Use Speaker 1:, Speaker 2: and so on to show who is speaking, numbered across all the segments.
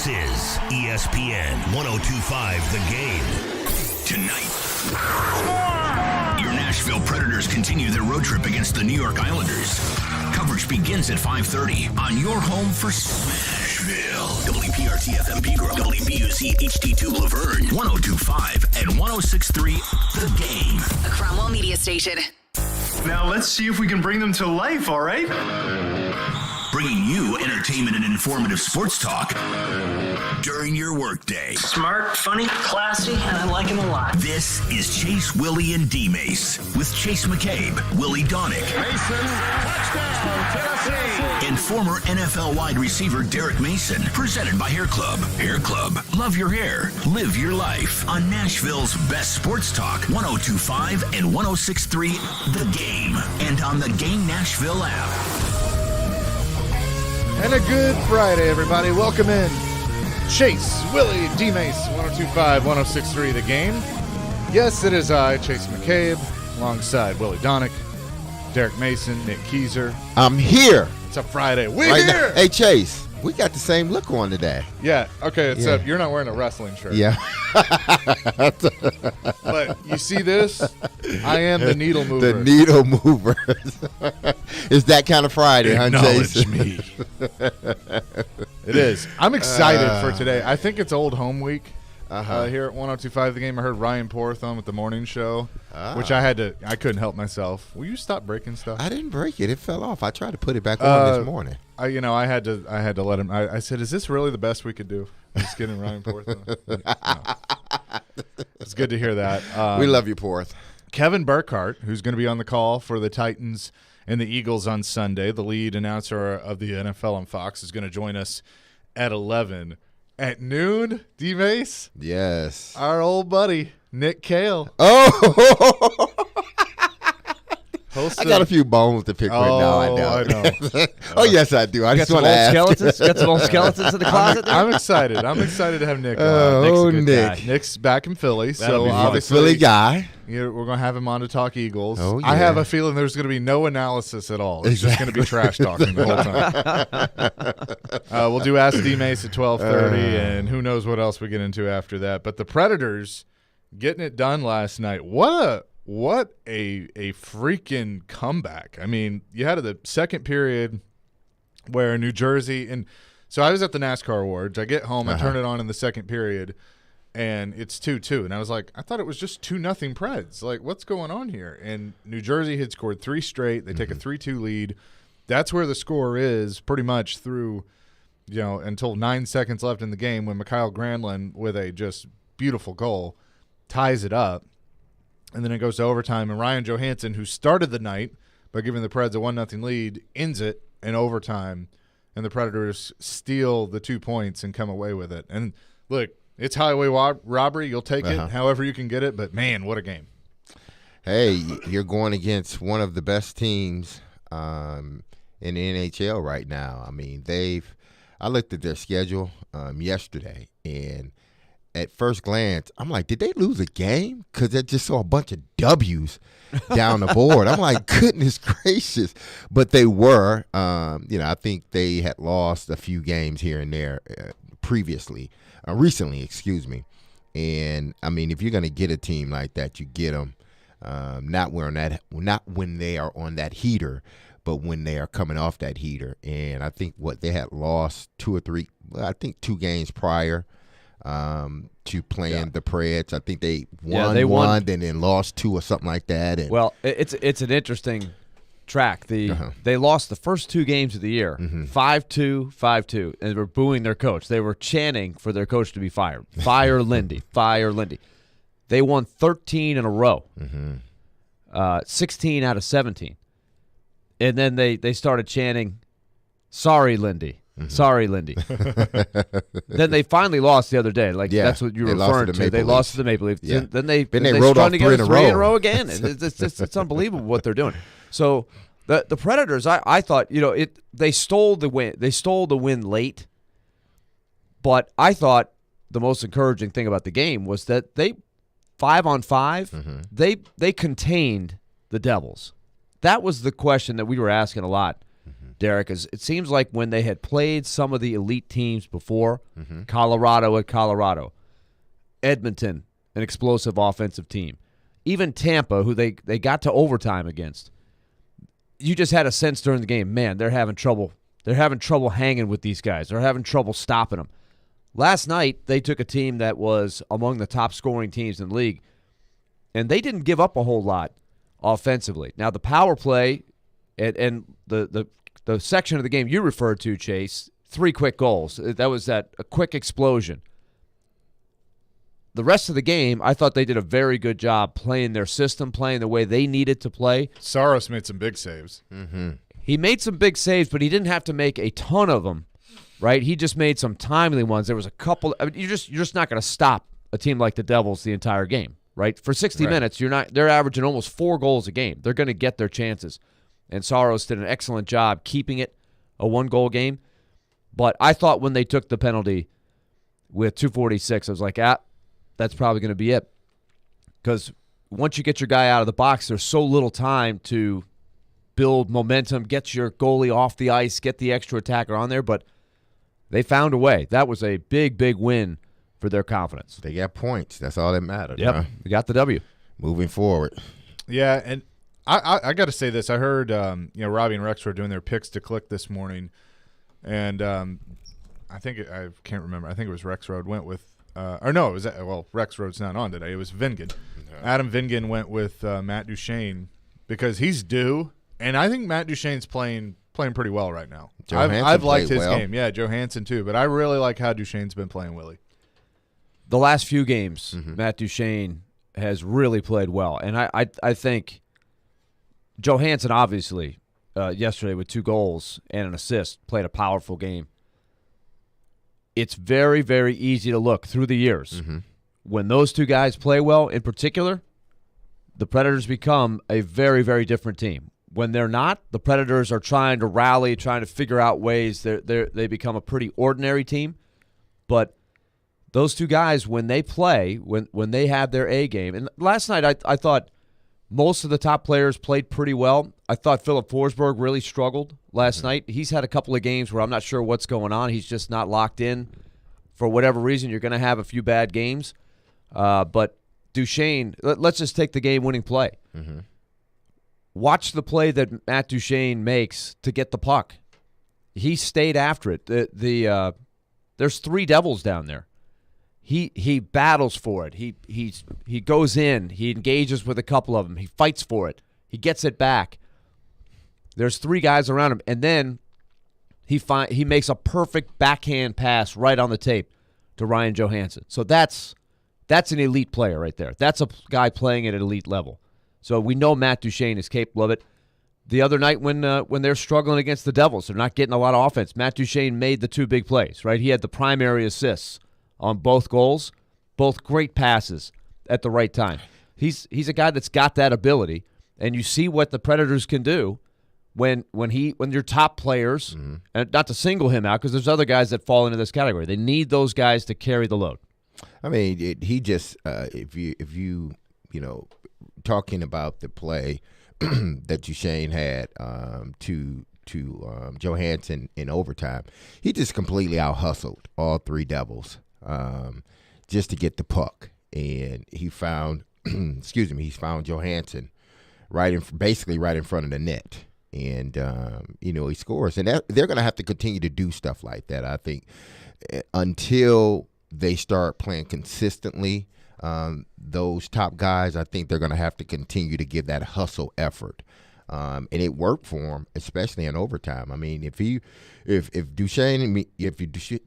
Speaker 1: This is ESPN 102.5 The Game. Tonight, your Nashville Predators continue their road trip against the New York Islanders. Coverage begins at 5:30 on your home for Nashville. WPRT-FM Pegram, WBUC HD2 Laverne, 102.5 and 106.3 The Game.
Speaker 2: A Cromwell Media Station.
Speaker 3: Now let's see if we can bring them to life, all right?
Speaker 1: Bringing you entertainment and informative sports talk during your workday.
Speaker 4: Smart, funny, classy, and I like him a lot.
Speaker 1: This is Chase, Willy, and D-Mase with Chase McCabe, Willy Donick,
Speaker 5: Mason, touchdown, Tennessee.
Speaker 1: and former NFL wide receiver Derek Mason. Presented by Hair Club. Hair Club. Love your hair. Live your life. On Nashville's best sports talk, 102.5 and 106.3 The Game. And on the Game Nashville app.
Speaker 6: And a good Friday, everybody. Welcome in. Chase, Willy, D-Mase, 102.5, 106.3 The Game. Yes, it is I, Chase McCabe, alongside Willy Donick, Derek Mason, Nick Keyser.
Speaker 7: I'm here.
Speaker 6: It's a Friday. We're
Speaker 7: Right
Speaker 6: here!
Speaker 7: now. Hey, Chase, we got the same look on today.
Speaker 6: Yeah, okay, except you're not wearing a wrestling shirt.
Speaker 7: Yeah.
Speaker 6: But you see this? I am the needle mover.
Speaker 7: The needle mover. It's that kind of Friday, huh, Chase?
Speaker 6: Acknowledge me. It is. I'm excited for today. I think it's Old Home Week here at 102.5 The Game. I heard Ryan Porth on with the morning show, which I couldn't help myself. Will you stop breaking stuff?
Speaker 7: I didn't break it. It fell off. I tried to put it back on this morning.
Speaker 6: I had to let him. I said, "Is this really the best we could do?" Just kidding, Ryan Porth. No. It's good to hear that.
Speaker 7: We love you, Porth.
Speaker 6: Kevin Burkhardt, who's going to be on the call for the Titans and the Eagles on Sunday, the lead announcer of the NFL on Fox, is going to join us at 11. At noon, D-Mase?
Speaker 7: Yes.
Speaker 6: Our old buddy, Nick Cale.
Speaker 7: Oh!
Speaker 6: I
Speaker 7: I got a few bones to pick right now. I know. Oh, yes, I do. I just want to ask.
Speaker 8: Got some old skeletons in the closet there?
Speaker 6: I'm excited. I'm excited to have Nick on.
Speaker 7: Oh,
Speaker 8: Nick's a good
Speaker 7: Nick.
Speaker 8: guy.
Speaker 6: Nick's back in Philly,
Speaker 8: That'll
Speaker 6: so
Speaker 8: be fun.
Speaker 6: obviously
Speaker 7: Philly guy.
Speaker 6: we're going to have him on to talk Eagles.
Speaker 7: Oh, yeah.
Speaker 6: I have a feeling there's going to be no analysis at all. It's just going to be trash talking the whole time. We'll do Ask D-Mase at 12:30, and who knows what else we get into after that. But the Predators getting it done last night. What a freaking comeback. I mean, you had the second period where New Jersey – and so I was at the NASCAR Awards. I get home. I turn it on in the second period, and it's 2-2. And I was like, I thought it was just 2-0 Preds. Like, what's going on here? And New Jersey had scored 3 straight. They take a 3-2 lead. That's where the score is pretty much through, until 9 seconds left in the game when Mikhail Granlund, with a just beautiful goal, ties it up. And then it goes to overtime, and Ryan Johansson, who started the night by giving the Preds a 1-0 lead, ends it in overtime, and the Predators steal the 2 points and come away with it. And, look, it's highway robbery. You'll take it however you can get it, but, man, what a game.
Speaker 7: Hey, you're going against one of the best teams in the NHL right now. I mean, I looked at their schedule yesterday, and at first glance, I'm like, did they lose a game? Because I just saw a bunch of W's down the board. I'm like, goodness gracious. But they were. I think they had lost a few games here and there recently, excuse me. And, I mean, if you're going to get a team like that, you get them not when they are on that heater, but when they are coming off that heater. And I think they had lost 2 or 3, I think 2 games prior to playing the Preds. I think they won one, and then lost 2 or something like that. And
Speaker 8: well, it's an interesting track. They lost the first 2 games of the year, 5-2, 5-2, and they were booing their coach. They were chanting for their coach to be fired. Fire Lindy, fire Lindy. They won 13 in a row, 16 out of 17. And then they started chanting, sorry, Lindy. Sorry, Lindy. Then they finally lost the other day. That's what you were referring to. They lost to the Maple Leafs.
Speaker 7: Yeah.
Speaker 8: Then they
Speaker 7: rolled off 3 in a row.
Speaker 8: 3 in a row again. It's unbelievable what they're doing. So the Predators, I thought, they stole the win. They stole the win late. But I thought the most encouraging thing about the game was that they 5-on-5, they contained the Devils. That was the question that we were asking a lot Derek, is it seems like when they had played some of the elite teams before, Colorado at Colorado, Edmonton, an explosive offensive team, even Tampa, who they got to overtime against, you just had a sense during the game, man, they're having trouble. They're having trouble hanging with these guys. They're having trouble stopping them. Last night, they took a team that was among the top scoring teams in the league, and they didn't give up a whole lot offensively. Now, the power play and the section of the game you referred to, Chase, 3 quick goals. That was a quick explosion. The rest of the game, I thought they did a very good job playing their system, playing the way they needed to play.
Speaker 6: Saros made some big saves.
Speaker 8: He made some big saves, but he didn't have to make a ton of them, right? He just made some timely ones. There was a couple. I mean, you're just not going to stop a team like the Devils the entire game, right? For 60 minutes, they're averaging almost 4 goals a game. They're going to get their chances. And Saros did an excellent job keeping it a 1-goal game. But I thought when they took the penalty with 2:46, I was like, that's probably going to be it. Because once you get your guy out of the box, there's so little time to build momentum, get your goalie off the ice, get the extra attacker on there. But they found a way. That was a big, big win for their confidence.
Speaker 7: They got points. That's all that mattered.
Speaker 8: Yep, they got the W.
Speaker 7: Moving forward.
Speaker 6: Yeah, and I got to say this. I heard Robbie and Rex were doing their picks to click this morning, and I can't remember. I think it was Rex Road went with Rex Road's not on today. It was Vingan. Adam Vingan went with Matt Duchene because he's due, and I think Matt Duchene's playing pretty well right now. I've liked his game. Yeah, Johansson too, but I really like how Duchene's been playing, Willie.
Speaker 8: The last few games, Matt Duchene has really played well, and I think Johansson obviously yesterday with 2 goals and an assist played a powerful game. It's very, very easy to look through the years. When those 2 guys play well, in particular, the Predators become a very, very different team. When they're not, the Predators are trying to rally, trying to figure out ways. They become a pretty ordinary team. But those 2 guys, when they play, when they have their A game, and last night I thought most of the top players played pretty well. I thought Philip Forsberg really struggled last night. He's had a couple of games where I'm not sure what's going on. He's just not locked in. For whatever reason, you're going to have a few bad games. But Duchene, let's just take the game-winning play. Watch the play that Matt Duchene makes to get the puck. He stayed after it. There's 3 Devils down there. He battles for it. He goes in. He engages with a couple of them. He fights for it. He gets it back. There's 3 guys around him, and then he makes a perfect backhand pass right on the tape to Ryan Johansson. So that's an elite player right there. That's a guy playing at an elite level. So we know Matt Duchene is capable of it. The other night when they're struggling against the Devils, they're not getting a lot of offense. Matt Duchene made the 2 big plays, right? He had the primary assists on both goals, both great passes at the right time. He's a guy that's got that ability, and you see what the Predators can do when your top players, and not to single him out because there's other guys that fall into this category. They need those guys to carry the load.
Speaker 7: I mean, he just if you talking about the play that Duchene had to Johansson in overtime, he just completely out-hustled all 3 Devils just to get the puck, and he found he found Johansson basically right in front of the net, and he scores, and they're going to have to continue to do stuff like that, I think, until they start playing consistently. Those top guys, I think they're going to have to continue to give that hustle effort. And it worked for him, especially in overtime. I mean, if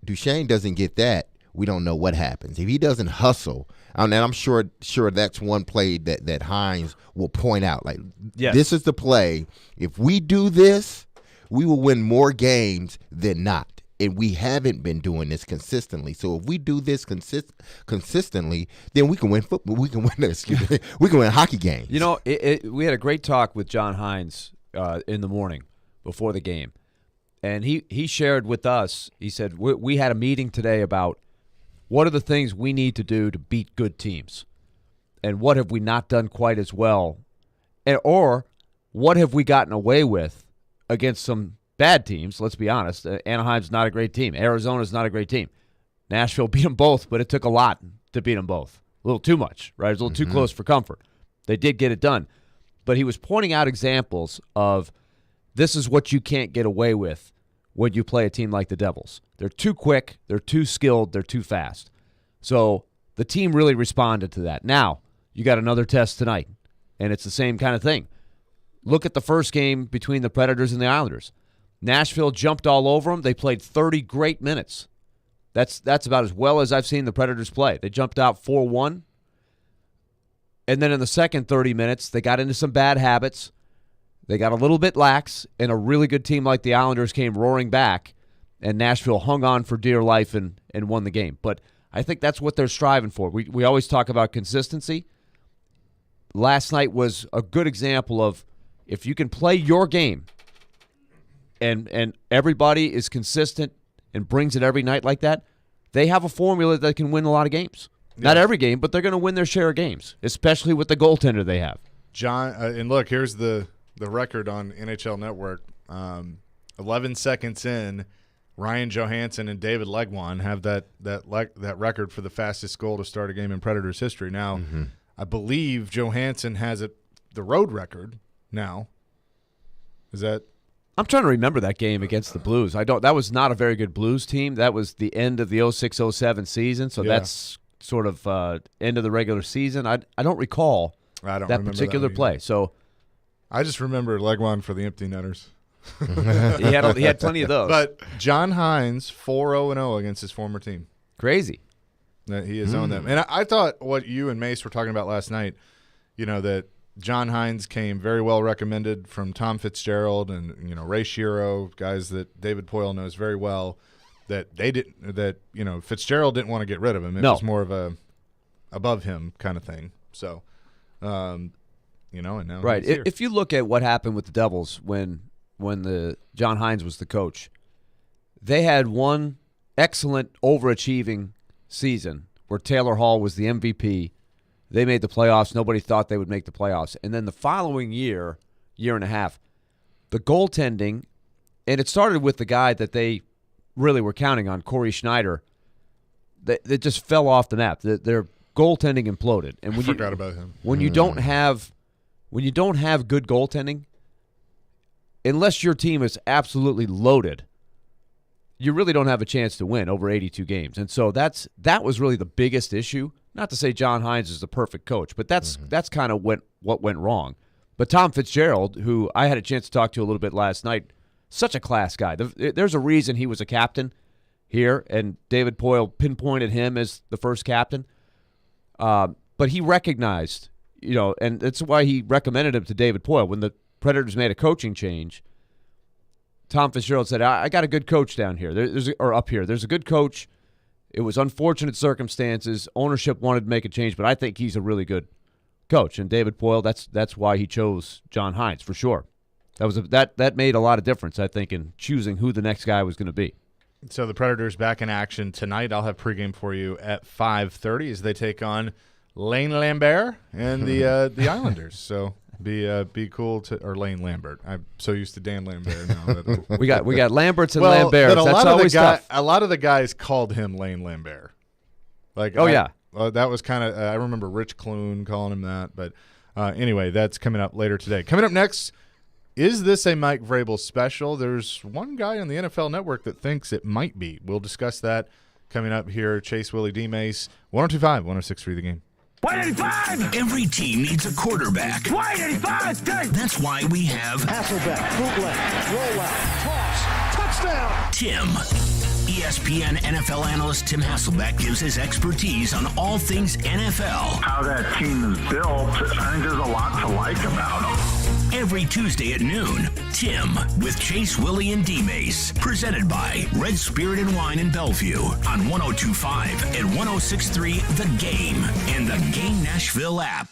Speaker 7: Duchene doesn't get that, we don't know what happens. If he doesn't hustle, and I'm sure that's one play that Hines will point out. Like, yes, this is the play. If we do this, we will win more games than not. And we haven't been doing this consistently. So if we do this consistently, then we can win football. We can win. We can win hockey games.
Speaker 8: We had a great talk with John Hines in the morning before the game, and he shared with us. He said we had a meeting today about what are the things we need to do to beat good teams, and what have we not done quite as well, or what have we gotten away with against some bad teams, let's be honest. Anaheim's not a great team. Arizona's not a great team. Nashville beat them both, but it took a lot to beat them both. A little too much, right? It was a little too close for comfort. They did get it done. But he was pointing out examples of this is what you can't get away with when you play a team like the Devils. They're too quick, they're too skilled, they're too fast. So the team really responded to that. Now, you got another test tonight, and it's the same kind of thing. Look at the first game between the Predators and the Islanders. Nashville jumped all over them. They played 30 great minutes. That's about as well as I've seen the Predators play. They jumped out 4-1. And then in the second 30 minutes, they got into some bad habits. They got a little bit lax, and a really good team like the Islanders came roaring back, and Nashville hung on for dear life and won the game. But I think that's what they're striving for. We always talk about consistency. Last night was a good example of if you can play your game and everybody is consistent and brings it every night like that, they have a formula that can win a lot of games. Yeah. Not every game, but they're going to win their share of games, especially with the goaltender they have.
Speaker 6: John, and look, here's the record on NHL Network. 11 seconds in, Ryan Johansson and David Legwand have that record for the fastest goal to start a game in Predators history. Now, I believe Johansson has the road record now. Is that?
Speaker 8: I'm trying to remember that game against the Blues. That was not a very good Blues team. That was the end of the 06-07 season, so that's sort of end of the regular season. I don't recall that particular play. So
Speaker 6: I just remember Legwand for the empty netters.
Speaker 8: he had plenty of those.
Speaker 6: But John Hines 4-0-0 against his former team.
Speaker 8: Crazy.
Speaker 6: That he has owned them. And I thought what you and Mace were talking about last night, that John Hines came very well recommended from Tom Fitzgerald and Ray Shiro, guys that David Poile knows very well. That Fitzgerald didn't want to get rid of him. It was more of a above him kind of thing. So, and now
Speaker 8: right.
Speaker 6: He's here.
Speaker 8: If you look at what happened with the Devils when the John Hines was the coach, they had one excellent overachieving season where Taylor Hall was the MVP. They made the playoffs. Nobody thought they would make the playoffs. And then the following year and a half, the goaltending, and it started with the guy that they really were counting on, Corey Schneider, that just fell off the map. Their goaltending imploded. And when
Speaker 6: forgot about him.
Speaker 8: When you don't have good goaltending, unless your team is absolutely loaded, you really don't have a chance to win over 82 games. And so that was really the biggest issue. Not to say John Hines is the perfect coach, but that's kind of what went wrong. But Tom Fitzgerald, who I had a chance to talk to a little bit last night, such a class guy. There's a reason he was a captain here, and David Poile pinpointed him as the first captain. But he recognized, and that's why he recommended him to David Poile. When the Predators made a coaching change, Tom Fitzgerald said, I got a good coach down here, up here. There's a good coach. It was unfortunate circumstances. Ownership wanted to make a change, but I think he's a really good coach. And David Poile, that's why he chose John Hines, for sure. That made a lot of difference, I think, in choosing who the next guy was going to be.
Speaker 6: So the Predators back in action tonight. I'll have pregame for you at 5:30 as they take on Lane Lambert and the Islanders. So be cool or Lane Lambert. I'm so used to Dan Lambert now. That
Speaker 8: we got Lamberts and Lamberts. That's always tough.
Speaker 6: A lot of the guys called him Lane Lambert. That was kind of I remember Rich Clune calling him that. But anyway, that's coming up later today. Coming up next, is this a Mike Vrabel special? There's one guy on the NFL Network that thinks it might be. We'll discuss that coming up here. Chase, Willy, D-Mace, 102.5, 106.3 The Game.
Speaker 1: 185! Every team needs a quarterback. 185! That's why we have
Speaker 5: Hasselbeck, bootleg, rollout, toss, touchdown!
Speaker 1: Tim. ESPN NFL analyst Tim Hasselbeck gives his expertise on all things NFL.
Speaker 2: How that team is built, I think there's a lot to like about them.
Speaker 1: Every Tuesday at noon, Tim with Chase, Willy, and D-Mase. Presented by Red Spirit and Wine in Bellevue on 102.5 and 106.3 The Game and the Game Nashville app.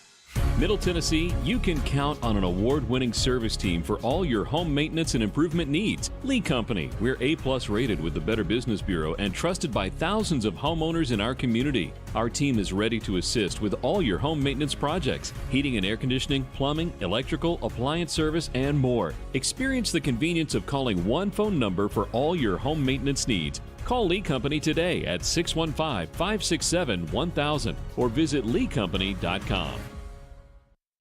Speaker 9: Middle Tennessee, you can count on an award-winning service team for all your home maintenance and improvement needs. Lee Company, we're A+ rated with the Better Business Bureau and trusted by thousands of homeowners in our community. Our team is ready to assist with all your home maintenance projects, heating and air conditioning, plumbing, electrical, appliance service, and more. Experience the convenience of calling one phone number for all your home maintenance needs. Call Lee Company today at 615-567-1000 or visit leecompany.com.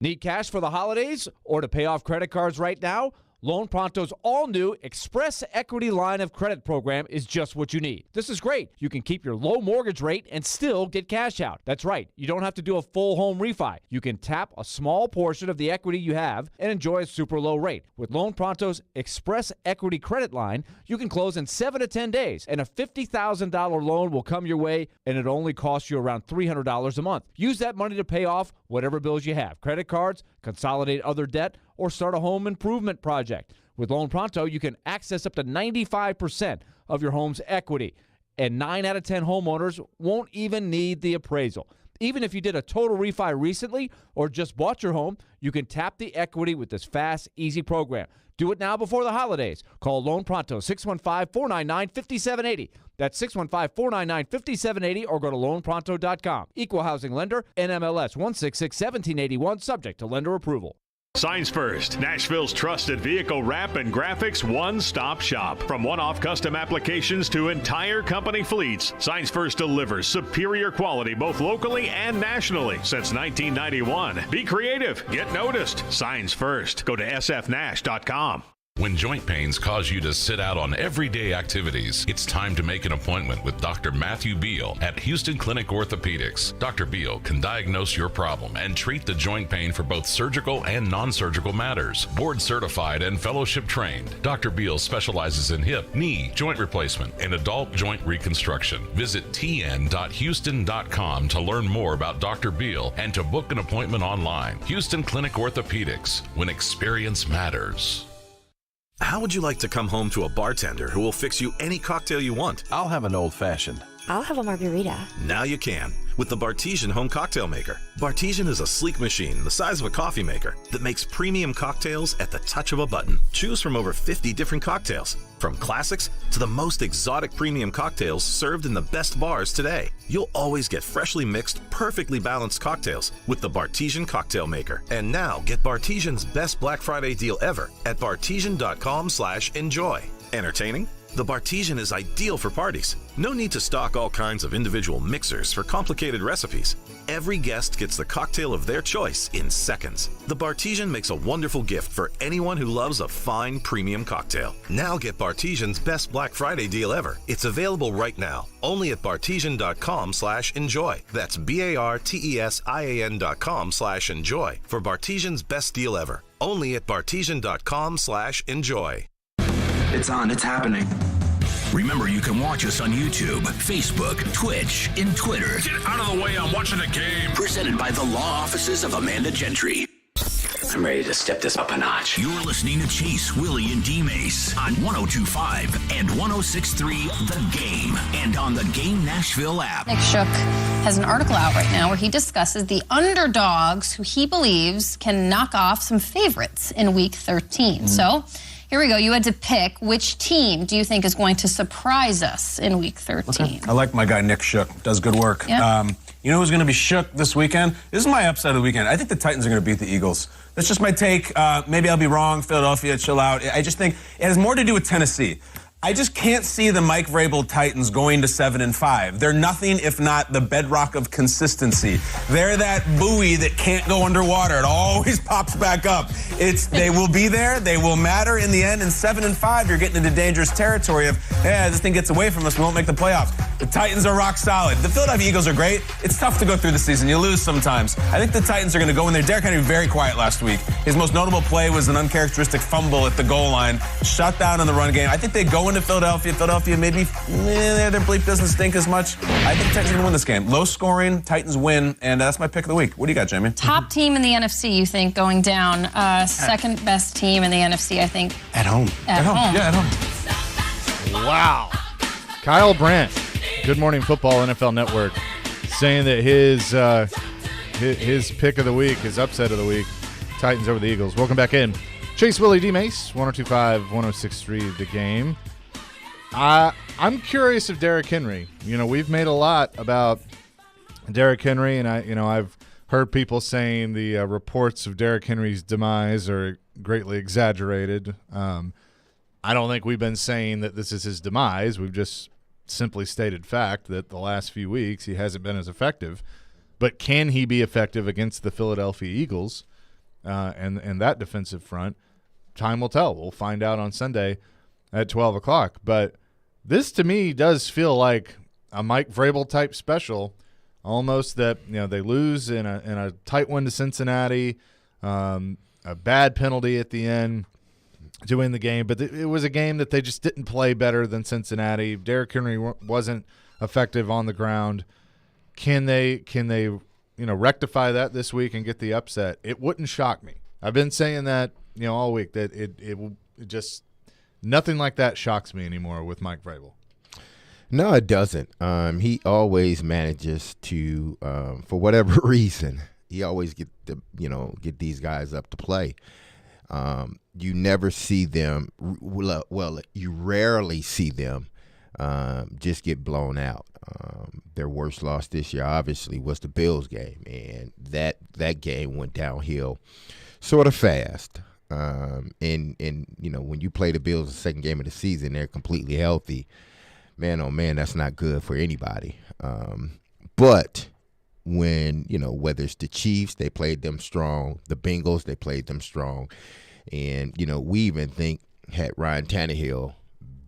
Speaker 8: Need cash for the holidays or to pay off credit cards right now? Loan Pronto's all-new Express Equity Line of Credit program is just what you need. This is great. You can keep your low mortgage rate and still get cash out. That's right. You don't have to do a full home refi. You can tap a small portion of the equity you have and enjoy a super low rate. With Loan Pronto's Express Equity Credit Line, you can close in 7 to 10 days, and a $50,000 loan will come your way, and it only costs you around $300 a month. Use that money to pay off whatever bills you have, credit cards, consolidate other debt, or start a home improvement project. With Loan Pronto, you can access up to 95% of your home's equity, and 9 out of 10 homeowners won't even need the appraisal. Even if you did a total refi recently or just bought your home, you can tap the equity with this fast, easy program. Do it now before the holidays. Call Loan Pronto, 615-499-5780. That's 615-499-5780, or go to loanpronto.com. Equal housing lender, NMLS 1661781, subject to lender approval.
Speaker 10: Signs First, Nashville's trusted vehicle wrap and graphics one-stop shop. From one-off custom applications to entire company fleets, Signs First delivers superior quality both locally and nationally since 1991. Be creative. Get noticed. Signs First. Go to sfnash.com.
Speaker 11: When joint pains cause you to sit out on everyday activities, it's time to make an appointment with Dr. Matthew Beal at Houston Clinic Orthopedics. Dr. Beal can diagnose your problem and treat the joint pain for both surgical and non-surgical matters. Board certified and fellowship trained, Dr. Beal specializes in hip, knee, joint replacement, and adult joint reconstruction. Visit tn.houston.com to learn more about Dr. Beal and to book an appointment online. Houston Clinic Orthopedics, when experience matters.
Speaker 12: How would you like to come home to a bartender who will fix you any cocktail you want?
Speaker 13: I'll have an old-fashioned.
Speaker 14: I'll have a margarita.
Speaker 12: Now you can with the Bartesian Home Cocktail Maker. Bartesian is a sleek machine the size of a coffee maker that makes premium cocktails at the touch of a button. Choose from over 50 different cocktails, from classics to the most exotic premium cocktails served in the best bars today. You'll always get freshly mixed, perfectly balanced cocktails with the Bartesian Cocktail Maker. And now get Bartesian's best Black Friday deal ever at bartesian.com/enjoy. Entertaining? The Bartesian is ideal for parties. No need to stock all kinds of individual mixers for complicated recipes. Every guest gets the cocktail of their choice in seconds. The Bartesian makes a wonderful gift for anyone who loves a fine premium cocktail. Now get Bartesian's best Black Friday deal ever. It's available right now, only at bartesian.com/enjoy. That's BARTESIAN.com/enjoy for Bartesian's best deal ever. Only at bartesian.com/enjoy.
Speaker 1: It's on. It's happening. Remember, you can watch us on YouTube, Facebook, Twitch, and Twitter.
Speaker 11: Get out of the way, I'm watching a game.
Speaker 1: Presented by the law offices of Amanda Gentry.
Speaker 4: I'm ready to step this up a notch.
Speaker 1: You're listening to Chase, Willy, and D-Mase on 102.5 and 106.3 The Game, and on the Game Nashville app.
Speaker 15: Nick Shook has an article out right now where he discusses the underdogs who he believes can knock off some favorites in Week 13. So here we go. You had to pick which team do you think is going to surprise us in Week 13?
Speaker 16: Okay. I like my guy Nick Shook. Does good work.
Speaker 15: Yep.
Speaker 16: You know who's going to be shook this weekend? This is my upset of the weekend. I think the Titans are going to beat the Eagles. That's just my take. Maybe I'll be wrong. Philadelphia, chill out. I just think it has more to do with Tennessee. I just can't see the Mike Vrabel Titans going to 7-5. They're nothing if not the bedrock of consistency. They're that buoy that can't go underwater. It always pops back up. They will be there. They will matter in the end. And 7-5, you're getting into dangerous territory of, this thing gets away from us. We won't make the playoffs. The Titans are rock solid. The Philadelphia Eagles are great. It's tough to go through the season. You lose sometimes. I think the Titans are going to go in there. Derrick Henry very quiet last week. His most notable play was an uncharacteristic fumble at the goal line. Shut down in the run game. I think they go into Philadelphia. Philadelphia maybe their bleep doesn't stink as much. I think the Titans are going to win this game. Low scoring, Titans win, and that's my pick of the week. What do you got, Jamie?
Speaker 15: Top team in the NFC, you think, going down. Second best team in the NFC, I think.
Speaker 16: At home.
Speaker 15: At home.
Speaker 16: Yeah, at home.
Speaker 6: Wow. Kyle Brandt, Good Morning Football NFL Network, saying that his pick of the week, his upset of the week, Titans over the Eagles. Welcome back in. Chase, Willy, D-Mase, 102.5, 106.3 The Game. I'm curious if Derrick Henry, we've made a lot about Derrick Henry, and I've heard people saying the reports of Derrick Henry's demise are greatly exaggerated. I don't think we've been saying that this is his demise. We've just simply stated fact that the last few weeks he hasn't been as effective. But can he be effective against the Philadelphia Eagles and that defensive front? Time will tell. We'll find out on Sunday at 12 o'clock. But this, to me, does feel like a Mike Vrabel type special, almost that they lose in a tight one to Cincinnati, a bad penalty at the end to win the game. But it was a game that they just didn't play better than Cincinnati. Derrick Henry wasn't effective on the ground. Can they rectify that this week and get the upset? It wouldn't shock me. I've been saying that all week, that it just nothing like that shocks me anymore with Mike Vrabel.
Speaker 7: No, it doesn't. He always manages to, for whatever reason, he always get these guys up to play. You never see them. Well, you rarely see them just get blown out. Their worst loss this year, obviously, was the Bills game, and that game went downhill sort of fast. And when you play the Bills the second game of the season, they're completely healthy. Man, oh man, that's not good for anybody. But when whether it's the Chiefs, they played them strong. The Bengals, they played them strong. And we even think had Ryan Tannehill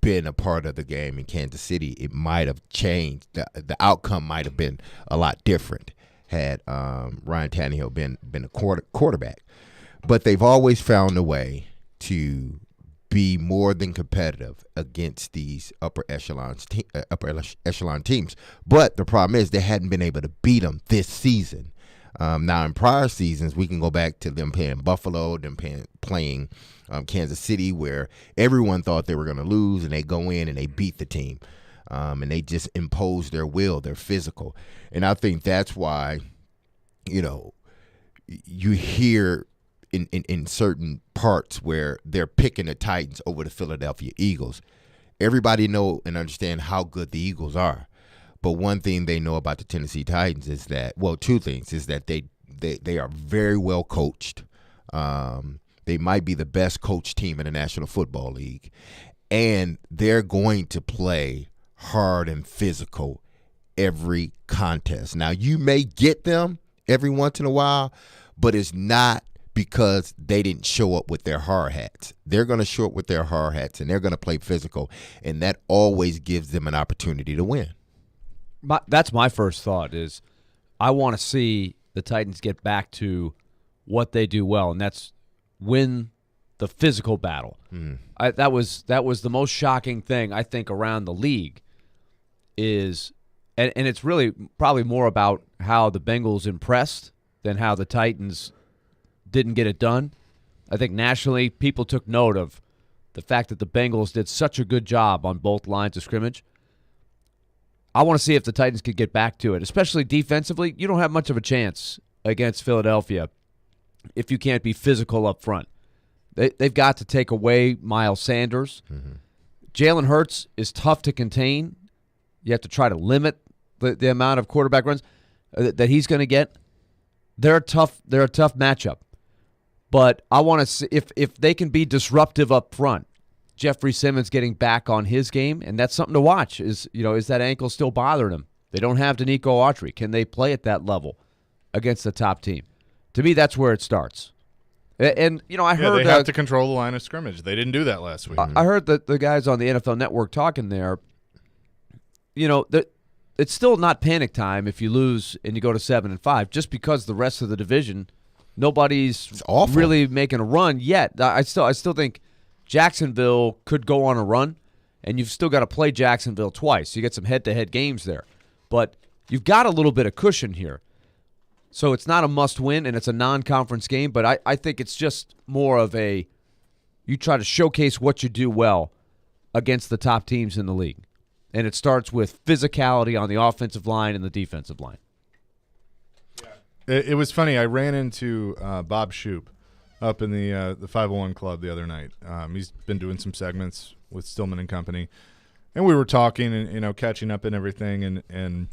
Speaker 7: been a part of the game in Kansas City, it might have changed. The outcome might have been a lot different had Ryan Tannehill been a quarterback. But they've always found a way to be more than competitive against these upper echelon teams. But the problem is they hadn't been able to beat them this season. Now, in prior seasons, we can go back to them playing Buffalo, them playing Kansas City, where everyone thought they were going to lose, and they go in and they beat the team. And they just impose their will, they're physical. And I think that's why, you hear in certain parts where they're picking the Titans over the Philadelphia Eagles. Everybody know and understand how good the Eagles are. But one thing they know about the Tennessee Titans is that, well, two things, is that they are very well coached. They might be the best coached team in the National Football League. And they're going to play hard and physical every contest. Now, you may get them every once in a while, but it's not because they didn't show up with their hard hats. They're going to show up with their hard hats, and they're going to play physical, and that always gives them an opportunity to win.
Speaker 8: That's my first thought is I want to see the Titans get back to what they do well, and that's win the physical battle. That was the most shocking thing, I think, around the league is and it's really probably more about how the Bengals impressed than how the Titans didn't get it done. I think nationally people took note of the fact that the Bengals did such a good job on both lines of scrimmage. I want to see if the Titans could get back to it, especially defensively. You don't have much of a chance against Philadelphia if you can't be physical up front. They've got to take away Miles Sanders. Jalen Hurts is tough to contain. You have to try to limit the amount of quarterback runs that he's going to get. They're a tough matchup. But I want to see if they can be disruptive up front. Jeffrey Simmons getting back on his game, and that's something to watch. Is that ankle still bothering him? They don't have Danico Autry. Can they play at that level against the top team? To me, that's where it starts. And I heard
Speaker 6: they have to control the line of scrimmage. They didn't do that last week.
Speaker 8: I heard that the guys on the NFL Network talking there. It's still not panic time if you lose and you go to 7-5, just because the rest of the division, nobody's really making a run yet. I still think Jacksonville could go on a run, and you've still got to play Jacksonville twice. You get some head-to-head games there. But you've got a little bit of cushion here. So it's not a must-win, and it's a non-conference game, but I think it's just more of you try to showcase what you do well against the top teams in the league. And it starts with physicality on the offensive line and the defensive line.
Speaker 6: It was funny. I ran into Bob Shoup up in the 501 Club the other night. He's been doing some segments with Stillman and Company, and we were talking and catching up and everything, and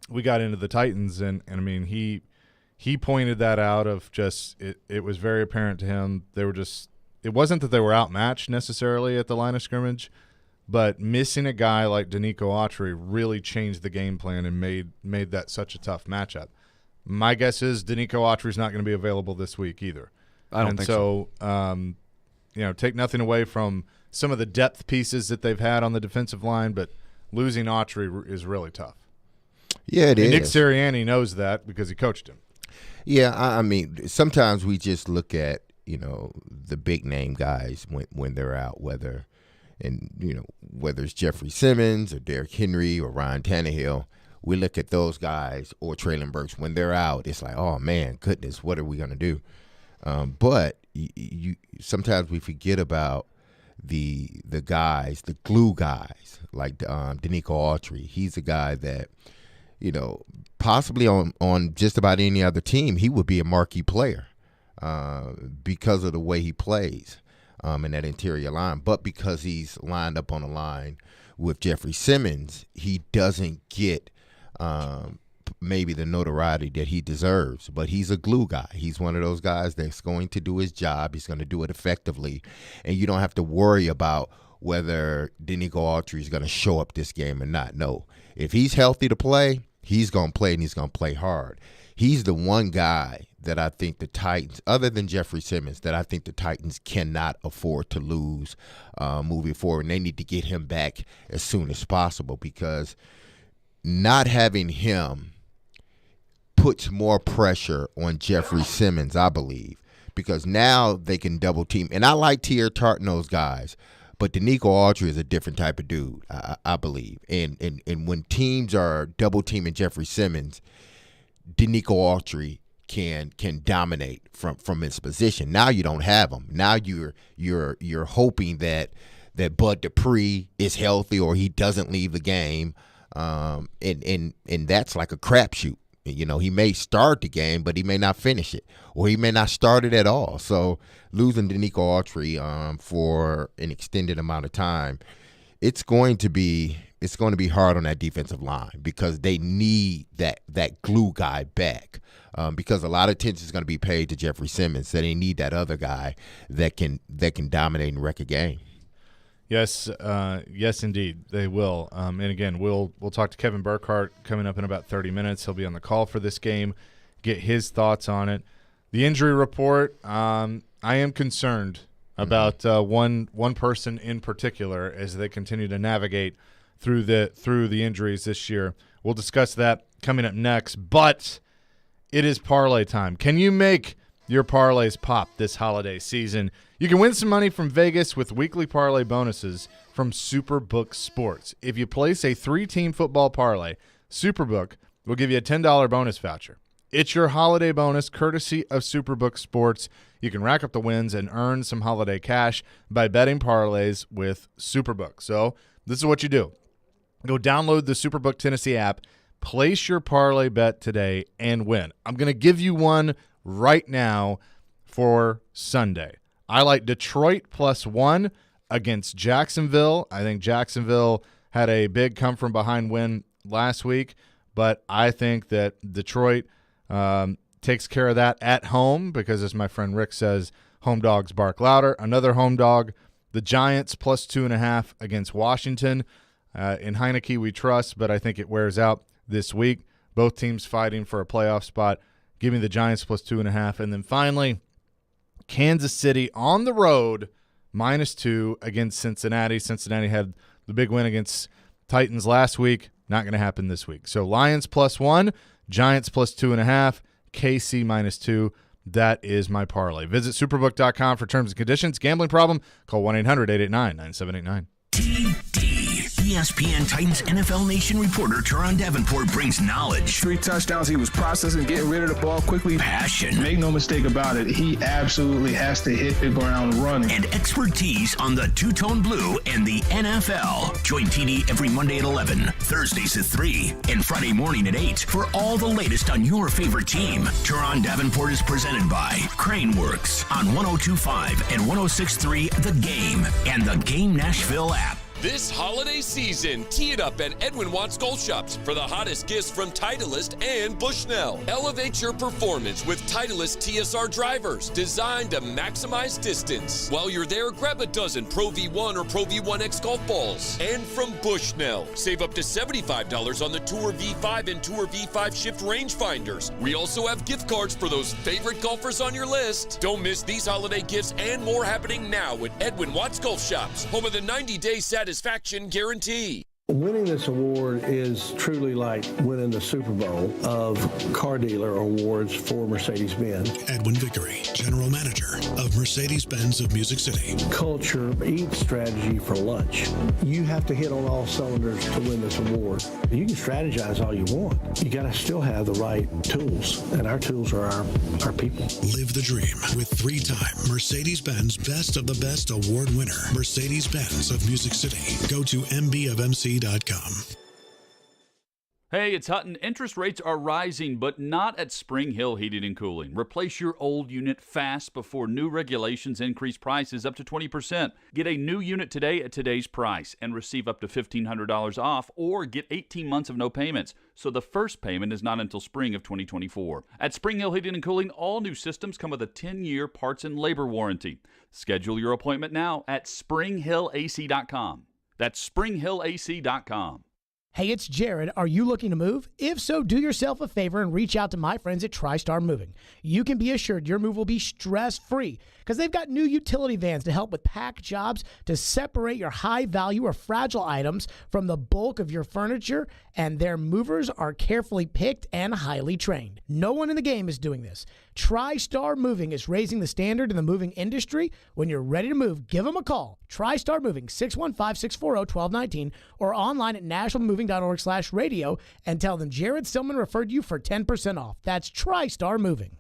Speaker 6: we got into the Titans, and I mean he pointed that out of just it was very apparent to him they were just it wasn't that they were outmatched necessarily at the line of scrimmage, but missing a guy like Danico Autry really changed the game plan and made that such a tough matchup. My guess is Danico Autry's not going to be available this week either.
Speaker 8: I don't think so.
Speaker 6: Take nothing away from some of the depth pieces that they've had on the defensive line, but losing Autry is really tough.
Speaker 7: Yeah, it is.
Speaker 6: Nick Sirianni knows that because he coached him.
Speaker 7: Yeah, I mean, sometimes we just look at, the big name guys when they're out, whether it's Jeffrey Simmons or Derrick Henry or Ryan Tannehill. We look at those guys or Traylon Burks when they're out. It's like, oh man, goodness, what are we gonna do? But you sometimes we forget about the guys, the glue guys like Danico Autry. He's a guy that possibly on just about any other team he would be a marquee player because of the way he plays in that interior line. But because he's lined up on a line with Jeffrey Simmons, he doesn't get maybe the notoriety that he deserves, but he's a glue guy. He's one of those guys that's going to do his job. He's going to do it effectively, and you don't have to worry about whether Danico Autry is going to show up this game or not. No, if he's healthy to play, he's going to play, and he's going to play hard. He's the one guy that I think the Titans, other than Jeffrey Simmons, that I think the Titans cannot afford to lose moving forward, and they need to get him back as soon as possible, because not having him puts more pressure on Jeffrey Simmons, I believe, because now they can double team. And I like Tier Tart and those guys, but Danico Autry is a different type of dude, I believe. And when teams are double teaming Jeffrey Simmons, Danico Autry can dominate from his position. Now you don't have him. Now you're hoping that Bud Dupree is healthy or he doesn't leave the game. And that's like a crapshoot. He may start the game, but he may not finish it, or he may not start it at all. So losing Danico Autry for an extended amount of time, it's going to be hard on that defensive line, because they need that glue guy back. Because a lot of attention is going to be paid to Jeffrey Simmons, so they need that other guy that can dominate and wreck a game.
Speaker 6: Yes, indeed, they will. And again, we'll talk to Kevin Burkhardt coming up in about 30 minutes. He'll be on the call for this game, get his thoughts on it. The injury report, I am concerned about one person in particular as they continue to navigate through the injuries this year. We'll discuss that coming up next. But it is parlay time. Can you make your parlays pop this holiday season? You can win some money from Vegas with weekly parlay bonuses from Superbook Sports. If you place a 3-team football parlay, Superbook will give you a $10 bonus voucher. It's your holiday bonus courtesy of Superbook Sports. You can rack up the wins and earn some holiday cash by betting parlays with Superbook. So this is what you do. Go download the Superbook Tennessee app, place your parlay bet today, and win. I'm going to give you one right now for Sunday. I like Detroit +1 against Jacksonville. I think Jacksonville had a big come-from-behind win last week, but I think that Detroit takes care of that at home because, as my friend Rick says, home dogs bark louder. Another home dog, the Giants +2.5 against Washington. In Heineke we trust, but I think it wears out this week. Both teams fighting for a playoff spot. Give me the Giants +2.5. And then finally, Kansas City on the road -2 against Cincinnati. Cincinnati had the big win against Titans last week. Not going to happen this week. So Lions +1, Giants +2.5, KC -2. That is my parlay. Visit superbook.com for terms and conditions. Gambling problem? Call 1-800-889-9789.
Speaker 1: ESPN Titans NFL Nation reporter Teron Davenport brings knowledge.
Speaker 13: 3 touchdowns. He was processing, getting rid of the ball quickly.
Speaker 1: Passion.
Speaker 13: Make no mistake about it. He absolutely has to hit the ground running.
Speaker 1: And expertise on the two-tone blue and the NFL. Join TD every Monday at 11, Thursdays at 3, and Friday morning at 8 for all the latest on your favorite team. Teron Davenport is presented by Craneworks on 102.5 and 106.3 The Game and the Game Nashville app.
Speaker 14: This holiday season, tee it up at Edwin Watts Golf Shops for the hottest gifts from Titleist and Bushnell. Elevate your performance with Titleist TSR drivers designed to maximize distance. While you're there, grab a dozen Pro V1 or Pro V1X golf balls. And from Bushnell, save up to $75 on the Tour V5 and Tour V5 Shift rangefinders. We also have gift cards for those favorite golfers on your list. Don't miss these holiday gifts and more happening now at Edwin Watts Golf Shops, home of the 90-day satisfaction guarantee.
Speaker 5: Winning this award is truly like winning the Super Bowl of car dealer awards for Mercedes-Benz.
Speaker 17: Edwin Vickery, General Manager of Mercedes-Benz of Music City.
Speaker 5: Culture eats strategy for lunch. You have to hit on all cylinders to win this award. You can strategize all you want. You got to still have the right tools, and our tools are our people.
Speaker 17: Live the dream with 3-time Mercedes-Benz Best of the Best award winner, Mercedes-Benz of Music City. Go to mbofmc.com.
Speaker 18: Hey, it's Hutton. Interest rates are rising, but not at Spring Hill Heating and Cooling. Replace your old unit fast before new regulations increase prices up to 20%. Get a new unit today at today's price and receive up to $1,500 off, or get 18 months of no payments, so the first payment is not until spring of 2024. At Spring Hill Heating and Cooling, all new systems come with a 10-year parts and labor warranty. Schedule your appointment now at springhillac.com. That's springhillac.com.
Speaker 19: Hey, it's Jared. Are you looking to move? If so, do yourself a favor and reach out to my friends at TriStar Moving. You can be assured your move will be stress-free because they've got new utility vans to help with pack jobs to separate your high-value or fragile items from the bulk of your furniture, and their movers are carefully picked and highly trained. No one in the game is doing this. TriStar Moving is raising the standard in the moving industry. When you're ready to move, give them a call. TriStar Moving, 615-640-1219, or online at nationalmoving.org/radio, and tell them Jared Stillman referred you for 10% off. That's TriStar Moving.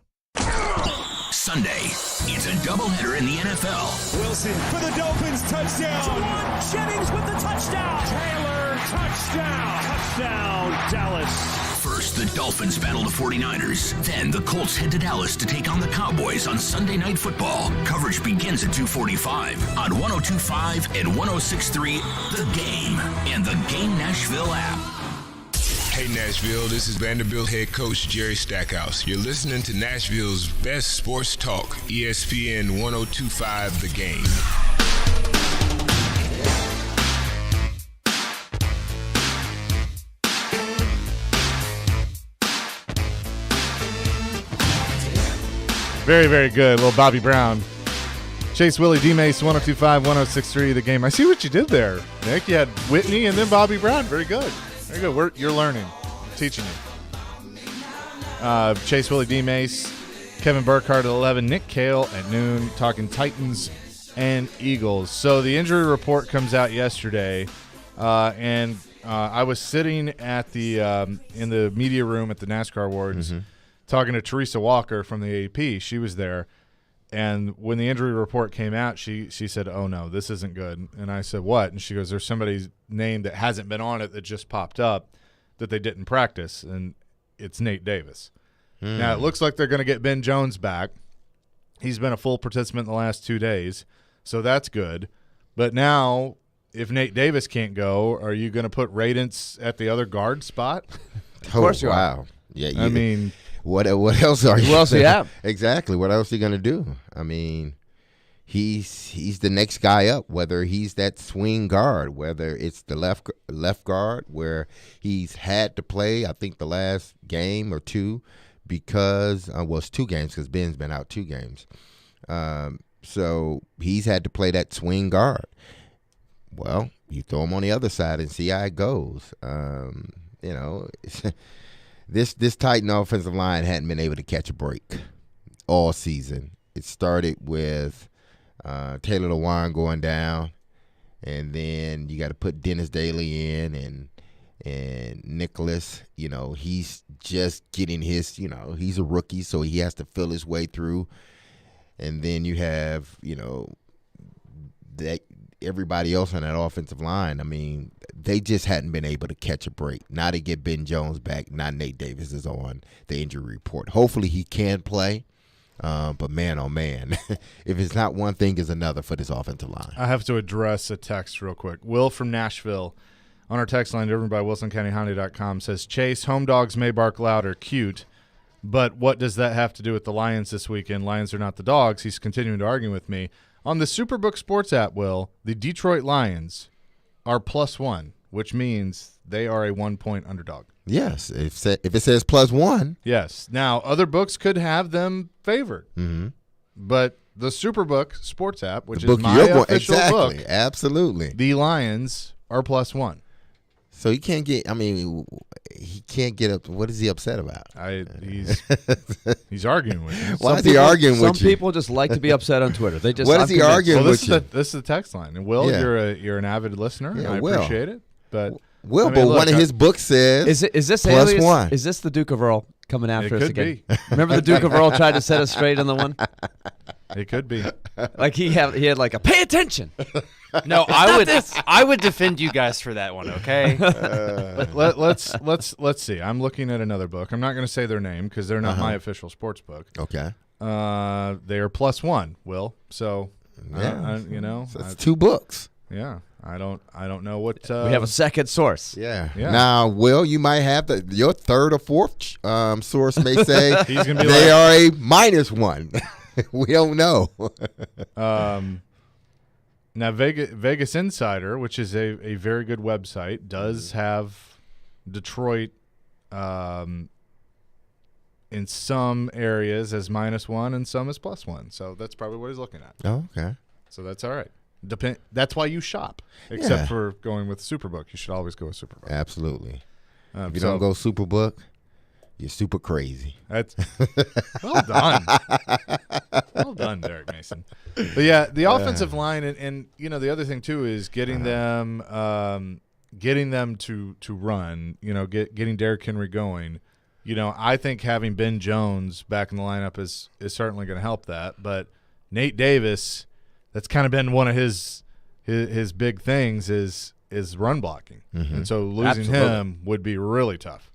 Speaker 1: Sunday, it's a doubleheader in the NFL.
Speaker 20: Wilson for the Dolphins, touchdown. Juwan Jennings with the touchdown. Taylor, touchdown. Touchdown, Dallas.
Speaker 1: First, the Dolphins battle the 49ers. Then, the Colts head to Dallas to take on the Cowboys on Sunday Night Football. Coverage begins at 2:45 on 102.5 and 106.3 The Game and the Game Nashville app.
Speaker 21: Hey Nashville, this is Vanderbilt head coach Jerry Stackhouse. You're listening to Nashville's best sports talk, ESPN 102.5 The Game.
Speaker 6: Very, very good. Little Bobby Brown. Chase, Willy, D-Mase, 102.5, 106.3 The Game. I see what you did there, Nick. You had Whitney and then Bobby Brown. Very good. Very good. You're learning. I'm teaching you. Chase, Willy, D-Mase, Kevin Burkhardt at 11, Nick Kale at noon, talking Titans and Eagles. So the injury report comes out yesterday, and I was sitting at the in the media room at the NASCAR Awards talking to Teresa Walker from the AP. She was there. And when the injury report came out, she said, "Oh, no, this isn't good." And I said, "What?" And she goes, "There's somebody's name that hasn't been on it that just popped up that they didn't practice, and it's Nate Davis." Now, it looks like they're going to get Ben Jones back. He's been a full participant in the last 2 days, so that's good. But now, if Nate Davis can't go, are you going to put Radence at the other guard spot?
Speaker 7: Of course you are. Yeah,
Speaker 6: I mean –
Speaker 7: What else are you?
Speaker 8: Who else do you have?
Speaker 7: Exactly. What else are you going to do? I mean, he's the next guy up, whether he's that swing guard, whether it's the left guard where he's had to play, I think, the last game or two because it's 2 games because Ben's been out 2 games. So he's had to play that swing guard. Well, you throw him on the other side and see how it goes. This Titan offensive line hadn't been able to catch a break all season. It started with Taylor Lewan going down, and then you got to put Dennis Daly in, and Nicholas. He's just getting his. He's a rookie, so he has to feel his way through. And then you have that everybody else on that offensive line. I mean, they just hadn't been able to catch a break. Now they get Ben Jones back. Now Nate Davis is on the injury report. Hopefully he can play. But man, oh man, if it's not one thing, it's another for this offensive line.
Speaker 6: I have to address a text real quick. Will from Nashville on our text line driven by WilsonCountyHonda.com says, Chase, home dogs may bark louder, cute, but what does that have to do with the Lions this weekend? Lions are not the dogs. He's continuing to argue with me. On the Superbook Sports app, Will, the Detroit Lions are +1, which means they are a 1-point underdog.
Speaker 7: Yes, if it says +1.
Speaker 6: Yes. Now, other books could have them favored.
Speaker 7: Mm-hmm.
Speaker 6: But the Superbook Sports app, which is my official book,
Speaker 7: absolutely,
Speaker 6: the Lions are +1.
Speaker 7: So he can't get up. What is he upset about?
Speaker 6: He's arguing with me.
Speaker 7: Why is he arguing with you?
Speaker 8: Some people just like to be upset on Twitter. They just
Speaker 7: what is he arguing with you?
Speaker 6: This is the text line. And Will, you're an avid listener, and I appreciate it. But
Speaker 7: but one of his books says
Speaker 8: is this
Speaker 7: +1.
Speaker 8: Is this the Duke of Earl coming after us again?
Speaker 6: Be.
Speaker 8: Remember the Duke of Earl tried to set us straight on the one?
Speaker 6: It could be.
Speaker 8: Like he had like a pay attention.
Speaker 3: No, I would defend you guys for that one, okay?
Speaker 6: Let's see. I'm looking at another book. I'm not going to say their name because they're not my official sports book.
Speaker 7: Okay.
Speaker 6: They are +1, Will. So
Speaker 7: that's two books.
Speaker 6: Yeah. I don't know what
Speaker 8: we have a second source.
Speaker 7: Yeah. Now, Will, you might have your third or fourth source may say
Speaker 6: he's gonna be
Speaker 7: they are a -1. We don't know.
Speaker 6: Now, Vegas Insider, which is a very good website, does have Detroit in some areas as -1 and some as +1. So that's probably what he's looking at.
Speaker 7: Oh, okay.
Speaker 6: So that's all right. That's why you shop, except for going with Superbook. You should always go with Superbook.
Speaker 7: Absolutely. If you don't go Superbook, you're super crazy.
Speaker 6: That's well done. Well done, Derek Mason. But yeah, the offensive line and the other thing too is getting them to run. Getting Derrick Henry going. I think having Ben Jones back in the lineup is certainly going to help that. But Nate Davis, that's kind of been one of his big things is run blocking, and so losing him would be really tough.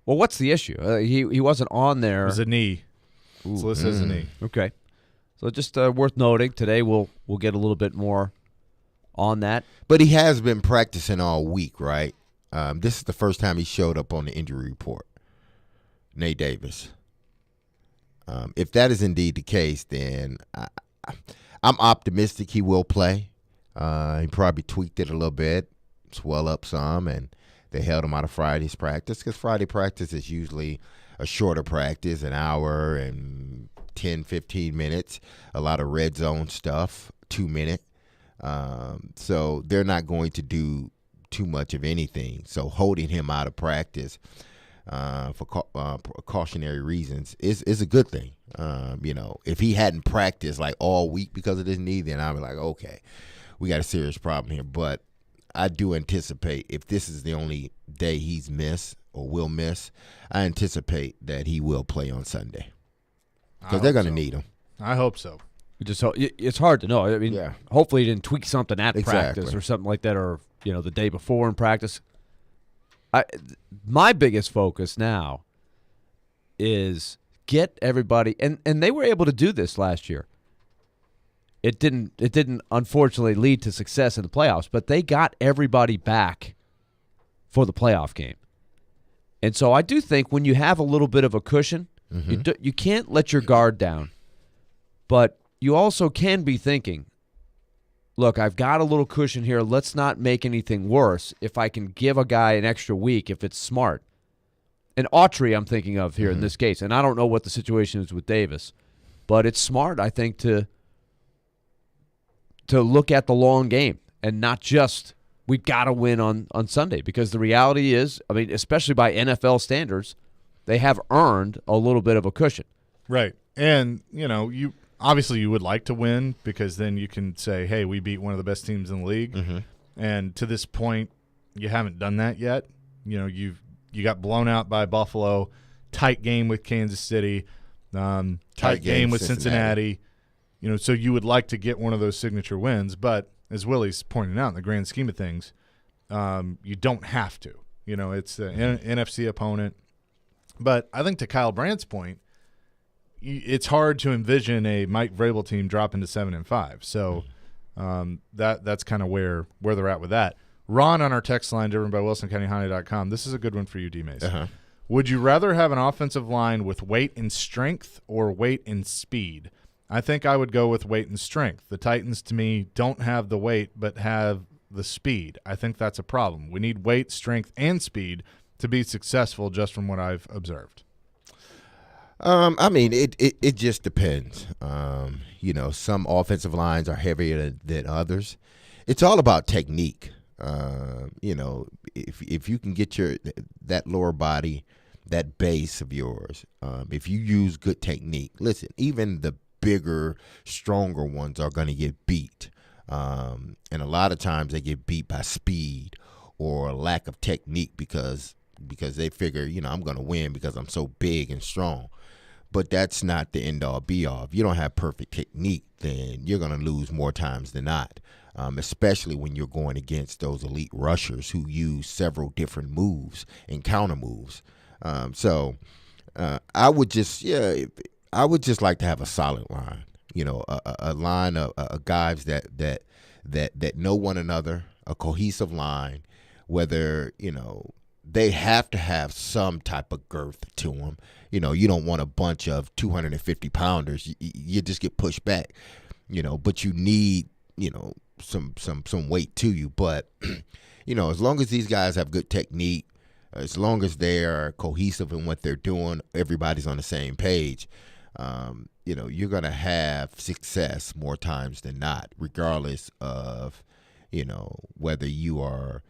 Speaker 8: Well, what's the issue? He wasn't on there.
Speaker 6: It was a knee. It's listed as a knee.
Speaker 8: Okay, so just worth noting today we'll get a little bit more on that.
Speaker 7: But he has been practicing all week, right? This is the first time he showed up on the injury report. Nate Davis. If that is indeed the case, then I'm optimistic he will play. He probably tweaked it a little bit, swell up some, and they held him out of Friday's practice because Friday practice is usually a shorter practice, an hour and 10, 15 minutes, a lot of red zone stuff, 2 minute. So they're not going to do too much of anything. So holding him out of practice for cautionary reasons is a good thing. If he hadn't practiced like all week because of this knee, then I'd be like, okay, we got a serious problem here. But I do anticipate if this is the only day he's missed or will miss, I anticipate that he will play on Sunday because they're going to need him.
Speaker 6: I hope so.
Speaker 8: It's hard to know. I mean, hopefully he didn't tweak something at practice or something like that, or the day before in practice. My biggest focus now is get everybody, and they were able to do this last year. It didn't unfortunately lead to success in the playoffs, but they got everybody back for the playoff game. And so I do think when you have a little bit of a cushion, you can't let your guard down. But you also can be thinking, look, I've got a little cushion here. Let's not make anything worse if I can give a guy an extra week if it's smart. And Autry I'm thinking of here in this case, and I don't know what the situation is with Davis, but it's smart, I think, to look at the long game and not just we've got to win on Sunday, because the reality is, I mean, especially by NFL standards, they have earned a little bit of a cushion.
Speaker 6: Right. And, Obviously, you would like to win because then you can say, hey, we beat one of the best teams in the league.
Speaker 7: Mm-hmm.
Speaker 6: And to this point, you haven't done that yet. You know, you got blown out by Buffalo, tight game with Kansas City, tight game with Cincinnati. You know, so you would like to get one of those signature wins. But as Willy's pointing out, in the grand scheme of things, you don't have to. You know, it's the NFC opponent. But I think to Kyle Brandt's point, it's hard to envision a Mike Vrabel team dropping to 7-5. So that's kind of where they're at with that. Ron on our text line, driven by WilsonCountyHonda.com. This is a good one for you, D-Mase.
Speaker 7: Uh-huh.
Speaker 6: Would you rather have an offensive line with weight and strength or weight and speed? I think I would go with weight and strength. The Titans, to me, don't have the weight but have the speed. I think that's a problem. We need weight, strength, and speed to be successful just from what I've observed.
Speaker 7: I mean, it just depends. You know, some offensive lines are heavier than others. It's all about technique. You know, if you can get that lower body, that base of yours, if you use good technique, listen, even the bigger, stronger ones are going to get beat. And a lot of times they get beat by speed or lack of technique because they figure, you know, I'm going to win because I'm so big and strong. But that's not the end-all, be-all. If you don't have perfect technique, then you're going to lose more times than not, especially when you're going against those elite rushers who use several different moves and counter moves. So I would just like to have a solid line, you know, a line of guys that know one another, a cohesive line, whether, you know, they have to have some type of girth to them. You know, you don't want a bunch of 250-pounders. You just get pushed back, you know, but you need, you know, some weight to you. But, you know, as long as these guys have good technique, as long as they are cohesive in what they're doing, everybody's on the same page, you know, you're going to have success more times than not, regardless of, you know, whether you are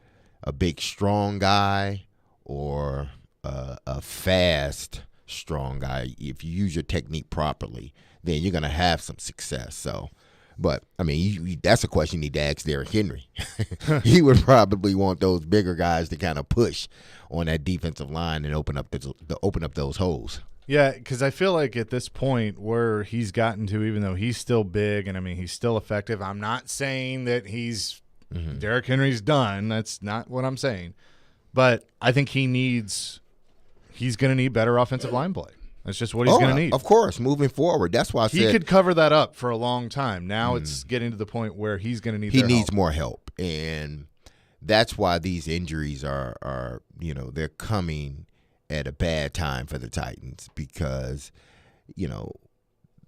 Speaker 7: a big, strong guy or a fast, strong guy. If you use your technique properly, then you're going to have some success. So, but, I mean, that's a question you need to ask Derrick Henry. He would probably want those bigger guys to kind of push on that defensive line and open up those holes.
Speaker 6: Yeah, because I feel like at this point where he's gotten to, even though he's still big and, I mean, he's still effective, I'm not saying that he's Derrick Henry's done. That's not what I'm saying. But I think he's going to need better offensive line play. That's just what he's going to need.
Speaker 7: Of course, moving forward. That's why I said
Speaker 6: he could cover that up for a long time. Now it's getting to the point where he's going to need
Speaker 7: He needs more help. And that's why these injuries are, you know, they're coming at a bad time for the Titans because, you know,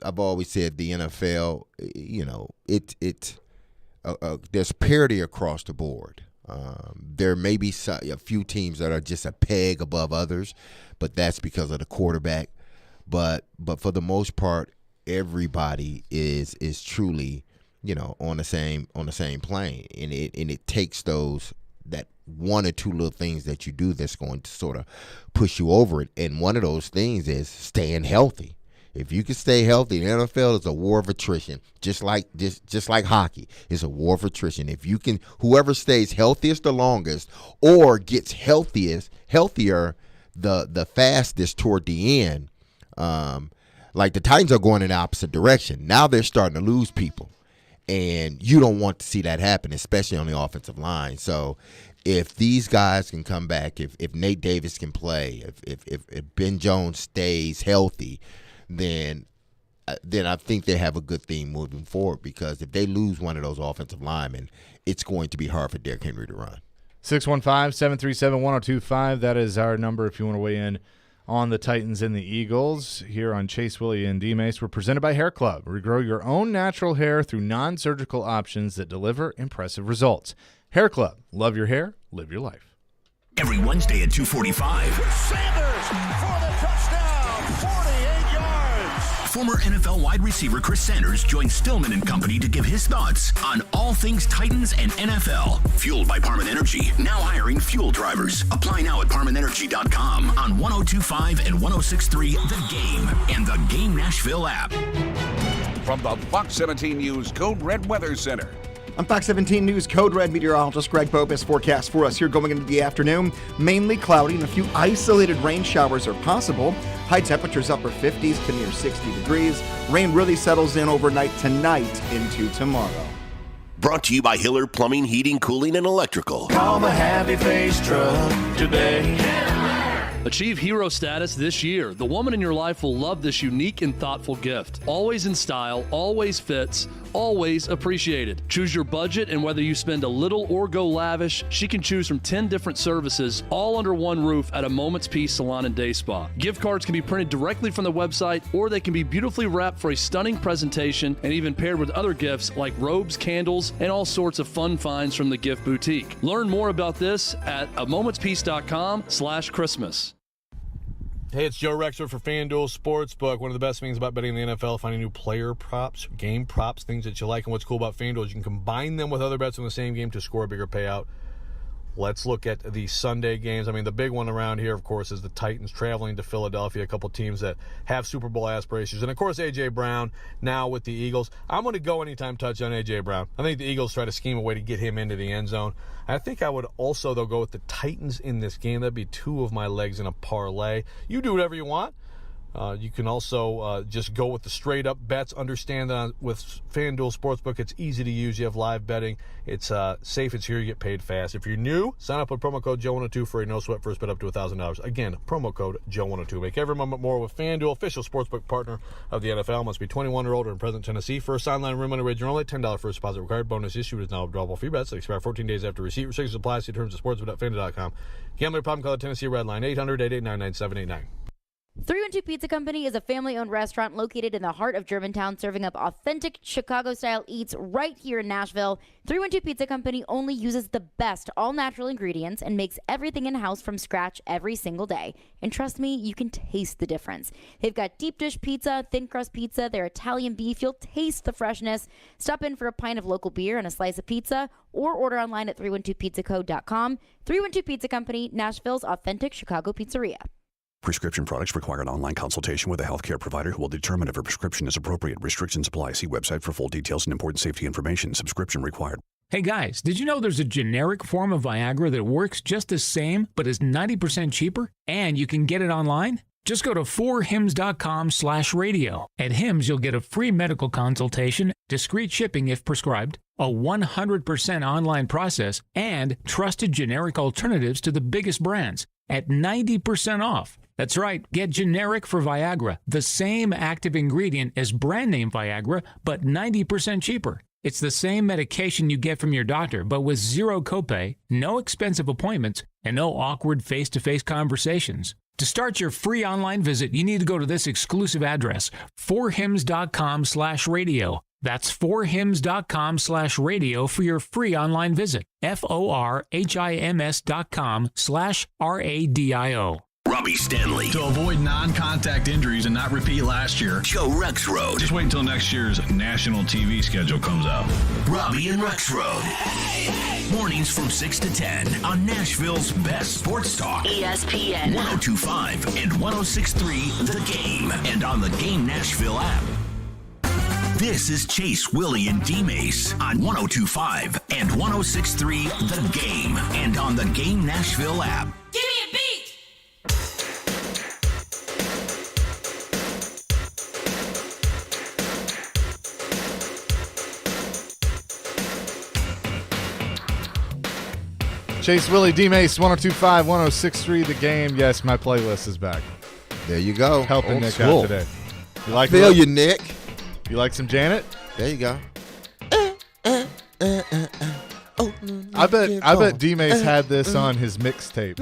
Speaker 7: I've always said the NFL, you know, there's parity across the board. There may be a few teams that are just a peg above others, but that's because of the quarterback. But for the most part, everybody is truly, you know, on the same plane, and it takes that one or two little things that you do that's going to sort of push you over it. And one of those things is staying healthy. If you can stay healthy, the NFL is a war of attrition, just like hockey. It's a war of attrition. If you can, whoever stays healthiest the longest or gets healthier the fastest toward the end, like the Titans are going in the opposite direction. Now they're starting to lose people, and you don't want to see that happen, especially on the offensive line. So if these guys can come back, if Nate Davis can play, if Ben Jones stays healthy, then I think they have a good thing moving forward, because if they lose one of those offensive linemen, it's going to be hard for Derrick Henry to run.
Speaker 6: 615-737-1025. That is our number if you want to weigh in on the Titans and the Eagles here on Chase, Willy, and D-Mase. We're presented by Hair Club. Regrow your own natural hair through non-surgical options that deliver impressive results. Hair Club. Love your hair. Live your life.
Speaker 1: Every Wednesday at 2:45.
Speaker 20: Sanders for the touchdown, 48 yards.
Speaker 1: Former NFL wide receiver Chris Sanders joins Stillman and Company to give his thoughts on all things Titans and NFL. Fueled by Parman Energy, now hiring fuel drivers. Apply now at ParmanEnergy.com on 102.5 and 106.3 The Game and the Game Nashville app.
Speaker 2: from the Fox 17 News Code Red Weather Center.
Speaker 22: I'm Fox 17 News Code Red meteorologist Greg Bopus. Forecast for us here going into the afternoon. Mainly cloudy and a few isolated rain showers are possible. High temperatures upper 50s to near 60 degrees. Rain really settles in overnight tonight into tomorrow.
Speaker 1: Brought to you by Hiller Plumbing, Heating, Cooling, and Electrical.
Speaker 23: Call the Happy Face Truck today.
Speaker 24: Achieve hero status this year. The woman in your life will love this unique and thoughtful gift. Always in style, always fits, always appreciated. Choose your budget, and whether you spend a little or go lavish, she can choose from 10 different services, all under one roof at a Moment's Peace Salon and Day Spa. Gift cards can be printed directly from the website, or they can be beautifully wrapped for a stunning presentation and even paired with other gifts like robes, candles, and all sorts of fun finds from the Gift Boutique. Learn more about this at amomentspeace.com/Christmas.
Speaker 25: Hey, it's Joe Rexford for FanDuel Sportsbook. One of the best things about betting in the NFL, finding new player props, game props, things that you like. And what's cool about FanDuel is you can combine them with other bets in the same game to score a bigger payout. Let's look at the Sunday games. I mean, the big one around here, of course, is the Titans traveling to Philadelphia, a couple teams that have Super Bowl aspirations. And, of course, A.J. Brown now with the Eagles. I'm going to go anytime touch on A.J. Brown. I think the Eagles try to scheme a way to get him into the end zone. I think I would also, though, go with the Titans in this game. That'd be two of my legs in a parlay. You do whatever you want. You can also just go with the straight-up bets. Understand that with FanDuel Sportsbook, it's easy to use. You have live betting. It's safe. It's here. You get paid fast. If you're new, sign up with promo code Joe102 for a no-sweat first bet up to $1,000. Again, promo code Joe102. Make every moment more with FanDuel, official sportsbook partner of the NFL. Must be 21 or older in present Tennessee. First online room money wager only. $10 first deposit required. Bonus issued is now withdrawable free bets. They expire 14 days after receipt. Restrictions apply. See terms at sportsbook.fanduel.com. Gambling problem? Call the Tennessee Red Line 800-889-9789.
Speaker 26: 312 Pizza Company is a family-owned restaurant located in the heart of Germantown, serving up authentic Chicago-style eats right here in Nashville. 312 Pizza Company only uses the best all-natural ingredients and makes everything in-house from scratch every single day. And trust me, you can taste the difference. They've got deep dish pizza, thin crust pizza, their Italian beef. You'll taste the freshness. Stop in for a pint of local beer and a slice of pizza, or order online at 312pizzaco.com. 312 Pizza Company, Nashville's authentic Chicago pizzeria.
Speaker 27: Prescription products require an online consultation with a healthcare provider who will determine if a prescription is appropriate. Restrictions apply. See website for full details and important safety information. Subscription required.
Speaker 28: Hey guys, did you know there's a generic form of Viagra that works just the same but is 90% cheaper? And you can get it online? Just go to 4hims.com/radio. At Hims, you'll get a free medical consultation, discreet shipping if prescribed, a 100% online process, and trusted generic alternatives to the biggest brands at 90% off. That's right, get generic for Viagra, the same active ingredient as brand name Viagra, but 90% cheaper. It's the same medication you get from your doctor, but with zero copay, no expensive appointments, and no awkward face-to-face conversations. To start your free online visit, you need to go to this exclusive address, 4hims.com/radio. That's 4hims.com/radio for your free online visit. FORHIMS.com/RADIO.
Speaker 1: Robbie Stanley.
Speaker 29: To avoid non-contact injuries and not repeat last year.
Speaker 1: Joe Rexroad.
Speaker 29: Just wait until next year's national TV schedule comes out.
Speaker 1: Robbie and Rexroad. Mornings from 6 to 10 on Nashville's best sports talk.
Speaker 30: ESPN
Speaker 1: 102.5 and 106.3 The Game. And on the Game Nashville app. This is Chase, Willy, and D-Mase on 102.5 and 106.3 The Game. And on the Game Nashville app.
Speaker 30: Give me a beat!
Speaker 6: Chase, Willy, D-Mase, 102.5, 106.3 The Game. Yes, my playlist is back.
Speaker 7: There you go.
Speaker 6: Helping
Speaker 7: Old
Speaker 6: Nick
Speaker 7: school.
Speaker 6: out today. You like
Speaker 7: Feel you, Nick.
Speaker 6: You like some Janet?
Speaker 7: There you go.
Speaker 6: I bet D-Mase had this on his mixtape.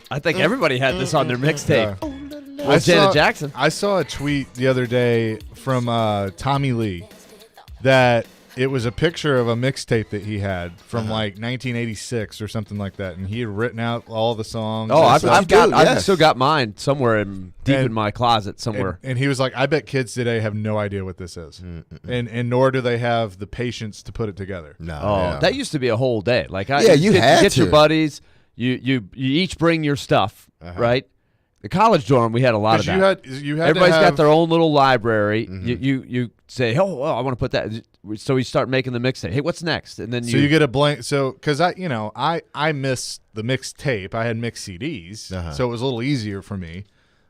Speaker 8: I think everybody had this on their mixtape.
Speaker 6: Yeah.
Speaker 8: Well, Janet Jackson.
Speaker 6: I saw a tweet the other day from Tommy Lee that it was a picture of a mixtape that he had from like 1986 or something like that, and he had written out all the songs.
Speaker 8: Oh, I've still got mine somewhere deep in my closet somewhere.
Speaker 6: And he was like, "I bet kids today have no idea what this is, and nor do they have the patience to put it together."
Speaker 7: No,
Speaker 8: that used to be a whole day. Like,
Speaker 7: you
Speaker 8: get
Speaker 7: had
Speaker 8: your
Speaker 7: to.
Speaker 8: buddies. You each bring your stuff, right? The college dorm, we had a lot of that.
Speaker 6: You had
Speaker 8: Everybody's
Speaker 6: to
Speaker 8: got
Speaker 6: have,
Speaker 8: their own little library. You say, oh, well, I want to put that. So we start making the mixtape. Hey, what's next? And then
Speaker 6: you get a blank. So because I missed the mixed tape. I had mixed CDs, so it was a little easier for me.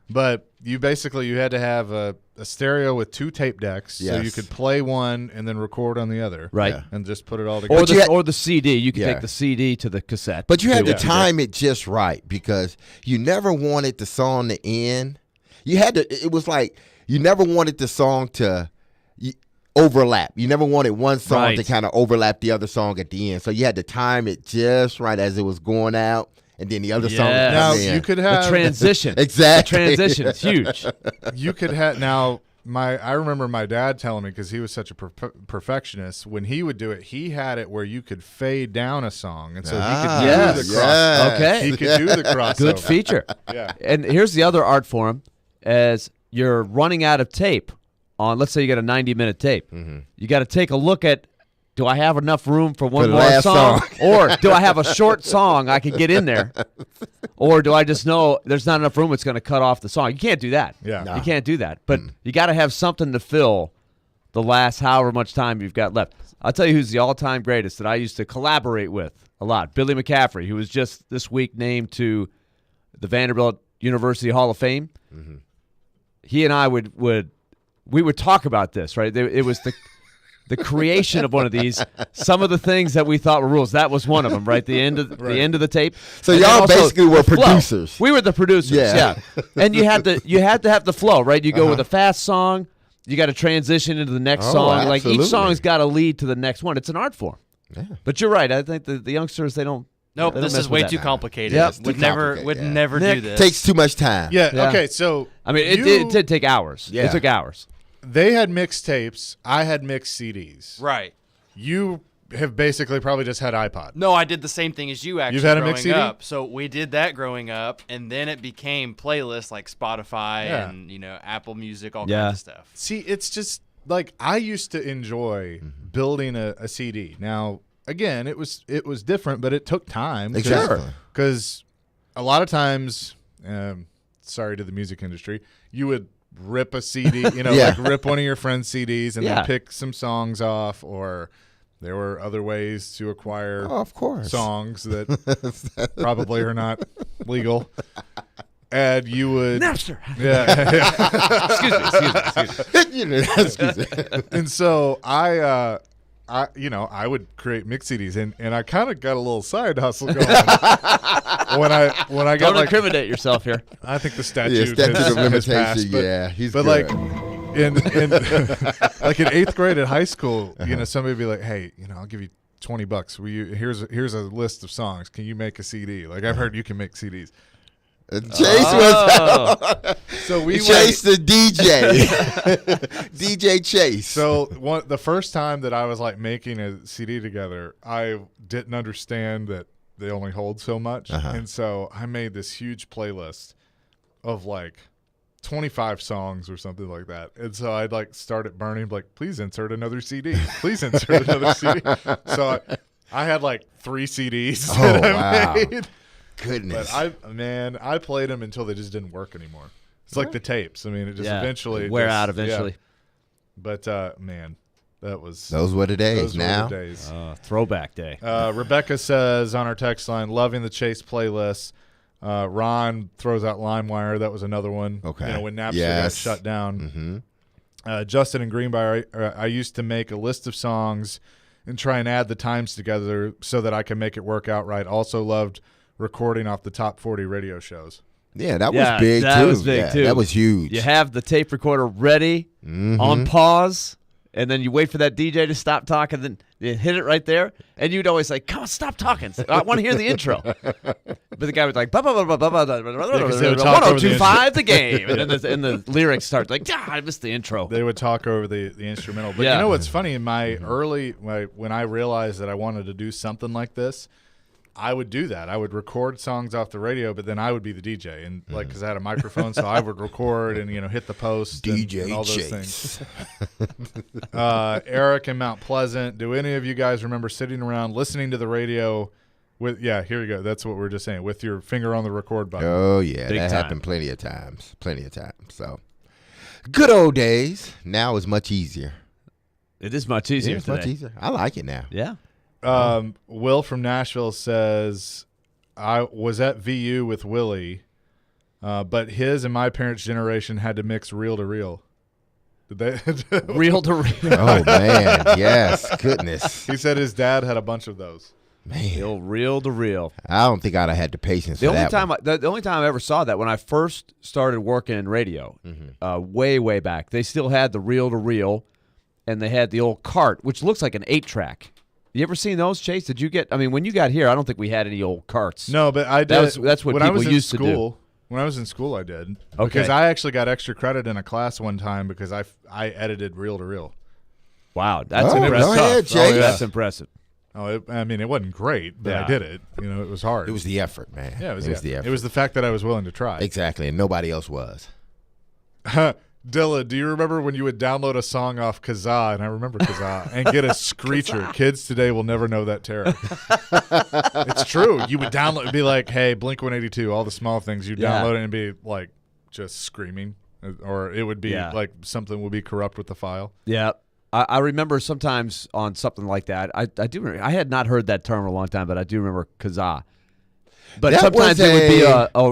Speaker 6: But you had to have a stereo with 2 tape decks, so you could play one and then record on the other,
Speaker 8: right?
Speaker 6: And just put it all together.
Speaker 8: Or the CD. You could take the CD to the cassette.
Speaker 7: But you had to time it just right because you never wanted the song to end. You had to. It was like you never wanted the song to overlap. You never wanted one song to kind of overlap the other song at the end. So you had to time it just right as it was going out. And then the other song.
Speaker 6: Now you could have
Speaker 8: the transition.
Speaker 7: Exactly.
Speaker 8: The transition is huge.
Speaker 6: You could have I remember my dad telling me because he was such a perfectionist. When he would do it, he had it where you could fade down a song, and so he could do the cross.
Speaker 8: Okay,
Speaker 6: he could do the crossover.
Speaker 8: Good feature.
Speaker 6: Yeah.
Speaker 8: And here's the other art form: as you're running out of tape on, let's say you got a 90-minute tape, you got to take a look at. Do I have enough room for one more song? Or do I have a short song I can get in there? Or do I just know there's not enough room, it's going to cut off the song? You can't do that.
Speaker 6: Yeah. No.
Speaker 8: You can't do that. But you got to have something to fill the last however much time you've got left. I'll tell you who's the all-time greatest that I used to collaborate with a lot. Billy McCaffrey, who was just this week named to the Vanderbilt University Hall of Fame. He and I would talk about this, right? It was the creation of one of these, some of the things that we thought were rules. That was one of them, right? The end of the tape.
Speaker 7: So y'all basically were producers.
Speaker 8: We were the producers, yeah. And you had to have the flow, right? You go with a fast song, you got to transition into the next song.
Speaker 7: Absolutely.
Speaker 8: Like each song's got to lead to the next one. It's an art form. Yeah. But you're right. I think the youngsters, they don't.
Speaker 3: Nope,
Speaker 8: they don't
Speaker 3: this
Speaker 8: mess
Speaker 3: is
Speaker 8: with
Speaker 3: way
Speaker 8: that.
Speaker 3: too complicated.
Speaker 8: Yep.
Speaker 3: Would never do this.
Speaker 7: Takes too much time.
Speaker 6: Yeah. Okay. So
Speaker 8: I mean, it did take hours.
Speaker 7: Yeah.
Speaker 8: It took hours.
Speaker 6: They had mixed tapes. I had mixed CDs.
Speaker 3: Right.
Speaker 6: You have basically probably just had iPod.
Speaker 3: No, I did the same thing as you actually.
Speaker 6: You've had a
Speaker 3: growing
Speaker 6: mixed CD?
Speaker 3: up. So we did that growing up, and then it became playlists like Spotify and Apple Music, all kinds of stuff.
Speaker 6: See, it's just like I used to enjoy building a CD. Now, again, it was different, but it took time. Because a lot of times, sorry to the music industry, you would rip a CD, like rip one of your friend's CDs and then pick some songs off, or there were other ways to acquire
Speaker 7: of course.
Speaker 6: songs that probably are not legal. And you would
Speaker 8: Napster.
Speaker 6: Excuse me. And so I would create mix CDs, and I kind of got a little side hustle going. when I got
Speaker 8: Don't incriminate yourself here.
Speaker 6: I think the statute
Speaker 7: of
Speaker 6: has
Speaker 7: limitation.
Speaker 6: passed, but,
Speaker 7: He's
Speaker 6: but
Speaker 7: good.
Speaker 6: like in like in 8th grade at high school, somebody would be like, "Hey, I'll give you $20. Here's a list of songs. Can you make a CD? Like I've heard you can make CDs."
Speaker 7: Chase was
Speaker 6: so we
Speaker 7: Chase the DJ, DJ Chase.
Speaker 6: So the first time that I was like making a CD together, I didn't understand that they only hold so much, and so I made this huge playlist of like 25 songs or something like that. And so I'd like start it burning, like, please insert another CD. Please insert another CD. So I had like 3 CDs that I made.
Speaker 7: Goodness.
Speaker 6: But I played them until they just didn't work anymore. It's like the tapes. I mean, it just eventually
Speaker 8: wear out eventually.
Speaker 6: Yeah. But man, those
Speaker 7: were the days.
Speaker 8: Throwback day.
Speaker 6: Rebecca says on our text line, loving the Chase playlist. Ron throws out LimeWire. That was another one.
Speaker 7: Okay.
Speaker 6: When Napster got shut down. Justin in Greenbrier, I used to make a list of songs and try and add the times together so that I can make it work out right. Also loved recording off the top 40 radio shows.
Speaker 7: Yeah, that was big too. That was big too. That was huge.
Speaker 8: You have the tape recorder ready on pause, and then you wait for that DJ to stop talking, then you hit it right there, and you'd always like, come on, stop talking. I want to hear the intro. But the guy was like, 1025 the game. And then the lyrics start like, I missed the intro.
Speaker 6: They would talk over the instrumental. But you know what's funny? In my when I realized that I wanted to do something like this, I would do that. I would record songs off the radio, but then I would be the DJ, and because I had a microphone, so I would record and hit the post, and all those things. Eric in Mount Pleasant. Do any of you guys remember sitting around listening to the radio Here we go. That's what we're just saying. With your finger on the record button.
Speaker 7: Oh, yeah.
Speaker 6: Big
Speaker 7: that
Speaker 6: time.
Speaker 7: happened plenty of times. So, good old days. Now is much easier.
Speaker 8: It is much easier
Speaker 7: It's much easier. I like it now.
Speaker 8: Yeah.
Speaker 6: Will from Nashville says, I was at VU with Willy, but his and my parents' generation had to mix reel to reel. Did they?
Speaker 8: Reel to reel.
Speaker 7: Oh, man. Yes. Goodness.
Speaker 6: He said his dad had a bunch of those.
Speaker 7: Man.
Speaker 8: The old reel to reel.
Speaker 7: I don't think I'd have had the patience
Speaker 8: The
Speaker 7: for
Speaker 8: only
Speaker 7: that
Speaker 8: time
Speaker 7: one.
Speaker 8: the only time I ever saw that when I first started working in radio, way back, they still had the reel to reel, and they had the old cart, which looks like an 8-track. You ever seen those, Chase? Did you get? I mean, when you got here, I don't think we had any old carts.
Speaker 6: No, but I did.
Speaker 8: That's what
Speaker 6: when
Speaker 8: people
Speaker 6: I was
Speaker 8: used
Speaker 6: in
Speaker 8: to
Speaker 6: school,
Speaker 8: do.
Speaker 6: When I was in school, I did.
Speaker 8: Okay.
Speaker 6: Because I actually got extra credit in a class one time because I edited reel to reel.
Speaker 8: Wow, that's
Speaker 7: Oh,
Speaker 8: impressive.
Speaker 7: go ahead, Chase.
Speaker 8: That's impressive.
Speaker 6: Oh, it wasn't great, but I did it. You know, it was hard.
Speaker 7: It was the effort, man.
Speaker 6: Yeah, it was
Speaker 7: the effort.
Speaker 6: It was the fact that I was willing to try.
Speaker 7: Exactly, and nobody else was.
Speaker 6: Dilla, do you remember when you would download a song off Kazaa, and I remember Kazaa, and get a screecher? Kids today will never know that terror. It's true. You would download, it'd be like, hey, Blink-182, all the small things. You'd download it and be like just screaming. Or it would be like something would be corrupt with the file.
Speaker 8: Yeah. I remember sometimes on something like that. I do remember. I had not heard that term in a long time, but I do remember Kazaa. But
Speaker 7: That
Speaker 8: sometimes
Speaker 7: was
Speaker 8: it would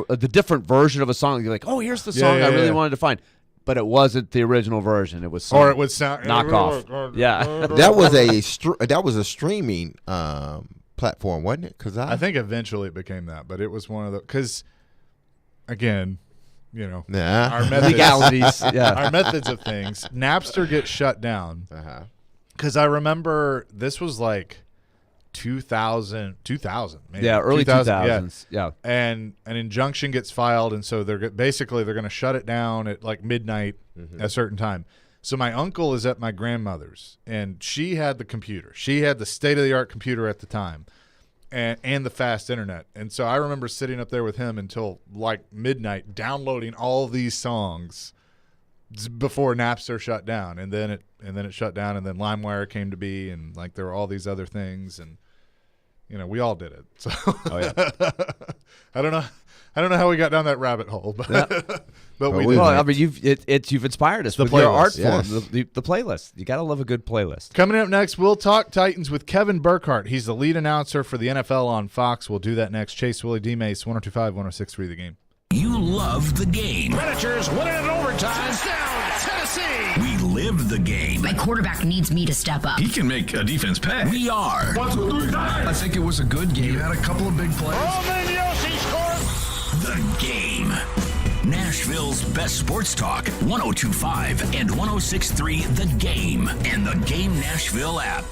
Speaker 8: be the different version of a song. You're like, oh, here's the song I really wanted to find. But it wasn't the original version. It was some
Speaker 6: Or it would sound
Speaker 8: knockoff. Yeah.
Speaker 7: That was a streaming platform, wasn't it? Kazaa?
Speaker 6: I think eventually it became that, but it was one of the because again, you know, our methods,
Speaker 8: legalities,
Speaker 6: our methods of things. Napster gets shut down because I remember this was like 2000 maybe.
Speaker 8: Yeah, early
Speaker 6: 2000s.
Speaker 8: Yeah.
Speaker 6: And an injunction gets filed, and so they're going to shut it down at like midnight at a certain time. So my uncle is at my grandmother's, and she had the computer. She had the state-of-the-art computer at the time. And the fast internet. And so I remember sitting up there with him until like midnight downloading all these songs before Napster shut down. And then it shut down, and then LimeWire came to be, and like there were all these other things, and you know, we all did it. So I don't know how we got down that rabbit hole, but but we did.
Speaker 8: Well, I mean, you've inspired us with your art form,
Speaker 7: yes.
Speaker 8: the playlist. You got to love a good playlist.
Speaker 6: Coming up next, we'll talk Titans with Kevin Burkhardt. He's the lead announcer for the NFL on Fox. We'll do that next. Chase, Willy, D-Mase, 102.5, 106.3 The Game.
Speaker 1: You love the game.
Speaker 20: Predators win it in overtime. Touchdown, Tennessee.
Speaker 1: We live the game.
Speaker 4: My quarterback needs me to step up.
Speaker 29: He can make a defense pay.
Speaker 1: We are
Speaker 20: 1, 2, 3, 9.
Speaker 29: I think it was a good game. Had a couple of big plays.
Speaker 20: Roman Yossi scores.
Speaker 1: The Game. Nashville's best sports talk, 102.5 and 106.3 The Game, and the Game Nashville app.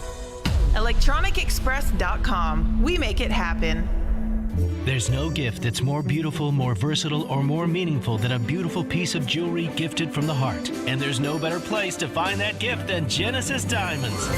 Speaker 9: ElectronicExpress.com. We make it happen.
Speaker 10: There's no gift that's more beautiful, more versatile, or more meaningful than a beautiful piece of jewelry gifted from the heart. And there's no better place to find that gift than Genesis Diamonds.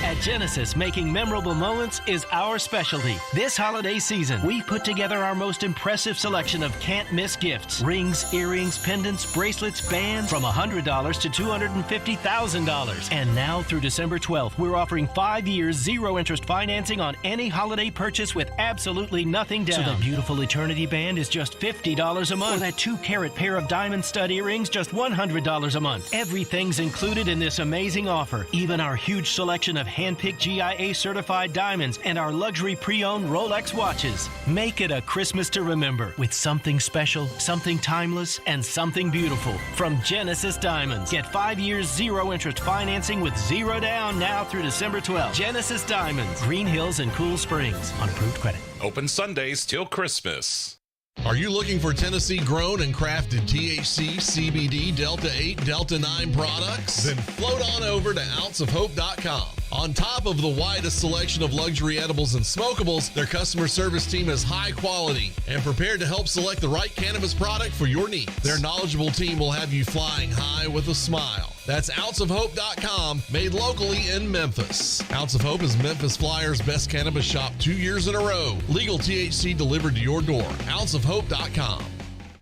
Speaker 10: At Genesis, making memorable moments is our specialty. This holiday season, we put together our most impressive selection of can't-miss gifts. Rings, earrings, pendants, bracelets, bands from $100 to $250,000. And now through December 12th, we're offering 5 years, zero-interest financing on any holiday purchase with absolutely nothing down. So the beautiful Eternity Band is just $50 a month. Or that 2-carat pair of diamond stud earrings, just $100 a month. Everything's included in this amazing offer. Even our huge selection of hand-picked GIA-certified diamonds and our luxury pre-owned Rolex watches. Make it a Christmas to remember with something special, something timeless, and something beautiful from Genesis Diamonds. Get 5 years, zero-interest financing with zero down now through December 12th. Genesis Diamonds, Green Hills and Cool Springs on approved credit.
Speaker 11: Open Sundays till Christmas.
Speaker 12: Are you looking for Tennessee grown and crafted THC, CBD, Delta 8, Delta 9 products? Then float on over to ounceofhope.com. On top of the widest selection of luxury edibles and smokables, their customer service team is high quality and prepared to help select the right cannabis product for your needs. Their knowledgeable team will have you flying high with a smile. That's ounceofhope.com, made locally in Memphis. Ounce of Hope is Memphis Flyers' best cannabis shop 2 years in a row. Legal THC delivered to your door. ounceofhope.com.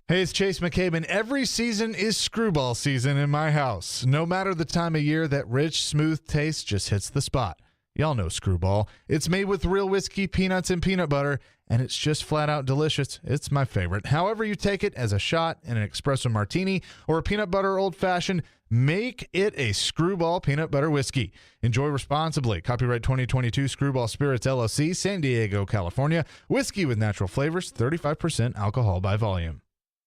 Speaker 6: Hey, it's Chase McCabe, and every season is screwball season in my house. No matter the time of year, that rich, smooth taste just hits the spot. Y'all know Screwball. It's made with real whiskey, peanuts, and peanut butter, and it's just flat out delicious. It's my favorite. However you take it, as a shot, in an espresso martini, or a peanut butter old-fashioned, make it a Screwball peanut butter whiskey. Enjoy responsibly. Copyright 2022 Screwball Spirits, LLC, San Diego, California. Whiskey with natural flavors, 35% alcohol by volume.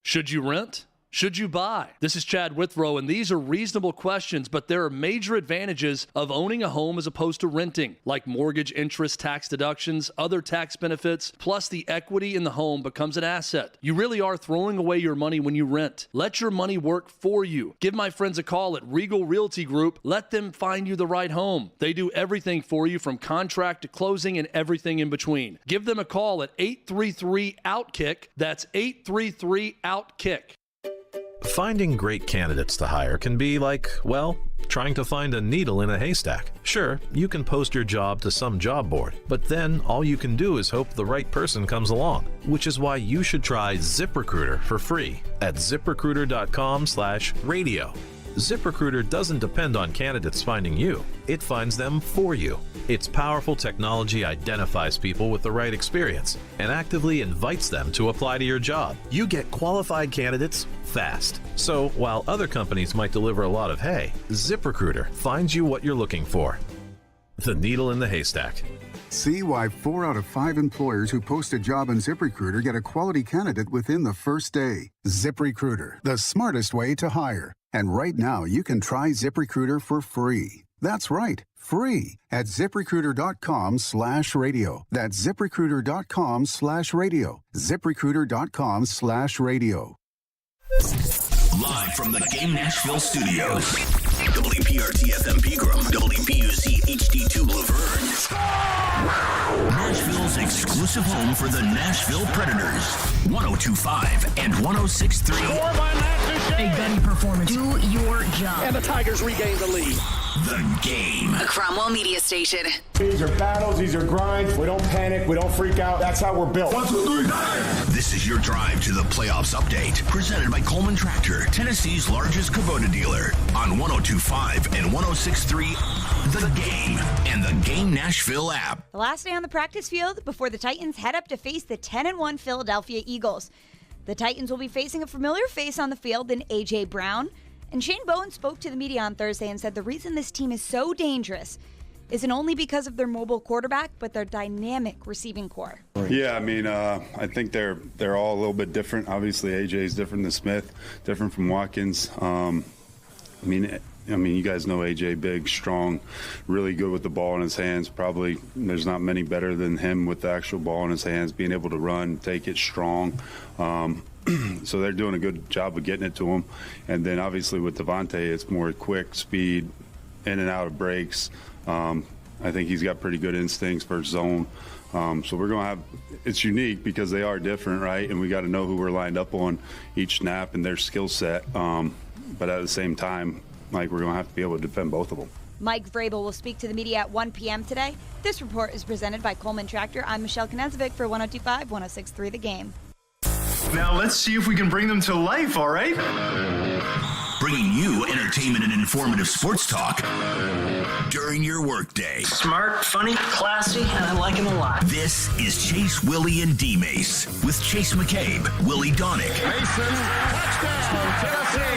Speaker 24: Should you rent? Should you buy? This is Chad Withrow, and these are reasonable questions, but there are major advantages of owning a home as opposed to renting, like mortgage interest, tax deductions, other tax benefits, plus the equity in the home becomes an asset. You really are throwing away your money when you rent. Let your money work for you. Give my friends a call at Regal Realty Group. Let them find you the right home. They do everything for you from contract to closing and everything in between. Give them a call at 833-OUTKICK. That's 833-OUTKICK.
Speaker 5: Finding great candidates to hire can be like, well, trying to find a needle in a haystack. Sure, you can post your job to some job board, but then all you can do is hope the right person comes along, which is why you should try ZipRecruiter for free at ZipRecruiter.com/radio. ZipRecruiter doesn't depend on candidates finding you. It finds them for you. Its powerful technology identifies people with the right experience and actively invites them to apply to your job. You get qualified candidates fast. So while other companies might deliver a lot of hay, ZipRecruiter finds you what you're looking for. The needle in the haystack.
Speaker 13: See why 4 out of 5 employers who post a job on ZipRecruiter get a quality candidate within the first day. ZipRecruiter, the smartest way to hire. And right now, you can try ZipRecruiter for free. That's right, free at ZipRecruiter.com/radio. That's ZipRecruiter.com/radio. ZipRecruiter.com/radio.
Speaker 1: Live from the Game Nashville studios. WPRT FM Pegram, WPUC HD2 Laverne. Nashville's exclusive home for the Nashville Predators. 102.5 and 106.3.
Speaker 4: A gunny performance. Do your job.
Speaker 20: And the Tigers regain the lead.
Speaker 1: The Game.
Speaker 4: A Cromwell media station.
Speaker 20: These are battles, these are grinds. We don't panic, we don't freak out. That's how we're built. 1, 2, 3, 9.
Speaker 1: This is your drive to the playoffs update, presented by Coleman Tractor, Tennessee's largest Kubota dealer, on 102.5 and 106.3, The Game, and the Game Nashville app.
Speaker 14: The last day on the practice field before the Titans head up to face the 10-1 Philadelphia Eagles. The Titans will be facing a familiar face on the field in A.J. Brown. And Shane Bowen spoke to the media on Thursday and said the reason this team is so dangerous isn't only because of their mobile quarterback, but their dynamic receiving core.
Speaker 15: Yeah, I mean, I think they're all a little bit different. Obviously, A.J. is different than Smith, different from Watkins. I mean, you guys know A.J. big, strong, really good with the ball in his hands. Probably there's not many better than him with the actual ball in his hands, being able to run, take it strong. So they're doing a good job of getting it to him. And then obviously with Devontae, it's more quick, speed, in and out of breaks. I think he's got pretty good instincts for zone. So we're going to have – it's unique because they are different, right? And we got to know who we're lined up on each snap and their skill set. But at the same time, like, we're going to have to be able to defend both of them.
Speaker 14: Mike Vrabel will speak to the media at 1 p.m. today. This report is presented by Coleman Tractor. I'm Michelle Knezovic for 102.5, 106.3 The Game.
Speaker 16: Now let's see if we can bring them to life, all right?
Speaker 1: Bringing you entertainment and informative sports talk during your workday.
Speaker 17: Smart, funny, classy, and I like him a lot.
Speaker 1: This is Chase, Willy, and D-Mase with Chase McCabe, Willy Donick,
Speaker 20: Mason, touchdown, Tennessee.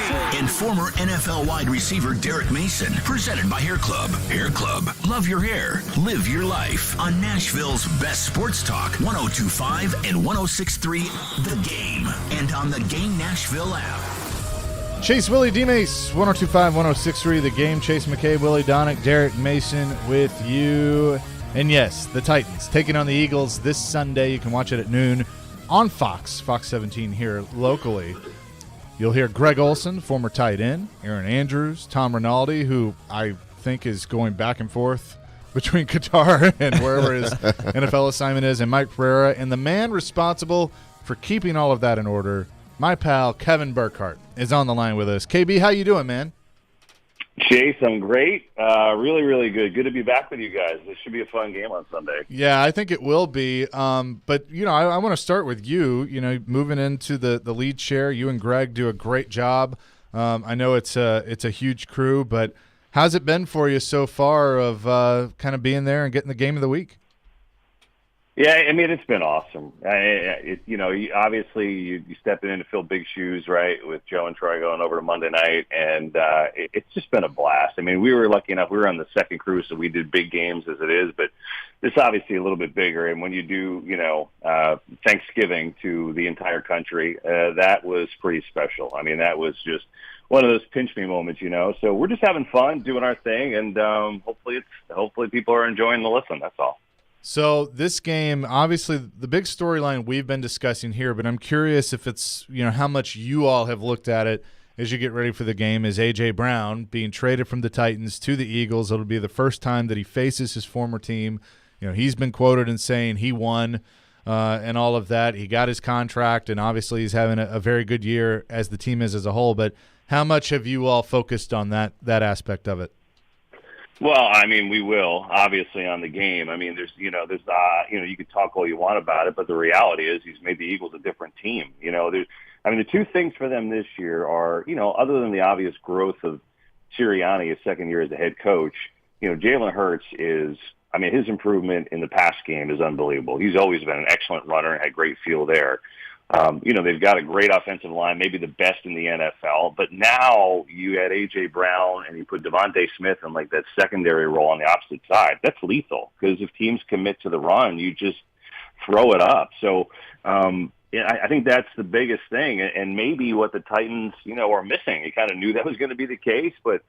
Speaker 1: and former NFL wide receiver Derek Mason. Presented by Hair Club. Hair Club. Love your hair. Live your life. On Nashville's best sports talk, 102.5 and 106.3 The Game. And on the Game Nashville app.
Speaker 6: Chase, Willy, D-Mase, 102.5, 106.3, The Game. Chase McCabe, Willy Donick, Derek Mason with you. And yes, the Titans taking on the Eagles this Sunday. You can watch it at noon on Fox 17 here locally. You'll hear Greg Olson, former tight end, Aaron Andrews, Tom Rinaldi, who I think is going back and forth between Qatar and wherever his NFL assignment is, and Mike Pereira, and the man responsible for keeping all of that in order, my pal Kevin Burkhardt, is on the line with us. KB, how you doing, man?
Speaker 18: Chase, I'm great. Really, really good. Good to be back with you guys. This should be a fun game on Sunday.
Speaker 6: Yeah, I think it will be. But, you know, I want to start with you. You know, moving into the lead share, you and Greg do a great job. I know it's a huge crew, but How's it been for you so far of kind of being there and getting the game of the week?
Speaker 18: Yeah, I mean, it's been awesome. Obviously you step in to fill big shoes, right, with Joe and Troy going over to Monday night, and it's just been a blast. I mean, we were lucky enough. We were on the second crew, so we did big games as it is, but it's obviously a little bit bigger. And when you do, Thanksgiving to the entire country, that was pretty special. I mean, that was just one of those pinch me moments, So we're just having fun, doing our thing, and hopefully people are enjoying the listen. That's all.
Speaker 6: So this game, obviously the big storyline we've been discussing here, but I'm curious if it's, how much you all have looked at it as you get ready for the game, is A.J. Brown being traded from the Titans to the Eagles. It'll be the first time that he faces his former team. He's been quoted in saying he won and all of that. He got his contract, and obviously he's having a very good year as the team is as a whole. But how much have you all focused on that aspect of it?
Speaker 18: Well, I mean, we will obviously on the game. I mean, there's you can talk all you want about it, but the reality is he's made the Eagles a different team. The two things for them this year are, other than the obvious growth of Sirianni, his second year as a head coach, Jalen Hurts is, his improvement in the pass game is unbelievable. He's always been an excellent runner and had great feel there. They've got a great offensive line, maybe the best in the NFL. But now you had A.J. Brown and you put Devontae Smith in like that secondary role on the opposite side. That's lethal because if teams commit to the run, you just throw it up. So I think that's the biggest thing, and maybe what the Titans, are missing. You kind of knew that was going to be the case, but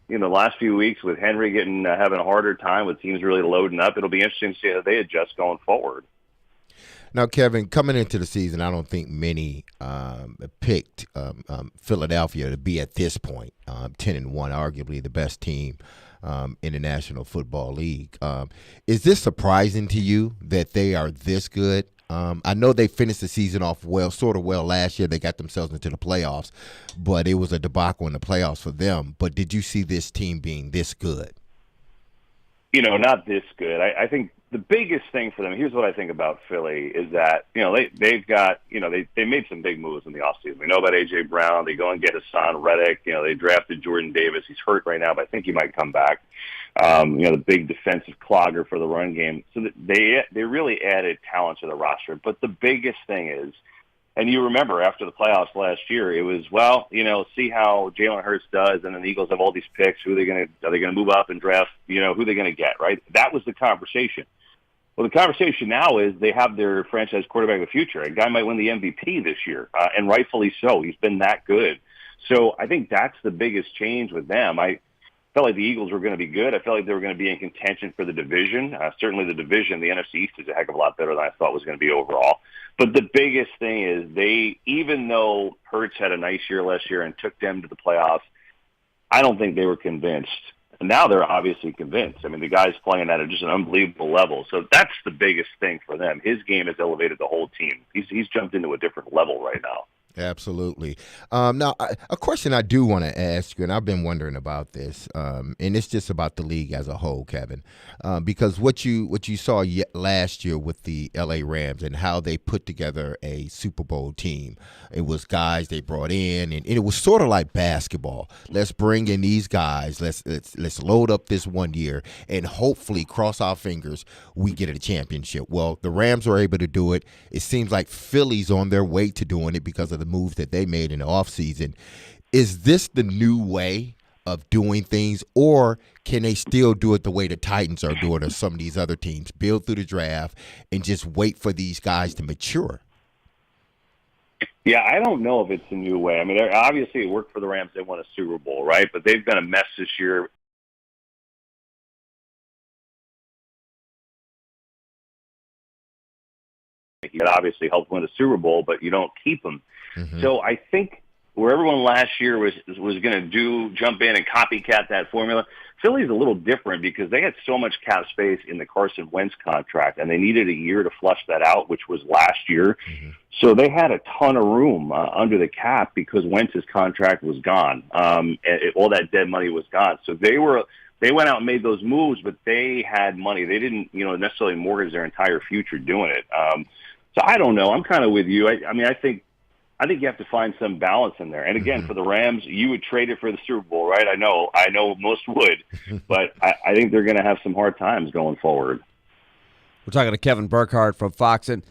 Speaker 18: the last few weeks with Henry having a harder time with teams really loading up, it'll be interesting to see how they adjust going forward.
Speaker 7: Now, Kevin, coming into the season, I don't think many picked Philadelphia to be at this point 10-1, arguably the best team in the National Football League. Is this surprising to you that they are this good? I know they finished the season off sort of well last year. They got themselves into the playoffs, but it was a debacle in the playoffs for them. But did you see this team being this good?
Speaker 18: Not this good. I think the biggest thing for them, here's what I think about Philly, is that, they've got, they made some big moves in the offseason. We know about A.J. Brown. They go and get Hassan Reddick. They drafted Jordan Davis. He's hurt right now, but I think he might come back. The big defensive clogger for the run game. So they really added talent to the roster. But the biggest thing is, and you remember after the playoffs last year, it was, see how Jalen Hurts does, and then the Eagles have all these picks. Are they going to move up and draft, who they're going to get, right? That was the conversation. Well, the conversation now is they have their franchise quarterback of the future. A guy might win the MVP this year, and rightfully so. He's been that good. So I think that's the biggest change with them. I felt like the Eagles were going to be good. I felt like they were going to be in contention for the division. Certainly the division, the NFC East, is a heck of a lot better than I thought was going to be overall. But the biggest thing is even though Hurts had a nice year last year and took them to the playoffs, I don't think they were convinced. And now they're obviously convinced. The guy's playing at just an unbelievable level. So that's the biggest thing for them. His game has elevated the whole team. He's jumped into a different level right now.
Speaker 7: Absolutely. Now, a question I do want to ask you, and I've been wondering about this, and it's just about the league as a whole, Kevin, because what you saw last year with the L.A. Rams and how they put together a Super Bowl team, it was guys they brought in, and it was sort of like basketball. Let's bring in these guys. Let's load up this one year, and hopefully, cross our fingers, we get a championship. Well, the Rams were able to do it. It seems like Philly's on their way to doing it because of the moves that they made in the offseason. Is this the new way of doing things, or can they still do it the way the Titans are doing, or some of these other teams, build through the draft and just wait for these guys to mature?
Speaker 18: Yeah, I don't know if it's a new way. Obviously it worked for the Rams. They won a Super Bowl, right? But they've been a mess this year. He obviously helped win a Super Bowl, but you don't keep him. Mm-hmm. So I think where everyone last year was going to jump in and copycat that formula, Philly's a little different because they had so much cap space in the Carson Wentz contract, and they needed a year to flush that out, which was last year. Mm-hmm. So they had a ton of room under the cap because Wentz's contract was gone. All that dead money was gone. So they went out and made those moves, but they had money. They didn't, necessarily mortgage their entire future doing it. So I don't know. I'm kind of with you. I I think you have to find some balance in there. And again, for the Rams, you would trade it for the Super Bowl, right? I know most would, but I think they're going to have some hard times going forward.
Speaker 8: We're talking to Kevin Burkhardt from Fox. And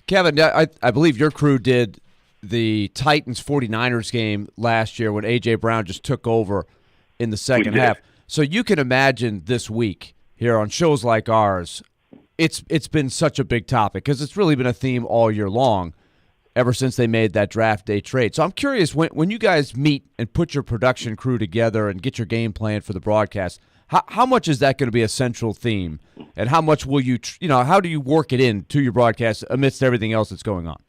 Speaker 8: Kevin, I believe your crew did the Titans 49ers game last year when A.J. Brown just took over in the second half. So you can imagine this week here on shows like ours, it's been such a big topic because it's really been a theme all year long ever since they made that draft day trade. So I'm curious, when you guys meet and put your production crew together and get your game plan for the broadcast, how much is that going to be a central theme? And how much will you how do you work it in to your broadcast amidst everything else that's going on?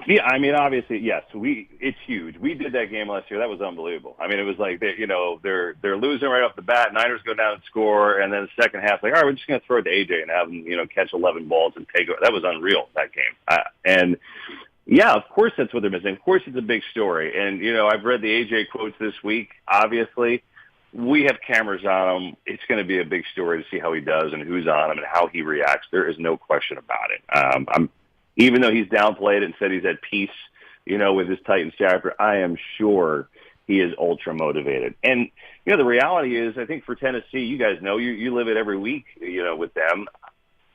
Speaker 18: Yeah, I mean, obviously, yes. It's huge. We did that game last year. That was unbelievable. I mean, it was like they're losing right off the bat. Niners go down and score, and then the second half, like, all right, we're just going to throw it to AJ and have him, catch 11 balls and take it. That was unreal, that game. And yeah, of course, that's what they're missing. Of course, it's a big story. And I've read the AJ quotes this week. Obviously, we have cameras on him. It's going to be a big story to see how he does and who's on him and how he reacts. There is no question about it. Even though he's downplayed it and said he's at peace, with his Titans chapter, I am sure he is ultra motivated. And, the reality is, I think for Tennessee, you guys know, you live it every week, with them.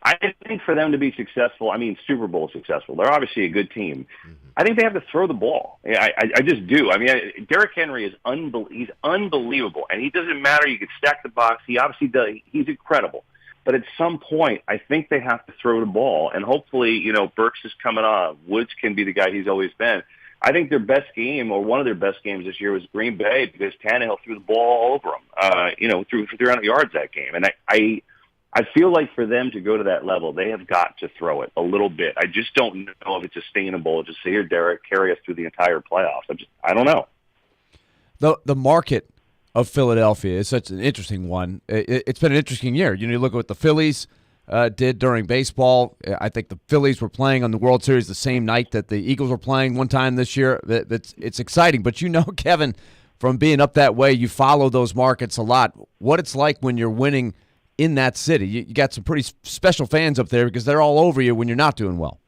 Speaker 18: I think for them to be successful, Super Bowl successful, they're obviously a good team. I think they have to throw the ball. I just do. Derrick Henry is he's unbelievable, and he doesn't matter. You could stack the box. He obviously does. He's incredible. But at some point, I think they have to throw the ball. And hopefully, Burks is coming on. Woods can be the guy he's always been. I think their best game, or one of their best games this year, was Green Bay because Tannehill threw the ball all over them, threw 300 yards that game. And I feel like for them to go to that level, they have got to throw it a little bit. I just don't know if it's sustainable. Just say, here, Derek, carry us through the entire playoffs. I don't know.
Speaker 8: The market of Philadelphia is such an interesting one. It's been an interesting year. You look at what the Phillies did during baseball. I think the Phillies were playing on the World Series the same night that the Eagles were playing one time this year. It's exciting. But Kevin, from being up that way, you follow those markets a lot. What it's like when you're winning in that city. You got some pretty special fans up there because they're all over you when you're not doing well.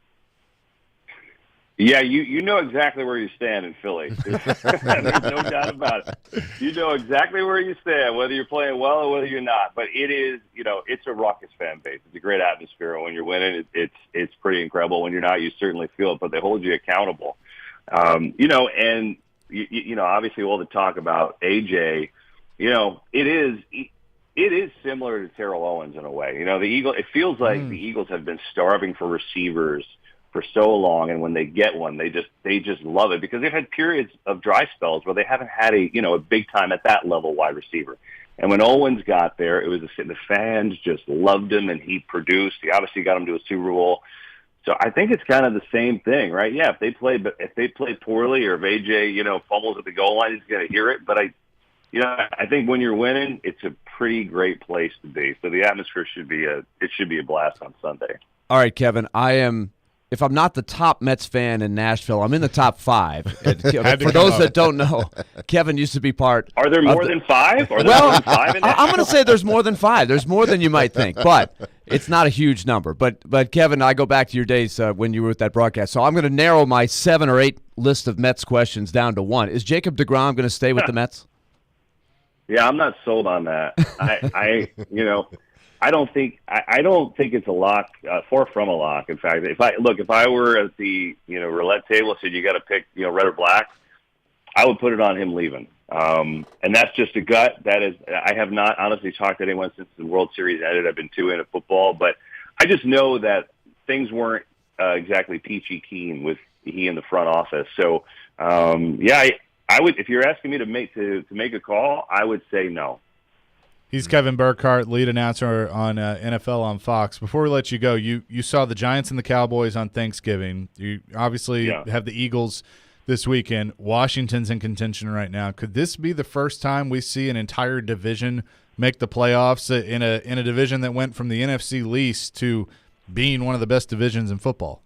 Speaker 18: Yeah, you know exactly where you stand in Philly. There's no doubt about it. You know exactly where you stand, whether you're playing well or whether you're not. But it is, it's a raucous fan base. It's a great atmosphere. When you're winning, it's pretty incredible. When you're not, you certainly feel it, but they hold you accountable. And obviously all the talk about AJ, it is similar to Terrell Owens in a way. It feels like the Eagles have been starving for receivers for so long, and when they get one, they just love it because they've had periods of dry spells where they haven't had a big time at that level wide receiver. And when Owens got there, it was the fans just loved him, and he produced. He obviously got him to a Super Bowl. So I think it's kind of the same thing, right? Yeah, if they play poorly, or if AJ fumbles at the goal line, he's going to hear it. But I think when you're winning, it's a pretty great place to be. So the atmosphere should be a blast on Sunday.
Speaker 8: All right, Kevin, if I'm not the top Mets fan in Nashville, I'm in the top 5. For those that don't know, Kevin used to be part.
Speaker 18: Are there more than 5?
Speaker 8: I'm going to say there's more than 5. There's more than you might think, but it's not a huge number. But Kevin, I go back to your days when you were with that broadcast. So I'm going to narrow my 7 or 8 list of Mets questions down to 1. Is Jacob deGrom going to stay with the Mets?
Speaker 18: Yeah, I'm not sold on that. I don't think it's a lock, far from a lock. In fact, if I were at the roulette table, said you got to pick red or black, I would put it on him leaving. And that's just a gut. I have not honestly talked to anyone since the World Series ended. I've been too into football, but I just know that things weren't exactly peachy keen with he in the front office. So I would, if you're asking me to make a call, I would say no.
Speaker 6: He's Kevin Burkhardt, lead announcer on NFL on Fox. Before we let you go, you saw the Giants and the Cowboys on Thanksgiving. You obviously have the Eagles this weekend. Washington's in contention right now. Could this be the first time we see an entire division make the playoffs in a division that went from the NFC least to being one of the best divisions in football?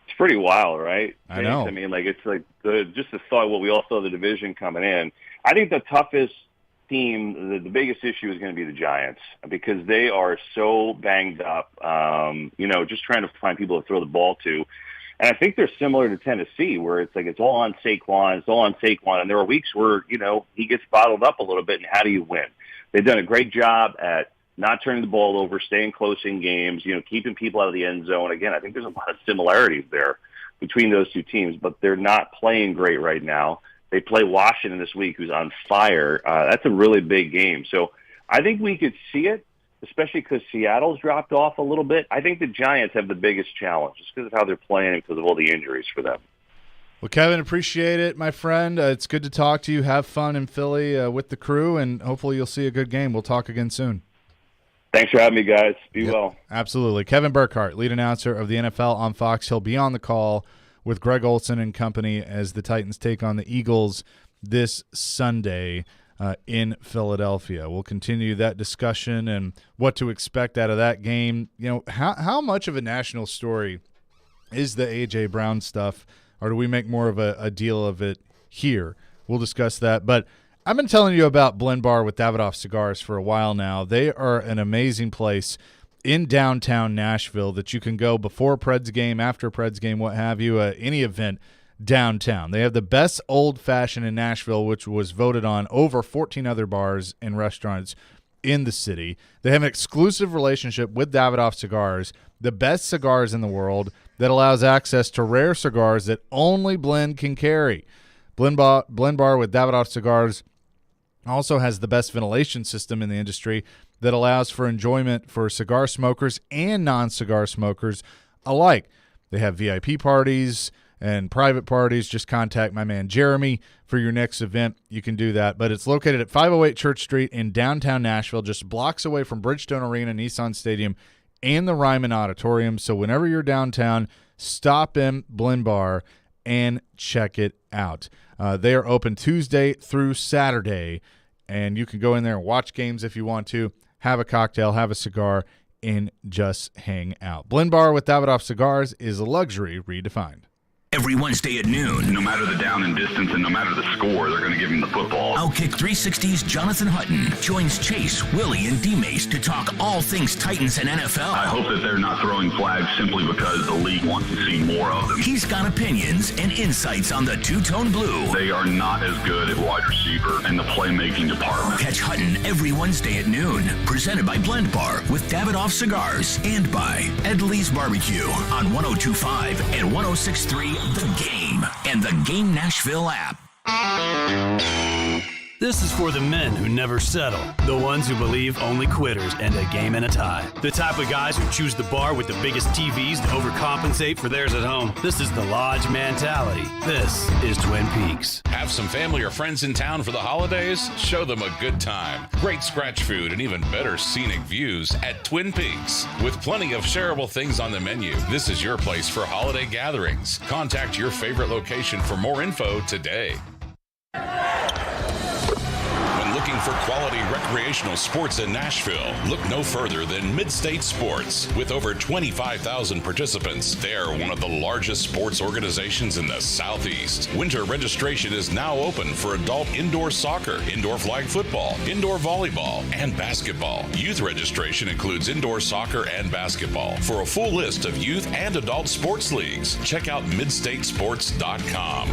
Speaker 18: It's pretty wild, right?
Speaker 6: I know.
Speaker 18: I mean, it's like just the thought. Well, we all saw the division coming in. I think the toughest team, the biggest issue is going to be the Giants because they are so banged up. Just trying to find people to throw the ball to. And I think they're similar to Tennessee, where it's like it's all on Saquon, and there are weeks where, he gets bottled up a little bit, and how do you win? They've done a great job at not turning the ball over, staying close in games, keeping people out of the end zone. Again, I think there's a lot of similarities there between those two teams, but they're not playing great right now. They play Washington this week, who's on fire. That's a really big game. So I think we could see it, especially because Seattle's dropped off a little bit. I think the Giants have the biggest challenge just because of how they're playing, because of all the injuries for them.
Speaker 6: Well, Kevin, appreciate it, my friend. It's good to talk to you. Have fun in Philly with the crew, and hopefully you'll see a good game. We'll talk again soon.
Speaker 18: Thanks for having me, guys. Be well.
Speaker 6: Absolutely. Kevin Burkhardt, lead announcer of the NFL on Fox. He'll be on the call with Greg Olsen and company as the Titans take on the Eagles this Sunday in Philadelphia. We'll continue that discussion and what to expect out of that game. How much of a national story is the A.J. Brown stuff, or do we make more of a deal of it here? We'll discuss that. But I've been telling you about Blend Bar with Davidoff Cigars for a while now. They are an amazing place in downtown Nashville that you can go before Preds game, after Preds game, what have you, any event downtown. They have the best old-fashioned in Nashville, which was voted on over 14 other bars and restaurants in the city. They have an exclusive relationship with Davidoff Cigars, the best cigars in the world that allows access to rare cigars that only Blend can carry. Blend Bar with Davidoff Cigars also has the best ventilation system in the industry that allows for enjoyment for cigar smokers and non-cigar smokers alike. They have VIP parties and private parties. Just contact my man Jeremy for your next event. You can do that. But it's located at 508 Church Street in downtown Nashville, just blocks away from Bridgestone Arena, Nissan Stadium, and the Ryman Auditorium. So whenever you're downtown, stop in Blend Bar and check it out. They are open Tuesday through Saturday, and you can go in there and watch games if you want to, have a cocktail, have a cigar, and just hang out. Blend Bar with Davidoff Cigars is a luxury redefined.
Speaker 1: Every Wednesday at noon.
Speaker 2: No matter the down and distance and no matter the score, they're going to give him the football.
Speaker 1: Outkick 360's Jonathan Hutton joins Chase, Willy, and D-Mase to talk all things Titans and NFL.
Speaker 2: I hope that they're not throwing flags simply because the league wants to see more of them.
Speaker 1: He's got opinions and insights on the two-tone blue.
Speaker 2: They are not as good at wide receiver and the playmaking department.
Speaker 1: Catch Hutton every Wednesday at noon. Presented by Blend Bar with Davidoff Cigars and by Edley's Barbecue on 102.5 and 106.3 The Game and the Game Nashville app.
Speaker 10: This is for the men who never settle, the ones who believe only quitters end a game and a tie, the type of guys who choose the bar with the biggest TVs to overcompensate for theirs at home. This is the Lodge mentality. This is Twin Peaks.
Speaker 11: Have some family or friends in town for the holidays? Show them a good time. Great scratch food and even better scenic views at Twin Peaks. With plenty of shareable things on the menu, this is your place for holiday gatherings. Contact your favorite location for more info today. Looking for quality recreational sports in Nashville? Look no further than Mid-State Sports. With over 25,000 participants, they are one of the largest sports organizations in the Southeast. Winter registration is now open for adult indoor soccer, indoor flag football, indoor volleyball, and basketball. Youth registration includes indoor soccer and basketball. For a full list of youth and adult sports leagues, check out midstatesports.com.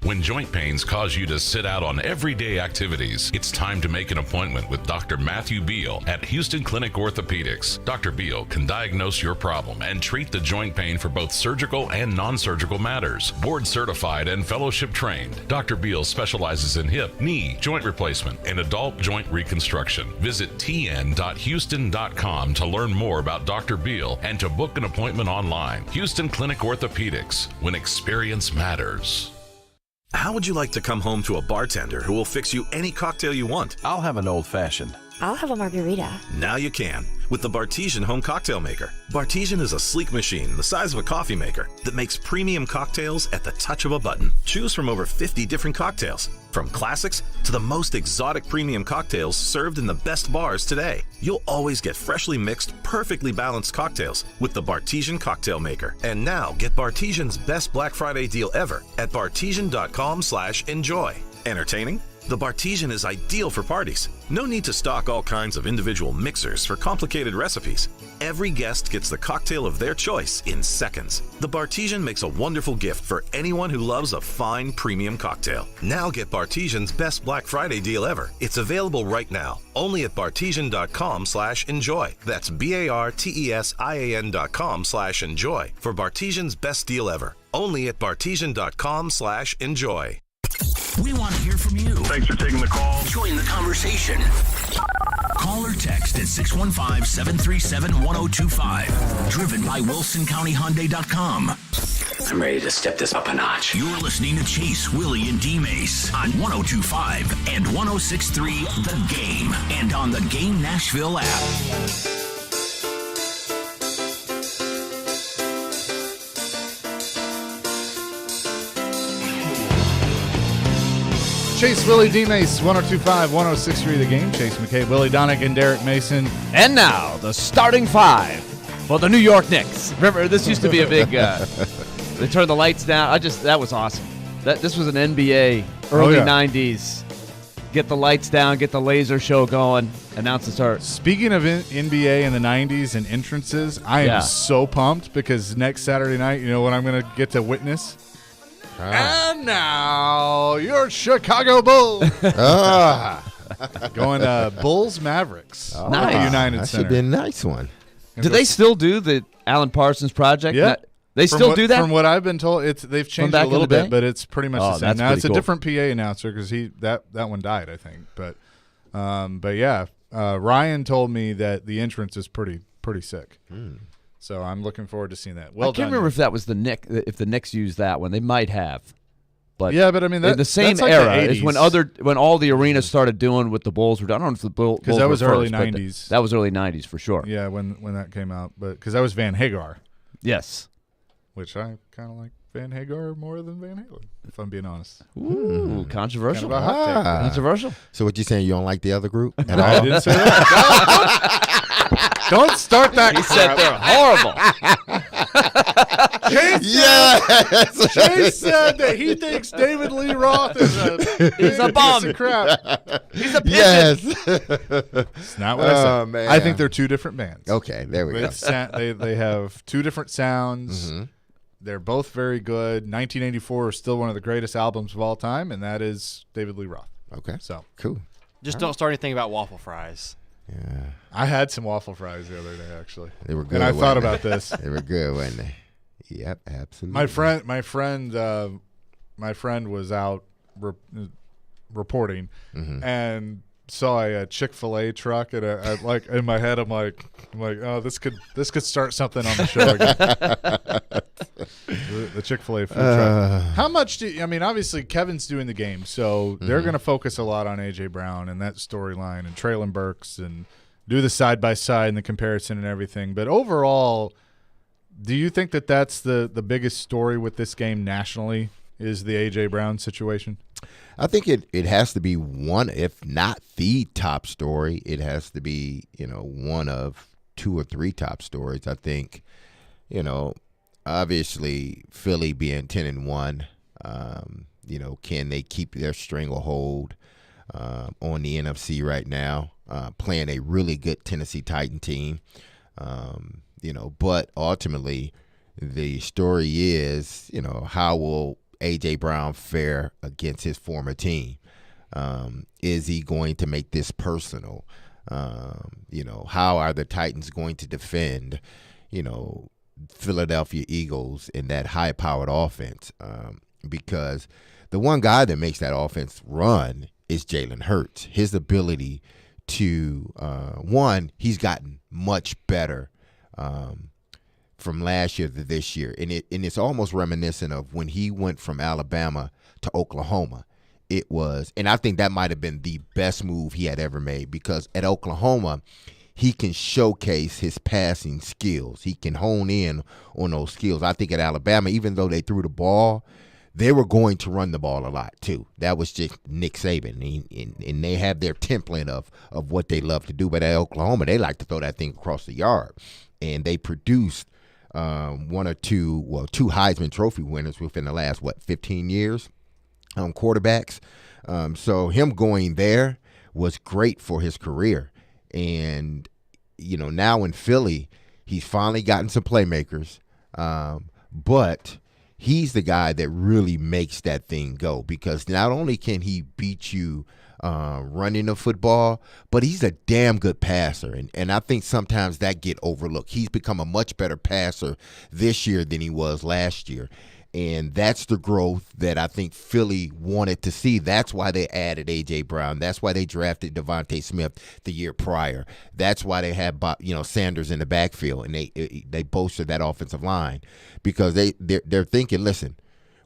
Speaker 11: When joint pains cause you to sit out on everyday activities, it's time to make an appointment with Dr. Matthew Beal at Houston Clinic Orthopedics. Dr. Beal can diagnose your problem and treat the joint pain for both surgical and non-surgical matters. Board certified and fellowship trained, Dr. Beal specializes in hip, knee, joint replacement, and adult joint reconstruction. Visit tn.houston.com to learn more about Dr. Beal and to book an appointment online. Houston Clinic Orthopedics, when experience matters.
Speaker 5: How would you like to come home to a bartender who will fix you any cocktail you want?
Speaker 19: I'll have an old-fashioned.
Speaker 21: I'll have a margarita.
Speaker 5: Now you can with the Bartesian Home Cocktail Maker. Bartesian is a sleek machine the size of a coffee maker that makes premium cocktails at the touch of a button. Choose from over 50 different cocktails, from classics to the most exotic premium cocktails served in the best bars today. You'll always get freshly mixed, perfectly balanced cocktails with the Bartesian Cocktail Maker. And now get Bartesian's best Black Friday deal ever at bartesian.com/enjoy. Entertaining? The Bartesian is ideal for parties. No need to stock all kinds of individual mixers for complicated recipes. Every guest gets the cocktail of their choice in seconds. The Bartesian makes a wonderful gift for anyone who loves a fine premium cocktail. Now get Bartesian's best Black Friday deal ever. It's available right now, only at bartesian.com/enjoy. That's BARTESIAN.com/enjoy for Bartesian's best deal ever, only at bartesian.com/enjoy.
Speaker 1: We want to hear from you.
Speaker 2: Thanks for taking the call.
Speaker 1: Join the conversation. Call or text at 615-737-1025. Driven by WilsonCountyHyundai.com.
Speaker 17: I'm ready to step this up a notch.
Speaker 1: You're listening to Chase, Willy, and D-Mase on 102.5 and 106.3 The Game, and on the Game Nashville app.
Speaker 6: Chase, Willy, D-Mase, 102.5, 106.3 The Game. Chase McKay, Willy Donick, and Derek Mason.
Speaker 8: And now, the starting five for the New York Knicks. Remember, this used to be a big, they turned the lights down. That was awesome. This was an NBA, early 90s. Get the lights down, get the laser show going, announce the start.
Speaker 6: Speaking of NBA in the 90s and entrances, I am so pumped because next Saturday night, you know what I'm going to get to witness? And now, your Chicago Bulls. Going Bulls Mavericks.
Speaker 8: Nice.
Speaker 6: At the United
Speaker 7: That
Speaker 6: Center.
Speaker 7: should be a nice one.
Speaker 8: Do they still do the Alan Parsons project?
Speaker 6: Yeah.
Speaker 8: They still do that?
Speaker 6: From what I've been told, they've changed it a little bit, but it's pretty much the same. Now it's a different PA announcer because that one died, I think. But yeah, Ryan told me that the entrance is pretty sick. So I'm looking forward to seeing that.
Speaker 8: I can't remember if that was the Knicks. If the Knicks used that one, they might have. But
Speaker 6: yeah, but I mean,
Speaker 8: in the same
Speaker 6: that's like
Speaker 8: era
Speaker 6: the
Speaker 8: is when all the arenas started doing what the Bulls were doing. I don't know if the Bulls
Speaker 6: because that was
Speaker 8: were
Speaker 6: early
Speaker 8: first,
Speaker 6: 90s.
Speaker 8: That was early 90s for sure.
Speaker 6: Yeah, when that came out, but because that was Van Hagar.
Speaker 8: Yes,
Speaker 6: which I kind of like Van Hagar more than Van Halen, if I'm being honest.
Speaker 8: Ooh, controversial.
Speaker 6: Kind of a hot take.
Speaker 8: Controversial.
Speaker 7: So what you saying? You don't like the other group?
Speaker 6: No, I didn't say that. Don't start that.
Speaker 8: He said they're horrible.
Speaker 6: Chase said that he thinks David Lee Roth is a
Speaker 8: bum.
Speaker 6: piece of crap.
Speaker 8: He's a
Speaker 7: Yes.
Speaker 6: It's not what I said.
Speaker 7: Man.
Speaker 6: I think they're two different bands.
Speaker 7: Okay, there we go.
Speaker 6: They have two different sounds.
Speaker 7: Mm-hmm.
Speaker 6: They're both very good. 1984 is still one of the greatest albums of all time, and that is David Lee Roth.
Speaker 7: Okay,
Speaker 6: so
Speaker 7: cool.
Speaker 3: Just don't start anything about waffle fries.
Speaker 7: Yeah,
Speaker 6: I had some waffle fries the other day, actually.
Speaker 7: They were good.
Speaker 6: And I thought about this.
Speaker 7: They were good, weren't they? Yep, absolutely.
Speaker 6: My friend was out reporting and saw a Chick-fil-A truck, and like in my head, I'm like, oh, this could start something on the show again. the Chick-fil-A food truck. How much obviously Kevin's doing the game, so they're going to focus a lot on A.J. Brown and that storyline and Traylon Burks and do the side-by-side and the comparison and everything. But overall, do you think that that's the biggest story with this game nationally is the A.J. Brown situation?
Speaker 7: I think it has to be one, if not the top story. It has to be, one of two or three top stories. I think, obviously Philly being 10-1, can they keep their stranglehold on the NFC right now, playing a really good Tennessee Titan team, but ultimately the story is, how will A.J. Brown fare against his former team? Is he going to make this personal? How are the Titans going to defend, Philadelphia Eagles in that high-powered offense? Because the one guy that makes that offense run is Jalen Hurts. His ability to, he's gotten much better from last year to this year. And it's almost reminiscent of when he went from Alabama to Oklahoma. It was, and I think that might have been the best move he had ever made, because at Oklahoma, he can showcase his passing skills. He can hone in on those skills. I think at Alabama, even though they threw the ball, they were going to run the ball a lot too. That was just Nick Saban, and they have their template of what they love to do. But at Oklahoma, they like to throw that thing across the yard, and they produced two Heisman Trophy winners within the last 15 years. quarterbacks. So him going there was great for his career. And, now in Philly, he's finally gotten some playmakers. But he's the guy that really makes that thing go, because not only can he beat you running the football, but he's a damn good passer. And I think sometimes that get overlooked. He's become a much better passer this year than he was last year. And that's the growth that I think Philly wanted to see. That's why they added A.J. Brown. That's why they drafted Devontae Smith the year prior. That's why they had Sanders in the backfield, and they bolstered that offensive line, because they're thinking, listen,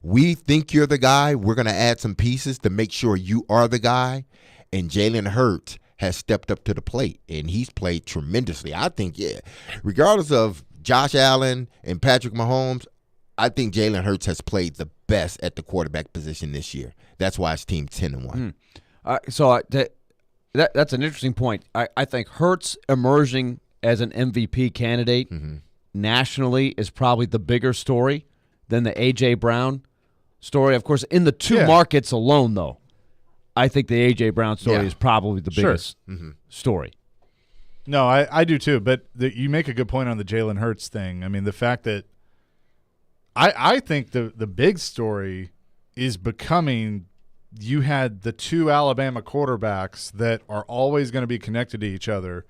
Speaker 7: we think you're the guy. We're going to add some pieces to make sure you are the guy. And Jalen Hurts has stepped up to the plate, and he's played tremendously. I think, regardless of Josh Allen and Patrick Mahomes, I think Jalen Hurts has played the best at the quarterback position this year. That's why his team's 10-1.
Speaker 8: So that's an interesting point. I think Hurts emerging as an MVP candidate nationally is probably the bigger story than the A.J. Brown story. Of course, in the two markets alone, though, I think the A.J. Brown story is probably the biggest story.
Speaker 6: No, I do too. But you make a good point on the Jalen Hurts thing. I mean, the fact that I think the big story is becoming you had the two Alabama quarterbacks that are always going to be connected to each other,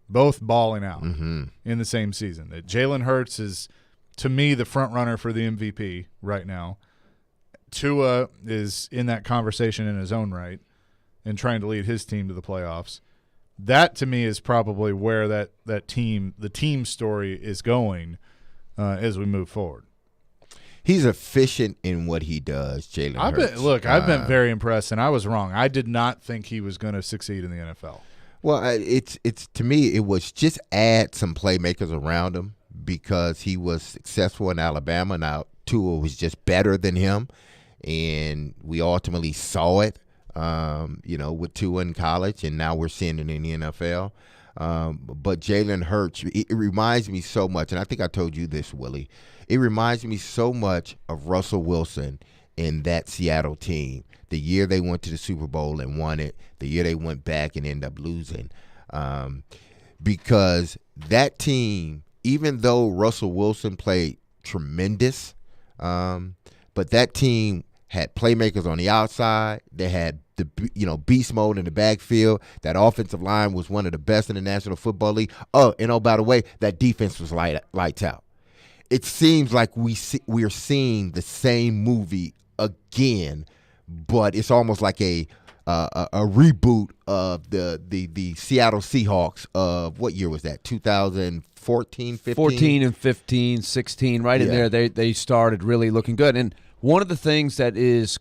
Speaker 6: both balling out in the same season. That Jalen Hurts is, to me, the front runner for the MVP right now. Tua is in that conversation in his own right and trying to lead his team to the playoffs. That, to me, is probably where the team story is going as we move forward.
Speaker 7: He's efficient in what he does, Jalen Hurts.
Speaker 6: I've been very impressed, and I was wrong. I did not think he was going to succeed in the NFL.
Speaker 7: Well, it's to me, it was just add some playmakers around him, because he was successful in Alabama. Now, Tua was just better than him, and we ultimately saw it, with Tua in college, and now we're seeing it in the NFL. But Jalen Hurts, it reminds me so much, and I think I told you this, Willie. It reminds me so much of Russell Wilson in that Seattle team. The year they went to the Super Bowl and won it, the year they went back and ended up losing. Because that team, even though Russell Wilson played tremendous, but that team had playmakers on the outside. They had beast mode in the backfield. That offensive line was one of the best in the National Football League. Oh, and by the way, that defense was lights out. It seems like we are seeing the same movie again, but it's almost like a reboot of the Seattle Seahawks of, what year was that? 2014, 15?
Speaker 8: 14 and 15, 16, right in there. They started really looking good. And one of the things that is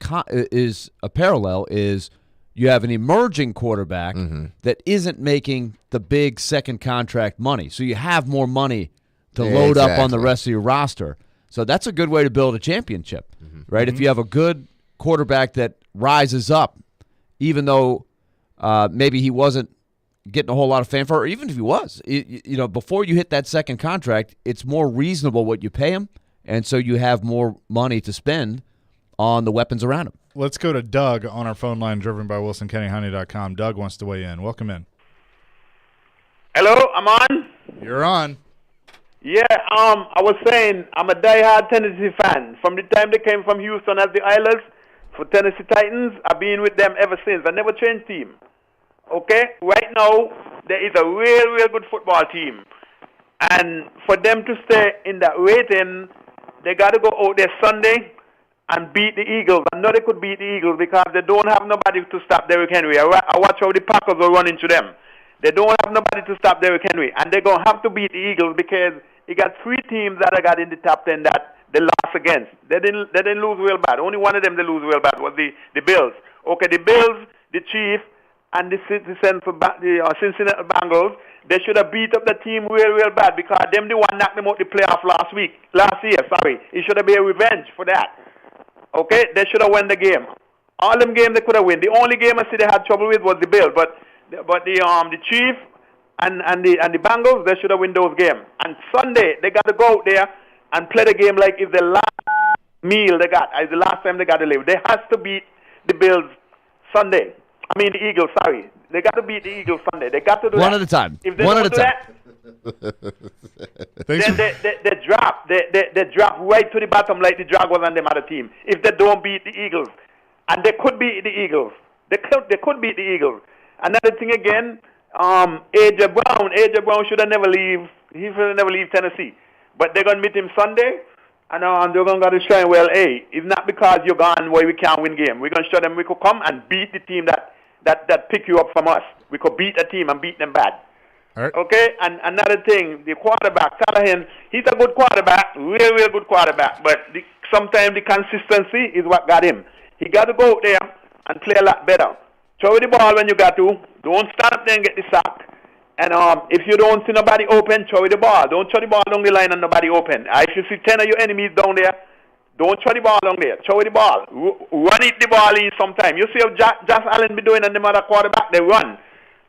Speaker 8: a parallel is you have an emerging quarterback that isn't making the big second contract money. So you have more money to load up on the rest of your roster. So that's a good way to build a championship, right? If you have a good quarterback that rises up, even though maybe he wasn't getting a whole lot of fanfare, or even if he was, before you hit that second contract, it's more reasonable what you pay him, and so you have more money to spend on the weapons around him.
Speaker 6: Let's go to Doug on our phone line, driven by WilsonKennyHoney.com. Doug wants to weigh in. Welcome in.
Speaker 19: Hello, I'm on.
Speaker 6: You're on.
Speaker 19: Yeah, I was saying I'm a diehard Tennessee fan. From the time they came from Houston as the Islanders for Tennessee Titans, I've been with them ever since. I never changed team. Okay? Right now, there is a real good football team. And for them to stay in that rating, they got to go out there Sunday and beat the Eagles. I know they could beat the Eagles because they don't have nobody to stop Derrick Henry. I watch how the Packers will run into them. They don't have nobody to stop Derrick Henry. And they're going to have to beat the Eagles because you got three teams that I got in the top 10 that they lost against. They didn't lose real bad. Only one of them they lose real bad was the Bills. Okay, the Bills, the Chiefs, and the Cincinnati Bengals, they should have beat up the team real bad because them the one knocked them out the playoff last year. It should have been a revenge for that. Okay, they should have won the game. All them games they could have won. The only game I see they had trouble with was the Bills, but the Chiefs and the Bengals, they should have won those games. And Sunday they got to go out there and play the game like it's the last meal they got, it's the last time they got to live. They has to beat the Bills Sunday. I mean the Eagles. Sorry, they got to beat the Eagles Sunday. They got to do
Speaker 8: one
Speaker 19: that.
Speaker 8: at a time.
Speaker 19: If they
Speaker 8: One
Speaker 19: don't
Speaker 8: at a
Speaker 19: do
Speaker 8: time.
Speaker 19: that, then they drop. They drop right to the bottom like the Jaguars and them other team. If they don't beat the Eagles, and they could beat the Eagles, they could beat the Eagles. Another thing again, AJ Brown should have never leave. He should have never leave Tennessee. But they're gonna meet him Sunday, and they're gonna go to show him. Well, hey, it's not because you're gone where we can't win game. We're gonna show them we could come and beat the team that pick you up from us. We could beat a team and beat them bad.
Speaker 6: Right.
Speaker 19: Okay, and another thing, the quarterback, Callahan, he's a good quarterback, real good quarterback, but sometimes the consistency is what got him. He got to go out there and play a lot better. Throw the ball when you got to. Don't stand up there and get the sack. And if you don't see nobody open, throw the ball. Don't throw the ball along the line and nobody open. If you see 10 of your enemies down there, don't throw the ball along there. Throw the ball. Run it the ball in sometime. You see how Josh Allen be doing and the other quarterback, they run.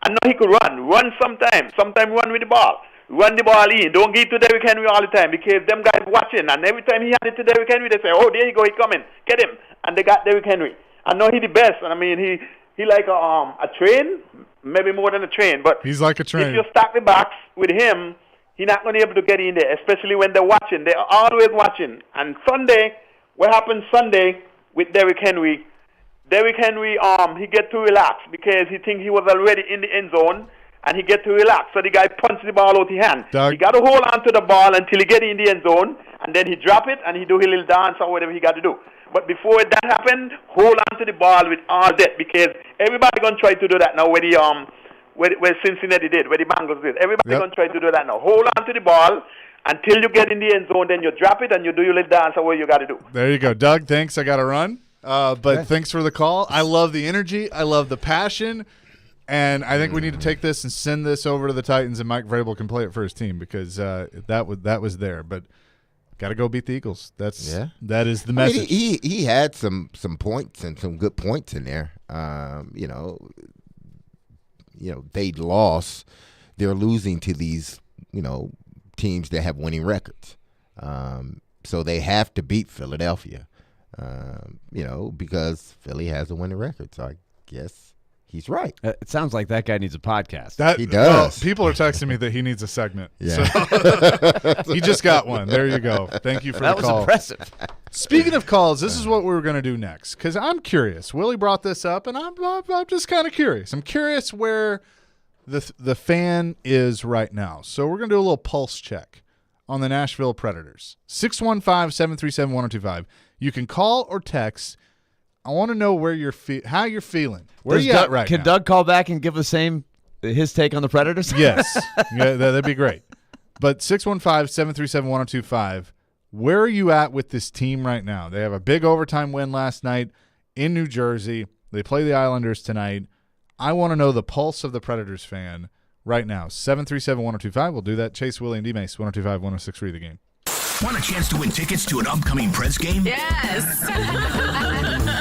Speaker 19: I know he could run. Run sometime. Sometime run with the ball. Run the ball in. Don't give it to Derrick Henry all the time because them guys watching. And every time he had it to Derrick Henry, they say, oh, there you go, he coming. Get him. And they got Derrick Henry. I know he the best. And I mean, he like a train, maybe more than a train. But
Speaker 6: he's like a train.
Speaker 19: If you stack the box with him, he's not going to be able to get in there, especially when they're watching. They're always watching. And Sunday, what happened Sunday with Derrick Henry, he get too relaxed because he think he was already in the end zone, and he get too relaxed. So the guy punched the ball out his hand. He got to hold on to the ball until he get in the end zone, and then he drop it, and he do his little dance or whatever he got to do. But before that happened, hold on to the ball with all that because everybody going to try to do that now where Cincinnati did, where the Bengals did. Everybody going to try to do that now. Hold on to the ball until you get in the end zone, then you drop it and you do your little dance or what you got to do.
Speaker 6: There you go. Doug, thanks. I got to run. But thanks for the call. I love the energy. I love the passion. And I think we need to take this and send this over to the Titans, and Mike Vrabel can play it for his team because that was there. But got to go beat the Eagles. that is the message.
Speaker 7: I mean, he had some points and some good points in there. They lost. They're losing to these teams that have winning records. So they have to beat Philadelphia. Because Philly has a winning record. So I guess he's right.
Speaker 8: It sounds like that guy needs a podcast.
Speaker 7: He does.
Speaker 6: People are texting me that he needs a segment.
Speaker 7: Yeah.
Speaker 6: So he just got one. There you go. Thank you for the call.
Speaker 8: That was impressive.
Speaker 6: Speaking of calls, this is what we were going to do next because I'm curious. Willie brought this up, and I'm just kind of curious. I'm curious where the fan is right now. So we're going to do a little pulse check on the Nashville Predators. 615-737-1025. You can call or text. I want to know where how you're feeling. Where are you at right now?
Speaker 8: Can Doug call back and give his take on the Predators?
Speaker 6: Yes. Yeah, that'd be great. But 615-737-1025, where are you at with this team right now? They have a big overtime win last night in New Jersey. They play the Islanders tonight. I want to know the pulse of the Predators fan right now. 737-1025. We'll do that. Chase, Willy, and D-Mase, 102.5-106.3 The Game.
Speaker 1: Want a chance to win tickets to an upcoming Preds game?
Speaker 9: Yes.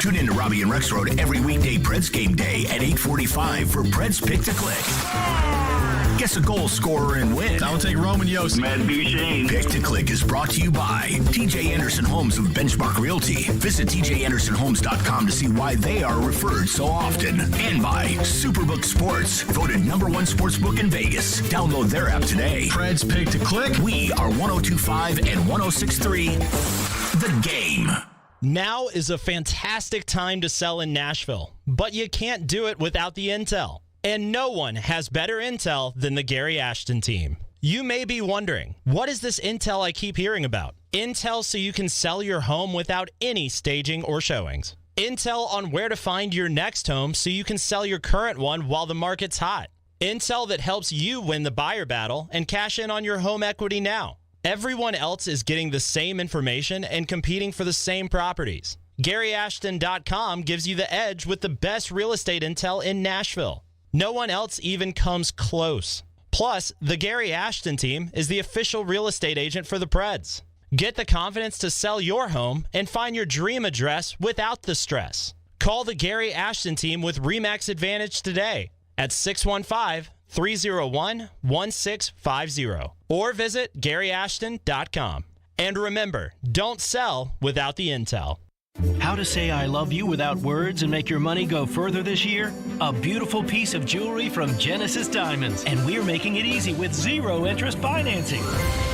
Speaker 1: Tune in to Robbie and Rexroad every weekday Preds game day at 8:45 for Preds Pick to Click. Guess a goal scorer and win.
Speaker 16: I'll take Roman Yost.
Speaker 1: Matt Duchesne. Pick to Click is brought to you by TJ Anderson Homes of Benchmark Realty. Visit tjandersonhomes.com to see why they are referred so often. And by Superbook Sports, voted #1 sportsbook in Vegas. Download their app today.
Speaker 16: Preds Pick to Click.
Speaker 1: We are 102.5 and 106.3 The Game.
Speaker 9: Now is a fantastic time to sell in Nashville, but you can't do it without the intel. And no one has better intel than the Gary Ashton team. You may be wondering, what is this intel I keep hearing about? Intel so you can sell your home without any staging or showings. Intel on where to find your next home so you can sell your current one while the market's hot. Intel that helps you win the buyer battle and cash in on your home equity now. Everyone else is getting the same information and competing for the same properties. GaryAshton.com gives you the edge with the best real estate intel in Nashville. No one else even comes close. Plus, the Gary Ashton team is the official real estate agent for the Preds. Get the confidence to sell your home and find your dream address without the stress. Call the Gary Ashton team with RE/MAX Advantage today at 615-301-1650 or visit GaryAshton.com. And remember, don't sell without the intel.
Speaker 10: How to say I love you without words and make your money go further this year? A beautiful piece of jewelry from Genesis Diamonds. And we're making it easy with zero interest financing.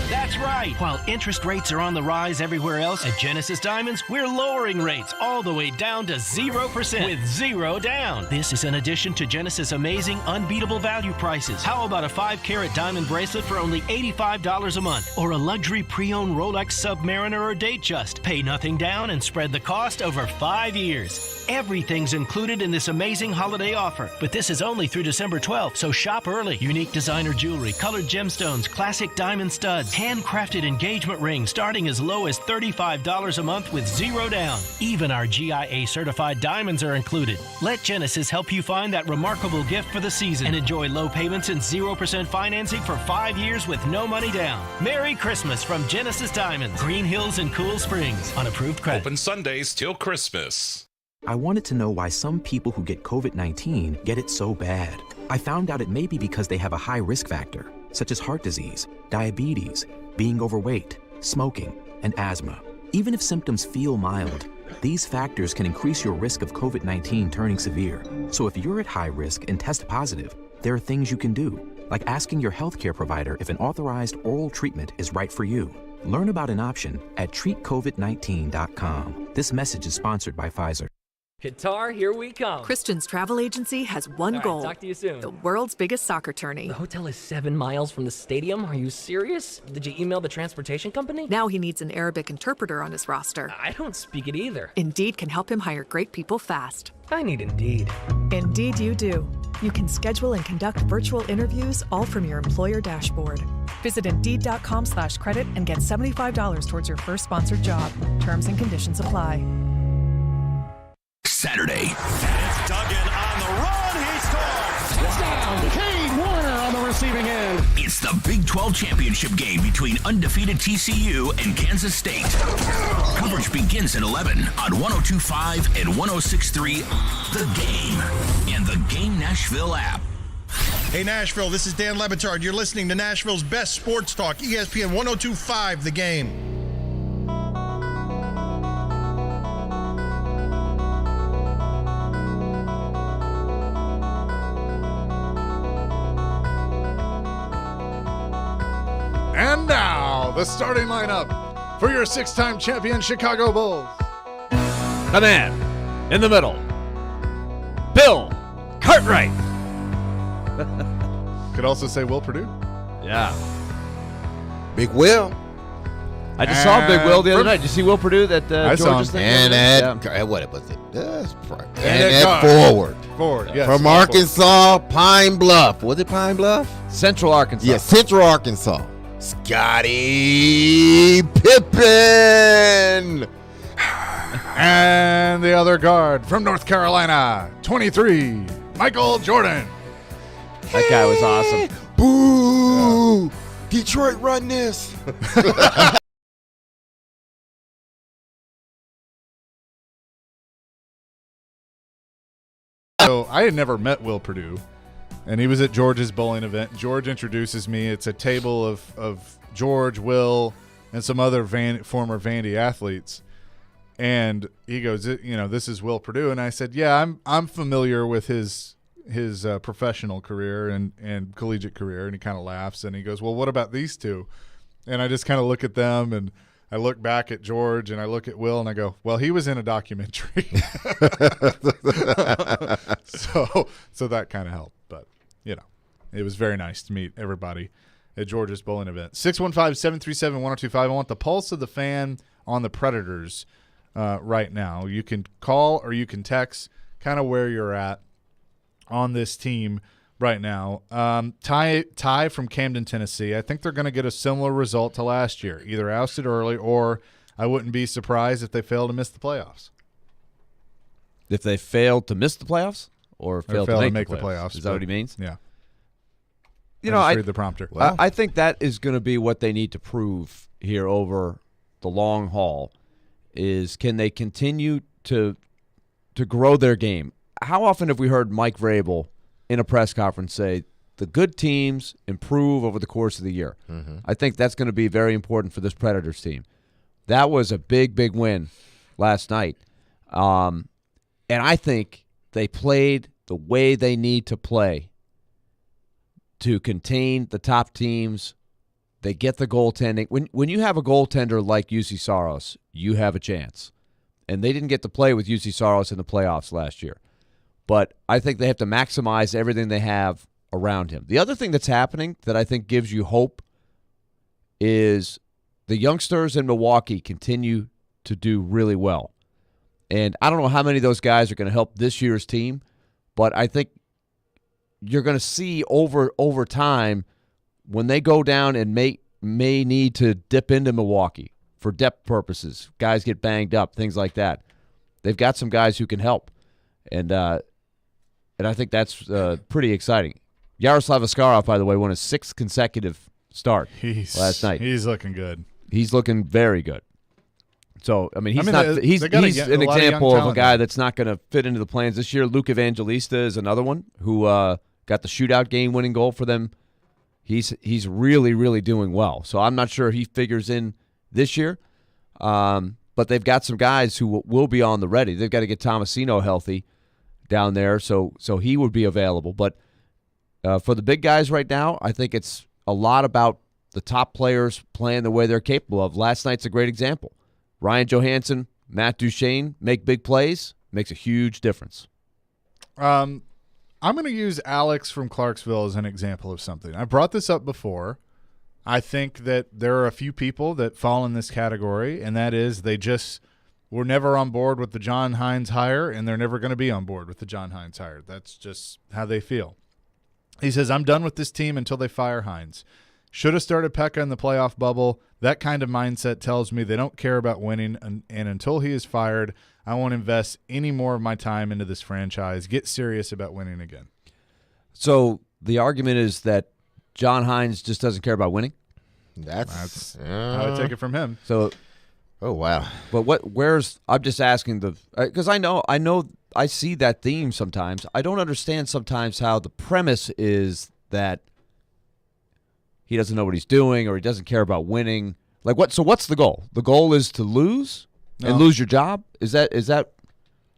Speaker 10: That's right. While interest rates are on the rise everywhere else, at Genesis Diamonds, we're lowering rates all the way down to 0% with zero down. This is in addition to Genesis' amazing, unbeatable value prices. How about a 5-carat diamond bracelet for only $85 a month? Or a luxury pre-owned Rolex Submariner or Datejust? Pay nothing down and spread the cost over 5 years. Everything's included in this amazing holiday offer, but this is only through December 12th, so shop early. Unique designer jewelry, colored gemstones, classic diamond studs, handcrafted engagement rings starting as low as $35 a month with zero down. Even our GIA certified diamonds are included. Let Genesis help you find that remarkable gift for the season and enjoy low payments and 0% financing for 5 years with no money down. Merry Christmas from Genesis Diamonds, Green Hills and Cool Springs on approved credit.
Speaker 11: Open Sundays till Christmas.
Speaker 12: I wanted to know why some people who get COVID-19 get it so bad. I found out it may be because they have a high risk factor, such as heart disease, diabetes, being overweight, smoking, and asthma. Even if symptoms feel mild, these factors can increase your risk of COVID-19 turning severe. So if you're at high risk and test positive, there are things you can do, like asking your healthcare provider if an authorized oral treatment is right for you. Learn about an option at treatcovid19.com. This message is sponsored by Pfizer.
Speaker 21: Qatar, here we come.
Speaker 22: Christian's travel agency has one goal.
Speaker 21: Talk to you soon.
Speaker 22: The world's biggest soccer tourney.
Speaker 21: The hotel is 7 miles from the stadium. Are you serious? Did you email the transportation company?
Speaker 22: Now he needs an Arabic interpreter on his roster.
Speaker 21: I don't speak it either.
Speaker 22: Indeed can help him hire great people fast.
Speaker 21: I need Indeed.
Speaker 22: Indeed you do. You can schedule and conduct virtual interviews all from your employer dashboard. Visit Indeed.com/credit and get $75 towards your first sponsored job. Terms and conditions apply.
Speaker 1: Saturday.
Speaker 20: It's Duggan on the run. He scores. Touchdown. Cade Warner on the receiving end.
Speaker 1: It's the Big 12 championship game between undefeated TCU and Kansas State. Coverage begins at 11 on 102.5 and 106.3 The Game and the Game Nashville app.
Speaker 23: Hey, Nashville, this is Dan Lebitard. You're listening to Nashville's best sports talk, ESPN 102.5 The Game.
Speaker 6: And now, the starting lineup for your 6-time champion Chicago Bulls.
Speaker 8: The man in the middle, Bill Cartwright.
Speaker 6: Could also say Will Purdue.
Speaker 8: Yeah.
Speaker 7: Big Will.
Speaker 8: I just saw Big Will the other night. Did you see Will Purdue that Georgia's thing?
Speaker 7: And what was it?
Speaker 6: And
Speaker 7: forward.
Speaker 6: Forward, yes.
Speaker 7: From Arkansas, Pine Bluff. Was it Pine Bluff?
Speaker 8: Central Arkansas.
Speaker 7: Yeah, Central Arkansas. Scottie Pippen.
Speaker 6: And the other guard from North Carolina, 23, Michael Jordan.
Speaker 8: That guy was awesome.
Speaker 7: Boo! Yeah. Detroit, run this.
Speaker 6: So I had never met Will Purdue, and he was at George's bowling event. George introduces me. It's a table of George, Will, and some other former Vandy athletes. And he goes, this is Will Purdue. And I said, yeah, I'm familiar with his professional career and collegiate career. And he kind of laughs, and he goes, well, what about these two? And I just kind of look at them, and I look back at George, and I look at Will, and I go, well, he was in a documentary. So that kind of helped. But, it was very nice to meet everybody at George's bowling event. 615-737-1025. I want the pulse of the fan on the Predators right now. You can call or you can text kind of where you're at on this team right now. Ty from Camden, Tennessee. I think they're going to get a similar result to last year, either ousted early or I wouldn't be surprised if they fail to miss the playoffs.
Speaker 8: If they failed to miss the playoffs or failed to make the
Speaker 6: playoffs.
Speaker 8: Is that what he means?
Speaker 6: Yeah.
Speaker 8: I
Speaker 6: read the prompter.
Speaker 8: I think that is going to be what they need to prove here over the long haul is can they continue to grow their game? How often have we heard Mike Vrabel in a press conference say the good teams improve over the course of the year?
Speaker 7: Mm-hmm.
Speaker 8: I think that's going to be very important for this Predators team. That was a big, big win last night. And I think they played the way they need to play to contain the top teams. They get the goaltending. When you have a goaltender like UC Saros, you have a chance. And they didn't get to play with UC Saros in the playoffs last year. But I think they have to maximize everything they have around him. The other thing that's happening that I think gives you hope is the youngsters in Milwaukee continue to do really well. And I don't know how many of those guys are going to help this year's team, but I think you're going to see over time when they go down and may need to dip into Milwaukee for depth purposes. Guys get banged up, things like that. They've got some guys who can help. And I think that's pretty exciting. Yaroslav Askarov, by the way, won his 6th consecutive start last night.
Speaker 6: He's looking good.
Speaker 8: He's looking very good. So, I mean, he's an
Speaker 6: a
Speaker 8: example of a guy
Speaker 6: there.
Speaker 8: that's not going to fit into the plans this year. Luke Evangelista is another one who got the shootout game-winning goal for them. He's really, really doing well. So I'm not sure he figures in this year. But they've got some guys who will be on the ready. They've got to get Tomasino healthy down there, so he would be available. But for the big guys right now, I think it's a lot about the top players playing the way they're capable of. Last night's a great example. Ryan Johansson, Matt Duchene make big plays, makes a huge difference.
Speaker 6: I'm going to use Alex from Clarksville as an example of something. I brought this up before. I think that there are a few people that fall in this category, and that is they just were never on board with the John Hines hire, and they're never going to be on board with the John Hines hire. That's just how they feel. He says, I'm done with this team until they fire Hines. Should have started Pekka in the playoff bubble. That kind of mindset tells me they don't care about winning, and until he is fired, I won't invest any more of my time into this franchise. Get serious about winning again.
Speaker 8: So the argument is that John Hines just doesn't care about winning?
Speaker 6: That's how I take it from him.
Speaker 8: So,
Speaker 7: oh wow!
Speaker 8: But I'm just asking because I see that theme sometimes. I don't understand sometimes how the premise is that he doesn't know what he's doing or he doesn't care about winning. Like what? So what's the goal? The goal is to lose and lose your job. Is that?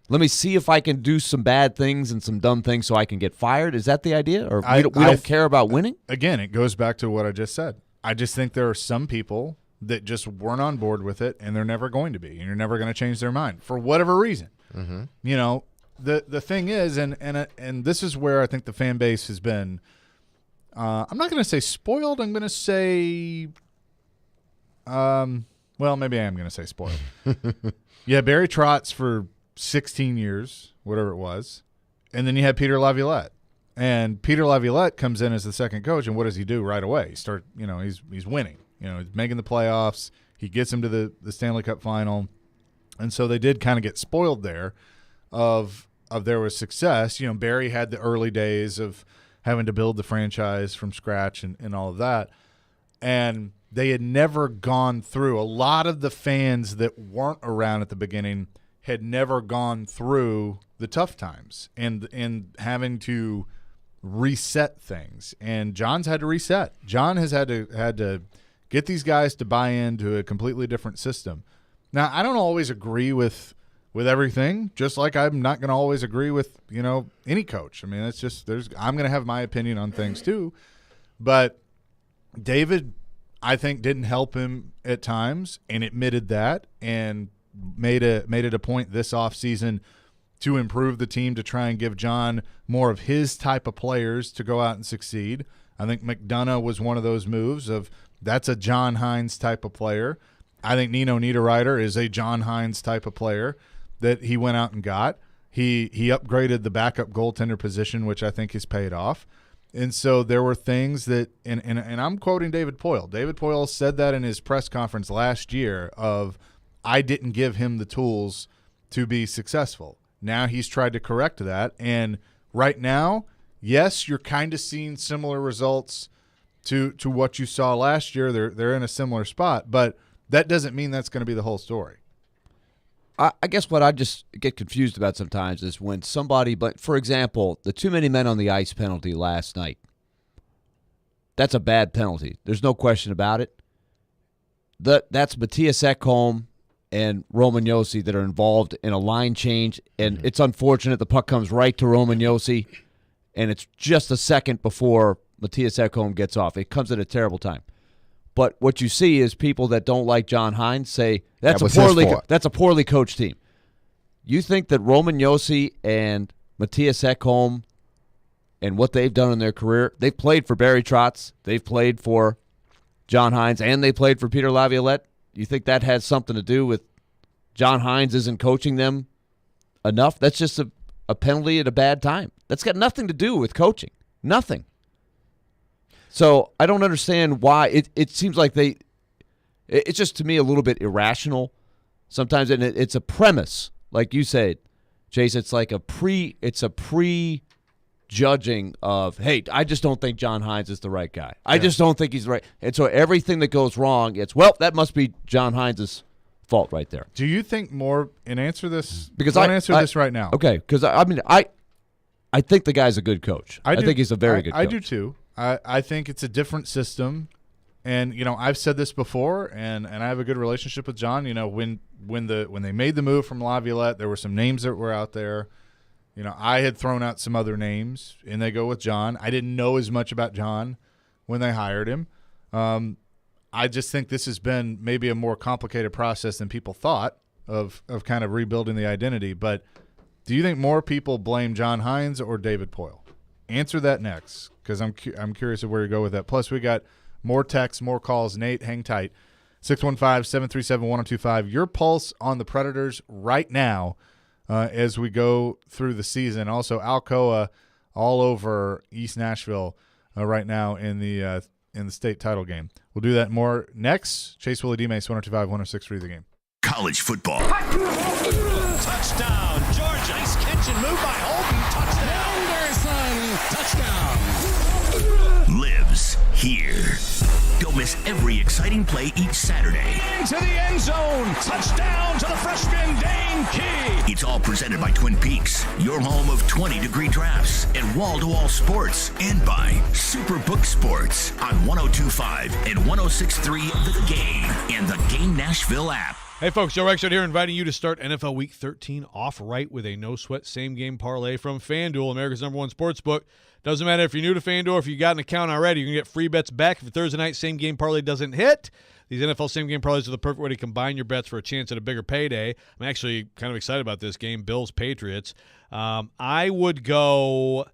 Speaker 8: Let me see if I can do some bad things and some dumb things so I can get fired. Is that the idea? Or we don't care about winning?
Speaker 6: Again, it goes back to what I just said. I just think there are some people that just weren't on board with it, and they're never going to be, and you're never going to change their mind for whatever reason.
Speaker 7: Mm-hmm.
Speaker 6: You know, the thing is, and this is where I think the fan base has been. I'm not going to say spoiled. I'm going to say, well, maybe I am going to say spoiled. Yeah, Barry Trotz for 16 years, whatever it was, and then you had Peter Laviolette. And Peter Laviolette comes in as the second coach, and what does he do right away? He's winning. He's making the playoffs. He gets him to the Stanley Cup final. And so they did kind of get spoiled there of there was success. Barry had the early days of having to build the franchise from scratch and all of that. And they had never gone through. A lot of the fans that weren't around at the beginning had never gone through the tough times and having to reset things. And John's had to reset. John has had to get these guys to buy into a completely different system. Now, I don't always agree with everything, just like I'm not going to always agree with, any coach. I mean, it's just I'm going to have my opinion on things too. But David, I think, didn't help him at times and admitted that and made it a point this offseason to improve the team, to try and give John more of his type of players to go out and succeed. I think McDonough was one of those moves of that's a John Hines type of player. I think Nino Niederreiter is a John Hines type of player that he went out and got. He upgraded the backup goaltender position, which I think has paid off. And so there were things that and I'm quoting David Poile. David Poile said that in his press conference last year of I didn't give him the tools to be successful. Now he's tried to correct that, and right now, yes, you're kind of seeing similar results to what you saw last year. They're in a similar spot, but that doesn't mean that's going to be the whole story.
Speaker 8: I guess what I just get confused about sometimes is when somebody, but for example, the too many men on the ice penalty last night. That's a bad penalty. There's no question about it. That's Matthias Ekholm and Roman Josi that are involved in a line change, and it's unfortunate the puck comes right to Roman Josi, and it's just a second before Matthias Ekholm gets off. It comes at a terrible time. But what you see is people that don't like John Hines say that's a poorly coached team. You think that Roman Josi and Matthias Ekholm and what they've done in their career, they've played for Barry Trotz, they've played for John Hines, and they played for Peter Laviolette. You think that has something to do with John Hines isn't coaching them enough? That's just a penalty at a bad time. That's got nothing to do with coaching. Nothing. So I don't understand why. It seems like it's just to me a little bit irrational sometimes, and it's a premise. Like you said, Chase, it's like a pre-judging of, hey, I just don't think John Hines is the right guy. I just don't think he's right. And so everything that goes wrong, that must be John Hines' fault right there.
Speaker 6: Do you think more – and answer this –
Speaker 8: because
Speaker 6: answer this right now.
Speaker 8: Okay, because, I think the guy's a good coach. I think he's a very good coach.
Speaker 6: I do too. I think it's a different system. And, I've said this before, and I have a good relationship with John. When they made the move from Laviolette, there were some names that were out there. I had thrown out some other names, and they go with John. I didn't know as much about John when they hired him. I just think this has been maybe a more complicated process than people thought of kind of rebuilding the identity. But do you think more people blame John Hines or David Poile? Answer that next, because I'm curious of where you go with that. Plus, we got more texts, more calls. Nate, hang tight. 615-737-1025. Your pulse on the Predators right now as we go through the season. Also, Alcoa all over East Nashville right now in the state title game. We'll do that more next. Chase, Willy, D-Mase, 102.5, 106.3 The Game.
Speaker 1: College football.
Speaker 20: Touchdown, Georgia. Nice catch and move by Holden. Touchdown.
Speaker 1: Lives here. Don't miss every exciting play each Saturday.
Speaker 20: Into the end zone. Touchdown to the freshman, Dane Key.
Speaker 1: It's all presented by Twin Peaks, your home of 20-degree drafts and wall-to-wall sports, and by Superbook Sports on 102.5 and 106.3 The Game and the Game Nashville app.
Speaker 4: Hey, folks, Joe Rexrod here, inviting you to start NFL Week 13 off right with a no-sweat same-game parlay from FanDuel, America's #1 sportsbook. Doesn't matter if you're new to FanDuel or if you got an account already, you can get free bets back if your Thursday night same-game parlay doesn't hit. These NFL same-game parlays are the perfect way to combine your bets for a chance at a bigger payday. I'm actually kind of excited about this game, Bills-Patriots. I would go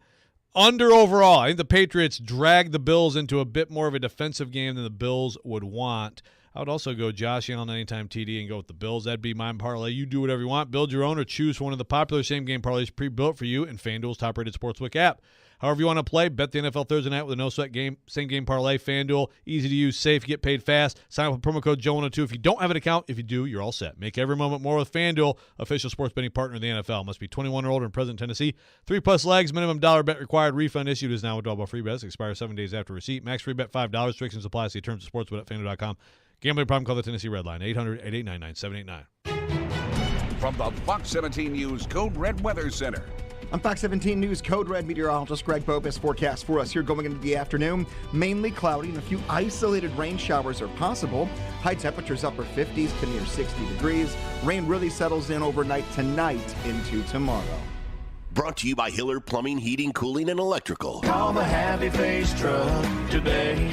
Speaker 4: under overall. I think the Patriots drag the Bills into a bit more of a defensive game than the Bills would want. I would also go Josh Allen anytime TD and go with the Bills. That'd be my parlay. You do whatever you want. Build your own or choose one of the popular same-game parlays pre-built for you in FanDuel's top-rated sportsbook app. However you want to play, bet the NFL Thursday night with a no-sweat game, same-game parlay. FanDuel, easy to use, safe, get paid fast. Sign up with promo code Joe102 if you don't have an account. If you do, you're all set. Make every moment more with FanDuel, official sports betting partner of the NFL. Must be 21 or older and present in Tennessee. 3+ legs, minimum dollar bet required. Refund issued is now withdrawable free bets. Expires 7 days after receipt. Max free bet $5. Restrictions apply. See terms of sportsbet at FanDuel.com. Gambling problem, call the Tennessee Red Line, 800-8899-789.
Speaker 13: From the Fox 17 News Code Red Weather Center.
Speaker 15: I'm Fox 17 News Code Red meteorologist Greg Bopus. Forecast for us here going into the afternoon. Mainly cloudy and a few isolated rain showers are possible. High temperatures upper 50s to near 60 degrees. Rain really settles in overnight tonight into tomorrow.
Speaker 1: Brought to you by Hiller Plumbing, Heating, Cooling, and Electrical.
Speaker 20: Call the Happy Face Truck today.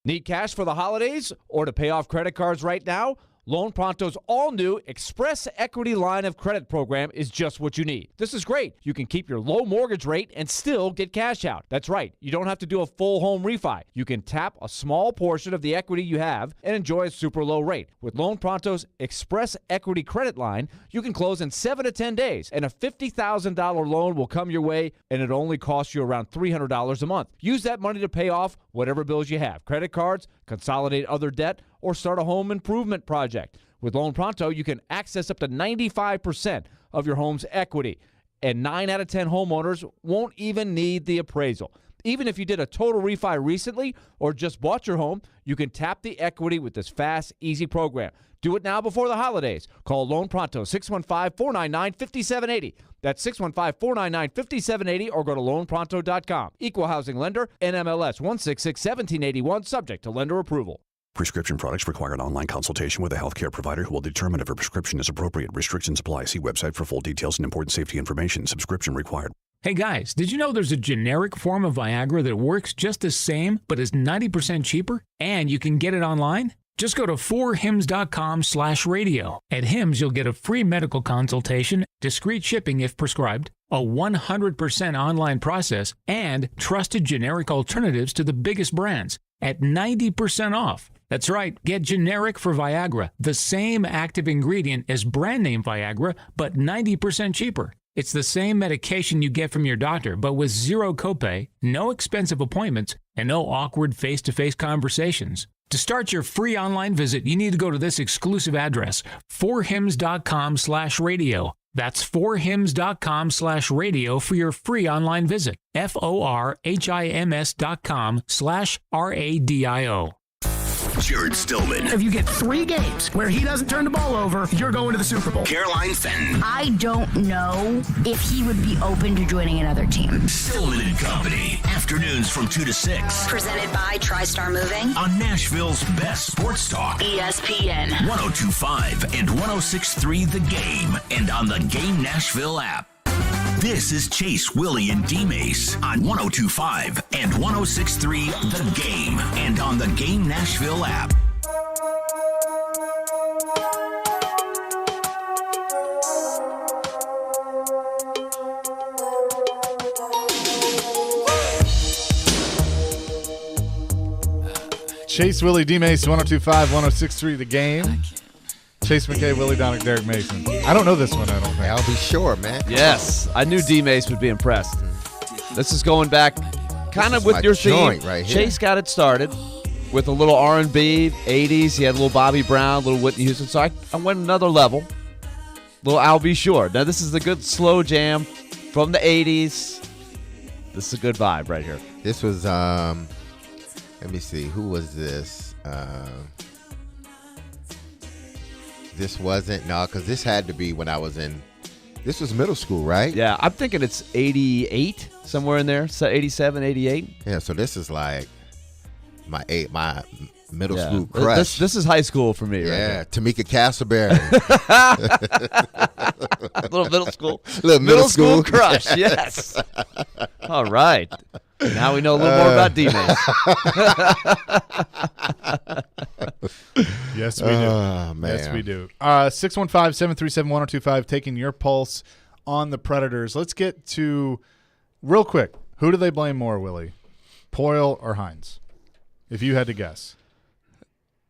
Speaker 8: Need cash for the holidays or to pay off credit cards right now? Loan Pronto's all-new Express Equity Line of Credit program is just what you need. This is great. You can keep your low mortgage rate and still get cash out. That's right. You don't have to do a full home refi. You can tap a small portion of the equity you have and enjoy a super low rate. With Loan Pronto's Express Equity Credit Line, you can close in 7 to 10 days, and a $50,000 loan will come your way, and it only costs you around $300 a month. Use that money to pay off whatever bills you have. Credit cards, consolidate other debt, or start a home improvement project. With Loan Pronto, you can access up to 95% of your home's equity, and 9 out of 10 homeowners won't even need the appraisal. Even if you did a total refi recently or just bought your home, you can tap the equity with this fast, easy program. Do it now before the holidays. Call Loan Pronto, 615-499-5780. That's 615-499-5780, or go to loanpronto.com. Equal housing lender, NMLS 1661781, subject to lender approval.
Speaker 5: Prescription products require an online consultation with a healthcare provider who will determine if a prescription is appropriate. Restrictions apply. See website for full details and important safety information. Subscription required.
Speaker 14: Hey guys, did you know there's a generic form of Viagra that works just the same but is 90% cheaper? And you can get it online? Just go to 4hims.com/radio. At Hims, you'll get a free medical consultation, discreet shipping if prescribed, a 100% online process, and trusted generic alternatives to the biggest brands at 90% off. That's right, get generic for Viagra, the same active ingredient as brand name Viagra, but 90% cheaper. It's the same medication you get from your doctor, but with zero copay, no expensive appointments, and no awkward face-to-face conversations. To start your free online visit, you need to go to this exclusive address, 4hims.com/radio. That's 4hims.com/radio for your free online visit. FORHIMS.com/RADIO.
Speaker 1: Jared Stillman.
Speaker 18: If you get 3 games where he doesn't turn the ball over, you're going to the Super Bowl.
Speaker 1: Caroline Fenton.
Speaker 24: I don't know if he would be open to joining another team.
Speaker 1: Stillman and Company. Afternoons from 2 to 6.
Speaker 24: Presented by TriStar Moving.
Speaker 1: On Nashville's best sports talk.
Speaker 24: ESPN.
Speaker 1: 102.5 and 106.3 The Game. And on the Game Nashville app. This is Chase, Willy, and D-Mase on 102.5 and 106.3 The Game. And on the Game Nashville app.
Speaker 6: Chase, Willy, D-Mase, 102.5, 106.3 The Game. Chase McKay, Willie Donick, Derek Mason. I don't know this one, I don't think.
Speaker 7: I'll be sure, man.
Speaker 8: Yes, I knew D-Mace would be impressed. This is going back kind of with your theme.
Speaker 7: Right here.
Speaker 8: Chase got it started with a little R&B, 80s. He had a little Bobby Brown, a little Whitney Houston. So I went another level. Little I'll Be Sure. Now, this is a good slow jam from the 80s. This is a good vibe right here.
Speaker 7: This was, let me see, who was this? This wasn't, because this had to be when I was this was middle school, right?
Speaker 8: Yeah, I'm thinking it's 88, somewhere in there, 87, 88.
Speaker 7: Yeah, so this is like my middle school crush.
Speaker 8: This is high school for me, right?
Speaker 7: Yeah, Tamika Castleberry.
Speaker 8: Little middle school.
Speaker 7: Middle school
Speaker 8: crush, yes. All right. Now we know a little more about D-Mase.
Speaker 6: Yes, we do.
Speaker 7: Oh, man.
Speaker 6: Yes, we do. 615-737-1025, taking your pulse on the Predators. Let's get to, real quick, who do they blame more, Willie? Poyle or Hines? If you had to guess.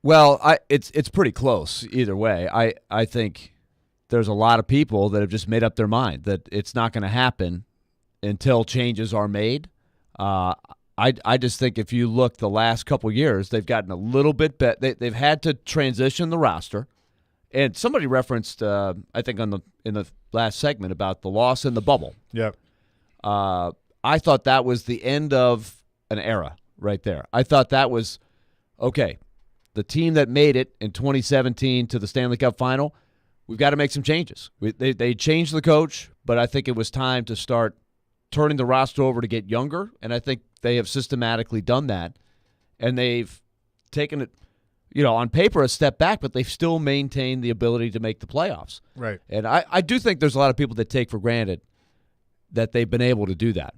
Speaker 8: Well, it's pretty close either way. I think there's a lot of people that have just made up their mind that it's not going to happen until changes are made. I just think if you look the last couple years, they've gotten a little bit better. They've had to transition the roster, and somebody referenced I think in the last segment about the loss in the bubble.
Speaker 6: Yep.
Speaker 8: I thought that was the end of an era right there. I thought that was okay. The team that made it in 2017 to the Stanley Cup final, we've got to make some changes. They changed the coach, but I think it was time to start turning the roster over to get younger, and I think they have systematically done that, and they've taken it, on paper a step back, but they've still maintained the ability to make the playoffs.
Speaker 6: Right.
Speaker 8: And I do think there's a lot of people that take for granted that they've been able to do that.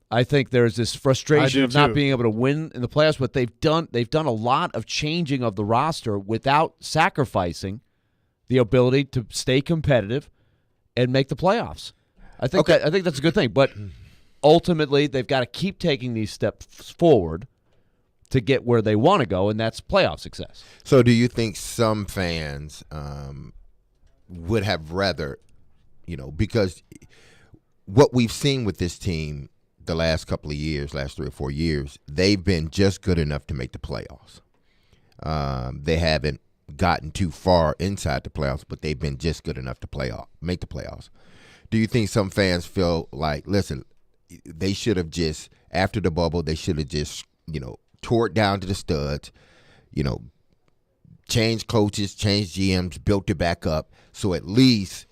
Speaker 8: I think there's this frustration of not being able to win in the playoffs, but they've done a lot of changing of the roster without sacrificing the ability to stay competitive and make the playoffs. I think that's a good thing, but ultimately they've got to keep taking these steps forward to get where they want to go, and that's playoff success.
Speaker 7: So do you think some fans would have rather, because what we've seen with this team the last couple of years, last 3 or 4 years, they've been just good enough to make the playoffs. They haven't gotten too far inside the playoffs, but they've been just good enough to make the playoffs. Do you think some fans feel like, listen, they should have just, after the bubble, they should have just, tore it down to the studs, changed coaches, changed GMs, built it back up, so at least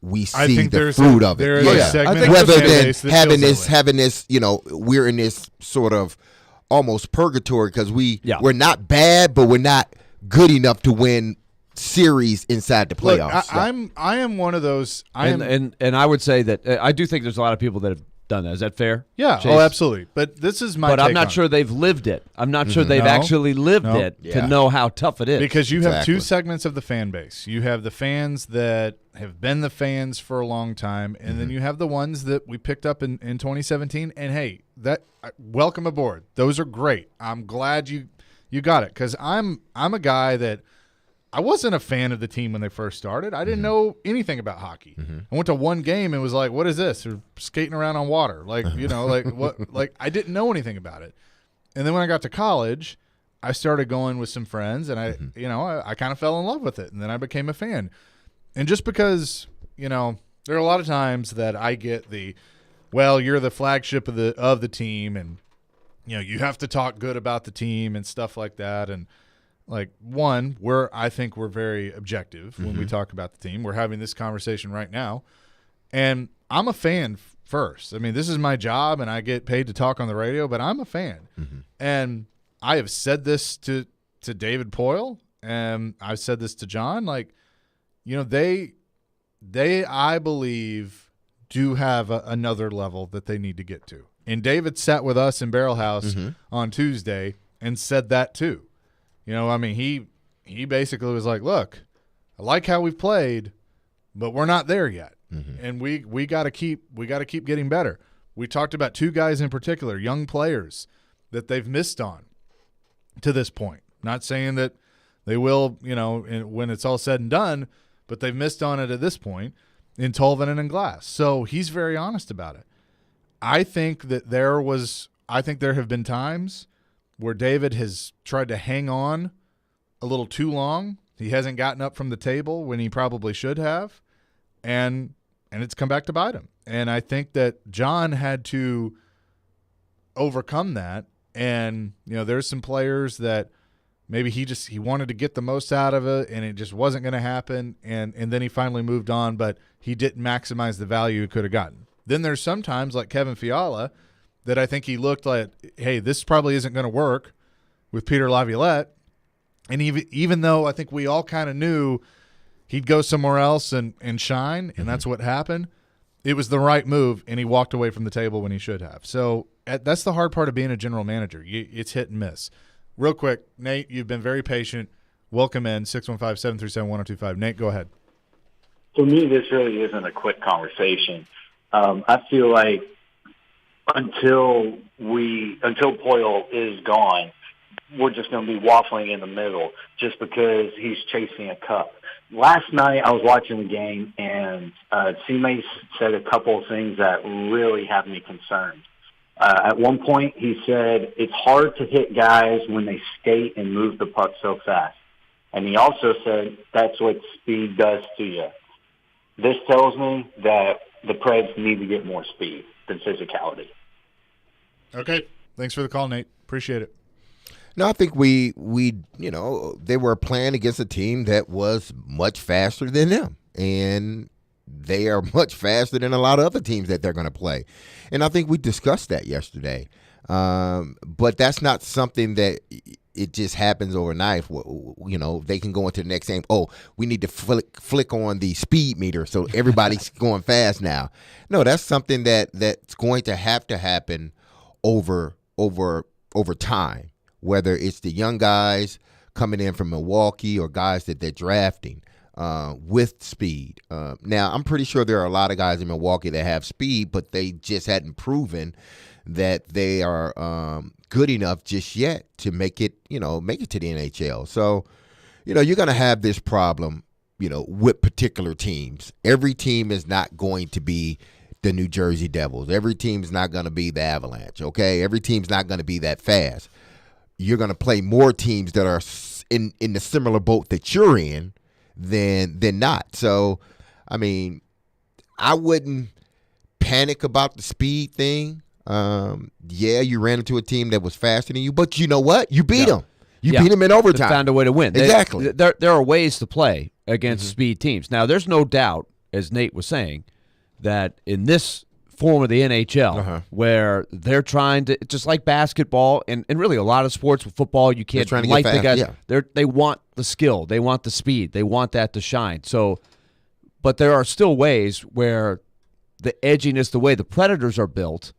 Speaker 7: we see the fruit of it.
Speaker 6: There is a segment
Speaker 7: rather than having this, we're in this sort of almost purgatory because we're not bad, but we're not good enough to win series inside the playoffs.
Speaker 6: Look, I am one of those.
Speaker 8: And I would say that I do think there's a lot of people that have done that. Is that fair?
Speaker 6: Yeah.
Speaker 8: Chase?
Speaker 6: Oh, absolutely. But this is my.
Speaker 8: But
Speaker 6: take
Speaker 8: I'm not
Speaker 6: on
Speaker 8: sure
Speaker 6: it.
Speaker 8: they've lived it. I'm not sure they've actually lived it to know how tough it is.
Speaker 6: Because you have two segments of the fan base. You have the fans that have been the fans for a long time, and then you have the ones that we picked up in 2017. And hey, welcome aboard. Those are great. I'm glad you got it because I'm a guy that. I wasn't a fan of the team when they first started. I didn't know anything about hockey. I went to one game and was like, "What is this? They're skating around on water." Like, like what? Like I didn't know anything about it. And then when I got to college, I started going with some friends, and I kind of fell in love with it, and then I became a fan. And just because there are a lot of times that I get you're the flagship of the team, and you have to talk good about the team and stuff like that, and. Like, I think we're very objective when we talk about the team. We're having this conversation right now. And I'm a fan first. I mean, this is my job, and I get paid to talk on the radio, but I'm a fan. And I have said this to David Poyle, and I've said this to John. Like, they I believe, do have another level that they need to get to. And David sat with us in Barrel House on Tuesday and said that too. He basically was like, look, I like how we've played, but we're not there yet. And we got to keep getting better. We talked about two guys in particular, young players that they've missed on to this point. Not saying that they will, when it's all said and done, but they've missed on it at this point in Tolvanen and Glass. So he's very honest about it. I think there have been times where David has tried to hang on a little too long. He hasn't gotten up from the table when he probably should have, and it's come back to bite him. And I think that John had to overcome that. And there's some players that maybe he wanted to get the most out of it, and it just wasn't going to happen. And then he finally moved on, but he didn't maximize the value he could have gotten. Then there's sometimes like Kevin Fiala that I think he looked like, hey, this probably isn't going to work with Peter Laviolette. And even though I think we all kind of knew he'd go somewhere else and shine, and that's what happened, it was the right move, and he walked away from the table when he should have. So that's the hard part of being a general manager. It's hit and miss. Real quick, Nate, you've been very patient. Welcome in, 615-737-1025. Nate, go ahead.
Speaker 2: For me, this really isn't a quick conversation. I feel like until Poyle is gone, we're just going to be waffling in the middle just because he's chasing a cup. Last night I was watching the game, and D-Mase said a couple of things that really have me concerned. At one point he said it's hard to hit guys when they skate and move the puck so fast. And he also said that's what speed does to you. This tells me that the Preds need to get more speed than physicality.
Speaker 6: Okay. Thanks for the call, Nate. Appreciate it.
Speaker 7: No, I think we they were playing against a team that was much faster than them, and they are much faster than a lot of other teams that they're going to play. And I think we discussed that yesterday. But that's not something that it just happens overnight. They can go into the next game. Oh, we need to flick on the speed meter so everybody's going fast now. No, that's something that's going to happen over time. Whether it's the young guys coming in from Milwaukee or guys that they're drafting with speed. Now, I'm pretty sure there are a lot of guys in Milwaukee that have speed, but they just hadn't proven that they are good enough just yet to make it to the NHL. So, you're going to have this problem, with particular teams. Every team is not going to be the New Jersey Devils. Every team is not going to be the Avalanche, okay? Every team's not going to be that fast. You're going to play more teams that are in the similar boat that you're in than not. So, I mean, I wouldn't panic about the speed thing. Yeah, you ran into a team that was faster than you, but you know what? You beat them. You beat them in overtime.
Speaker 8: They found a way to win.
Speaker 7: Exactly.
Speaker 8: There are ways to play against speed teams. Now, there's no doubt, as Nate was saying, that in this form of the NHL where they're trying to, just like basketball and really a lot of sports with football, you can't light the guys. Yeah. They want the skill. They want the speed. They want that to shine. So, but there are still ways where the edginess, the way the Predators are built,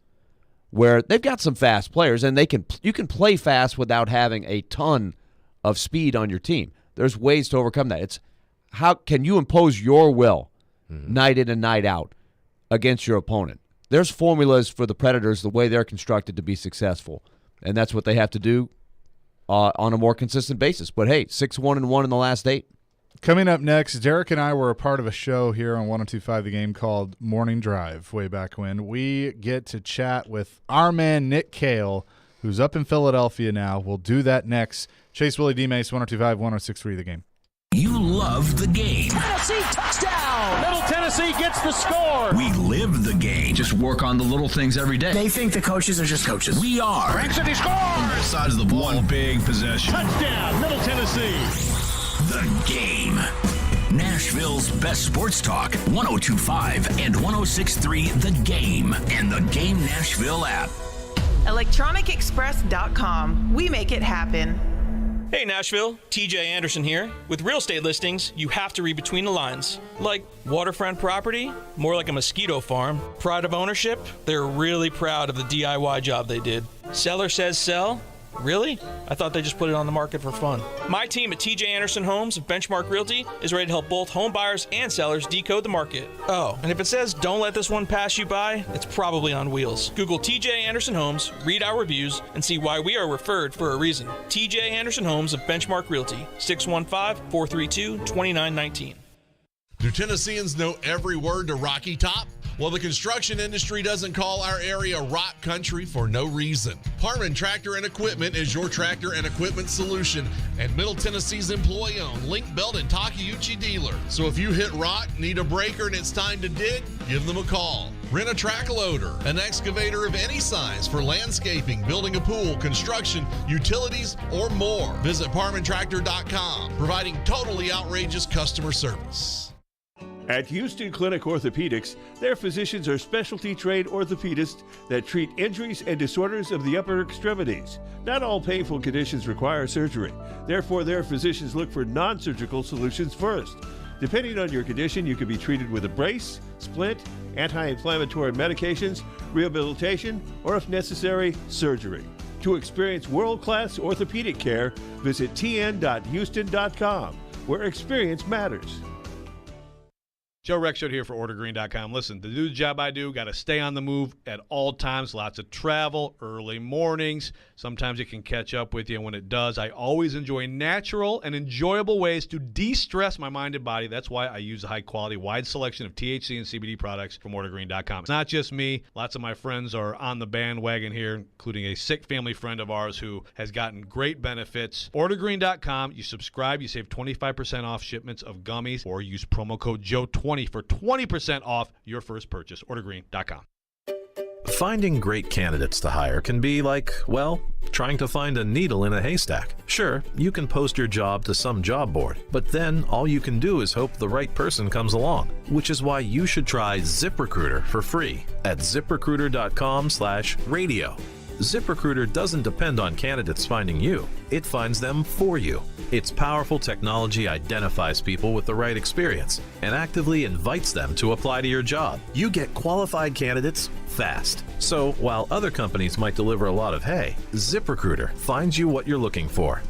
Speaker 8: where they've got some fast players and you can play fast without having a ton of speed on your team. There's ways to overcome that. It's how can you impose your will night in and night out against your opponent? There's formulas for the Predators, the way they're constructed to be successful, and that's what they have to do on a more consistent basis. But hey, 6-1-1 in the last 8.
Speaker 6: Coming up next, Derek and I were a part of a show here on 102.5 The Game called Morning Drive way back when. We get to chat with our man Nick Cale, who's up in Philadelphia now. We'll do that next. Chase, Willy, D-Mase, 102.5, 106.3 The Game.
Speaker 1: You love the game.
Speaker 20: Tennessee touchdown! Middle Tennessee gets the score.
Speaker 1: We live the game.
Speaker 3: Just work on the little things every day.
Speaker 18: They think the coaches are just coaches.
Speaker 1: We are.
Speaker 20: Ranks and he scores!
Speaker 1: On both sides of the ball.
Speaker 3: One big possession.
Speaker 20: Touchdown, Middle Tennessee.
Speaker 1: The Game. Nashville's best sports talk. 102.5 and 106.3 The Game. And the Game Nashville app.
Speaker 16: ElectronicExpress.com. We make it happen.
Speaker 17: Hey Nashville, TJ Anderson here. With real estate listings, you have to read between the lines. Like waterfront property, more like a mosquito farm. Pride of ownership, they're really proud of the DIY job they did. Seller says sell. Really? I thought they just put it on the market for fun. My team at TJ Anderson Homes of Benchmark Realty is ready to help both home buyers and sellers decode the market. Oh, and if it says don't let this one pass you by, it's probably on wheels. Google TJ Anderson Homes, read our reviews, and see why we are referred for a reason. TJ Anderson Homes of Benchmark Realty, 615-432-2919.
Speaker 19: Do Tennesseans know every word to Rocky Top? Well, the construction industry doesn't call our area rock country for no reason. Parman Tractor and Equipment is your tractor and equipment solution and Middle Tennessee's employee-owned Link Belt and Takeuchi dealer. So if you hit rock, need a breaker, and it's time to dig, give them a call. Rent a track loader, an excavator of any size for landscaping, building a pool, construction, utilities, or more. Visit ParmanTractor.com, providing totally outrageous customer service.
Speaker 25: At Houston Clinic Orthopedics, their physicians are specialty-trained orthopedists that treat injuries and disorders of the upper extremities. Not all painful conditions require surgery. Therefore, their physicians look for non-surgical solutions first. Depending on your condition, you can be treated with a brace, splint, anti-inflammatory medications, rehabilitation, or if necessary, surgery. To experience world-class orthopedic care, visit tn.houston.com, where experience matters.
Speaker 4: Joe Rexrode here for OrderGreen.com. Listen, to do the job I do, got to stay on the move at all times. Lots of travel, early mornings. Sometimes it can catch up with you, and when it does, I always enjoy natural and enjoyable ways to de-stress my mind and body. That's why I use a high-quality, wide selection of THC and CBD products from OrderGreen.com. It's not just me. Lots of my friends are on the bandwagon here, including a sick family friend of ours who has gotten great benefits. OrderGreen.com. You subscribe, you save 25% off shipments of gummies, or use promo code Joe20 for 20% off your first purchase. OrderGreen.com.
Speaker 26: Finding great candidates to hire can be like, well, trying to find a needle in a haystack. Sure, you can post your job to some job board, but then all you can do is hope the right person comes along, which is why you should try ZipRecruiter for free at ZipRecruiter.com/radio. ZipRecruiter doesn't depend on candidates finding you. It finds them for you. Its powerful technology identifies people with the right experience and actively invites them to apply to your job. You get qualified candidates fast. So while other companies might deliver a lot of hay, ZipRecruiter finds you what you're looking for.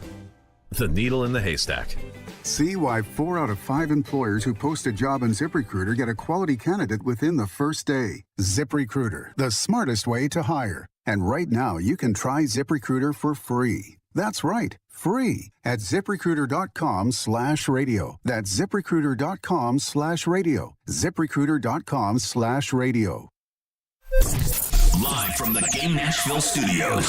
Speaker 26: The needle in the haystack.
Speaker 27: See why 4 out of 5 employers who post a job on ZipRecruiter get a quality candidate within the first day. ZipRecruiter, the smartest way to hire. And right now, you can try ZipRecruiter for free. That's right, free at ZipRecruiter.com/radio. That's ZipRecruiter.com/radio. ZipRecruiter.com/radio.
Speaker 1: Live from the Game Nashville studios.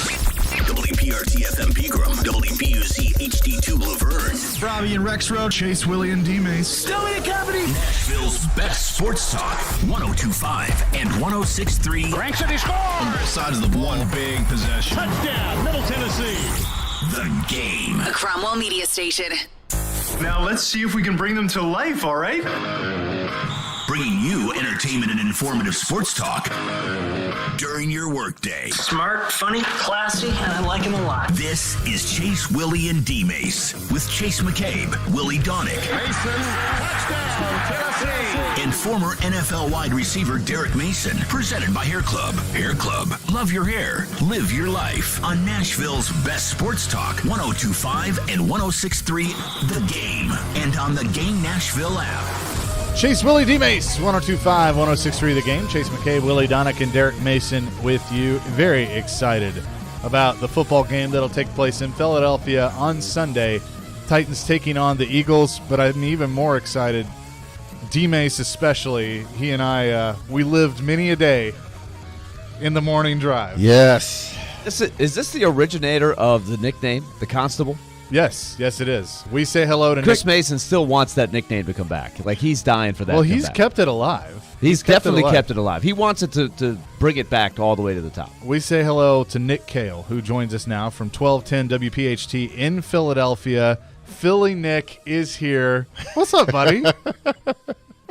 Speaker 1: WPRT-FM Pegram, WPUC HD2 Laverne.
Speaker 18: Robbie and Rexrode, Chase, Willy, and D-Mase.
Speaker 1: Still in company. Nashville's best sports talk. 102.5 and 106.3.
Speaker 20: Ranks and he scores!
Speaker 1: On both sides of the ball.
Speaker 3: One big possession.
Speaker 20: Touchdown, Middle Tennessee.
Speaker 1: The Game.
Speaker 28: A Cromwell Media Station.
Speaker 29: Now let's see if we can bring them to life, all right?
Speaker 1: bringing you entertainment and informative sports talk during your workday.
Speaker 9: Smart, funny, classy, and I like him a lot.
Speaker 1: This is Chase, Willy, and D-Mace with Chase McCabe, Willy Donick,
Speaker 20: Mason, touchdown, Tennessee.
Speaker 1: and former NFL wide receiver Derek Mason. Presented by Hair Club. Hair Club. Love your hair. Live your life. On Nashville's best sports talk, 102.5 and 106.3 The Game. And on the Game Nashville app.
Speaker 6: Chase, Willy, D-Mase, 102.5, 106.3 The Game. Chase McCabe, Willy Donick, and Derek Mason with you. Very excited about the football game that'll take place in Philadelphia on Sunday. Titans taking on the Eagles, but I'm even more excited. D-Mase especially. He and I, we lived many a day in the morning drive.
Speaker 7: Yes.
Speaker 8: Is this the originator of the nickname, the Constable?
Speaker 6: Yes, it is. We say hello to
Speaker 8: Chris Mason still wants that nickname to come back. Like, he's dying for that.
Speaker 6: Well,
Speaker 8: to come
Speaker 6: he's
Speaker 8: back.
Speaker 6: kept it alive.
Speaker 8: He's definitely kept it alive. He wants it to bring it back all the way to the top.
Speaker 6: We say hello to Nick Kale, who joins us now from 1210 WPHT in Philadelphia. Philly Nick is here. What's up, buddy?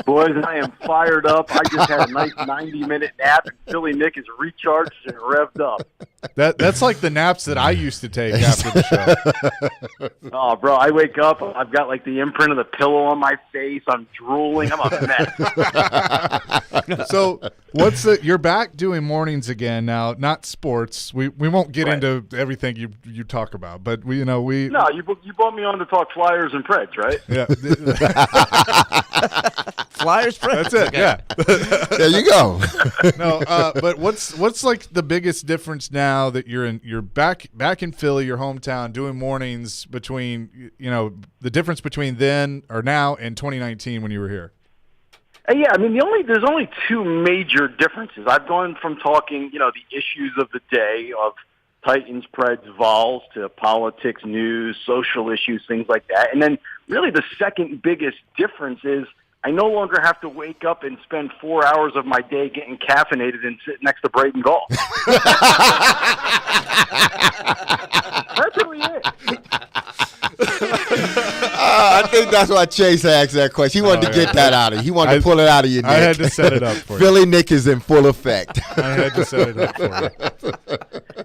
Speaker 10: Boys, I am fired up. I just had a nice 90-minute nap, and Philly Nick is recharged and revved up.
Speaker 6: That's like the naps that I used to take after the show.
Speaker 10: Oh, bro, I wake up, I've got like the imprint of the pillow on my face. I'm drooling. I'm a mess.
Speaker 6: So, you're back doing mornings again now, not sports. We won't get into everything you talk about, but we. No, you
Speaker 10: brought me on to talk Flyers and Preds, right?
Speaker 6: Yeah.
Speaker 8: Flyers, Preds.
Speaker 6: That's it.
Speaker 8: Okay.
Speaker 6: Yeah.
Speaker 7: There you go.
Speaker 6: No, but what's like the biggest difference now that you're back in Philly, your hometown, doing mornings between the difference between then or now and 2019 when you were here?
Speaker 10: Yeah, I mean there's only two major differences. I've gone from talking the issues of the day of Titans, Preds, Vols to politics, news, social issues, things like that, and then really the second biggest difference is I no longer have to wake up and spend 4 hours of my day getting caffeinated and sit next to Braden Golf. That's really it.
Speaker 7: I think that's why Chase asked that question. He wanted to get that out of you. He wanted to pull it out of you, Nick.
Speaker 6: I had to set it up for you.
Speaker 7: Philly Nick is in full effect.
Speaker 6: I had to set it up for you.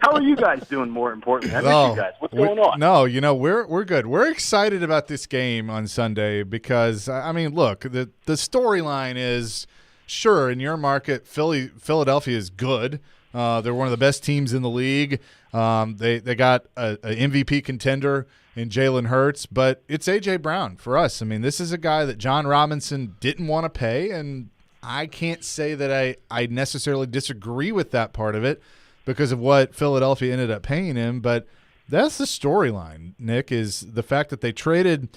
Speaker 10: How are you guys doing, more importantly? I miss you guys. What's going on?
Speaker 6: No, we're good. We're excited about this game on Sunday because, I mean, look, the storyline is, sure, in your market, Philadelphia is good. They're one of the best teams in the league. They got a MVP contender in Jalen Hurts, but it's A.J. Brown for us. I mean, this is a guy that John Robinson didn't want to pay, and I can't say that I necessarily disagree with that part of it because of what Philadelphia ended up paying him, but that's the storyline, Nick, is the fact that they traded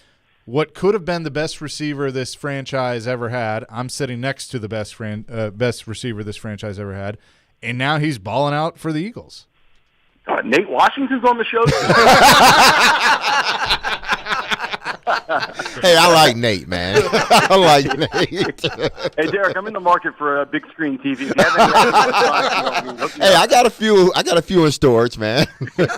Speaker 6: what could have been the best receiver this franchise ever had. I'm sitting next to the best receiver this franchise ever had, and now he's balling out for the Eagles.
Speaker 10: Nate Washington's on the show.
Speaker 7: Hey, I like Nate, man. I like Nate.
Speaker 10: Hey, Derek, I'm in the market for a big screen TV.
Speaker 7: Hey, I got a few in storage, man.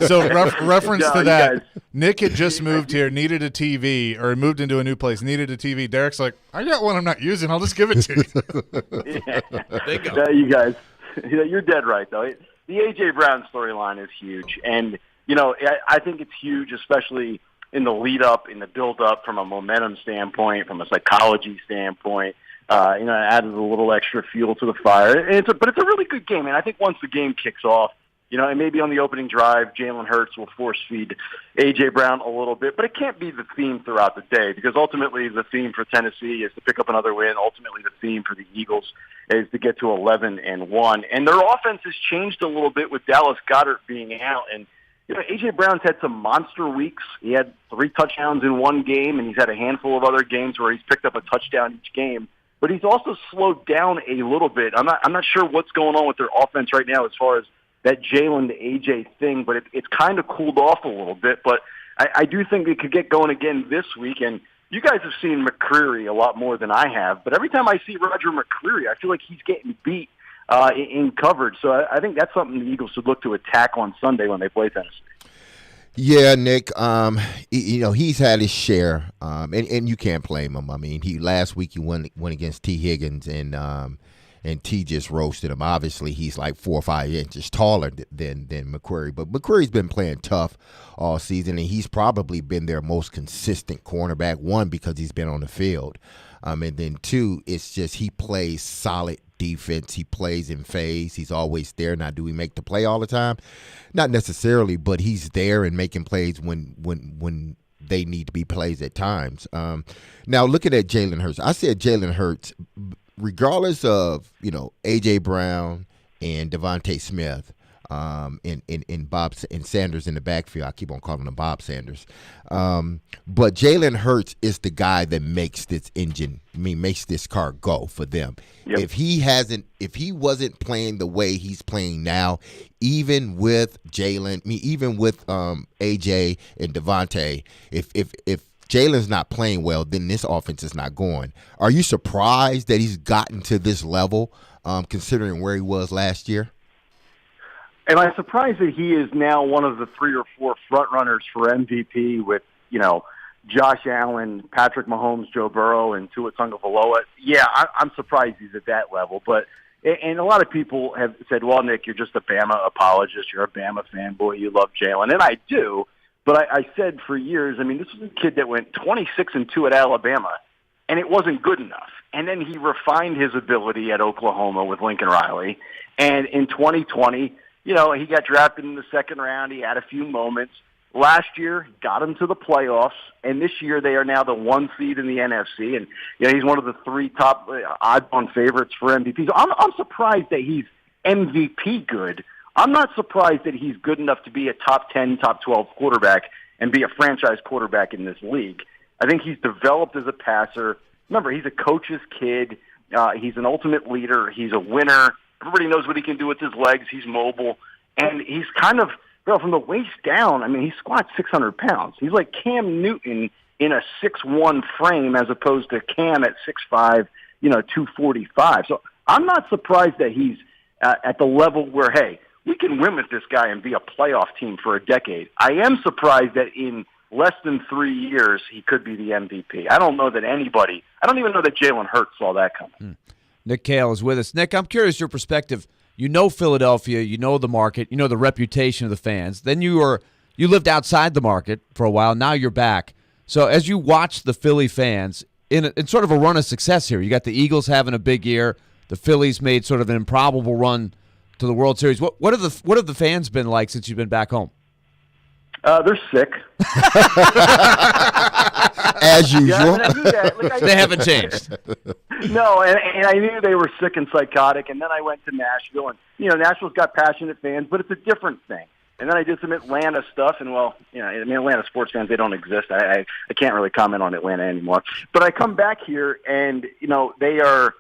Speaker 6: So reference to that, Nick had just moved here, needed a TV, or moved into a new place, needed a TV. Derek's like, I got one I'm not using. I'll just give it to you.
Speaker 10: Yeah, you guys, you're dead right, though. The A.J. Brown storyline is huge. And, I think it's huge, especially in the lead-up, in the build-up from a momentum standpoint, from a psychology standpoint. It added a little extra fuel to the fire. But it's a really good game. And I think once the game kicks off, and maybe on the opening drive, Jalen Hurts will force-feed A.J. Brown a little bit. But it can't be the theme throughout the day because ultimately the theme for Tennessee is to pick up another win. Ultimately the theme for the Eagles is to get to 11-1. And their offense has changed a little bit with Dallas Goedert being out. And, A.J. Brown's had some monster weeks. He had 3 touchdowns in one game, and he's had a handful of other games where he's picked up a touchdown each game. But he's also slowed down a little bit. I'm not sure what's going on with their offense right now as far as that Jalen to A.J. thing, but it's kind of cooled off a little bit. But I do think it could get going again this week. And you guys have seen McCreary a lot more than I have. But every time I see Roger McCreary, I feel like he's getting beat in coverage. So I think that's something the Eagles should look to attack on Sunday when they play Tennessee.
Speaker 7: Yeah, Nick. He's had his share, and you can't blame him. I mean, last week he went against T. Higgins, and T just roasted him. Obviously, he's like 4 or 5 inches taller than McQuarrie, but McQuarrie's been playing tough all season, and he's probably been their most consistent cornerback. One, because he's been on the field, and then two, it's just he plays solid defense. He plays in phase. He's always there. Now, do we make the play all the time? Not necessarily, but he's there and making plays when they need to be plays at times. Now, looking at Jalen Hurts, I said Jalen Hurts, regardless of A.J. Brown and Devontae Smith, in Bob and Sanders in the backfield. I keep on calling him Bob Sanders. But Jalen Hurts is the guy that makes this car go for them. Yep. If he wasn't playing the way he's playing now, even with Jalen, even with AJ and Devontae, if Jalen's not playing well, then this offense is not going. Are you surprised that he's gotten to this level, considering where he was last year?
Speaker 10: Am I surprised that he is now one of the 3 or 4 front runners for MVP with, Josh Allen, Patrick Mahomes, Joe Burrow, and Tua Tagovailoa? Yeah, I'm surprised he's at that level. And a lot of people have said, well, Nick, you're just a Bama apologist. You're a Bama fanboy. You love Jalen. And I do. But I said for years, this was a kid that went 26-2 at Alabama, and it wasn't good enough. And then he refined his ability at Oklahoma with Lincoln Riley. And in 2020, he got drafted in the second round. He had a few moments. Last year, got him to the playoffs, and this year they are now the 1 seed in the NFC, and he's one of the 3 top odd-on favorites for MVP. So I'm surprised that he's MVP good. I'm not surprised that he's good enough to be a top 10, top 12 quarterback and be a franchise quarterback in this league. I think he's developed as a passer. Remember, he's a coach's kid. He's an ultimate leader. He's a winner. Everybody knows what he can do with his legs. He's mobile. And he's kind of, from the waist down, he squats 600 pounds. He's like Cam Newton in a 6'1" frame as opposed to Cam at 6'5", 245. So I'm not surprised that he's at the level where, hey, we can win with this guy and be a playoff team for a decade. I am surprised that in less than 3 years he could be the MVP. I don't even know that Jalen Hurts saw that coming.
Speaker 8: Nick Cale is with us. Nick, I'm curious your perspective. You know Philadelphia, you know the market, you know the reputation of the fans. Then you lived outside the market for a while. Now you're back. So as you watch the Philly fans in sort of a run of success here, you got the Eagles having a big year. The Phillies made sort of an improbable run to the World Series. What have the fans been like since you've been back home?
Speaker 10: They're sick.
Speaker 7: As usual.
Speaker 8: They haven't changed.
Speaker 10: No, and I knew they were sick and psychotic, and then I went to Nashville, and, Nashville's got passionate fans, but it's a different thing. And then I did some Atlanta stuff, and, Atlanta sports fans, they don't exist. I can't really comment on Atlanta anymore. But I come back here, and, they are,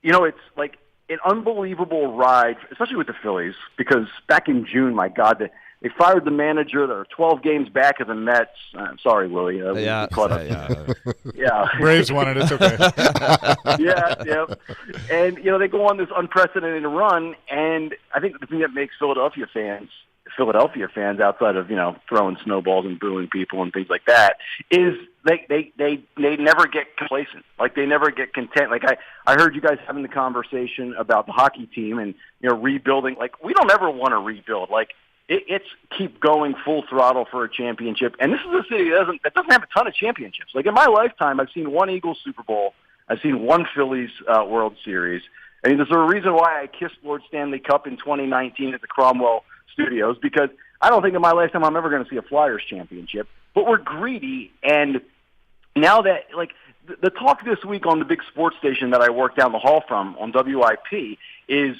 Speaker 10: it's like an unbelievable ride, especially with the Phillies, because back in June, my God, they fired the manager. They're 12 games back of the Mets. I'm sorry, Willy.
Speaker 6: Yeah.
Speaker 10: Braves
Speaker 6: won it. It's okay.
Speaker 10: Yeah. And, they go on this unprecedented run, and I think the thing that makes Philadelphia fans outside of, throwing snowballs and booing people and things like that, is they never get complacent. Like, they never get content. Like, I heard you guys having the conversation about the hockey team and, rebuilding. Like, we don't ever want to rebuild. Like, it's keep going full throttle for a championship. And this is a city that doesn't have a ton of championships. Like, in my lifetime, I've seen 1 Eagles Super Bowl. I've seen 1 Phillies World Series. There's a reason why I kissed Lord Stanley Cup in 2019 at the Cromwell Studios, because I don't think in my lifetime I'm ever going to see a Flyers championship. But we're greedy. And now that, the talk this week on the big sports station that I work down the hall from on WIP is,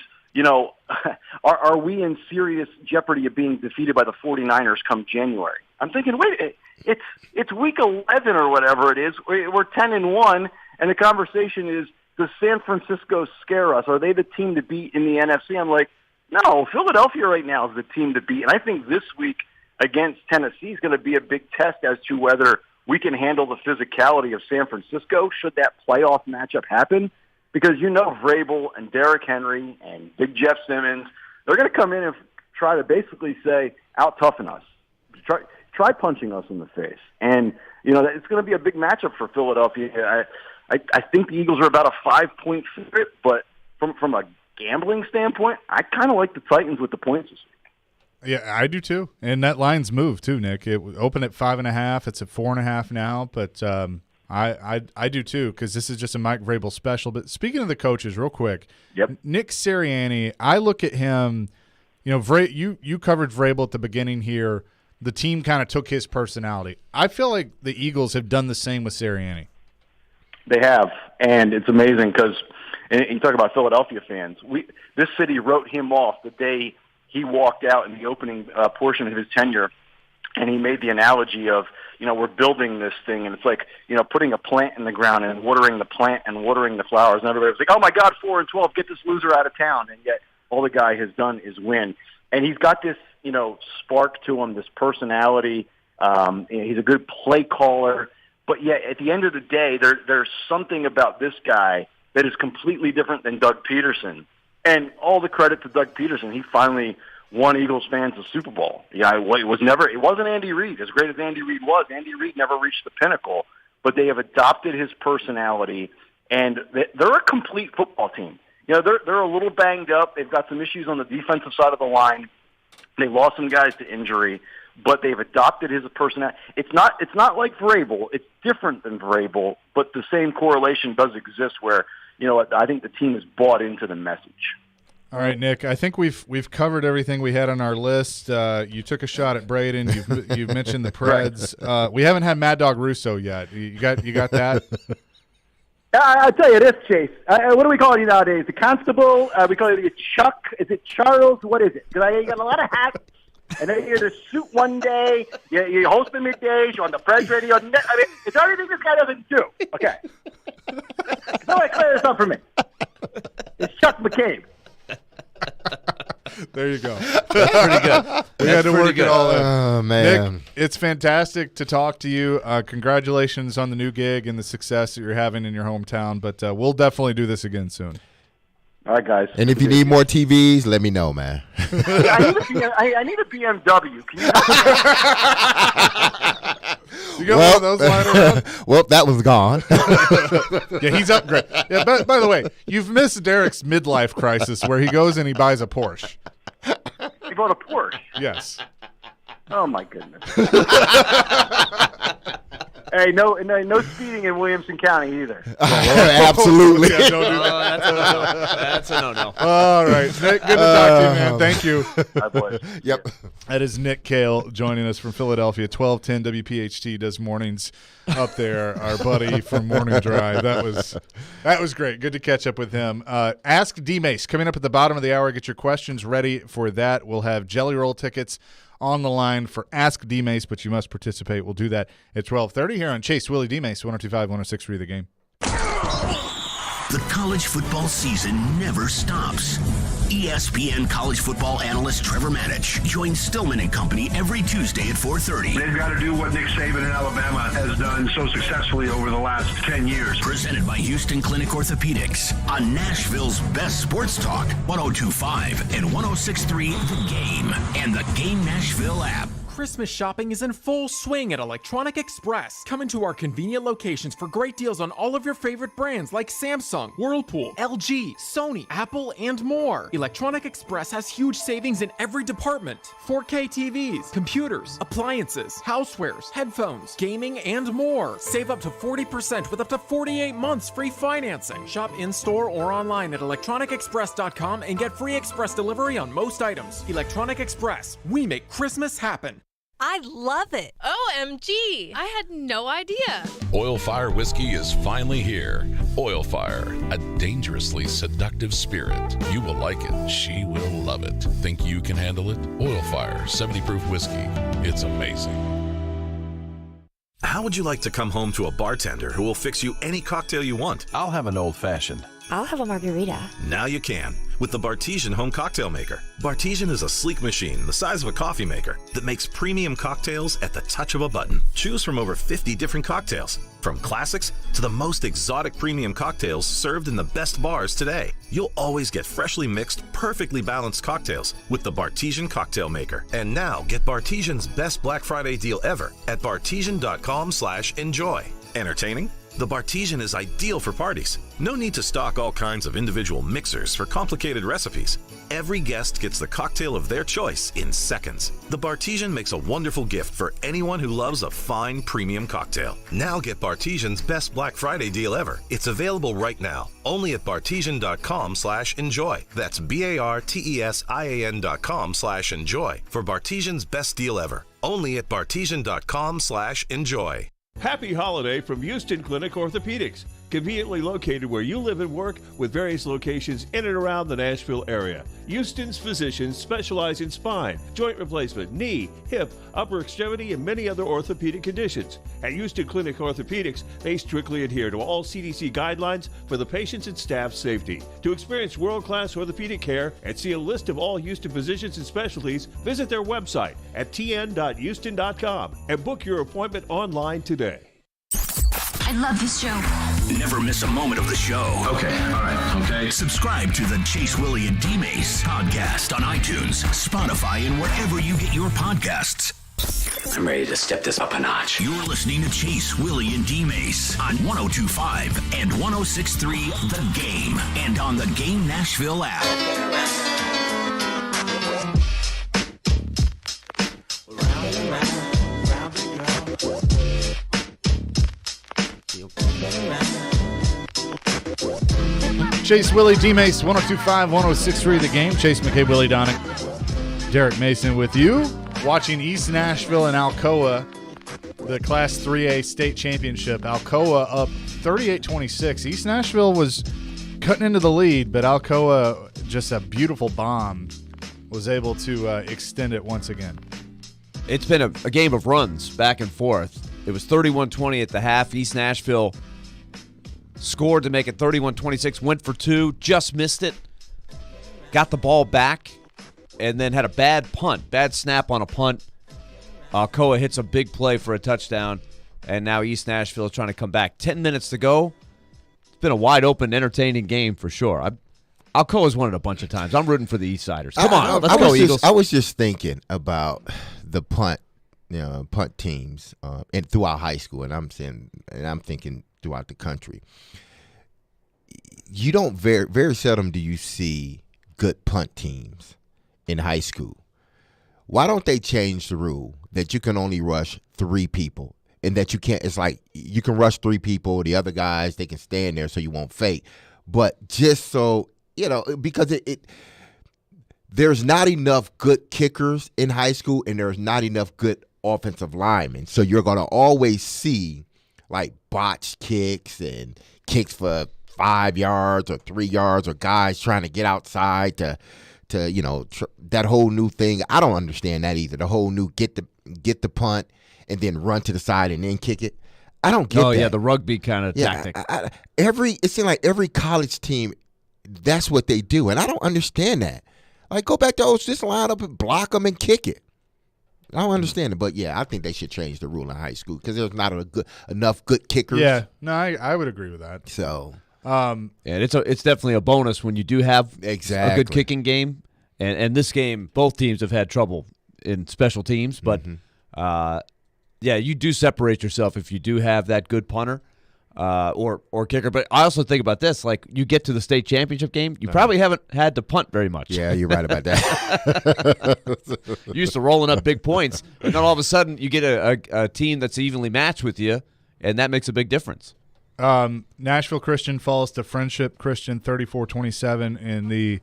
Speaker 10: are we in serious jeopardy of being defeated by the 49ers come January? I'm thinking, wait, it's week 11 or whatever it is. We're 10-1, and the conversation is, does San Francisco scare us? Are they the team to beat in the NFC? I'm like, no, Philadelphia right now is the team to beat. And I think this week against Tennessee is going to be a big test as to whether we can handle the physicality of San Francisco should that playoff matchup happen. Because Vrabel and Derrick Henry and Big Jeff Simmons, they're going to come in and try to basically say, out-toughen us. Try try punching us in the face. And, it's going to be a big matchup for Philadelphia. I think the Eagles are about a 5-point favorite, but from a gambling standpoint, I kind of like the Titans with the points this week.
Speaker 6: Yeah, I do too. And that line's moved too, Nick. It opened at 5.5. It's at 4.5 now, but I do too, because this is just a Mike Vrabel special. But speaking of the coaches, real quick, Nick Sirianni, I look at him. You covered Vrabel at the beginning here. The team kind of took his personality. I feel like the Eagles have done the same with Sirianni.
Speaker 10: They have, and it's amazing because you talk about Philadelphia fans. This city wrote him off the day he walked out in the opening portion of his tenure, and he made the analogy of, we're building this thing, and it's like, putting a plant in the ground and watering the plant and watering the flowers, and everybody was like, oh my God, 4-12, get this loser out of town, and yet all the guy has done is win. And he's got this, spark to him, this personality. He's a good play caller. But yet, at the end of the day, there's something about this guy that is completely different than Doug Peterson. And all the credit to Doug Peterson. He finally won Eagles fans the Super Bowl. Yeah, it wasn't Andy Reid. As great as Andy Reid was, Andy Reid never reached the pinnacle. But they have adopted his personality, and they're a complete football team. They're a little banged up. They've got some issues on the defensive side of the line. They lost some guys to injury, but they've adopted his personality. It's not like Vrabel. It's different than Vrabel, but the same correlation does exist where, I think the team has bought into the message.
Speaker 6: All right, Nick, I think we've covered everything we had on our list. You took a shot at Braden. You've mentioned the Preds. We haven't had Mad Dog Russo yet. You got that?
Speaker 11: I'll tell you this, Chase. What do we call you nowadays? The constable? We call you Chuck? Is it Charles? What is it? Because you got a lot of hats, and then you're the suit one day. You host the middays. You're on the Preds radio. I mean, it's everything this guy doesn't do. Okay. Somebody clear this up for me. It's Chuck McCabe.
Speaker 6: There you go.
Speaker 8: That's pretty good.
Speaker 6: We had to work it all in.
Speaker 7: Oh, man.
Speaker 6: Nick, it's fantastic to talk to you. Congratulations on the new gig and the success that you're having in your hometown. But we'll definitely do this again soon.
Speaker 10: All right, guys.
Speaker 7: And if you need more TVs, let me know, man.
Speaker 10: I need a BMW. Can you
Speaker 6: You got one of those lying around?
Speaker 7: Well, that was gone.
Speaker 6: Yeah, he's upgraded. Yeah, by the way, you've missed Derek's midlife crisis where he goes and he buys a Porsche.
Speaker 10: He bought a Porsche?
Speaker 6: Yes.
Speaker 10: Oh, my goodness. Hey, no speeding in Williamson County either.
Speaker 7: Absolutely.
Speaker 6: Yeah, don't do that.
Speaker 8: That's a no-no.
Speaker 6: All right. Nick, good to talk to you, man. Thank you.
Speaker 10: Hi, boys.
Speaker 7: Yep.
Speaker 6: That is Nick Kale joining us from Philadelphia. 1210 WPHT does mornings up there. Our buddy from Morning Drive. That was great. Good to catch up with him. Ask D-Mase coming up at the bottom of the hour. Get your questions ready for that. We'll have Jelly Roll tickets on the line for Ask D-Mase, but you must participate. We'll do that at 12:30 here on Chase Willy D-Mase, 102.5, 106.3 The Game.
Speaker 1: The college football season never stops. ESPN college football analyst Trevor Manich joins Stillman and Company every Tuesday at 4:30.
Speaker 12: They've got to do what Nick Saban in Alabama has done so successfully over the last 10 years.
Speaker 1: Presented by Houston Clinic Orthopedics on Nashville's best sports talk, 102.5 and 106.3 The Game and the Game Nashville app.
Speaker 13: Christmas shopping is in full swing at Electronic Express. Come into our convenient locations for great deals on all of your favorite brands like Samsung, Whirlpool, LG, Sony, Apple, and more. Electronic Express has huge savings in every department. 4K TVs, computers, appliances, housewares, headphones, gaming, and more. Save up to 40% with up to 48 months free financing. Shop in-store or online at electronicexpress.com and get free express delivery on most items. Electronic Express. We make Christmas happen.
Speaker 15: I love it. OMG. I had no idea.
Speaker 21: Oil Fire Whiskey is finally here. Oil Fire, a dangerously seductive spirit. You will like it. She will love it. Think you can handle it? Oil Fire, 70 proof whiskey. It's amazing.
Speaker 26: How would you like to come home to a bartender who will fix you any cocktail you want?
Speaker 22: I'll have an old-fashioned.
Speaker 2: I'll have a margarita.
Speaker 26: Now you can with the Bartesian Home Cocktail Maker. Bartesian is a sleek machine the size of a coffee maker that makes premium cocktails at the touch of a button. Choose from over 50 different cocktails, from classics to the most exotic premium cocktails served in the best bars today. You'll always get freshly mixed, perfectly balanced cocktails with the Bartesian Cocktail Maker. And now get Bartesian's best Black Friday deal ever at bartesian.com/enjoy. Entertaining? The Bartesian is ideal for parties. No need to stock all kinds of individual mixers for complicated recipes. Every guest gets the cocktail of their choice in seconds. The Bartesian makes a wonderful gift for anyone who loves a fine premium cocktail. Now get Bartesian's best Black Friday deal ever. It's available right now, only at bartesian.com/enjoy. That's BARTESIAN.com/enjoy for Bartesian's best deal ever. Only at bartesian.com/enjoy.
Speaker 25: Happy holiday from Houston Clinic Orthopedics, conveniently located where you live and work with various locations in and around the Nashville area. Houston's physicians specialize in spine, joint replacement, knee, hip, upper extremity, and many other orthopedic conditions. At Houston Clinic Orthopedics, they strictly adhere to all CDC guidelines for the patient's and staff's safety. To experience world-class orthopedic care and see a list of all Houston physicians and specialties, visit their website at tn.houston.com and book your appointment online today.
Speaker 1: I love this show. Never miss a moment of the show.
Speaker 19: Okay, all right, okay.
Speaker 1: Subscribe to the Chase, Willy, and D-Mase podcast on iTunes, Spotify, and wherever you get your podcasts.
Speaker 9: I'm ready to step this up a notch.
Speaker 1: You're listening to Chase, Willy, and D-Mase on 102.5 and 106.3 The Game and on the Game Nashville app.
Speaker 6: Chase, Willy, D-Mase, 102.5, 106.3 The Game. Chase McKay, Willie Donick, Derek Mason with you. Watching East Nashville and Alcoa, the Class 3A state championship. Alcoa up 38-26. East Nashville was cutting into the lead, but Alcoa, just a beautiful bomb, was able to extend it once again.
Speaker 8: It's been a game of runs back and forth. It was 31-20 at the half. East Nashville scored to make it 31-26, went for two, just missed it, got the ball back, and then had a bad snap on a punt. Alcoa hits a big play for a touchdown, and now East Nashville is trying to come back. 10 minutes to go. It's been a wide-open, entertaining game for sure. Alcoa's won it a bunch of times. I'm rooting for the East Siders. Come on, let's go, Eagles.
Speaker 7: I was just thinking about the punt teams and throughout high school, and I'm thinking throughout the country. You don't very seldom do you see good punt teams in high school. Why don't they change the rule that you can only rush 3 people and that you can't? It's like you can rush 3 people. The other guys, they can stand there so you won't fake. But just so because there's not enough good kickers in high school and there's not enough good offensive linemen. So you're going to always see like botched kicks and kicks for 5 yards or 3 yards or guys trying to get outside to that whole new thing. I don't understand that either. The whole new get the punt and then run to the side and then kick it. I don't get that.
Speaker 8: Oh, yeah, the rugby kind of tactic.
Speaker 7: It seems like every college team, that's what they do, and I don't understand that. Like, go back to just line up and block them and kick it. I don't understand it, but yeah, I think they should change the rule in high school because there's not enough good kickers.
Speaker 6: Yeah, no, I would agree with that.
Speaker 7: So,
Speaker 8: it's definitely a bonus when you do have a good kicking game, and this game, both teams have had trouble in special teams, but you do separate yourself if you do have that good punter or kicker. But I also think about this: like you get to the state championship game, you probably haven't had to punt very much.
Speaker 7: Yeah, you're right about that.
Speaker 8: You're used to rolling up big points, and then all of a sudden you get a team that's evenly matched with you, and that makes a big difference.
Speaker 6: Nashville Christian falls to Friendship Christian 34-27 in the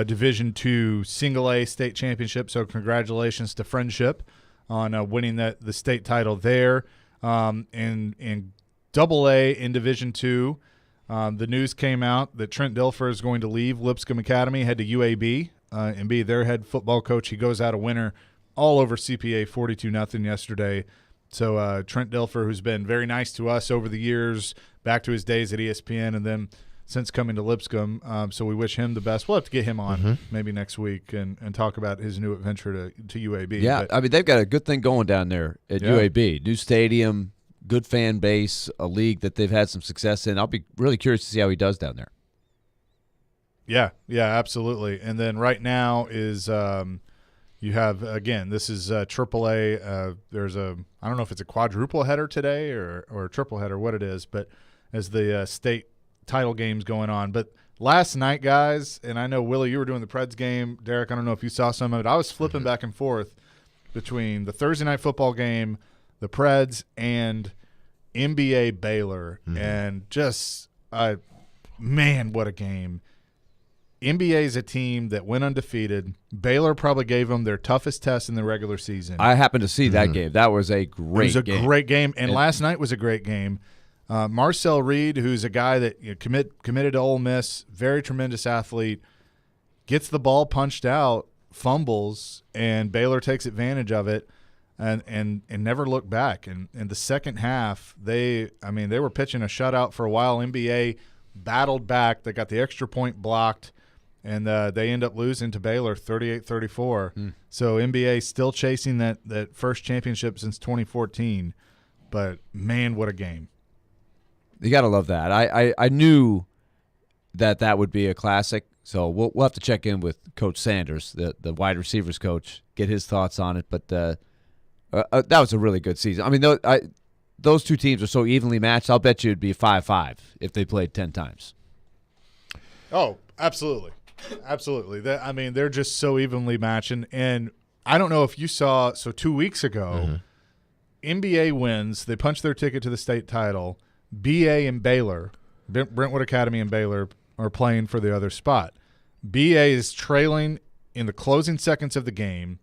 Speaker 6: Division II Single A state championship. So congratulations to Friendship on winning the state title there. In Double A in Division II, the news came out that Trent Dilfer is going to leave Lipscomb Academy, head to UAB, and be their head football coach. He goes out a winner all over CPA, 42-0 yesterday. So Trent Dilfer, who's been very nice to us over the years, back to his days at ESPN, and then since coming to Lipscomb. So we wish him the best. We'll have to get him on maybe next week and talk about his new adventure to UAB.
Speaker 8: Yeah,
Speaker 6: but,
Speaker 8: I mean, they've got a good thing going down there at UAB. New stadium, good fan base, a league that they've had some success in. I'll be really curious to see how he does down there.
Speaker 6: Yeah, absolutely. And then right now is you have, again, this is AAA. There's I don't know if it's a quadruple header today or a triple header, what it is, but as the state title game's going on. But last night, guys, and I know, Willie, you were doing the Preds game. Derek, I don't know if you saw some of it. I was flipping back and forth between the Thursday night football game, the Preds, and NBA Baylor. And just, man, what a game. NBA is a team that went undefeated. Baylor probably gave them their toughest test in the regular season.
Speaker 8: I happened to see that game. That was a great game.
Speaker 6: It was a great game, and last night was a great game. Marcel Reed, who's a guy that committed to Ole Miss, very tremendous athlete, gets the ball punched out, fumbles, and Baylor takes advantage of it and never looked back. And in the second half, they were pitching a shutout for a while. NBA battled back. They got the extra point blocked. And they end up losing to Baylor 38-34. So NBA still chasing that first championship since 2014. But, man, what a game.
Speaker 8: You got to love that. I knew that would be a classic. So we'll have to check in with Coach Sanders, the wide receivers coach, get his thoughts on it. But that was a really good season. I mean, those two teams are so evenly matched, I'll bet you it'd be 5-5 if they played 10 times.
Speaker 6: Oh, absolutely. Absolutely. They're just so evenly matched. And I don't know if you saw, so 2 weeks ago, NBA wins. They punch their ticket to the state title. BA and Baylor, Brentwood Academy and Baylor, are playing for the other spot. BA is trailing in the closing seconds of the game,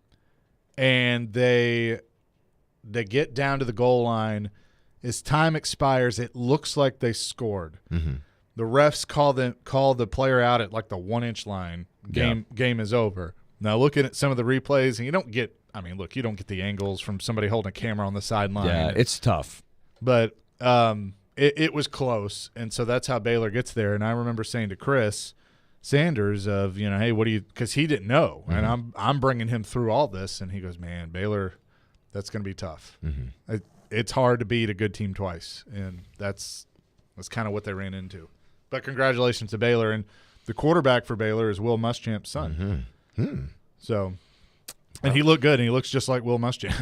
Speaker 6: and they get down to the goal line. As time expires, it looks like they scored. The refs call the player out at like the 1-inch line. Game is over. Now looking at some of the replays, and you don't get the angles from somebody holding a camera on the sideline.
Speaker 8: Yeah, it's tough.
Speaker 6: But it was close, and so that's how Baylor gets there. And I remember saying to Chris Sanders hey, what do you – because he didn't know, and I'm bringing him through all this, and he goes, man, Baylor, that's going to be tough. It's hard to beat a good team twice, and that's kind of what they ran into. But congratulations to Baylor. And the quarterback for Baylor is Will Muschamp's son. So, and he looked good, and he looks just like Will Muschamp.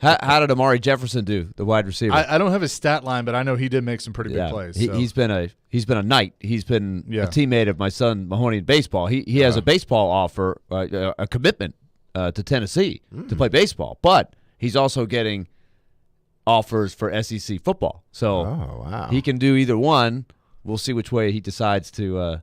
Speaker 8: How did Amari Jefferson do, the wide receiver?
Speaker 6: I don't have his stat line, but I know he did make some pretty big plays. So.
Speaker 8: He's been a knight. He's been a teammate of my son Mahoney in baseball. He has a baseball offer, a commitment to Tennessee to play baseball, but he's also getting offers for SEC football. So he can do either one. We'll see which way he decides to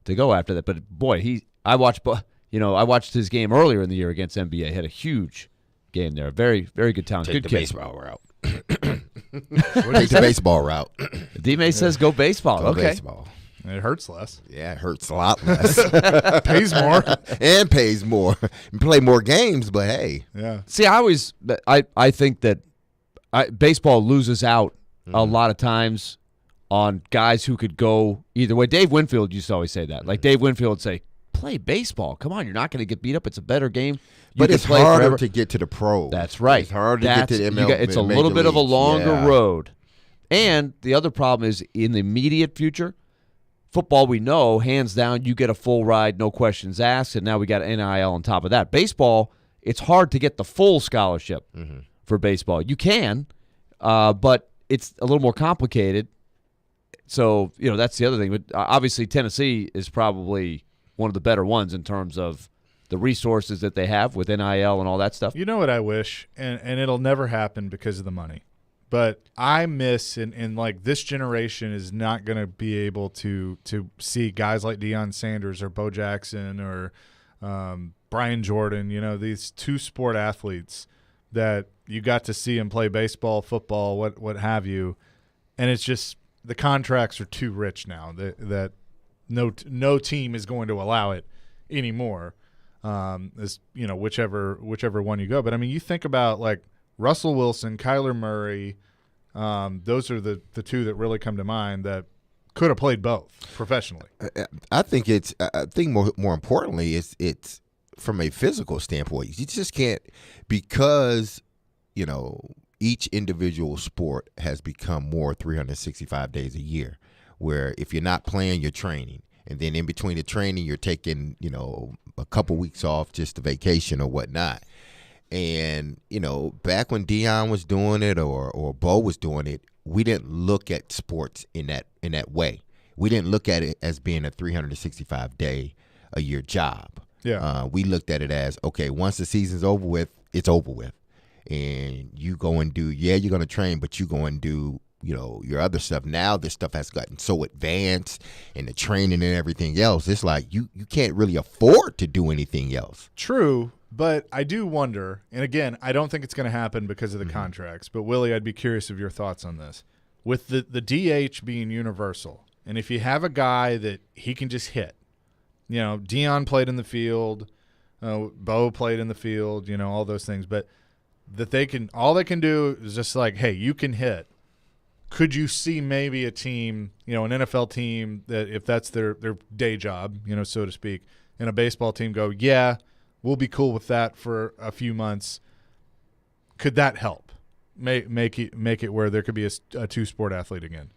Speaker 8: go after that. But boy, I watched his game earlier in the year against NBA. He had a huge game there. Very, very good talent.
Speaker 7: Take
Speaker 8: good
Speaker 7: the
Speaker 8: kid.
Speaker 7: baseball route. Take the baseball route.
Speaker 8: D-Mase says go baseball.
Speaker 7: Go
Speaker 8: okay.
Speaker 7: Baseball.
Speaker 6: It hurts less.
Speaker 7: Yeah, it hurts a lot less.
Speaker 6: Pays more.
Speaker 7: And pays more. You play more games, but hey.
Speaker 6: Yeah.
Speaker 8: See, I think that baseball loses out a lot of times on guys who could go either way. Dave Winfield used to always say that. Like Dave Winfield would say, play baseball. Come on, you're not going to get beat up. It's a better game.
Speaker 7: But it's harder to get to the pros.
Speaker 8: That's right.
Speaker 7: It's harder to get to the MLB.
Speaker 8: It's a little bit of a longer road. And the other problem is in the immediate future, football, we know, hands down, you get a full ride, no questions asked, and now we got NIL on top of that. Baseball, it's hard to get the full scholarship for baseball. You can, but it's a little more complicated. So, that's the other thing. But obviously, Tennessee is probably one of the better ones in terms of the resources that they have with NIL and all that stuff.
Speaker 6: You know what I wish, and it'll never happen because of the money. But I miss, and like this generation is not going to be able to see guys like Deion Sanders or Bo Jackson or Brian Jordan, these two-sport athletes that you got to see them play baseball, football, what have you. And it's just the contracts are too rich now that no team is going to allow it anymore. Whichever one you go. But I mean, you think about like Russell Wilson, Kyler Murray. Those are the two that really come to mind. That could have played both professionally.
Speaker 7: I think more importantly, it's from a physical standpoint. You just can't, because each individual sport has become more 365 days a year, where if you're not playing, you're training. And then in between the training, you're taking, a couple weeks off just a vacation or whatnot. And, back when Deion was doing it or Bo was doing it, we didn't look at sports in that way. We didn't look at it as being a 365-day-a-year job.
Speaker 6: Yeah.
Speaker 7: We looked at it as, okay, once the season's over with, it's over with. And you go and do, you're going to train, but you go and do, your other stuff. Now this stuff has gotten so advanced, and the training and everything else, it's like you can't really afford to do anything else.
Speaker 6: True, but I do wonder, and again, I don't think it's going to happen because of the contracts, but Willie, I'd be curious of your thoughts on this. With the DH being universal, and if you have a guy that he can just hit, Deion played in the field, Bo played in the field, all those things, but that all they can do is just like, hey, you can hit. Could you see maybe a team, an NFL team, that if that's their day job, so to speak, and a baseball team go, yeah, we'll be cool with that for a few months. Could that help make it where there could be a two-sport athlete again?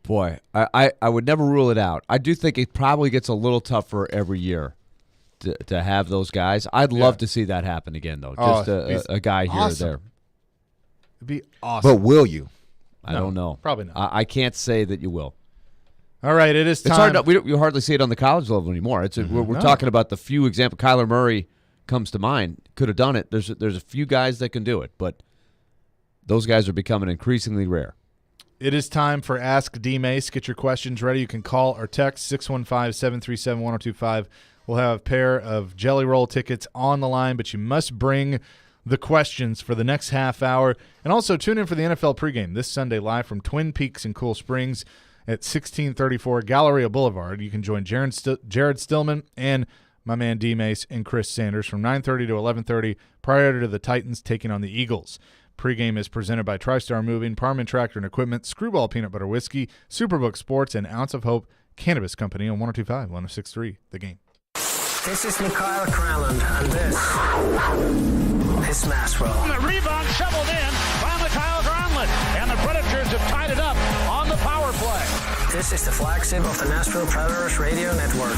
Speaker 8: Boy, I would never rule it out. I do think it probably gets a little tougher every year to have those guys. I'd love to see that happen again, though. Just a guy here or there.
Speaker 6: It'd be awesome.
Speaker 7: But will you?
Speaker 8: I don't know.
Speaker 6: Probably not.
Speaker 8: I can't say that you will.
Speaker 6: All right, it is time.
Speaker 8: It's hard. We hardly see it on the college level anymore. We're talking about the few examples. Kyler Murray comes to mind. Could have done it. There's a few guys that can do it, but those guys are becoming increasingly rare.
Speaker 6: It is time for Ask D-Mase. Get your questions ready. You can call or text 615-737-1025. We'll have a pair of Jelly Roll tickets on the line, but you must bring the questions for the next half hour. And also tune in for the NFL pregame this Sunday live from Twin Peaks in Cool Springs at 1634 Galleria Boulevard. You can join Jared Stillman and my man D-Mase and Chris Sanders from 9:30 to 11:30 prior to the Titans taking on the Eagles. Pregame is presented by TriStar Moving, Parman Tractor and Equipment, Screwball Peanut Butter Whiskey, Superbook Sports, and Ounce of Hope Cannabis Company on 102.5, 106.3 The Game.
Speaker 2: This is Mikhail Kralland, and this is Nashville.
Speaker 20: The rebound shoveled in by Mikhail Kralland, and the Predators have tied it up on the power play.
Speaker 2: This is the flagship of the Nashville Predators Radio Network.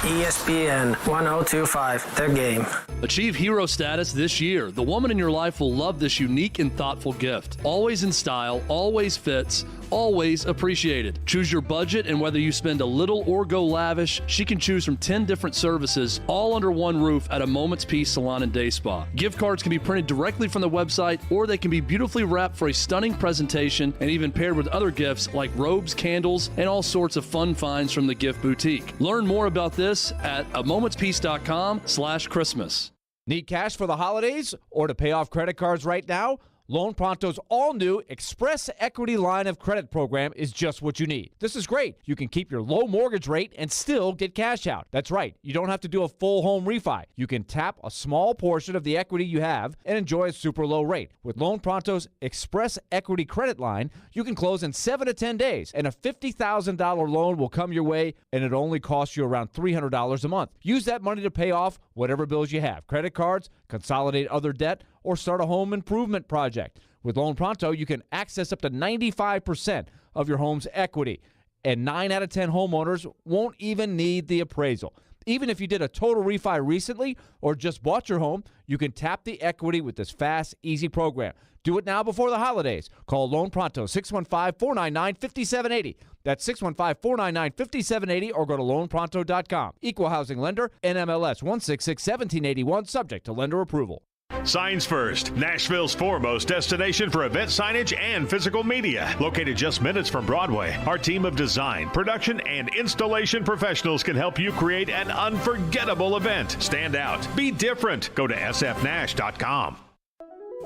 Speaker 2: ESPN 1025, The Game.
Speaker 5: Achieve hero status this year. The woman in your life will love this unique and thoughtful gift. Always in style, always fits, always appreciated. Choose your budget, and whether you spend a little or go lavish, she can choose from 10 different services, all under one roof at a Moment's Peace Salon and Day Spa. Gift cards can be printed directly from the website, or they can be beautifully wrapped for a stunning presentation and even paired with other gifts like robes, candles, and all sorts of fun finds from the Gift Boutique. Learn more about this at amomentspeace.com/Christmas.
Speaker 8: Need cash for the holidays or to pay off credit cards right now? Loan Pronto's all-new Express Equity line of credit program is just what you need. This is great. You can keep your low mortgage rate and still get cash out. That's right. You don't have to do a full home refi. You can tap a small portion of the equity you have and enjoy a super low rate. With Loan Pronto's Express Equity credit line, you can close in 7 to 10 days, and a $50,000 loan will come your way, and it only costs you around $300 a month. Use that money to pay off whatever bills you have, credit cards, consolidate other debt, or start a home improvement project. With Loan Pronto, you can access up to 95% of your home's equity, and 9 out of 10 homeowners won't even need the appraisal. Even if you did a total refi recently or just bought your home, you can tap the equity with this fast, easy program. Do it now before the holidays. Call Loan Pronto, 615-499-5780. That's 615-499-5780, or go to loanpronto.com. Equal housing lender, NMLS 166-1781, subject to lender approval.
Speaker 20: Signs First, Nashville's foremost destination for event signage and physical media. Located just minutes from Broadway, our team of design, production, and installation professionals can help you create an unforgettable event. Stand out. Be different. Go to sfnash.com.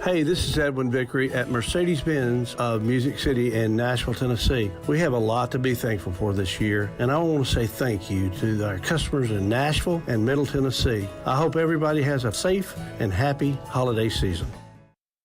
Speaker 14: Hey, this is Edwin Vickery at Mercedes-Benz of Music City in Nashville, Tennessee. We have a lot to be thankful for this year, and I want to say thank you to our customers in Nashville and Middle Tennessee. I hope everybody has a safe and happy holiday season.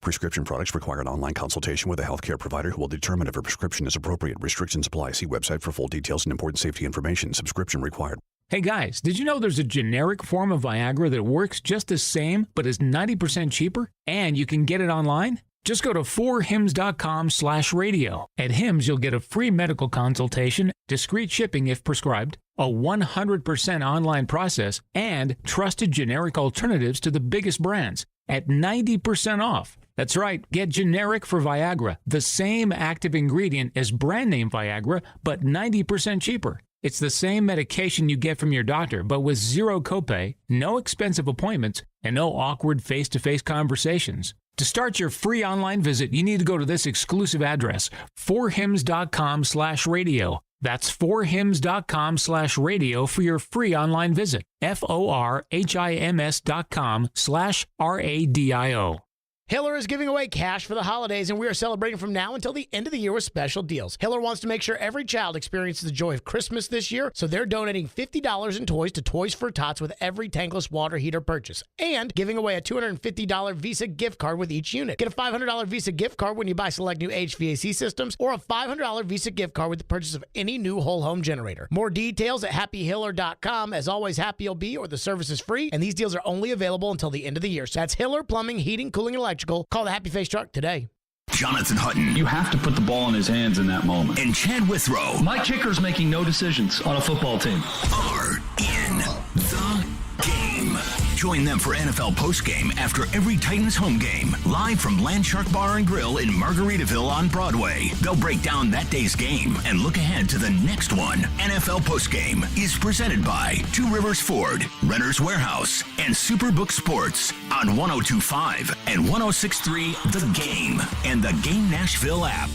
Speaker 4: Prescription products require an online consultation with a healthcare provider who will determine if a prescription is appropriate. Restrictions apply. See website for full details and important safety information. Subscription required.
Speaker 16: Hey guys, did you know there's a generic form of Viagra that works just the same but is 90% cheaper? And you can get it online? Just go to 4hims.com/radio. At Hims, you'll get a free medical consultation, discreet shipping if prescribed, a 100% online process, and trusted generic alternatives to the biggest brands at 90% off. That's right, get generic for Viagra, the same active ingredient as brand name Viagra, but 90% cheaper. It's the same medication you get from your doctor, but with zero copay, no expensive appointments, and no awkward face-to-face conversations. To start your free online visit, you need to go to this exclusive address, 4hims.com/radio. That's 4hims.com/radio for your free online visit. FORHIMS.com/RADIO.
Speaker 18: Hiller is giving away cash for the holidays, and we are celebrating from now until the end of the year with special deals. Hiller wants to make sure every child experiences the joy of Christmas this year, so they're donating $50 in toys to Toys for Tots with every tankless water heater purchase, and giving away a $250 Visa gift card with each unit. Get a $500 Visa gift card when you buy select new HVAC systems, or a $500 Visa gift card with the purchase of any new whole home generator. More details at happyhiller.com. As always, happy you'll be, or the service is free, and these deals are only available until the end of the year. So that's Hiller Plumbing, Heating, Cooling, and Electrical. Call the Happy Face truck today.
Speaker 1: Jonathan Hutton.
Speaker 3: You have to put the ball in his hands in that moment.
Speaker 1: And Chad Withrow.
Speaker 5: My kicker's making no decisions on a football team.
Speaker 1: Are in the game. Join them for NFL postgame after every Titans home game. Live from Landshark Bar and Grill in Margaritaville on Broadway. They'll break down that day's game and look ahead to the next one. NFL postgame is presented by Two Rivers Ford, Renter's Warehouse, and Superbook Sports on 102.5 and 106.3 The Game and the Game Nashville app.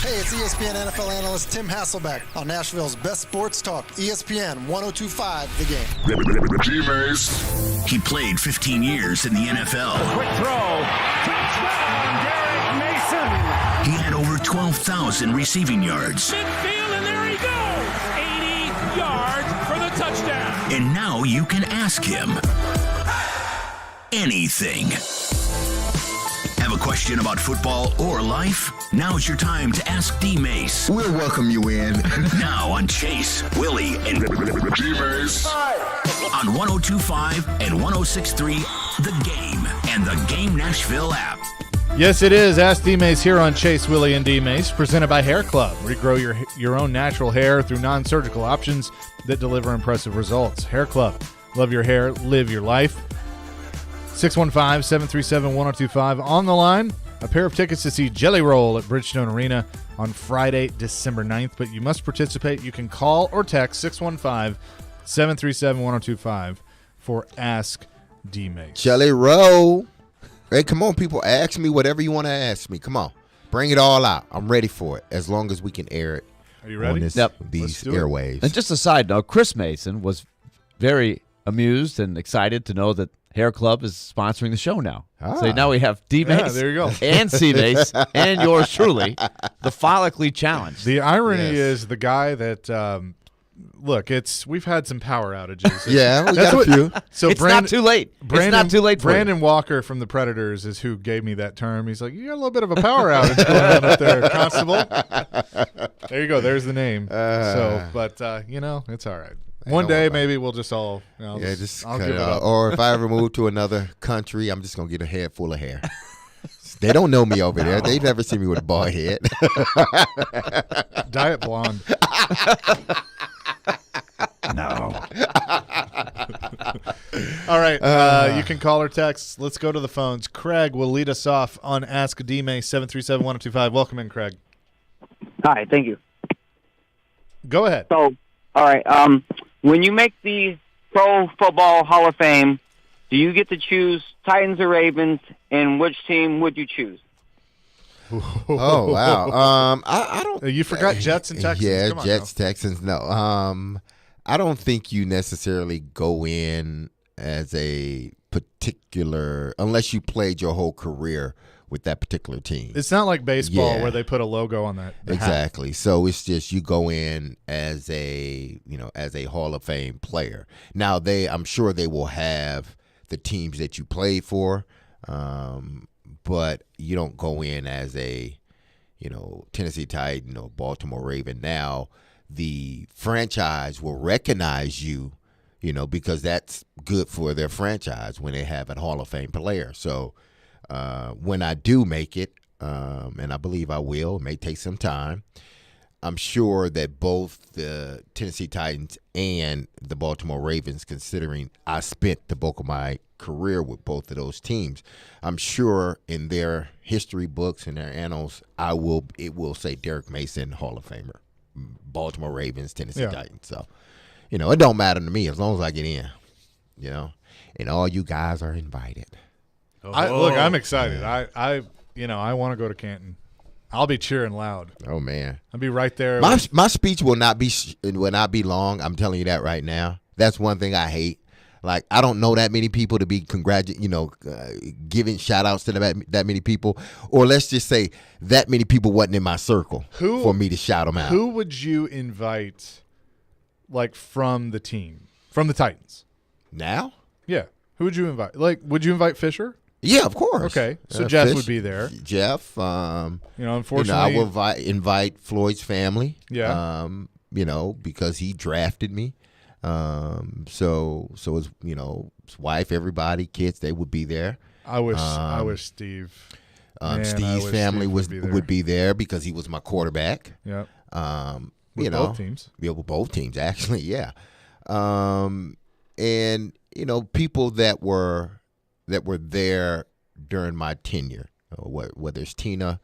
Speaker 17: Hey, it's ESPN NFL analyst Tim Hasselbeck on Nashville's best sports talk, ESPN 102.5 The Game.
Speaker 1: D-Mase. He played 15 years in the NFL.
Speaker 22: Quick throw. Touchdown, Derek Mason.
Speaker 1: He had over 12,000 receiving yards.
Speaker 22: Midfield, and there he goes. 80 yards for the touchdown.
Speaker 1: And now you can ask him anything. Have a question about football or life? Now's your time to ask D-Mase.
Speaker 7: We'll welcome you in.
Speaker 1: Now on Chase, Willy, and D-Mase. On 102.5 and 106.3 The Game and the Game Nashville app.
Speaker 6: Yes, it is. Ask D-Mase here on Chase, Willy, and D-Mase, presented by Hair Club. Regrow your own natural hair through non-surgical options that deliver impressive results. Hair Club. Love your hair. Live your life. 615-737-1025. On the line, a pair of tickets to see Jelly Roll at Bridgestone Arena on Friday, December 9th. But you must participate. You can call or text 615-737-1025 for Ask D-Mase.
Speaker 7: Jelly Roll. Hey, come on, people. Ask me whatever you want to ask me. Come on. Bring it all out. I'm ready for it, as long as we can air it.
Speaker 6: Are you ready?
Speaker 7: On these airwaves.
Speaker 8: And just a side note, Chris Mason was very amused and excited to know that Hair Club is sponsoring the show now. So now we have D-Mase
Speaker 6: there you go.
Speaker 8: and C-Mase and yours truly, the follically challenged.
Speaker 6: The irony is the guy that look, we've had some power outages.
Speaker 7: Yeah, we got a few.
Speaker 8: So it's not too late. It's not too late for
Speaker 6: Brandon Walker from the Predators is who gave me that term. He's like, you got a little bit of a power outage going on up there, Constable. There you go. There's the name. But it's all right. One day, maybe we'll just all. I'll give it up.
Speaker 7: Or if I ever move to another country, I'm just gonna get a head full of hair. They don't know me over there. They've never seen me with a bald head.
Speaker 6: Diet blonde.
Speaker 7: No.
Speaker 6: All right. You can call or text. Let's go to the phones. Craig will lead us off on Ask D-Mase 737-1025. Welcome in, Craig.
Speaker 23: Hi. Thank you.
Speaker 6: Go ahead.
Speaker 23: So, all right. When you make the Pro Football Hall of Fame, do you get to choose Titans or Ravens, and which team would you choose?
Speaker 7: Oh, wow. I don't.
Speaker 6: You forgot Jets and Texans.
Speaker 7: Yeah, Jets, Texans. No. I don't think you necessarily go in as a particular, unless you played your whole career with that particular team.
Speaker 6: It's not like baseball where they put a logo on that.
Speaker 7: Exactly.
Speaker 6: Hat.
Speaker 7: So it's just you go in as a Hall of Fame player. Now I'm sure they will have the teams that you played for. but you don't go in as a, Tennessee Titan or Baltimore Raven. Now the franchise will recognize you, because that's good for their franchise when they have a Hall of Fame player. So when I do make it, and I believe I will, it may take some time, I'm sure that both the Tennessee Titans and the Baltimore Ravens, considering I spent the bulk of my career with both of those teams, I'm sure in their history books and their annals, it will say Derek Mason, Hall of Famer, Baltimore Ravens, Tennessee Titans. So, it don't matter to me as long as I get in, and all you guys are invited.
Speaker 6: Look, I'm excited. I want to go to Canton. I'll be cheering loud.
Speaker 7: Oh man,
Speaker 6: I'll be right there.
Speaker 7: My speech will not be long. I'm telling you that right now. That's one thing I hate. Like, I don't know that many people to be giving shout outs to that many people, or let's just say that many people wasn't in my circle for me to shout them out.
Speaker 6: Who would you invite, like, from the team, from the Titans?
Speaker 7: Now?
Speaker 6: Yeah. Who would you invite? Like, would you invite Fisher?
Speaker 7: Yeah, of course.
Speaker 6: Okay, so Jeff
Speaker 7: Fish,
Speaker 6: would be there.
Speaker 7: Jeff,
Speaker 6: unfortunately,
Speaker 7: I will invite Floyd's family.
Speaker 6: Yeah,
Speaker 7: because he drafted me. So his his wife, everybody, kids, they would be there.
Speaker 6: I wish Steve.
Speaker 7: Steve's family would be there because he was my quarterback.
Speaker 6: Yeah.
Speaker 7: With
Speaker 6: both teams.
Speaker 7: Yeah, with both teams actually. Yeah. And people that were there during my tenure, whether it's Tina,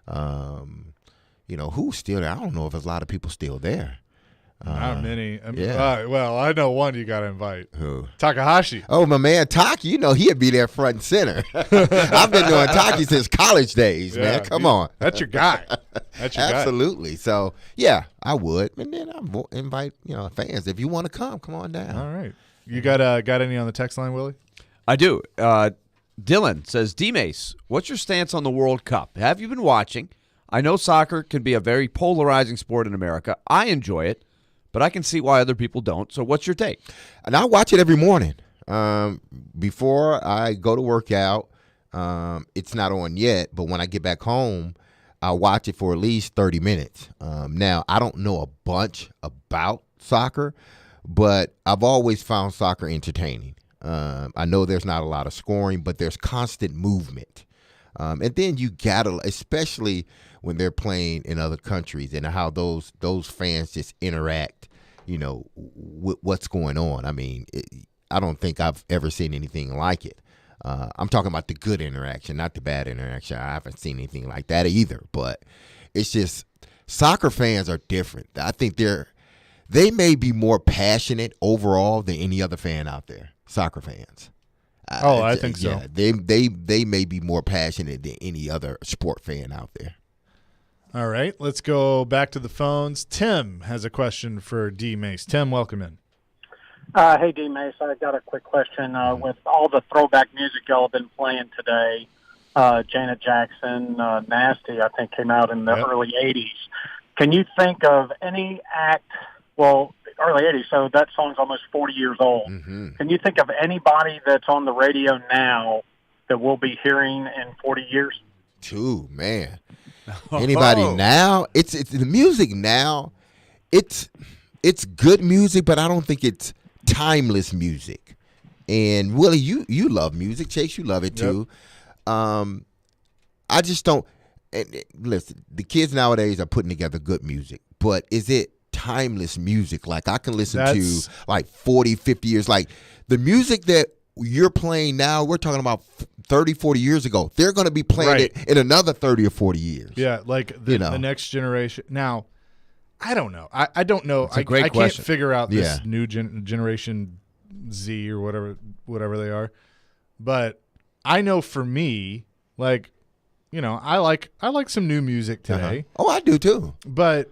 Speaker 7: who's still there? I don't know if there's a lot of people still there.
Speaker 6: Not many.
Speaker 7: Yeah.
Speaker 6: Well, I know one you got to invite.
Speaker 7: Who?
Speaker 6: Takahashi.
Speaker 7: Oh, my man, Taki. He'd be there front and center. I've been doing Taki since college days, man. Come on.
Speaker 6: That's your guy.
Speaker 7: Absolutely.
Speaker 6: Guy.
Speaker 7: So, yeah, I would. And then I invite, fans. If you want to come on down.
Speaker 6: All right. You got any on the text line, Willie?
Speaker 8: I do. Dylan says, D-Mase, what's your stance on the World Cup? Have you been watching? I know soccer can be a very polarizing sport in America. I enjoy it, but I can see why other people don't. So what's your take?
Speaker 7: And I watch it every morning. Before I go to work out, it's not on yet, but when I get back home, I watch it for at least 30 minutes. Now, I don't know a bunch about soccer, but I've always found soccer entertaining. I know there's not a lot of scoring, but there's constant movement. And then you gotta, especially when they're playing in other countries and how those fans just interact, with what's going on. I mean, I don't think I've ever seen anything like it. I'm talking about the good interaction, not the bad interaction. I haven't seen anything like that either. But it's just soccer fans are different. I think they may be more passionate overall than any other fan out there. Soccer fans.
Speaker 6: I think so.
Speaker 7: Yeah, they may be more passionate than any other sport fan out there.
Speaker 6: All right, let's go back to the phones. Tim has a question for D-Mase. Tim, welcome in.
Speaker 10: Hey, D-Mase, I got a quick question. With all the throwback music y'all have been playing today, Janet Jackson, Nasty, I think, came out in the early 80s. Can you think of any act, early 80s, so that song's almost 40 years old. Mm-hmm. Can you think of anybody that's on the radio now that we'll be hearing in 40 years?
Speaker 7: Man. Anybody now? It's the music now. It's good music, but I don't think it's timeless music. And Willie, you love music. Chase, you love it too. Yep. I just don't. And listen, the kids nowadays are putting together good music, but is it timeless music? Like, I can listen to like 40, 50 years. Like, the music that you're playing now, we're talking about 30, 40 years ago. They're going to be playing it in another 30 or 40 years.
Speaker 6: Yeah, like the next generation. Now, I don't know. I don't know.
Speaker 8: That's a great question.
Speaker 6: I can't figure out this new generation Z or whatever they are. But I know for me, like, I like some new music today.
Speaker 7: Oh, I do too.
Speaker 6: But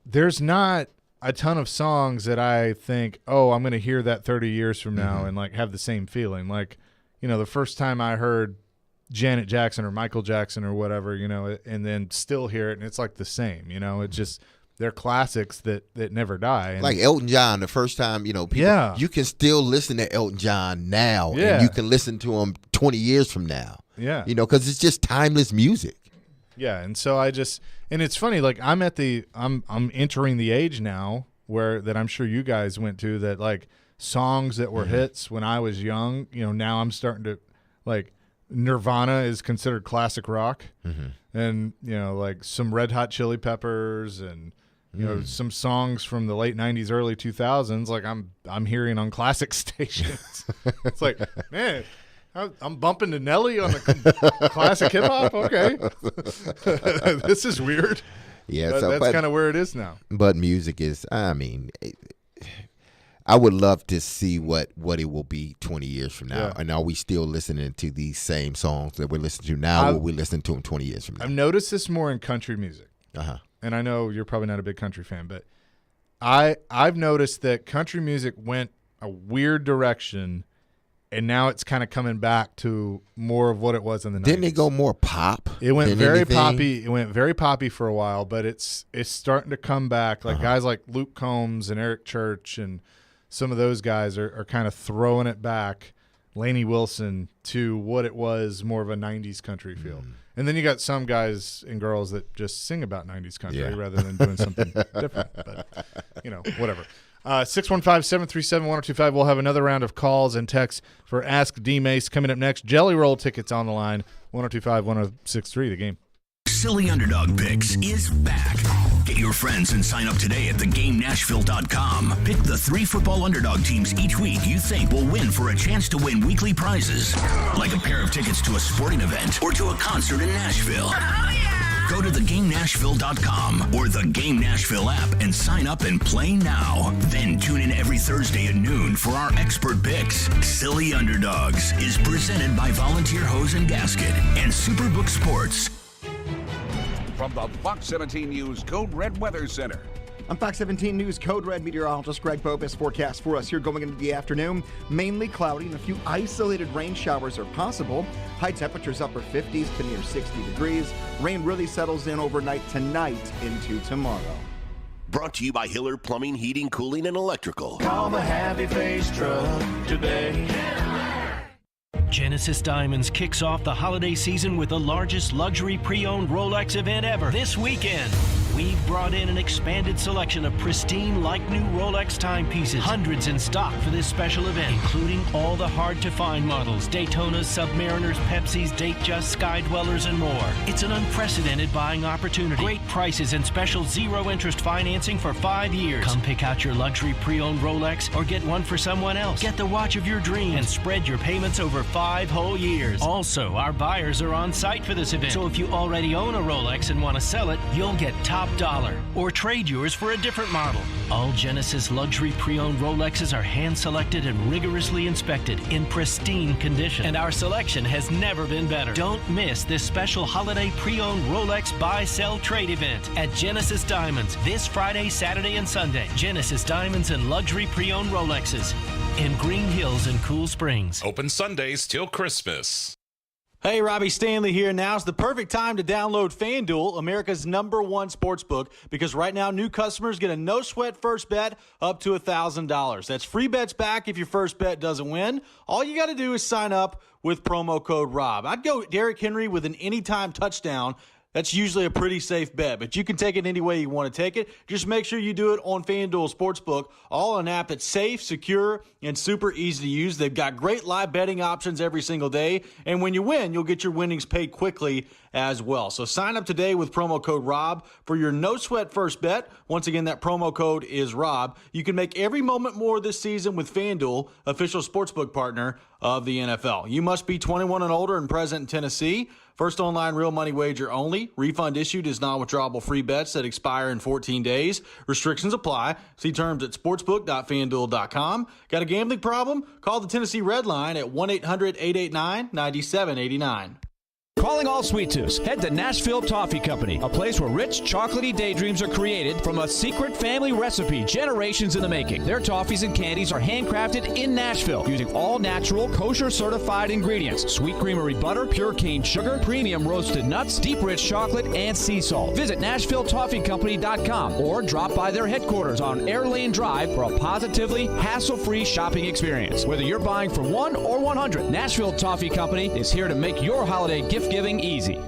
Speaker 6: there's not a ton of songs that I think, I'm going to hear that 30 years from now and like have the same feeling. Like, the first time I heard Janet Jackson or Michael Jackson or whatever, and then still hear it and it's like the same, it's just, they're classics that never die. And
Speaker 7: like Elton John, the first time, people, you can still listen to Elton John now and you can listen to him 20 years from now.
Speaker 6: Yeah.
Speaker 7: Because it's just timeless music.
Speaker 6: Yeah, and so and it's funny, like I'm entering the age now that I'm sure you guys went to, that like songs that were hits when I was young, now I'm starting to, like, Nirvana is considered classic rock, and like some Red Hot Chili Peppers, and some songs from the late 90s, early 2000s, like I'm hearing on classic stations. It's like, man, I'm bumping to Nelly on the classic hip hop. Okay, this is weird.
Speaker 7: Yeah,
Speaker 6: that's kind of where it is now.
Speaker 7: But music is, I would love to see what it will be 20 years from now. Yeah. And are we still listening to these same songs that we're listening to now, or will we listen to them 20 years from now?
Speaker 6: I've noticed this more in country music. And I know you're probably not a big country fan, but I've noticed that country music went a weird direction, and now it's kind of coming back to more of what it was in the 90s.
Speaker 7: Didn't it go more pop?
Speaker 6: It went very poppy. It went very poppy for a while, but it's starting to come back. Like guys like Luke Combs and Eric Church and some of those guys are kind of throwing it back, Lainey Wilson, to what it was, more of a 90s country feel. And then you got some guys and girls that just sing about 90s country rather than doing something different. But, whatever. 615-737-1025. We'll have another round of calls and texts for Ask D-Mase coming up next. Jelly Roll tickets on the line, 102.5-106.3, The Game.
Speaker 1: Silly Underdog Picks is back. Get your friends and sign up today at thegamenashville.com. Pick the 3 football underdog teams each week you think will win for a chance to win weekly prizes, like a pair of tickets to a sporting event or to a concert in Nashville. Go to thegamenashville.com or the Game Nashville app and sign up and play now. Then tune in every Thursday at noon for our expert picks. Silly Underdogs is presented by Volunteer Hose and Gasket and Superbook Sports.
Speaker 11: From the Fox 17 News Code Red Weather Center.
Speaker 12: I'm Fox 17 News Code Red meteorologist Greg Bopus. Forecast for us here going into the afternoon. Mainly cloudy and a few isolated rain showers are possible. High temperatures upper 50s to near 60 degrees. Rain really settles in overnight tonight into tomorrow.
Speaker 1: Brought to you by Hiller Plumbing, Heating, Cooling, and Electrical.
Speaker 13: Call the Happy Face Truck today.
Speaker 15: Genesis Diamonds kicks off the holiday season with the largest luxury pre-owned Rolex event ever this weekend. We've brought in an expanded selection of pristine, like-new Rolex timepieces, hundreds in stock for this special event, including all the hard-to-find models, Daytonas, Submariners, Pepsis, Datejust, Sky Dwellers, and more. It's an unprecedented buying opportunity. Great prices and special zero-interest financing for 5 years. Come pick out your luxury pre-owned Rolex or get one for someone else. Get the watch of your dreams and spread your payments over 5 whole years. Also, our buyers are on site for this event, so if you already own a Rolex and want to sell it, you'll get top dollar or trade yours for a different model. All Genesis luxury pre-owned Rolexes are hand-selected and rigorously inspected in pristine condition, and our selection has never been better. Don't miss this special holiday pre-owned Rolex buy-sell trade event at Genesis Diamonds this Friday, Saturday, and Sunday. Genesis Diamonds and luxury pre-owned Rolexes in Green Hills and Cool Springs.
Speaker 21: Open Sundays till Christmas.
Speaker 24: Hey, Robbie Stanley here. Now's the perfect time to download FanDuel, America's #1 sports book, because right now new customers get a no-sweat first bet up to $1,000. That's free bets back if your first bet doesn't win. All you got to do is sign up with promo code ROB. I'd go Derrick Henry with an anytime touchdown. That's usually a pretty safe bet, but you can take it any way you want to take it. Just make sure you do it on FanDuel Sportsbook, all an app that's safe, secure, and super easy to use. They've got great live betting options every single day, and when you win, you'll get your winnings paid quickly as well. So sign up today with promo code ROB for your no-sweat first bet. Once again, that promo code is ROB. You can make every moment more this season with FanDuel, official sportsbook partner of the NFL. You must be 21 and older and present in Tennessee. First online real money wager only. Refund issued is non-withdrawable free bets that expire in 14 days. Restrictions apply. See terms at sportsbook.fanduel.com. Got a gambling problem? Call the Tennessee Red Line at 1-800-889-9789.
Speaker 2: Calling all sweet tooths. Head to Nashville Toffee Company, a place where rich, chocolatey daydreams are created from a secret family recipe generations in the making. Their toffees and candies are handcrafted in Nashville using all natural, kosher-certified ingredients. Sweet creamery butter, pure cane sugar, premium roasted nuts, deep rich chocolate, and sea salt. Visit NashvilleToffeeCompany.com or drop by their headquarters on Air Lane Drive for a positively hassle-free shopping experience. Whether you're buying for 1 or 100, Nashville Toffee Company is here to make your holiday gift-giving easy.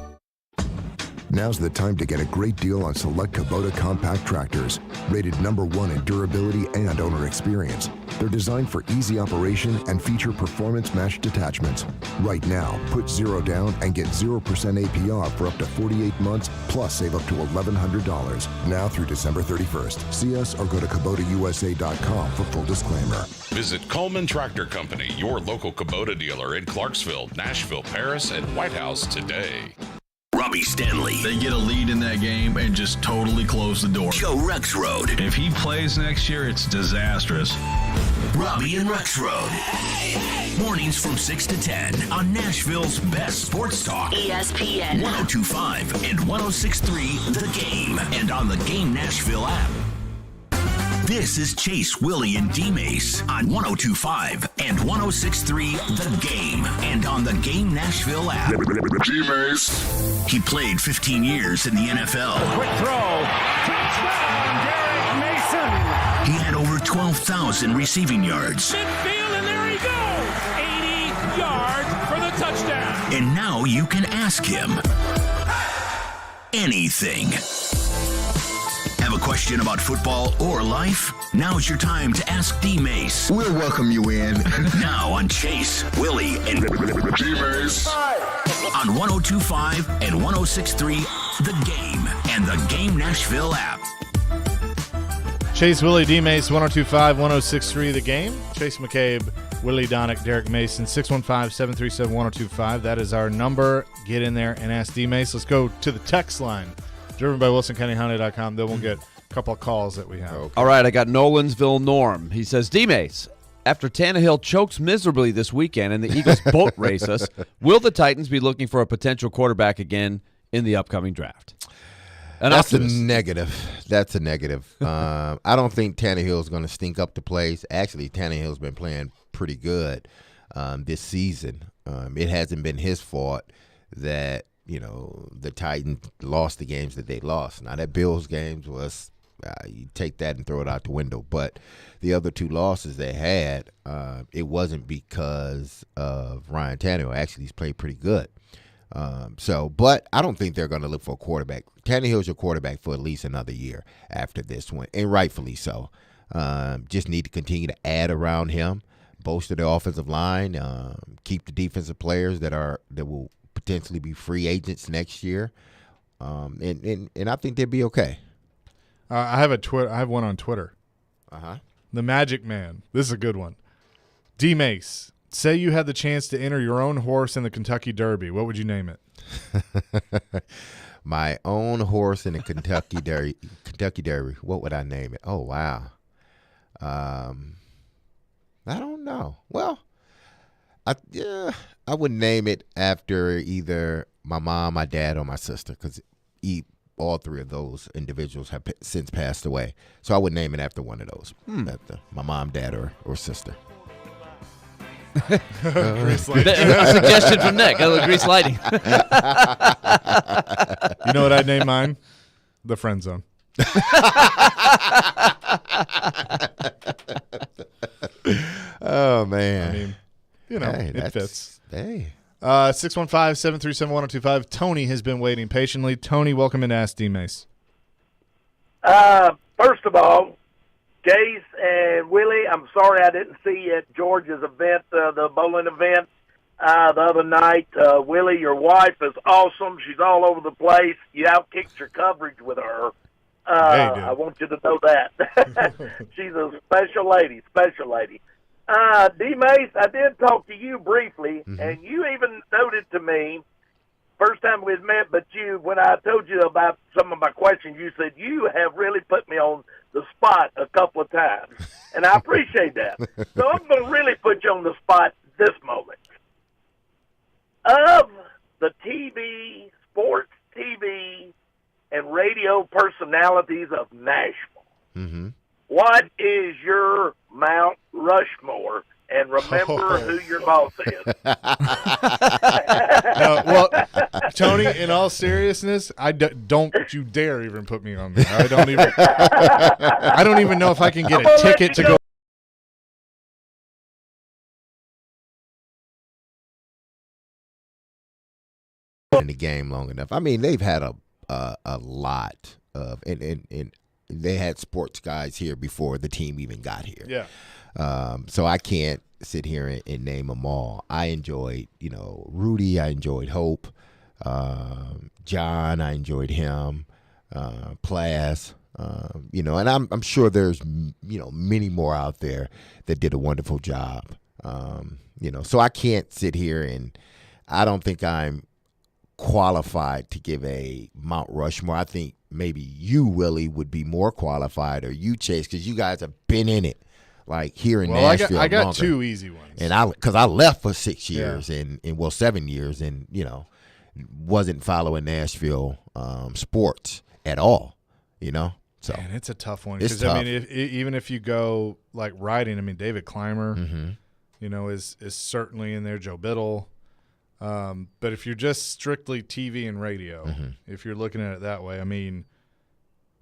Speaker 9: Now's the time to get a great deal on select Kubota compact tractors, rated #1 in durability and owner experience. They're designed for easy operation and feature performance-matched attachments. Right now, put 0 down and get 0% APR for up to 48 months, plus save up to $1,100. Now through December 31st. See us or go to KubotaUSA.com for full disclaimer.
Speaker 21: Visit Coleman Tractor Company, your local Kubota dealer in Clarksville, Nashville, Paris, and White House today.
Speaker 1: Robbie Stanley.
Speaker 3: They get a lead in that game and just totally close the door.
Speaker 1: Joe Rexroad.
Speaker 3: If he plays next year, it's disastrous.
Speaker 1: Robbie and Rexroad. Mornings from 6 to 10 on Nashville's best sports talk.
Speaker 19: ESPN
Speaker 1: 102.5 and 106.3 The Game. And on the Game Nashville app. This is Chase, Willy, and D-Mase on 102.5 and 106.3 The Game. And on the Game Nashville app.
Speaker 20: D-Mase.
Speaker 1: He played 15 years in the NFL.
Speaker 20: Quick throw. Touchdown, Derek Mason.
Speaker 1: He had over 12,000 receiving yards.
Speaker 22: Midfield, and there he goes. 80 yards for the touchdown.
Speaker 1: And now you can ask him anything. Have a question about football or life? Now's your time to ask D-Mase.
Speaker 20: We'll welcome you in.
Speaker 1: Now on Chase, Willy, and
Speaker 20: D-Mase.
Speaker 1: On 102.5 and 106.3 The Game and the Game Nashville app.
Speaker 6: Chase, Willy, D-Mase, 102.5, 106.3 The Game. Chase McCabe, Willie Donick, Derek Mason, 615-737-1025. That is our number. Get in there and ask D-Mase. Let's go to the text line. Driven by WilsonCountyHyundai.com. Then we'll get a couple of calls that we have.
Speaker 8: Okay. All right, I got Nolansville Norm. He says, D-Mace, after Tannehill chokes miserably this weekend and the Eagles boat race us, will the Titans be looking for a potential quarterback again in the upcoming draft?
Speaker 7: That's a negative. I don't think Tannehill's going to stink up the place. Actually, Tannehill's been playing pretty good this season. It hasn't been his fault that the Titans lost the games that they lost. Now, that Bills games was you take that and throw it out the window. But the other two losses they had, it wasn't because of Ryan Tannehill. Actually, he's played pretty good. But I don't think they're going to look for a quarterback. Tannehill's your quarterback for at least another year after this one, and rightfully so. Just need to continue to add around him, bolster the offensive line, keep the defensive players that will potentially be free agents next year, and I think they'd be okay.
Speaker 6: I have one on Twitter. The Magic Man. This is a good one. D-Mase. Say you had the chance to enter your own horse in the Kentucky Derby. What would you name it?
Speaker 7: My own horse in the Kentucky Derby. Kentucky Derby. What would I name it? Oh, wow. I don't know. Well, I would name it after either my mom, my dad, or my sister, because all three of those individuals have since passed away. So I would name it after one of those, after my mom, dad, or sister.
Speaker 8: Grease lighting. A suggestion from Nick. A little grease lighting.
Speaker 6: You know what I'd name mine? The Friend Zone.
Speaker 7: Oh, man.
Speaker 6: I mean, it fits.
Speaker 7: Hey.
Speaker 6: 615-737-1025. Tony has been waiting patiently. Tony, welcome in to Ask D-Mase.
Speaker 25: First of all, Chase and Willie, I'm sorry I didn't see you at George's event, the bowling event the other night. Willie, your wife is awesome. She's all over the place. You outkicked your coverage with her. I want you to know that. She's a special lady, D-Mase, I did talk to you briefly, and you even noted to me, first time we'd met, but when I told you about some of my questions, you said you have really put me on the spot a couple of times, and I appreciate that. So I'm going to really put you on the spot this moment. Of the TV, sports TV, and radio personalities of Nashville.
Speaker 7: Mm-hmm.
Speaker 25: What is your Mount Rushmore? And remember who your boss is.
Speaker 6: Well, Tony, in all seriousness, don't you dare even put me on there. I don't even know if I can get a ticket to go.
Speaker 7: In the game long enough. I mean, they've had a lot of and they had sports guys here before the team even got here.
Speaker 6: Yeah.
Speaker 7: So I can't sit here and name them all. I enjoyed, Rudy. I enjoyed Hope. John. I enjoyed him. Plas. And I'm sure there's many more out there that did a wonderful job. So I can't sit here and I don't think I'm qualified to give a Mount Rushmore. I think maybe you, Willie, would be more qualified, or you, Chase, because you guys have been in it, like here in Nashville.
Speaker 6: I got
Speaker 7: longer.
Speaker 6: 2 easy ones,
Speaker 7: and because I left for 6 years and 7 years, and wasn't following Nashville sports at all. So
Speaker 6: man, it's a tough one
Speaker 7: because
Speaker 6: I mean, even if you go like riding, I mean, David Clymer,
Speaker 7: mm-hmm.
Speaker 6: is certainly in there. Joe Biddle. But if you're just strictly TV and radio,
Speaker 7: mm-hmm.
Speaker 6: if you're looking at it that way, I mean,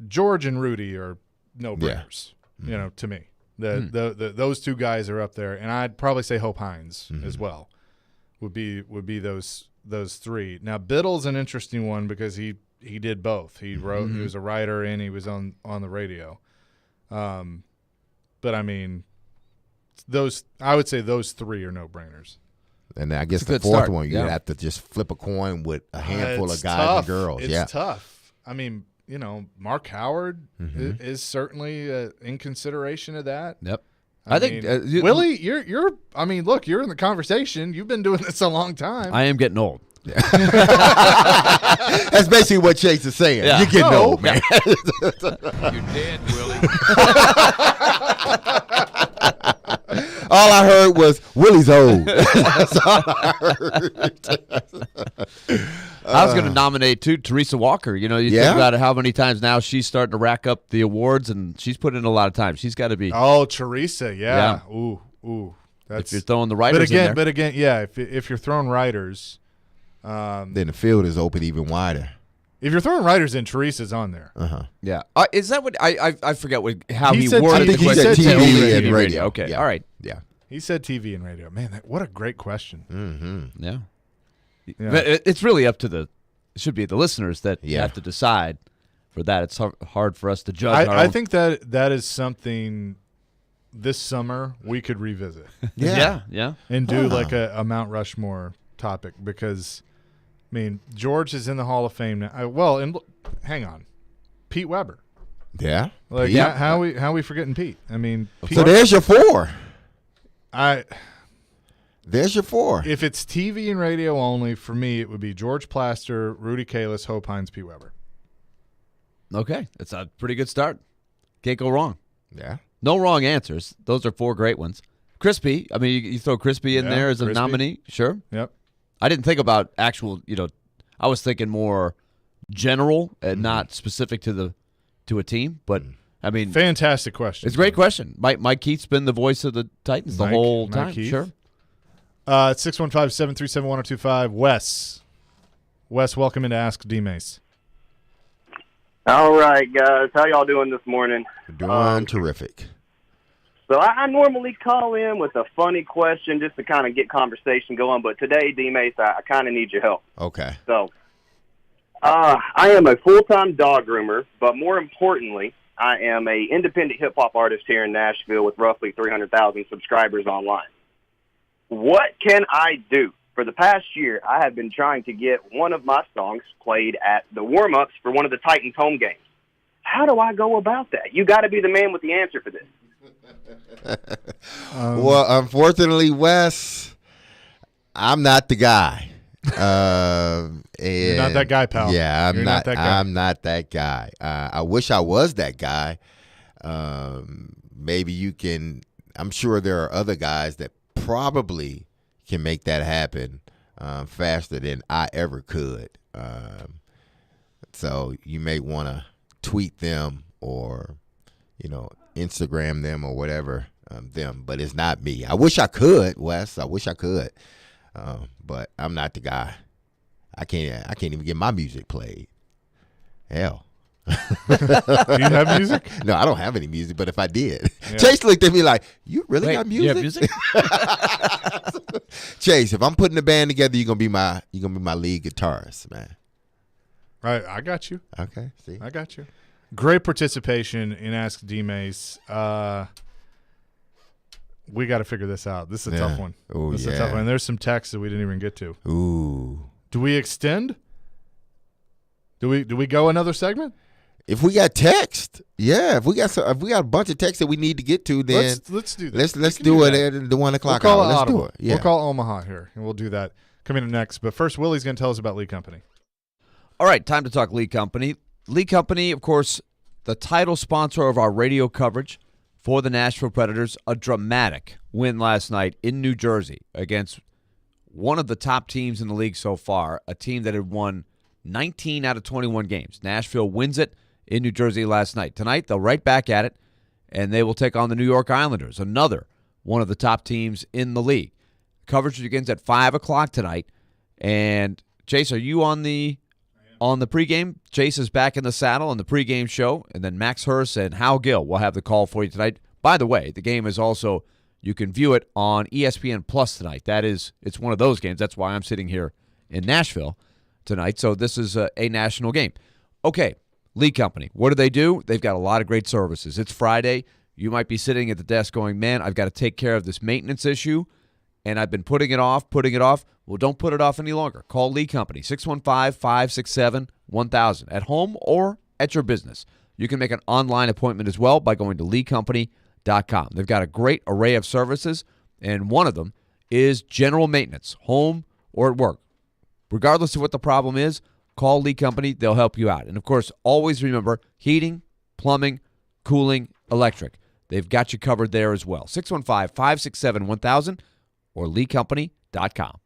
Speaker 6: George and Rudy are no-brainers,
Speaker 7: Mm-hmm.
Speaker 6: To me. Those two guys are up there, and I'd probably say Hope Hines
Speaker 7: Mm-hmm.
Speaker 6: as well would be those three. Now, Biddle's an interesting one because he did both. He wrote,
Speaker 7: Mm-hmm.
Speaker 6: he was a writer, and he was on the radio. But I mean, I would say those three are no-brainers.
Speaker 7: And I guess the fourth one, you have to just flip a coin with a handful of guys and girls.
Speaker 6: It's tough. I mean, Mark Howard is certainly in consideration of that.
Speaker 8: Yep.
Speaker 6: I think Willie, you're. I mean, look, you're in the conversation. You've been doing this a long time.
Speaker 8: I am getting old.
Speaker 7: Yeah. That's basically what Chase is saying.
Speaker 8: Yeah.
Speaker 7: You're getting old, man.
Speaker 4: You're dead, Willie.
Speaker 7: All I heard was Willie's old. That's all I heard.
Speaker 8: I was going to nominate too Teresa Walker. You think about how many times now she's starting to rack up the awards, and she's put in a lot of time. She's got to be.
Speaker 6: Oh, Teresa, yeah. Ooh.
Speaker 8: If you're throwing the writers in there.
Speaker 6: But again, yeah. If you're throwing writers,
Speaker 7: then the field is open even wider.
Speaker 6: If you're throwing writers in, Teresa's on there.
Speaker 8: Yeah. Is that what I forget how he
Speaker 6: said
Speaker 8: worded
Speaker 7: I think
Speaker 8: the
Speaker 7: he
Speaker 8: question?
Speaker 7: said TV and radio.
Speaker 8: Okay.
Speaker 7: Yeah.
Speaker 8: All right.
Speaker 7: Yeah.
Speaker 6: He said TV and radio. Man, what a great question.
Speaker 7: Mm-hmm.
Speaker 8: Yeah. But it's really up to it should be the listeners that have to decide for that. It's hard for us to judge.
Speaker 6: I think that is something this summer we could revisit.
Speaker 8: Yeah.
Speaker 6: And do like a Mount Rushmore topic because, I mean, George is in the Hall of Fame now. Hang on. Pete Weber.
Speaker 7: Yeah.
Speaker 6: Like how we forgetting Pete? I mean, Pete,
Speaker 7: so there's your four. There's your four.
Speaker 6: If it's TV and radio only, for me, it would be George Plaster, Rudy Kalis, Hope Hines, Pete Weber.
Speaker 8: Okay. That's a pretty good start. Can't go wrong.
Speaker 7: Yeah.
Speaker 8: No wrong answers. Those are 4 great ones. Crispy. I mean, you throw Crispy in there as a nominee. Sure.
Speaker 6: Yep.
Speaker 8: I didn't think about actual, I was thinking more general and not specific to a team. But, I mean.
Speaker 6: Fantastic question.
Speaker 8: It's a great question. Mike Keith's been the voice of the Titans the whole time.
Speaker 6: Keith.
Speaker 8: Sure.
Speaker 6: 615-737-1025. Wes, welcome into Ask D-Mase.
Speaker 14: All right, guys. How y'all doing this morning?
Speaker 7: Doing terrific.
Speaker 14: So I normally call in with a funny question just to kind of get conversation going, but today, D-Mase, I kind of need your help.
Speaker 7: Okay.
Speaker 14: So I am a full-time dog groomer, but more importantly, I am a independent hip-hop artist here in Nashville with roughly 300,000 subscribers online. What can I do? For the past year, I have been trying to get one of my songs played at the warm-ups for one of the Titans home games. How do I go about that? You got to be the man with the answer for this.
Speaker 7: Well, unfortunately, Wes, I'm not the guy.
Speaker 6: You're not that guy, pal.
Speaker 7: Yeah,
Speaker 6: You're not that guy.
Speaker 7: I'm not that guy. I wish I was that guy. Maybe you can. I'm sure there are other guys that probably can make that happen. faster than I ever could. So you may want to tweet them or, Instagram them or whatever them. But it's not me. I wish I could, Wes. I wish I could. But I'm not the guy. I can't even get my music played. Hell.
Speaker 6: Do you have music?
Speaker 7: No, I don't have any music, but if I did. Yeah. Chase looked at me like, you really got music?
Speaker 8: You have music?
Speaker 7: Chase, if I'm putting a band together, you're gonna be my lead guitarist, man.
Speaker 6: Right, I got you.
Speaker 7: Okay, see.
Speaker 6: I got you. Great participation in Ask D-Mase. We got to figure this out. This is a tough one.
Speaker 7: This
Speaker 6: is a tough one. And there's some texts that we didn't even get to.
Speaker 7: Ooh.
Speaker 6: Do we extend? Do we go another segment?
Speaker 7: If we got text, yeah. If we got a bunch of text that we need to get to, then
Speaker 6: let's do that.
Speaker 7: Let's do it at the 1 o'clock hour. Let's do it. Yeah.
Speaker 6: We'll call Omaha here, and we'll do that coming up next. But first, Willy's going to tell us about Lee Company.
Speaker 8: All right, time to talk Lee Company. Lee Company, of course, the title sponsor of our radio coverage for the Nashville Predators. A dramatic win last night in New Jersey against one of the top teams in the league so far, a team that had won 19 out of 21 games. Nashville wins it in New Jersey last night. Tonight, they'll right back at it, and they will take on the New York Islanders, another one of the top teams in the league. Coverage begins at 5 o'clock tonight. And, Chase, are you on the pregame? Chase is back in the saddle on the pregame show, and then Max Hurst and Hal Gill will have the call for you tonight. By the way, the game is also, you can view it on ESPN Plus tonight. It's one of those games. That's why I'm sitting here in Nashville tonight. So this is a national game. Okay. Lee Company, what do? They've got a lot of great services. It's Friday. You might be sitting at the desk going, man, I've got to take care of this maintenance issue, and I've been putting it off. Well, don't put it off any longer. Call Lee Company, 615-567-1000, at home or at your business. You can make an online appointment as well by going to leecompany.com. They've got a great array of services, and one of them is general maintenance, home or at work. Regardless of what the problem is, call Lee Company. They'll help you out. And, of course, always remember heating, plumbing, cooling, electric. They've got you covered there as well. 615-567-1000 or leecompany.com.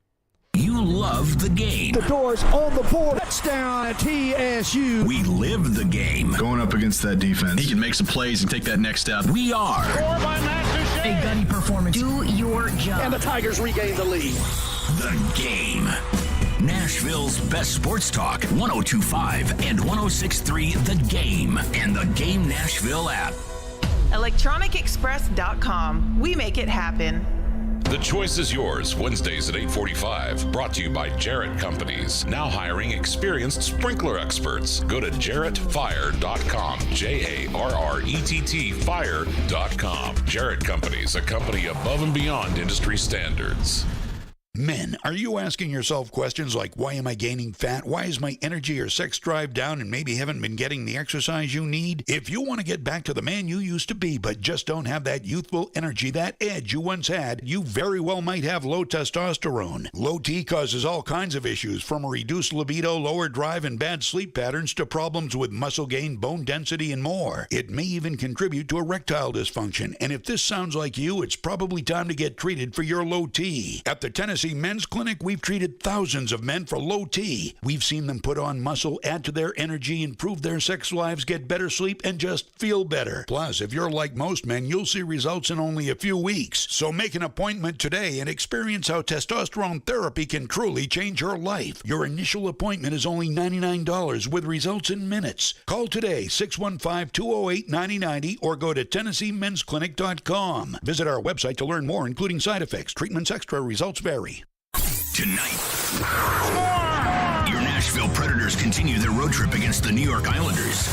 Speaker 1: You love the game.
Speaker 5: The door's on the board. Touchdown at TSU.
Speaker 1: We live the game.
Speaker 3: Going up against that defense, he can make some plays and take that next step.
Speaker 1: We are.
Speaker 5: Score by Master Shea.
Speaker 16: A gunny performance. Do your job.
Speaker 5: And the Tigers regain the lead.
Speaker 1: The game. Nashville's best sports talk, 102.5 and 106.3 The Game, and the Game Nashville app.
Speaker 17: ElectronicExpress.com. We make it happen.
Speaker 21: The choice is yours. Wednesdays at 8:45. Brought to you by Jarrett Companies. Now hiring experienced sprinkler experts. Go to jarrettfire.com. JARRETT fire.com. Jarrett Companies, a company above and beyond industry standards.
Speaker 18: Men, are you asking yourself questions like, why am I gaining fat? Why is my energy or sex drive down and maybe haven't been getting the exercise you need? If you want to get back to the man you used to be but just don't have that youthful energy, that edge you once had, you very well might have low testosterone. Low T causes all kinds of issues, from a reduced libido, lower drive, and bad sleep patterns to problems with muscle gain, bone density, and more. It may even contribute to erectile dysfunction, and if this sounds like you, it's probably time to get treated for your low T. At the Tennessee Men's Clinic, we've treated thousands of men for low T. We've seen them put on muscle, add to their energy, improve their sex lives, get better sleep, and just feel better. Plus, if you're like most men, you'll see results in only a few weeks. So make an appointment today and experience how testosterone therapy can truly change your life. Your initial appointment is only $99 with results in minutes. Call today, 615-208-9090, or go to TennesseeMen'sClinic.com. Visit our website to learn more, including side effects, treatments, extra results vary.
Speaker 1: Tonight, your Nashville Predators continue their road trip against the New York Islanders.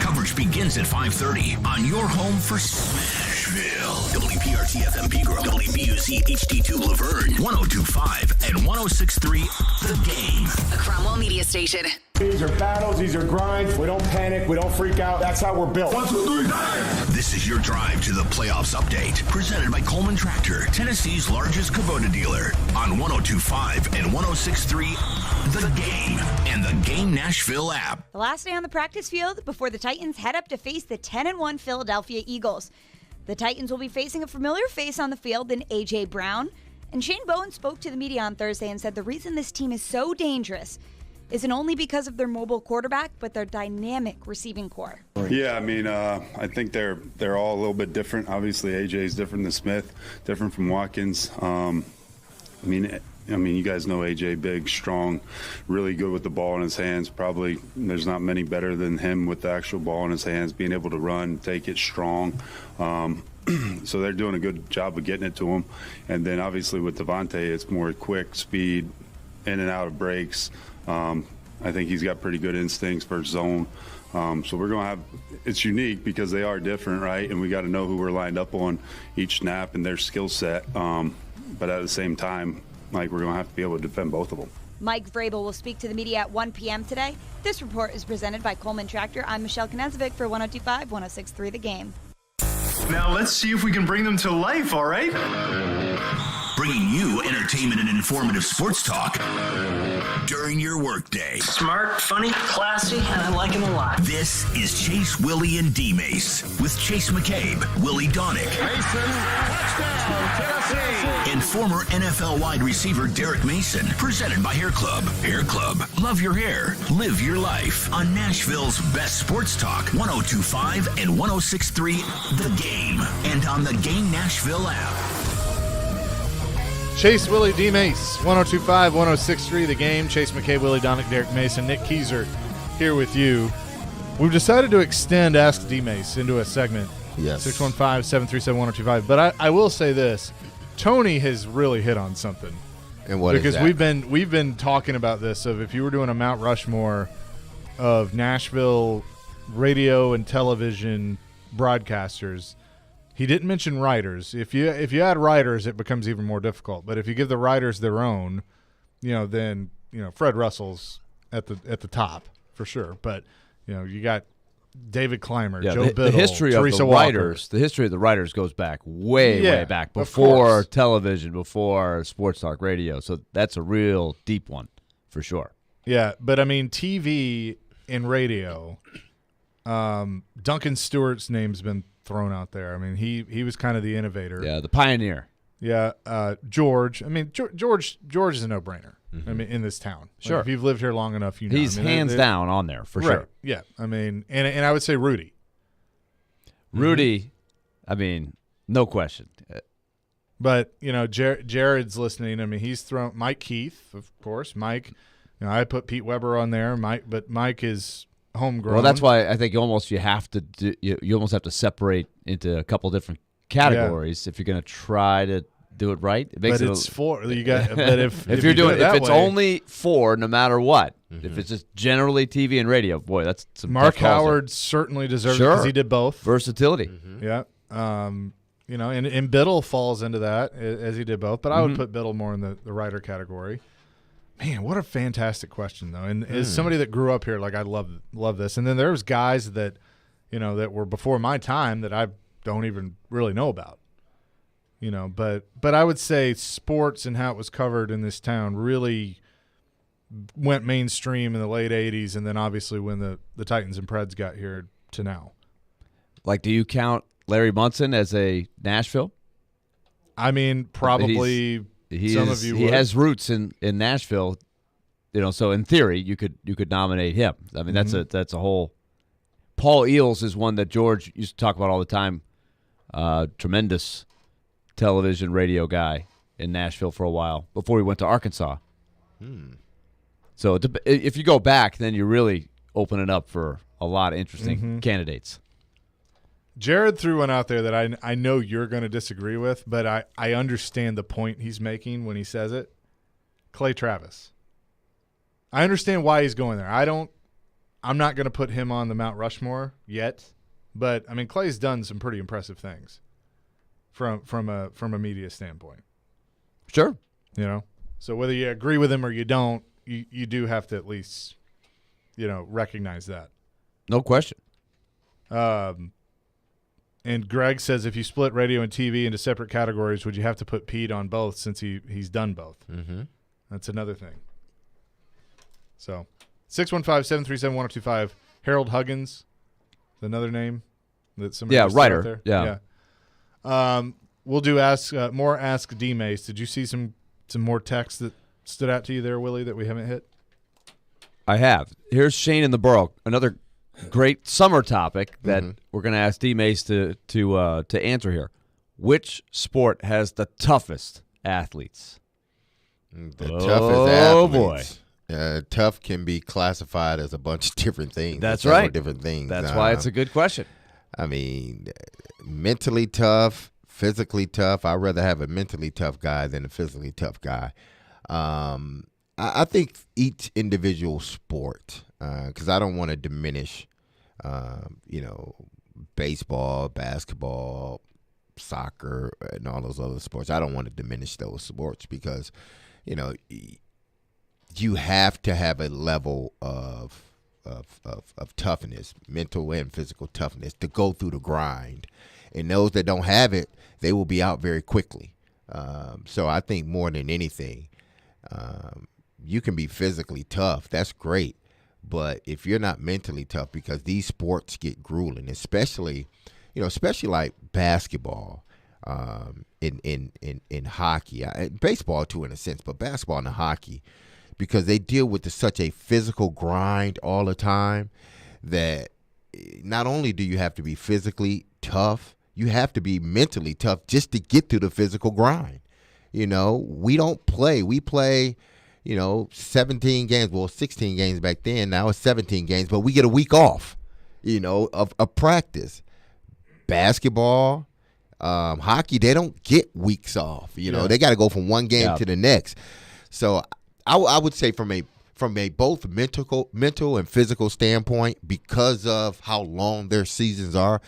Speaker 1: Coverage begins at 5:30 on your home for Nashville. WPRT FM Pegram, WBUC HD2 Laverne, 102.5 and 106.3 The Game.
Speaker 16: A Cromwell media station.
Speaker 19: These are battles, these are grinds. We don't panic, we don't freak out. That's how we're built.
Speaker 1: 1, 2, 3, This is your drive to the playoffs update, presented by Coleman Tractor, Tennessee's largest Kubota dealer, on 102.5 and 106.3 The Game and the Game Nashville app.
Speaker 26: The last day on the practice field before the Titans head up to face the 10-1 Philadelphia Eagles. The Titans will be facing a familiar face on the field in A.J. Brown. And Shane Bowen spoke to the media on Thursday and said the reason this team is so dangerous isn't only because of their mobile quarterback, but their dynamic receiving core.
Speaker 10: Yeah, I mean, I think they're all a little bit different. Obviously, AJ is different than Smith, different from Watkins. I mean, you guys know AJ, big, strong, really good with the ball in his hands. Probably there's not many better than him with the actual ball in his hands, being able to run, take it strong. So they're doing a good job of getting it to him. And then obviously with Devontae, it's more quick, speed, in and out of breaks. I think he's got pretty good instincts for zone. So we're going to have – it's unique because they are different, right? And we got to know who we're lined up on each snap and their skill set. But at the same time, we're going to have to be able to defend both of them.
Speaker 26: Mike Vrabel will speak to the media at 1 p.m. today. This report is presented by Coleman Tractor. I'm Michelle Knezovic for 102.5, 106.3 The Game.
Speaker 11: Now let's see if we can bring them to life, all right?
Speaker 1: Bringing you entertainment and informative sports talk during your workday.
Speaker 12: Smart, funny, classy, and I like him a lot.
Speaker 1: This is Chase, Willy, and D-Mase with Chase McCabe, Willy Donick,
Speaker 20: Mason, touchdown, Tennessee.
Speaker 1: and former NFL wide receiver Derek Mason. Presented by Hair Club. Hair Club. Love your hair. Live your life. On Nashville's best sports talk, 102.5 and 106.3 The Game. And on the Game Nashville app.
Speaker 6: Chase, Willy, D-Mase, 102.5, 106.3 The Game. Chase McCabe, Willy Donick, Derek Mason, Nick Keyser here with you. We've decided to extend Ask D-Mase into a segment.
Speaker 7: Yes.
Speaker 6: 615-737-1025. But I will say this. Tony has really hit on something.
Speaker 7: And what is that?
Speaker 6: Because we've been talking about this of if you were doing a Mount Rushmore of Nashville radio and television broadcasters, he didn't mention writers. If you add writers, it becomes even more difficult. But if you give the writers their own, then Fred Russell's at the top for sure. But you got David Clymer, Joe Biddle,
Speaker 8: the history
Speaker 6: Teresa
Speaker 8: of the
Speaker 6: Walker.
Speaker 8: writers. The history of the writers goes back way back before television, before sports talk radio. So that's a real deep one for sure.
Speaker 6: Yeah, but I mean TV and radio. Duncan Stewart's name's been thrown out there. I mean, he was kind of the innovator.
Speaker 8: Yeah, the pioneer.
Speaker 6: Yeah, George. I mean, George is a no-brainer. I mean, in this town.
Speaker 8: Sure.
Speaker 6: If you've lived here long enough, you know.
Speaker 8: He's hands down on there for sure.
Speaker 6: Yeah. I mean, and I would say Rudy.
Speaker 8: I mean, no question.
Speaker 6: But, Jared's listening. I mean, he's thrown Mike Keith, of course. Mike, I put Pete Weber on there. But Mike is homegrown.
Speaker 8: Well, that's why I think you almost have to separate into a couple different categories if you're going to try to do it right. It makes
Speaker 6: it's four. You got. But if
Speaker 8: you're doing if it's only four, no matter what. If it's just generally TV and radio, boy, that's some
Speaker 6: Mark Howard certainly deserves it because he did both.
Speaker 8: Versatility.
Speaker 6: Yeah. And Biddle falls into that as he did both. But I would put Biddle more in the writer category. Man, what a fantastic question, though. And as somebody that grew up here, I love this. And then there's guys that, that were before my time that I don't even really know about. But I would say sports and how it was covered in this town really went mainstream in the late 80s, and then obviously when the Titans and Preds got here to now.
Speaker 8: Do you count Larry Munson as a Nashville?
Speaker 6: I mean, probably some of you would.
Speaker 8: He has roots in Nashville, so in theory you could nominate him. I mean, that's a whole – Paul Eels is one that George used to talk about all the time. Tremendous television radio guy in Nashville for a while before he went to Arkansas. So if you go back, then you really open it up for a lot of interesting candidates.
Speaker 6: Jared threw one out there that I know you're going to disagree with, but I understand the point he's making when he says it. Clay Travis. I understand why he's going there. I'm not going to put him on the Mount Rushmore yet, but I mean Clay's done some pretty impressive things from a media standpoint.
Speaker 8: Sure.
Speaker 6: So whether you agree with him or you don't, you do have to at least, recognize that.
Speaker 8: No question.
Speaker 6: And Greg says if you split radio and TV into separate categories, would you have to put Pete on both since he's done both? That's another thing. So 615-737-1025. Harold Huggins, another name that somebody
Speaker 8: writer.
Speaker 6: there.
Speaker 8: Yeah.
Speaker 6: we'll do more Ask D-Mase. Did you see some more texts that stood out to you there, Willie, that we haven't hit?
Speaker 8: I have. Here's Shane in the Borough, another great summer topic that we're going to ask D-Mase to answer here. Which sport has the toughest athletes?
Speaker 7: The toughest athletes.
Speaker 8: Boy.
Speaker 7: Tough can be classified as a bunch of different things.
Speaker 8: That's right.
Speaker 7: Different things.
Speaker 8: That's why it's a good question.
Speaker 7: I mean, mentally tough, physically tough. I'd rather have a mentally tough guy than a physically tough guy. I think each individual sport, because I don't want to diminish, baseball, basketball, soccer, and all those other sports. I don't want to diminish those sports because, you have to have a level of toughness, mental and physical toughness, to go through the grind. And those that don't have it, they will be out very quickly. So I think more than anything, you can be physically tough. That's great. But if you're not mentally tough, because these sports get grueling, especially like basketball, in hockey, baseball too in a sense, but basketball and hockey, because they deal with such a physical grind all the time that not only do you have to be physically tough, you have to be mentally tough just to get through the physical grind. We don't play. We play, 17 games. Well, 16 games back then. Now it's 17 games, but we get a week off, of practice. Basketball, hockey, they don't get weeks off. They got to go from one game to the next. So I would say from a both mental and physical standpoint, because of how long their seasons are,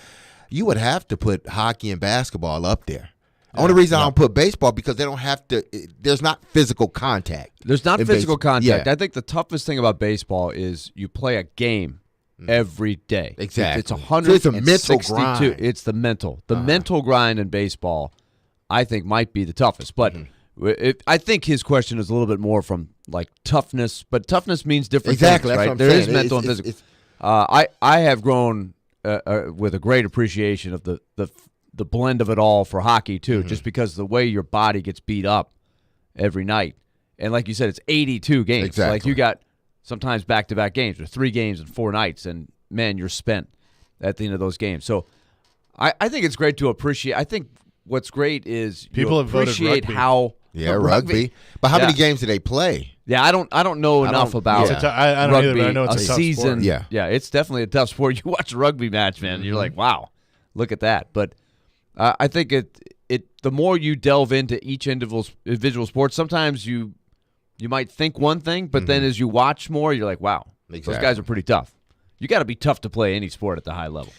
Speaker 7: you would have to put hockey and basketball up there. Only reason I don't put baseball, because they don't have to. There's not physical contact.
Speaker 8: There's not physical contact.
Speaker 7: Yeah.
Speaker 8: I think the toughest thing about baseball is you play a game every day.
Speaker 7: Exactly.
Speaker 8: It's 162.
Speaker 7: So it's a mental grind.
Speaker 8: It's the mental. The mental grind in baseball, I think, might be the toughest. But I think his question is a little bit more from like toughness, but toughness means different things,
Speaker 7: That's
Speaker 8: right?
Speaker 7: what I'm
Speaker 8: There
Speaker 7: saying.
Speaker 8: is mental and physical. I have grown with a great appreciation of the blend of it all for hockey too, just because the way your body gets beat up every night, and like you said, it's 82 games.
Speaker 7: Exactly.
Speaker 8: Like you got sometimes back-to-back games or 3 games in 4 nights, and man, you're spent at the end of those games. So I think it's great to appreciate. I think what's great is
Speaker 6: people have voted
Speaker 8: appreciate
Speaker 6: rugby.
Speaker 8: how
Speaker 7: rugby. But how many games do they play?
Speaker 8: Yeah, I don't know enough about
Speaker 6: I don't
Speaker 8: rugby.
Speaker 6: either, but I know it's a tough
Speaker 8: season.
Speaker 6: sport.
Speaker 8: Yeah, it's definitely a tough sport. You watch a rugby match, man, and you're like, wow, look at that. But I think the more you delve into each individual sport, sometimes you might think one thing, but then as you watch more, you're like, wow, those guys are pretty tough. You got to be tough to play any sport at the high level.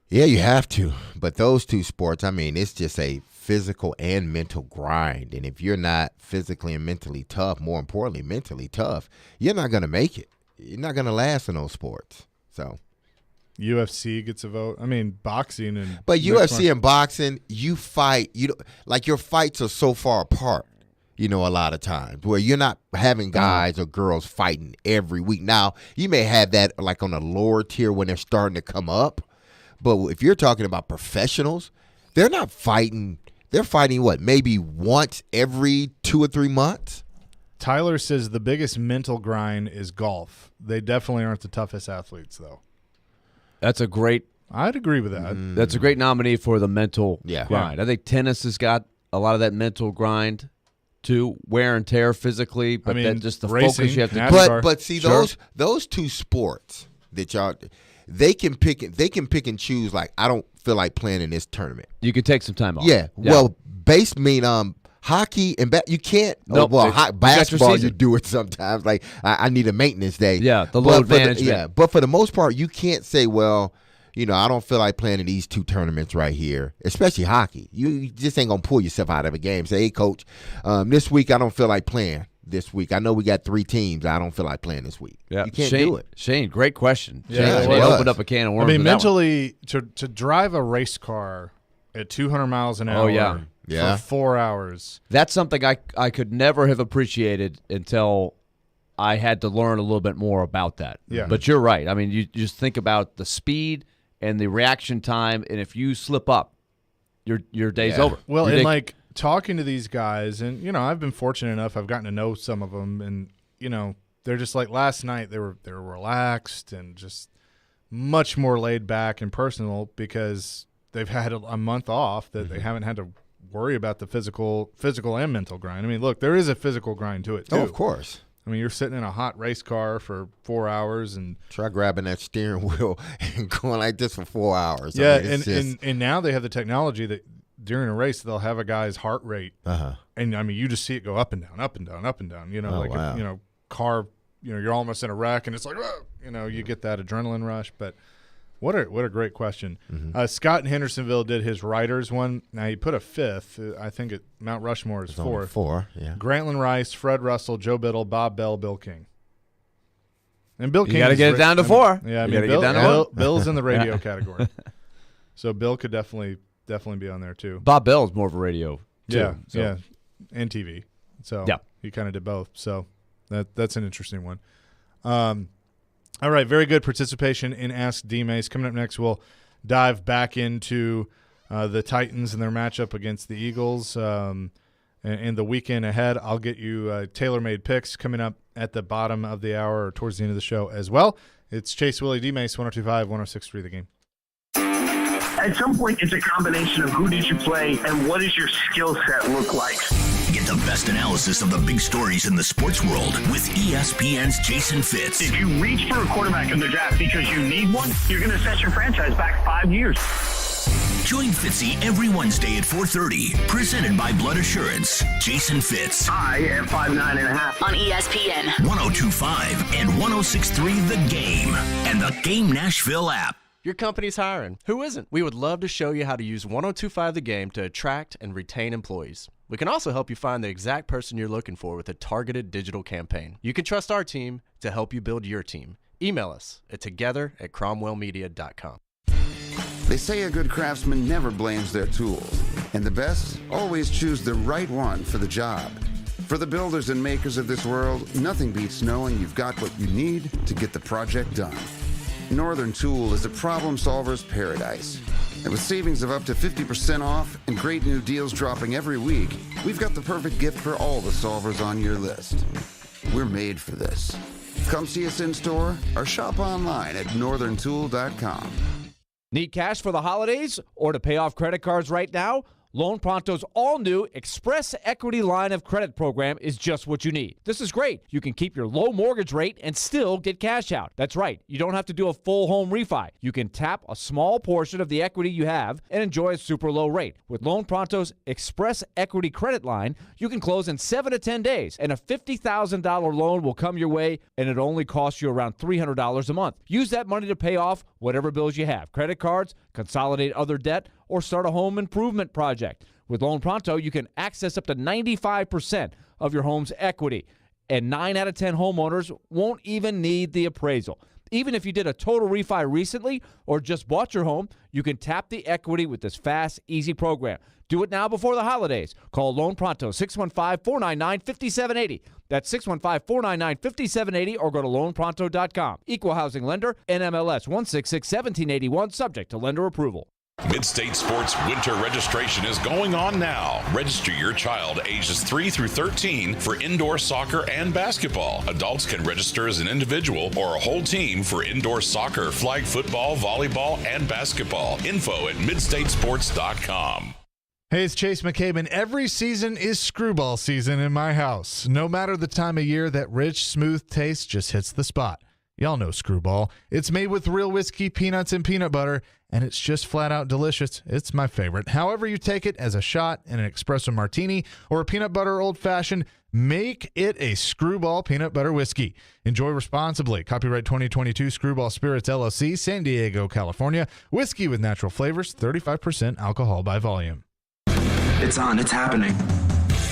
Speaker 7: Yeah, you have to. But those two sports, I mean, it's just a physical and mental grind. And if you're not physically and mentally tough, more importantly, mentally tough, you're not going to make it. You're not going to last in those sports. So
Speaker 6: UFC gets a vote. I mean, boxing and
Speaker 7: UFC and boxing, you fight. Your fights are so far apart. A lot of times where you're not having guys or girls fighting every week. Now, you may have that like on a lower tier when they're starting to come up. But if you're talking about professionals, they're not fighting. They're fighting maybe once every 2 or 3 months?
Speaker 6: Tyler says the biggest mental grind is golf. They definitely aren't the toughest athletes, though.
Speaker 8: That's a great.
Speaker 6: I'd agree with that.
Speaker 8: That's a great nominee for the mental grind. I think tennis has got a lot of that mental grind too, wear and tear physically, but just the
Speaker 6: racing,
Speaker 8: focus you have to.
Speaker 7: But see, those two sports that y'all, they can pick and choose. Like, I don't feel like playing in this tournament.
Speaker 8: You could take some time off.
Speaker 7: Yeah. Well, hockey and you can't.
Speaker 8: Nope.
Speaker 7: Basketball you do it sometimes. Like I need a maintenance day.
Speaker 8: Yeah, the load management.
Speaker 7: But for the most part, you can't say, well, I don't feel like playing in these 2 tournaments right here, especially hockey. You just ain't gonna pull yourself out of a game. Say, hey, coach, this week I don't feel like playing. This week I know we got 3 teams. I don't feel like playing this week.
Speaker 8: Yeah,
Speaker 7: you can't do it.
Speaker 8: Shane, great question.
Speaker 6: Yeah,
Speaker 8: Shane opened up a can of worms.
Speaker 6: I mean, mentally to drive a race car at 200 miles an hour. For 4 hours.
Speaker 8: That's something I could never have appreciated until I had to learn a little bit more about that.
Speaker 6: Yeah.
Speaker 8: But you're right. I mean, you just think about the speed and the reaction time, and if you slip up, your day's over.
Speaker 6: Well, and like talking to these guys, and I've been fortunate enough. I've gotten to know some of them, and they're just like last night. They were relaxed and just much more laid back and personal because they've had a month off that they haven't had to worry about the physical and mental grind. I mean, look, there is a physical grind to it too.
Speaker 7: Oh, of course.
Speaker 6: I mean, you're sitting in a hot race car for 4 hours and
Speaker 7: try grabbing that steering wheel and going like this for 4 hours.
Speaker 6: Yeah,
Speaker 7: I mean,
Speaker 6: and now they have the technology that during a race they'll have a guy's heart rate, and I mean you just see it go up and down, up and down, up and down. Wow. Car, you're almost in a wreck, and it's like, you get that adrenaline rush. But what a great question. Scott in Hendersonville did his writers one. Now he put a fifth. I think Mount Rushmore is fourth.
Speaker 7: 4, yeah.
Speaker 6: Grantland Rice, Fred Russell, Joe Biddle, Bob Bell, Bill King. And Bill King.
Speaker 8: You got to get it down to 4.
Speaker 6: Yeah, I
Speaker 8: mean,
Speaker 6: Bill's in the radio category, so Bill could definitely be on there too.
Speaker 8: Bob Bell is more of a radio too.
Speaker 6: Yeah, and TV. So he kind of did both. So that's an interesting one. All right, very good participation in Ask D-Mase. Coming up next, we'll dive back into the Titans and their matchup against the Eagles and the weekend ahead. I'll get you tailor-made picks coming up at the bottom of the hour or towards the end of the show as well. It's Chase, Willy, D-Mase, 102.5, 106.3 The Game.
Speaker 12: At some point, it's a combination of who did you play and what does your skill set look like.
Speaker 1: Get the best analysis of the big stories in the sports world with ESPN's Jason Fitz.
Speaker 12: If you reach for a quarterback in the draft because you need one, you're going to set your franchise back 5 years.
Speaker 1: Join Fitzy every Wednesday at 4:30. Presented by Blood Assurance. Jason Fitz.
Speaker 12: I am 5'9.5".
Speaker 16: On ESPN.
Speaker 1: 102.5 and 106.3 The Game. And the Game Nashville app.
Speaker 2: Your company's hiring. Who isn't? We would love to show you how to use 102.5 The Game to attract and retain employees. We can also help you find the exact person you're looking for with a targeted digital campaign. You can trust our team to help you build your team. Email us at together@cromwellmedia.com.
Speaker 9: They say a good craftsman never blames their tools, and the best always choose the right one for the job. For the builders and makers of this world, nothing beats knowing you've got what you need to get the project done. Northern Tool is a problem solver's paradise. And with savings of up to 50% off and great new deals dropping every week, we've got the perfect gift for all the solvers on your list. We're made for this. Come see us in store or shop online at northerntool.com.
Speaker 8: Need cash for the holidays or to pay off credit cards right now? Loan Pronto's all-new Express Equity Line of Credit program is just what you need. This is great. You can keep your low mortgage rate and still get cash out. That's right. You don't have to do a full home refi. You can tap a small portion of the equity you have and enjoy a super low rate. With Loan Pronto's Express Equity Credit Line, you can close in 7 to 10 days, and a $50,000 loan will come your way, and it only costs you around $300 a month. Use that money to pay off whatever bills you have, credit cards, consolidate other debt, or start a home improvement project. With Loan Pronto, you can access up to 95% of your home's equity, and 9 out of 10 homeowners won't even need the appraisal. Even if you did a total refi recently or just bought your home, you can tap the equity with this fast, easy program. Do it now before the holidays. Call Loan Pronto, 615-499-5780. That's 615-499-5780, or go to loanpronto.com. Equal housing lender, NMLS 1661781, subject to lender approval.
Speaker 21: Mid-State Sports winter registration is going on now. Register your child ages 3 through 13 for indoor soccer and basketball. Adults can register as an individual or a whole team for indoor soccer, flag football, volleyball, and basketball. Info at midstatesports.com.
Speaker 6: Hey, it's Chase McCabe, and every season is screwball season in my house. No matter the time of year, that rich, smooth taste just hits the spot. Y'all know Screwball. It's made with real whiskey, peanuts, and peanut butter, and it's just flat out delicious. It's my favorite. However you take it, as a shot, in an espresso martini, or a peanut butter old-fashioned, make it a Screwball peanut butter whiskey. Enjoy responsibly. Copyright 2022 Screwball Spirits, LLC, San Diego, California. Whiskey with natural flavors, 35% alcohol by volume.
Speaker 1: It's on. It's happening.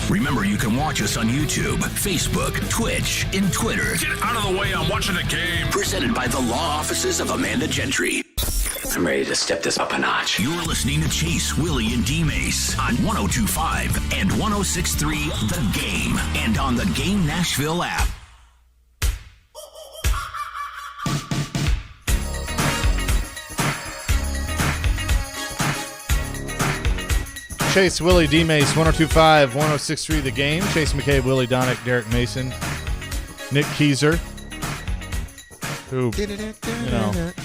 Speaker 1: Remember, you can watch us on YouTube, Facebook, Twitch, and Twitter.
Speaker 21: Get out of the way, I'm watching a game.
Speaker 1: Presented by the law offices of Amanda Gentry.
Speaker 12: I'm ready to step this up a notch.
Speaker 1: You're listening to Chase, Willy, and D-Mase on 102.5 and 106.3 The Game, and on the Game Nashville app.
Speaker 6: Chase, Willie, D-Mase, 102.5, 106.3 The Game. Chase McCabe, Willie Donick, Derek Mason, Nick Keyser, who,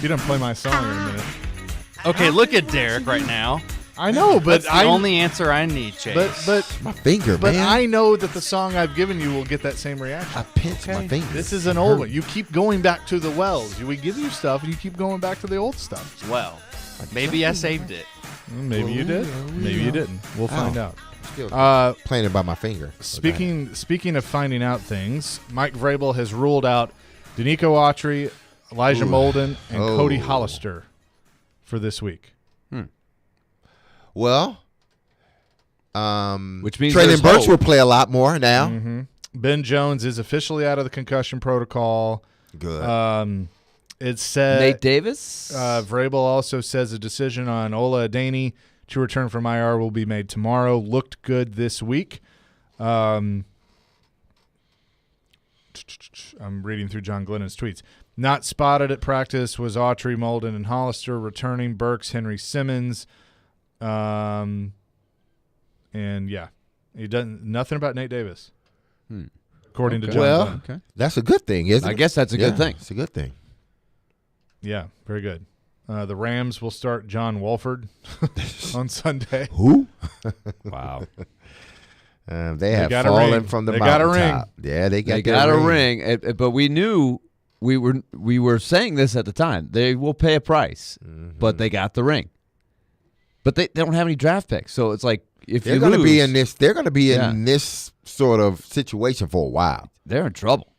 Speaker 6: you don't play my song in a minute.
Speaker 13: Okay, look at Derek right now.
Speaker 6: I know, but
Speaker 13: That's the only answer I need, Chase.
Speaker 6: But
Speaker 7: my finger,
Speaker 6: but
Speaker 7: man.
Speaker 6: I know that the song I've given you will get that same reaction.
Speaker 7: I pinched my finger.
Speaker 6: This is an old one. You keep going back to the wells. We give you stuff, and you keep going back to the old stuff.
Speaker 13: Well, maybe I saved it.
Speaker 6: Maybe you did. Maybe you didn't. We'll find out.
Speaker 7: Still playing it by my finger.
Speaker 6: Speaking of finding out things, Mike Vrabel has ruled out Danico Autry, Elijah Molden, and Cody Hollister for this week.
Speaker 7: Well,
Speaker 8: which means
Speaker 7: Traylon Burks will play a lot more now.
Speaker 6: Mm-hmm. Ben Jones is officially out of the concussion protocol.
Speaker 7: Good.
Speaker 6: It said
Speaker 8: Nate Davis.
Speaker 6: Vrabel also says a decision on Ola Adaney to return from IR will be made tomorrow. Looked good this week. I'm reading through John Glennon's tweets. Not spotted at practice was Autry, Molden, and Hollister. Returning Burks, Henry Simmons. And yeah, he doesn't nothing about Nate Davis. According to John Glennon.
Speaker 7: Okay. That's a good thing, isn't it?
Speaker 8: I guess that's a good thing.
Speaker 7: It's a good thing.
Speaker 6: Yeah, very good. The Rams will start John Wolford on Sunday.
Speaker 7: Who?
Speaker 8: Wow.
Speaker 7: They have fallen from the mountaintop. Yeah, they got
Speaker 8: a ring. But we knew we were saying this at the time. They will pay a price, but they got the ring. But they don't have any draft picks, so it's like if
Speaker 7: they're
Speaker 8: you
Speaker 7: going to
Speaker 8: lose,
Speaker 7: be in this, they're going to be in this sort of situation for a while.
Speaker 8: They're in trouble.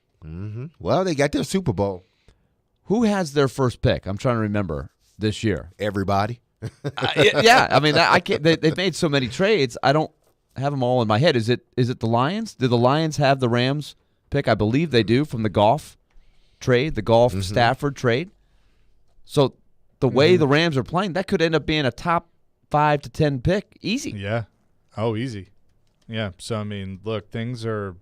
Speaker 7: Well, they got their Super Bowl.
Speaker 8: Who has their first pick? I'm trying to remember this year.
Speaker 7: Everybody.
Speaker 8: Yeah, I mean, I can't. They've made so many trades. I don't have them all in my head. Is it the Lions? Do the Lions have the Rams pick? I believe they do from the Goff trade, the Goff Stafford trade. So the way the Rams are playing, that could end up being a top 5 to 10 pick, easy.
Speaker 6: Yeah. Oh, easy. Yeah. So I mean, look, things are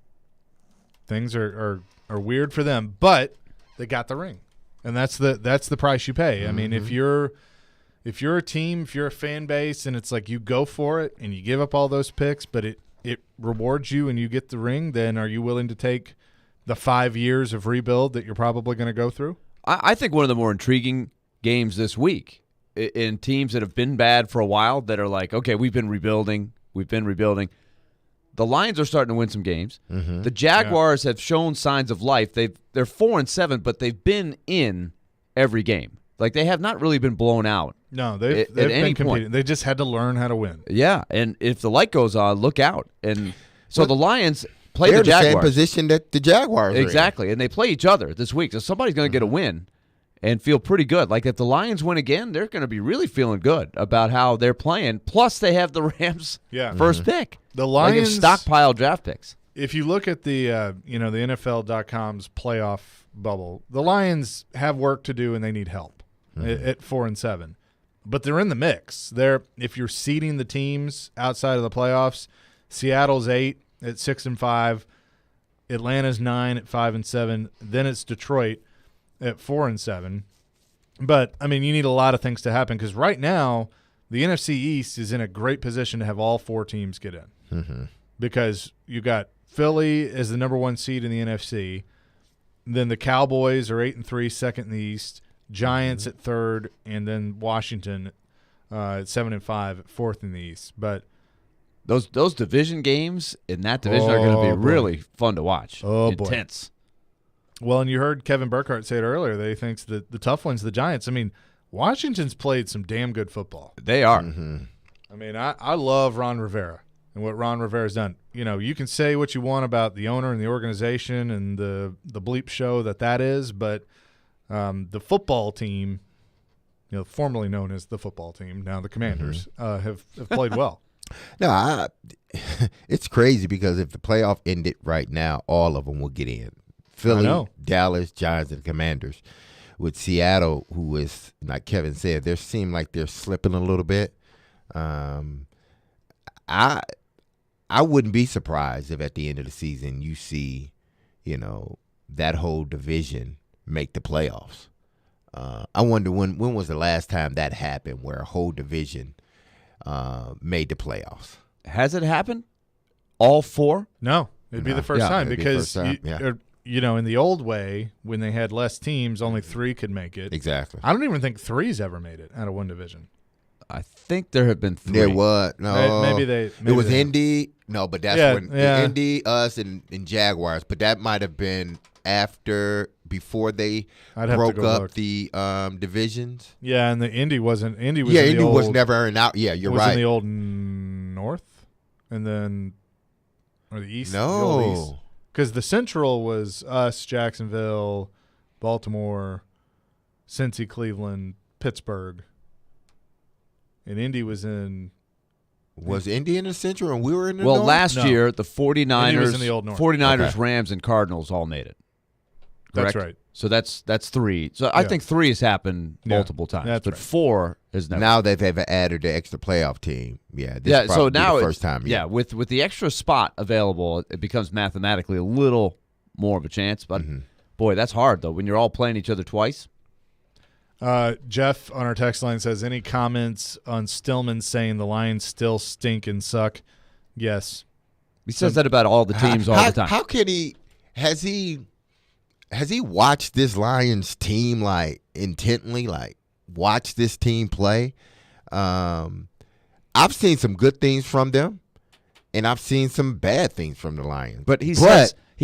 Speaker 6: weird for them, but they got the ring, and that's the price you pay. I mean, if you're a team, if you're a fan base, and it's like you go for it and you give up all those picks, but it rewards you and you get the ring, then are you willing to take the 5 years of rebuild that you're probably going to go through?
Speaker 8: I think one of the more intriguing games this week in teams that have been bad for a while that are like, okay, we've been rebuilding. The Lions are starting to win some games. The Jaguars have shown signs of life. They're 4-7, but they've been in every game. Like, they have not really been blown out.
Speaker 6: No, they've been competing. They just had to learn how to win.
Speaker 8: Yeah, and if the light goes on, look out. And so the Lions play the Jaguars.
Speaker 7: They're the same position that the Jaguars are
Speaker 8: exactly, and they play each other this week. So somebody's going to get a win and feel pretty good. Like, if the Lions win again, they're going to be really feeling good about how they're playing. Plus, they have the Rams' first pick.
Speaker 6: The Lions
Speaker 8: stockpile draft picks.
Speaker 6: If you look at the the NFL.com's playoff bubble, the Lions have work to do and they need help at 4-7. But they're in the mix. If you're seeding the teams outside of the playoffs, Seattle's 8 at 6-5, Atlanta's 9 at 5-7, then it's Detroit at 4-7. But I mean, you need a lot of things to happen because right now the NFC East is in a great position to have all 4 teams get in because you got Philly as the number 1 seed in the NFC, then the Cowboys are 8-3, second in the East, Giants at 3rd, and then Washington at 7-5 at 4th in the East. But
Speaker 8: those division games in that division are going to be really fun to watch. Intense.
Speaker 6: Well, and you heard Kevin Burkhardt say it earlier that he thinks that the tough one's the Giants. I mean, Washington's played some damn good football.
Speaker 8: They are.
Speaker 6: I mean, I love Ron Rivera and what Ron Rivera's done. You can say what you want about the owner and the organization and the bleep show that is, but the football team, formerly known as the football team, now the Commanders, have played well.
Speaker 7: No, it's crazy because if the playoff ended right now, all of them will get in. Philly, Dallas, Giants, and Commanders. With Seattle, who is, like Kevin said, they seem like they're slipping a little bit. I wouldn't be surprised if at the end of the season you see, that whole division make the playoffs. I wonder when was the last time that happened where a whole division made the playoffs.
Speaker 8: Has it happened? All 4?
Speaker 6: No, it'd be the first time because
Speaker 7: Yeah.
Speaker 6: in the old way, when they had less teams, only 3 could make it.
Speaker 7: Exactly.
Speaker 6: I don't even think 3's ever made it out of one division.
Speaker 8: I think there have been 3.
Speaker 7: There was
Speaker 6: Maybe
Speaker 7: it was
Speaker 6: they,
Speaker 7: Indy. No, but that's when Indy, us, and Jaguars. But that might have been before they broke up the divisions.
Speaker 6: Yeah, and the Indy wasn't. Indy was.
Speaker 7: Indy was never in out. Yeah, you're right.
Speaker 6: In the old North, and then or the East.
Speaker 7: No,
Speaker 6: because the Central was us, Jacksonville, Baltimore, Cincy, Cleveland, Pittsburgh. And Indy was in.
Speaker 7: Was Indy in the Central and we were in the
Speaker 8: Well,
Speaker 7: North?
Speaker 8: last year the
Speaker 6: Indy was in the old
Speaker 8: 49ers,
Speaker 6: North.
Speaker 8: 49ers,
Speaker 7: Okay.
Speaker 8: Rams, and Cardinals all made it.
Speaker 6: That's
Speaker 8: Correct?
Speaker 6: right.
Speaker 8: So that's 3. So I think 3 has happened multiple times,
Speaker 6: That's
Speaker 8: but
Speaker 6: right.
Speaker 8: 4 has never.
Speaker 7: Now that they've added the extra playoff team, this is
Speaker 8: so
Speaker 7: probably
Speaker 8: now
Speaker 7: the first time.
Speaker 8: with the extra spot available, it becomes mathematically a little more of a chance. But boy, that's hard though when you're all playing each other twice.
Speaker 6: Jeff on our text line says, any comments on Stillman saying the Lions still stink and suck? Yes.
Speaker 8: He says that about all the teams all the time.
Speaker 7: How can he? Has he watched this Lions team like intently? Like watch this team play? I've seen some good things from them, and I've seen some bad things from the Lions.
Speaker 8: But he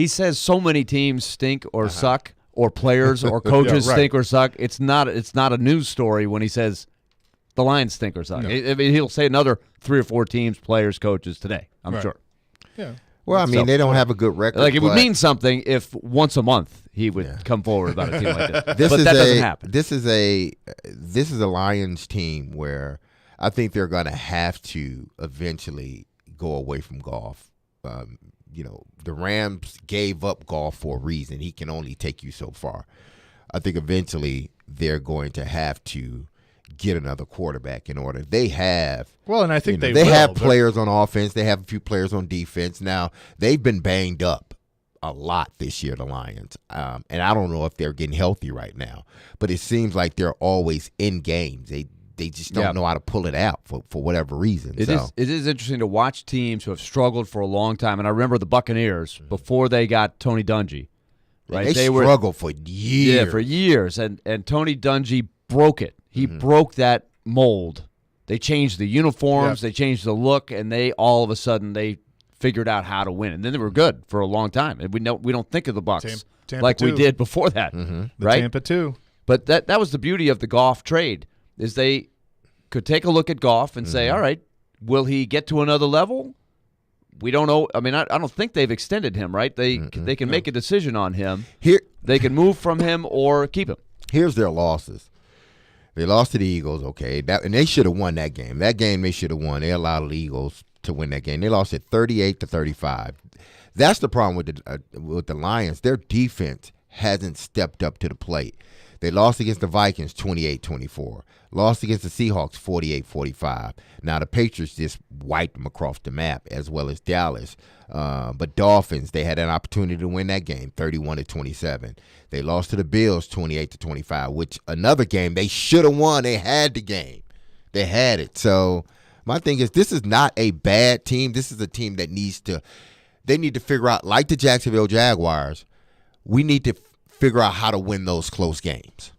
Speaker 8: says so many teams stink or suck, or players or coaches stink or suck. It's not a news story when he says the Lions stink or suck.
Speaker 6: No.
Speaker 8: I mean, he'll say another 3 or 4 teams, players, coaches today. I'm sure.
Speaker 6: Yeah.
Speaker 7: Well, I mean, they don't have a good record.
Speaker 8: Like it would mean something if once a month he would come forward about a team like this.
Speaker 7: This
Speaker 8: but
Speaker 7: is
Speaker 8: that doesn't happen.
Speaker 7: This is a Lions team where I think they're going to have to eventually go away from golf. The Rams gave up golf for a reason. He can only take you so far. I think eventually they're going to have to get another quarterback in order. They have.
Speaker 6: Well, and I think
Speaker 7: they have players on offense. They have a few players on defense. Now, they've been banged up a lot this year, the Lions. And I don't know if they're getting healthy right now. But it seems like they're always in games. They just don't know how to pull it out for whatever reason.
Speaker 8: It is interesting to watch teams who have struggled for a long time. And I remember the Buccaneers before they got Tony Dungy. Right?
Speaker 7: They struggled for years.
Speaker 8: Yeah, for years. And Tony Dungy broke it. He broke that mold. They changed the uniforms. They changed the look. And they all of a sudden they figured out how to win. And then they were good for a long time. And we don't think of the Bucs
Speaker 6: Tampa
Speaker 8: like
Speaker 6: 2.
Speaker 8: we did before that.
Speaker 6: The
Speaker 8: Right?
Speaker 6: Tampa 2.
Speaker 8: But that was the beauty of the Goff trade is they could take a look at Goff and say, all right, will he get to another level? We don't know. I mean, I don't think they've extended him, right? They can make a decision on him. They can move from him or keep him.
Speaker 7: Here's their losses. They lost to the Eagles, okay, and they should have won that game. That game they should have won. They allowed the Eagles to win that game. They lost it 38-35. That's the problem with the Lions. Their defense hasn't stepped up to the plate. They lost against the Vikings 28-24. Lost against the Seahawks 48-45. Now the Patriots just wiped them across the map, as well as Dallas. But Dolphins, they had an opportunity to win that game 31-27. They lost to the Bills 28-25, which another game they should have won. They had the game. They had it. So my thing is, this is not a bad team. This is a team that need to figure out, like the Jacksonville Jaguars, we need to figure out how to win those close games.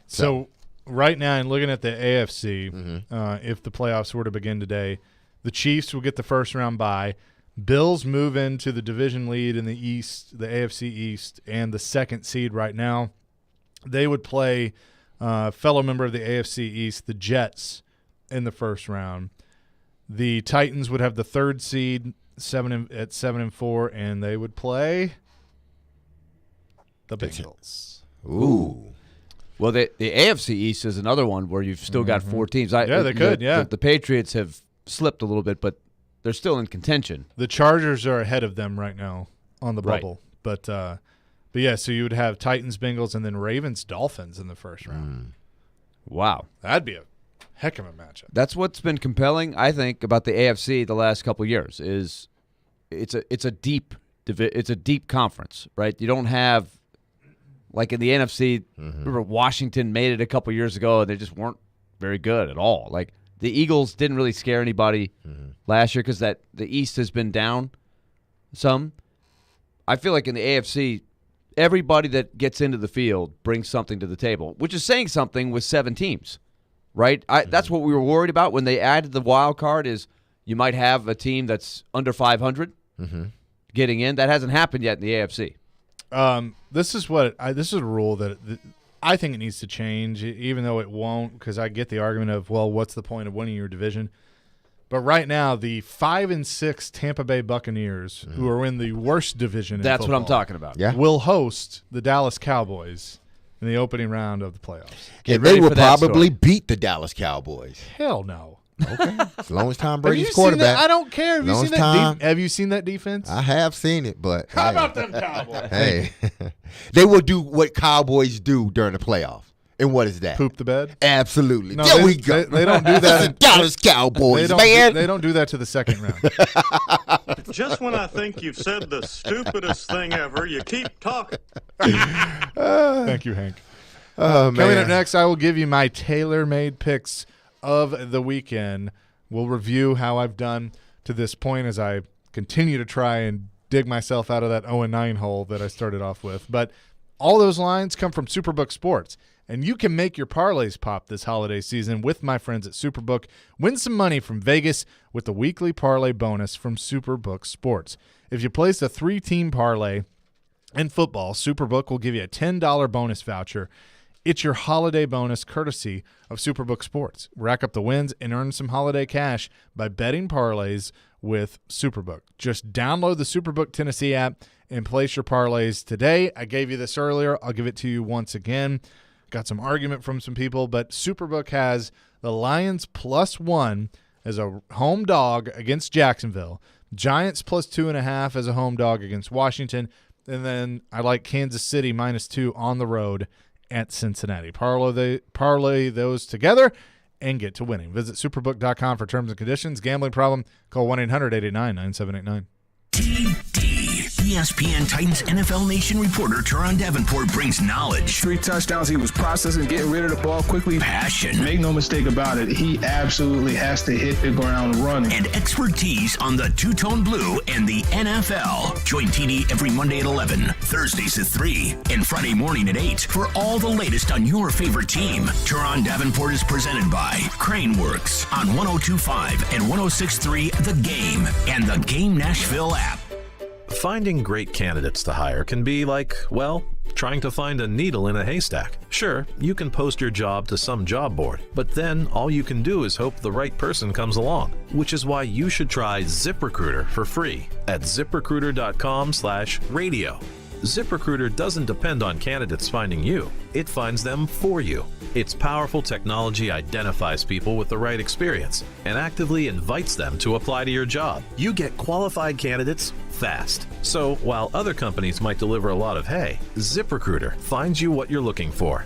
Speaker 6: So right now, and looking at the AFC, if the playoffs were to begin today, the Chiefs will get the first round bye. Bills move into the division lead in the East, the AFC East, and the second seed right now. They would play fellow member of the AFC East, the Jets, in the first round. The Titans would have the third seed, 7-4, and they would play the Bengals.
Speaker 7: Ooh.
Speaker 8: Well, the AFC East is another one where you've still got 4 teams.
Speaker 6: They could.
Speaker 8: The Patriots have slipped a little bit, but they're still in contention.
Speaker 6: The Chargers are ahead of them right now on the bubble. But yeah, so you would have Titans, Bengals, and then Ravens, Dolphins in the first round.
Speaker 8: Wow.
Speaker 6: That'd be a heck of a matchup.
Speaker 8: That's what's been compelling, I think, about the AFC the last couple of years is it's a deep conference, right? You don't have like in the NFC, remember Washington made it a couple years ago and they just weren't very good at all. Like The Eagles didn't really scare anybody last year because the East has been down some. I feel like in the AFC, everybody that gets into the field brings something to the table, which is saying something with 7 teams, right? That's what we were worried about when they added the wild card is you might have a team that's under 500 getting in. That hasn't happened yet in the AFC.
Speaker 6: This is a rule that I think it needs to change, even though it won't, because I get the argument of, well, what's the point of winning your division? But right now, the 5-6 Tampa Bay Buccaneers, who are in the worst division in
Speaker 8: That's
Speaker 6: football,
Speaker 8: what I'm talking about.
Speaker 7: Yeah.
Speaker 6: will host the Dallas Cowboys in the opening round of the playoffs.
Speaker 7: And they will probably beat the Dallas Cowboys.
Speaker 6: Hell no.
Speaker 7: Okay. As long as Tom
Speaker 6: Have
Speaker 7: Brady's
Speaker 6: you seen
Speaker 7: quarterback.
Speaker 6: that? I don't care. Have you
Speaker 7: Long
Speaker 6: seen
Speaker 7: as
Speaker 6: that?
Speaker 7: Tom-
Speaker 6: Have you seen that defense?
Speaker 7: I have seen it, but
Speaker 6: How about them Cowboys?
Speaker 7: Hey, they will do what Cowboys do during the playoffs. And what is that?
Speaker 6: Poop the bed?
Speaker 7: Absolutely.
Speaker 6: No,
Speaker 7: there
Speaker 6: they,
Speaker 7: we go.
Speaker 6: They don't do that.
Speaker 7: Dallas Cowboys, man.
Speaker 6: They don't do that to the second round.
Speaker 4: Just when I think you've said the stupidest thing ever, you keep talking.
Speaker 6: Thank you, Hank.
Speaker 7: Oh,
Speaker 6: Coming
Speaker 7: man.
Speaker 6: up next, I will give you my tailor-made picks of the weekend. We'll review how I've done to this point as I continue to try and dig myself out of that 0-9 hole that I started off with. But all those lines come from Superbook Sports. And you can make your parlays pop this holiday season with my friends at Superbook. Win some money from Vegas with the weekly parlay bonus from Superbook Sports. If you place a 3-team parlay in football, Superbook will give you a $10 bonus voucher. It's your holiday bonus courtesy of Superbook Sports. Rack up the wins and earn some holiday cash by betting parlays with Superbook. Just download the Superbook Tennessee app and place your parlays today. I gave you this earlier. I'll give it to you once again. Got some argument from some people, but Superbook has the Lions +1 as a home dog against Jacksonville, Giants +2.5 as a home dog against Washington, and then I like Kansas City -2 on the road at Cincinnati. Parlay those together and get to winning. Visit superbook.com for terms and conditions. Gambling problem? Call 1-800-889-9789.
Speaker 1: ESPN Titans NFL Nation reporter Teron Davenport brings knowledge.
Speaker 15: 3 touchdowns. He was processing, getting rid of the ball quickly.
Speaker 1: Passion.
Speaker 15: Make no mistake about it. He absolutely has to hit the ground running.
Speaker 1: And expertise on the two-tone blue and the NFL. Join TD every Monday at 11, Thursdays at 3, and Friday morning at 8 for all the latest on your favorite team. Teron Davenport is presented by Craneworks on 102.5 and 106.3 The Game and the Game Nashville app.
Speaker 22: Finding great candidates to hire can be like, well, trying to find a needle in a haystack. Sure, you can post your job to some job board, but then all you can do is hope the right person comes along, which is why you should try ZipRecruiter for free at ZipRecruiter.com/radio. ZipRecruiter doesn't depend on candidates finding you. It finds them for you. Its powerful technology identifies people with the right experience and actively invites them to apply to your job. You get qualified candidates fast. So while other companies might deliver a lot of hay, ZipRecruiter finds you what you're looking for.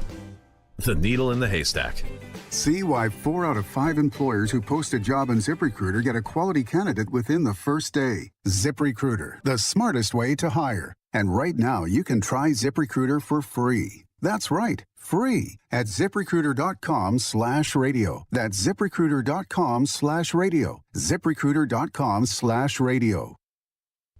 Speaker 22: The needle in the haystack.
Speaker 23: See why 4 out of 5 employers who post a job on ZipRecruiter get a quality candidate within the first day. ZipRecruiter, the smartest way to hire. And right now, you can try ZipRecruiter for free. That's right, free at ZipRecruiter.com/radio. That's ZipRecruiter.com/radio. ZipRecruiter.com/radio.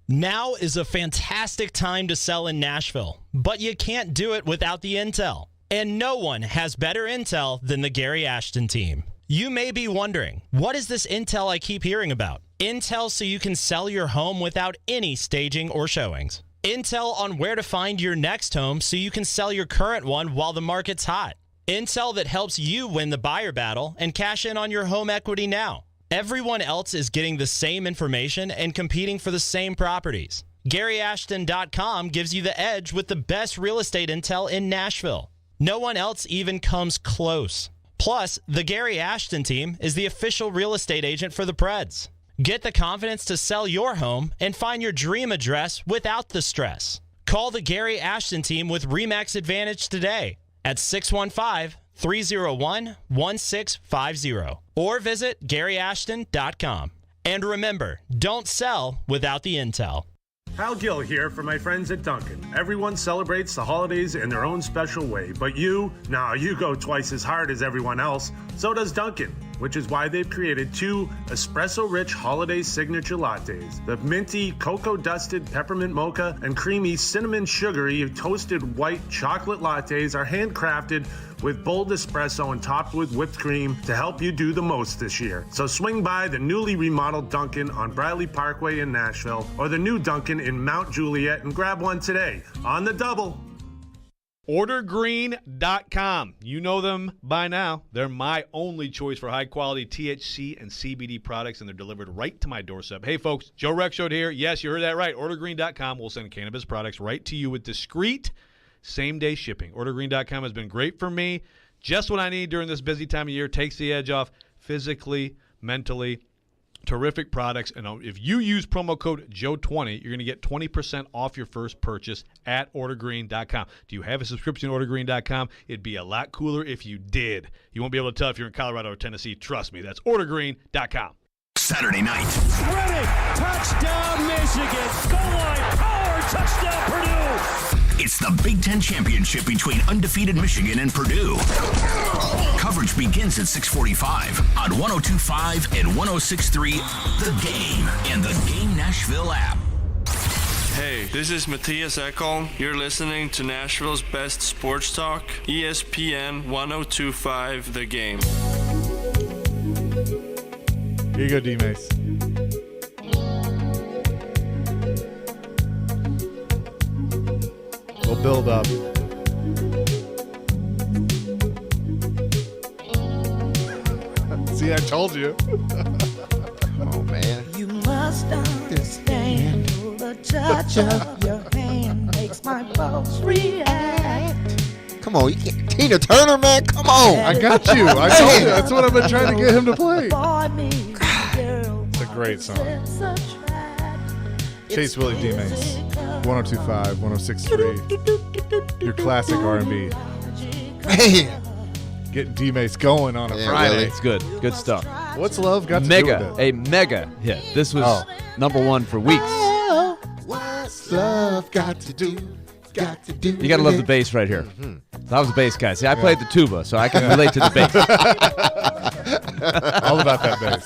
Speaker 24: Now is a fantastic time to sell in Nashville, but you can't do it without the intel. And no one has better intel than the Gary Ashton team. You may be wondering, what is this intel I keep hearing about? Intel so you can sell your home without any staging or showings. Intel on where to find your next home so you can sell your current one while the market's hot. Intel that helps you win the buyer battle and cash in on your home equity now. Everyone else is getting the same information and competing for the same properties. GaryAshton.com gives you the edge with the best real estate intel in Nashville. No one else even comes close. Plus, the Gary Ashton team is the official real estate agent for the Preds. Get the confidence to sell your home and find your dream address without the stress. Call the Gary Ashton team with RE/MAX Advantage today at 615-301-1650 or visit GaryAshton.com. And remember, don't sell without the intel.
Speaker 25: Hal Gill here for my friends at Dunkin'. Everyone celebrates the holidays in their own special way, but you go twice as hard as everyone else. So does Dunkin'. which is why they've created 2 espresso-rich holiday signature lattes. The minty, cocoa-dusted peppermint mocha and creamy cinnamon sugary toasted white chocolate lattes are handcrafted with bold espresso and topped with whipped cream to help you do the most this year. So swing by the newly remodeled Dunkin' on Bradley Parkway in Nashville or the new Dunkin' in Mount Juliet and grab one today on the double.
Speaker 3: OrderGreen.com. You know them by now. They're my only choice for high-quality THC and CBD products, and they're delivered right to my doorstep. Hey, folks, Joe Rexrode here. Yes, you heard that right. OrderGreen.com will send cannabis products right to you with discreet same-day shipping. OrderGreen.com has been great for me. Just what I need during this busy time of year. Takes the edge off physically, mentally. Terrific products. And if you use promo code Joe20, you're going to get 20% off your first purchase at OrderGreen.com. Do you have a subscription to OrderGreen.com? It'd be a lot cooler if you did. You won't be able to tell if you're in Colorado or Tennessee. Trust me. That's OrderGreen.com.
Speaker 1: Saturday night.
Speaker 20: Ready. Touchdown, Michigan. Goal line. Power. Touchdown, Purdue.
Speaker 1: It's the Big Ten Championship between undefeated Michigan and Purdue. Coverage begins at 6:45 on 102.5 and 106.3 The Game and the Game Nashville app.
Speaker 5: Hey, this is Matthias Ekholm. You're listening to Nashville's best sports talk, ESPN 102.5 The Game.
Speaker 6: Here you go, D-Mase. We'll build up. See, I told you.
Speaker 7: Come on, man.
Speaker 14: You must understand the touch of your hand makes my pulse react.
Speaker 7: Come on, you can't. Tina Turner, man, come on.
Speaker 6: I got you. I told you. That's what I've been trying to get him to play. It's a great song. Chase Willy, D-Mase. 102.5, 106.3. Your classic R&B.
Speaker 7: Man.
Speaker 6: Getting D-Mace going on a
Speaker 8: Yeah,
Speaker 6: Friday.
Speaker 8: really. It's good. Good stuff.
Speaker 6: What's love got to do with it?
Speaker 8: A mega hit. This was number one for weeks.
Speaker 7: What's love got to do? Got to do.
Speaker 8: You got to love the bass right here. I was a bass guy. See, I played the tuba, so I can relate to the bass.
Speaker 6: All about that bass.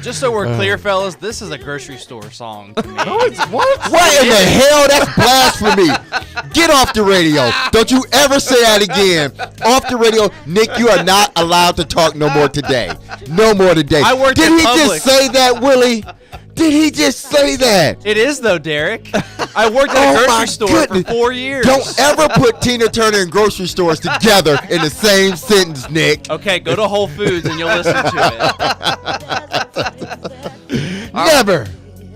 Speaker 13: Just so we're clear, fellas, this is a grocery store song to me.
Speaker 6: No, it's what?
Speaker 7: What in the hell? That's blasphemy. Get off the radio. Don't you ever say that again. Off the radio. Nick, you are not allowed to talk no more today. No more today.
Speaker 13: I worked
Speaker 7: Did
Speaker 13: in
Speaker 7: he
Speaker 13: Publix.
Speaker 7: just say that, Willie? Did he just say that?
Speaker 13: It is, though, Derek. I worked at a grocery store for 4 years.
Speaker 7: Don't ever put Tina Turner and grocery stores together in the same sentence, Nick.
Speaker 13: Okay, go to Whole Foods and you'll listen to it.
Speaker 7: Never.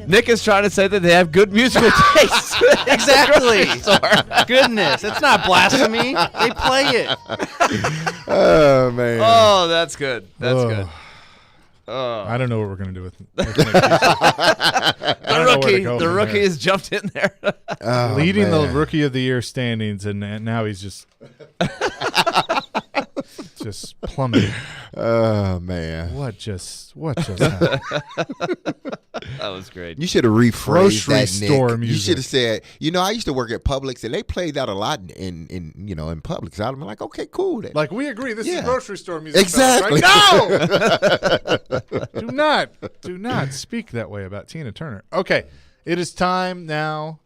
Speaker 8: Nick is trying to say that they have good musical taste.
Speaker 13: Exactly. Goodness, it's not blasphemy. They play it.
Speaker 7: Oh, man.
Speaker 8: Oh, that's good. That's good.
Speaker 6: I don't know what we're going to do with it.
Speaker 8: The rookie has jumped in there.
Speaker 6: Leading the Rookie of the Year standings, and now he's just plummeting.
Speaker 7: Oh, man.
Speaker 6: What just happened?
Speaker 8: That was great.
Speaker 7: You should have rephrased
Speaker 6: Grocery
Speaker 7: that,
Speaker 6: store
Speaker 7: Nick.
Speaker 6: music.
Speaker 7: You should have said, I used to work at Publix, and they played that a lot in Publix. I'm like, okay, cool. Then.
Speaker 6: Like, we agree. This is
Speaker 7: Yeah.
Speaker 6: grocery store music.
Speaker 7: Exactly.
Speaker 6: Right? No! Do not speak that way about Tina Turner. Okay, it is time now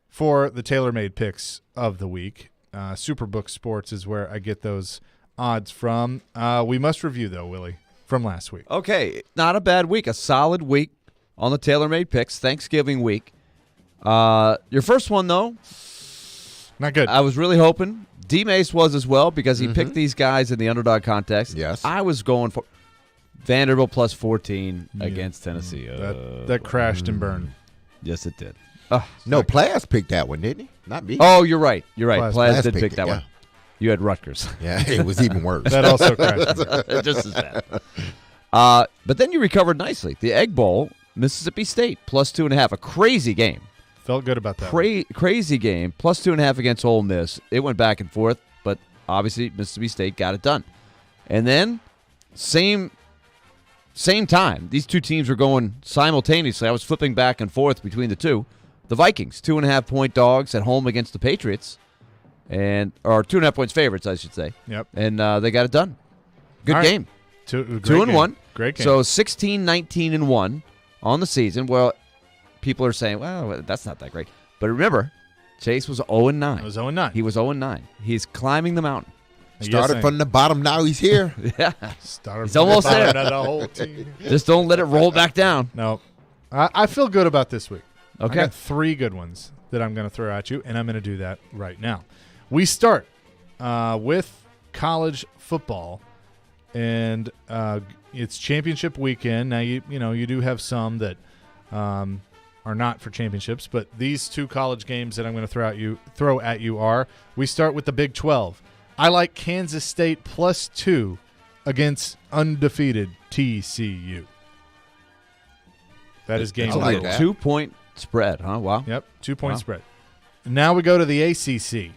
Speaker 6: for the tailor-made picks of the week. Superbook Sports is where I get those odds from. We must review, though, Willie, from last week.
Speaker 8: Okay, not a bad week. A solid week on the tailor-made picks. Thanksgiving week. Your first one, though,
Speaker 6: not good.
Speaker 8: I was really hoping. D-Mase was as well because he picked these guys in the underdog contest.
Speaker 7: Yes.
Speaker 8: I was going for Vanderbilt plus 14 against Tennessee.
Speaker 6: That crashed and burned.
Speaker 8: Yes, it did.
Speaker 7: No, Plaz picked that one, didn't he? Not me.
Speaker 8: Oh, you're right. You're right.
Speaker 7: Plaz
Speaker 8: Plaz did
Speaker 7: picked
Speaker 8: pick
Speaker 7: it,
Speaker 8: that
Speaker 7: yeah.
Speaker 8: one. You had Rutgers.
Speaker 7: Yeah, it was even worse.
Speaker 6: That also crashed.
Speaker 8: Just as bad. But then you recovered nicely. The Egg Bowl, Mississippi State, plus 2.5. A crazy game.
Speaker 6: Felt good about that.
Speaker 8: Crazy game. Plus 2.5 against Ole Miss. It went back and forth, but obviously Mississippi State got it done. And then same time, these two teams were going simultaneously. I was flipping back and forth between the two. The Vikings, 2.5-point dogs at home against the Patriots, or 2.5 points favorites, I should say.
Speaker 6: Yep.
Speaker 8: And they got it done. Good
Speaker 6: All right.
Speaker 8: game.
Speaker 6: 2-1. Great game.
Speaker 8: So 16-19-1 on the season. Well, people are saying, well, that's not that great. But remember, Chase was 0-9.
Speaker 6: He was 0-9.
Speaker 8: He was 0-9. He's climbing the mountain.
Speaker 7: Started from the bottom. Now he's here.
Speaker 8: Yeah.
Speaker 6: Started
Speaker 8: He's almost there.
Speaker 6: The whole team.
Speaker 8: Just don't let it roll back down.
Speaker 6: No. I feel good about this week.
Speaker 8: Okay.
Speaker 6: I got 3 good ones that I'm going to throw at you, and I'm going to do that right now. We start with college football, and it's championship weekend. Now, you do have some that are not for championships, but these 2 college games that I'm going to throw at you are, we start with the Big 12. I like Kansas State +2 against undefeated TCU. That is game
Speaker 8: like 2-point spread, huh? Wow.
Speaker 6: Yep, 2-point spread. Now we go to the ACC.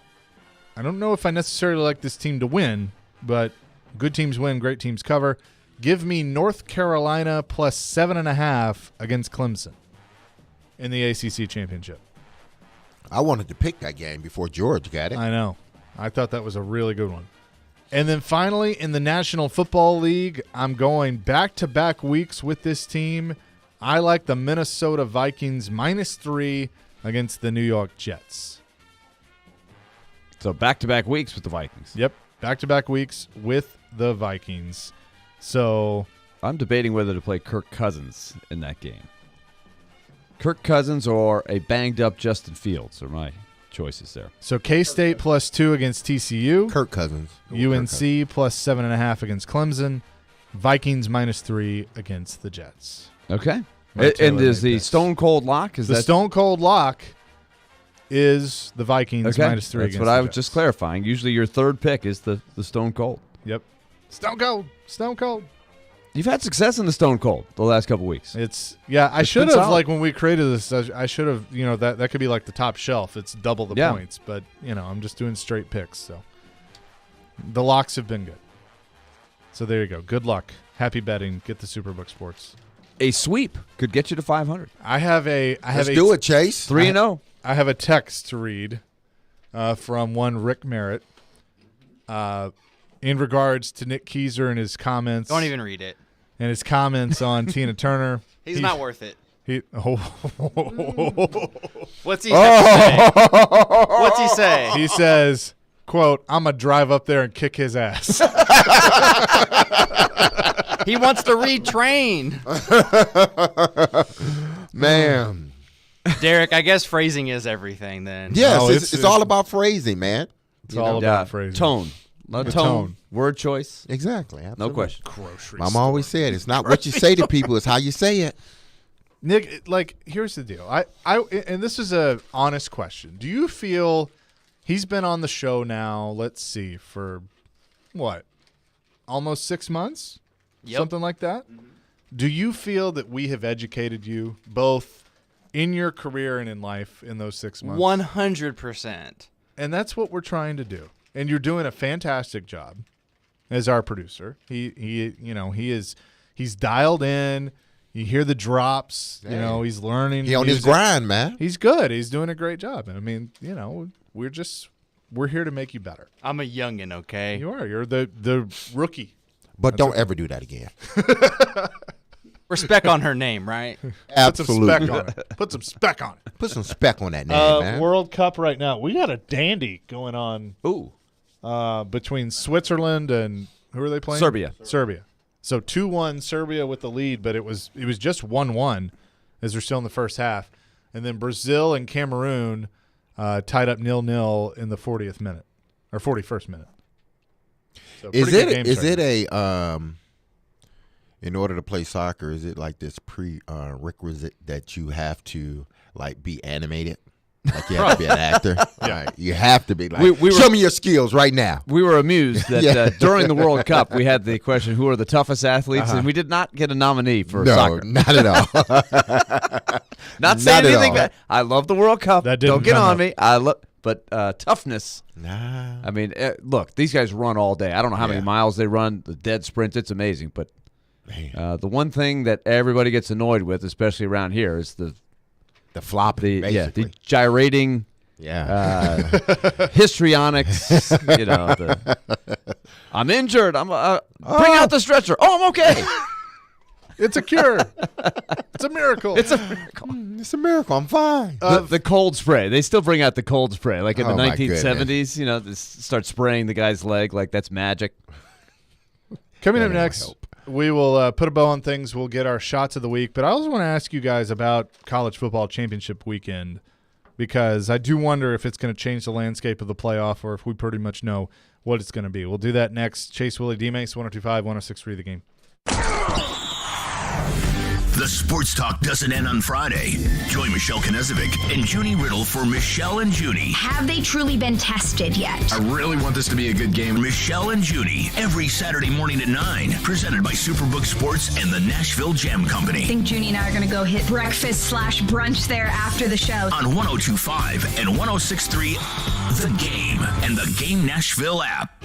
Speaker 6: I don't know if I necessarily like this team to win, but good teams win, great teams cover. Give me North Carolina +7.5 against Clemson in the ACC championship.
Speaker 7: I wanted to pick that game before George got it.
Speaker 6: I know. I thought that was a really good one. And then finally, in the National Football League, I'm going back-to-back weeks with this team. I like the Minnesota Vikings -3 against the New York Jets.
Speaker 8: So back-to-back weeks with the Vikings.
Speaker 6: Yep, back-to-back weeks with the Vikings. So
Speaker 8: I'm debating whether to play Kirk Cousins in that game. Kirk Cousins or a banged-up Justin Fields are my choices there.
Speaker 6: So K-State +2 against TCU.
Speaker 7: Kirk Cousins.
Speaker 6: UNC +7.5 against Clemson. Vikings -3 against the Jets.
Speaker 8: Okay. And is the Stone Cold lock?
Speaker 6: The Stone Cold lock is the Vikings -3 against the Jets.
Speaker 8: That's what I was just clarifying. Usually your third pick is the Stone Cold.
Speaker 6: Yep. Stone Cold. Stone Cold.
Speaker 8: You've had success in the Stone Cold the last couple weeks.
Speaker 6: I should have, like, when we created this, I should have, that could be like the top shelf. It's double the points. But, I'm just doing straight picks. So the locks have been good. So there you go. Good luck. Happy betting. Get the Superbook Sports.
Speaker 8: A sweep could get you to 500.
Speaker 7: Let's do it, Chase.
Speaker 8: 3-0.
Speaker 6: I have a text to read from one Rick Merritt in regards to Nick Keiser and his comments.
Speaker 13: Don't even read it.
Speaker 6: And his comments on Tina Turner.
Speaker 13: He's not worth it. What's he say? What's he say?
Speaker 6: He says, quote, "I'm going to drive up there and kick his ass."
Speaker 13: He wants to retrain.
Speaker 7: Man.
Speaker 13: Derek, I guess phrasing is everything then.
Speaker 7: Yes, it's all about phrasing, man.
Speaker 6: It's all about phrasing.
Speaker 8: Tone. Tone. Word choice.
Speaker 7: Exactly. Absolutely.
Speaker 8: No question.
Speaker 6: Grocery
Speaker 7: Mama
Speaker 6: store.
Speaker 7: always said, it's not what you say to people, it's how you say it.
Speaker 6: Nick, here's the deal. And this is a honest question. Do you feel he's been on the show now, let's see, for what? Almost 6 months?
Speaker 13: Yep.
Speaker 6: Something like that? Mm-hmm. Do you feel that we have educated you both in your career and in life in those 6 months?
Speaker 13: 100%.
Speaker 6: And that's what we're trying to do. And you're doing a fantastic job as our producer. He's dialed in. You hear the drops.
Speaker 7: Hey.
Speaker 6: He's learning.
Speaker 7: He on his grind, man.
Speaker 6: He's good. He's doing a great job. And I mean, we're here to make you better.
Speaker 13: I'm a youngin', okay?
Speaker 6: You are. You're the rookie.
Speaker 7: But don't ever do that again.
Speaker 13: Respect on her name, right?
Speaker 7: Absolutely.
Speaker 6: Put some spec on it.
Speaker 7: Put some spec on that name, man.
Speaker 6: World Cup right now. We got a dandy going on.
Speaker 8: Ooh.
Speaker 6: Between Switzerland and who are they playing?
Speaker 8: Serbia. So
Speaker 6: 2-1 Serbia with the lead, but it was just 1-1 as they're still in the first half. And then Brazil and Cameroon tied up 0-0 in the 40th minute or 41st minute. So
Speaker 7: is it in order to play soccer, is it like this prerequisite that you have to be animated? Like you have to be an actor.
Speaker 6: Yeah.
Speaker 7: You have to be show me your skills right now.
Speaker 8: We were amused that during the World Cup we had the question, who are the toughest athletes? And we did not get a nominee for soccer.
Speaker 7: No, not at all.
Speaker 8: Not saying anything bad. I love the World Cup. Don't get on me. But toughness.
Speaker 7: Nah.
Speaker 8: I mean, look, these guys run all day. I don't know how many miles they run, the dead sprints. It's amazing. But the one thing that everybody gets annoyed with, especially around here, is the
Speaker 7: flopping, basically.
Speaker 8: The gyrating, histrionics, I'm injured. Bring out the stretcher. Oh, I'm okay.
Speaker 6: It's a cure. It's a miracle.
Speaker 8: It's a miracle.
Speaker 7: It's a miracle. I'm fine.
Speaker 8: The cold spray. They still bring out the cold spray. Like in the
Speaker 7: my
Speaker 8: 1970s, you know, they start spraying the guy's leg like that's magic.
Speaker 6: Coming up next, we will put a bow on things. We'll get our shots of the week. But I also want to ask you guys about college football championship weekend, because I do wonder if it's going to change the landscape of the playoff or if we pretty much know what it's going to be. We'll do that next. Chase, Willy, D-Mase, 102.5, 106.3 The Game.
Speaker 1: The Sports Talk doesn't end on Friday. Join Michelle Knezovic and Junie Riddle for Michelle and Junie.
Speaker 16: Have they truly been tested yet?
Speaker 1: I really want this to be a good game. Michelle and Junie, every Saturday morning at 9. Presented by Superbook Sports and the Nashville Gem Company.
Speaker 16: I think Junie and I are going to go hit breakfast/brunch there after the show.
Speaker 1: On 102.5 and 106.3 The Game and the Game Nashville app.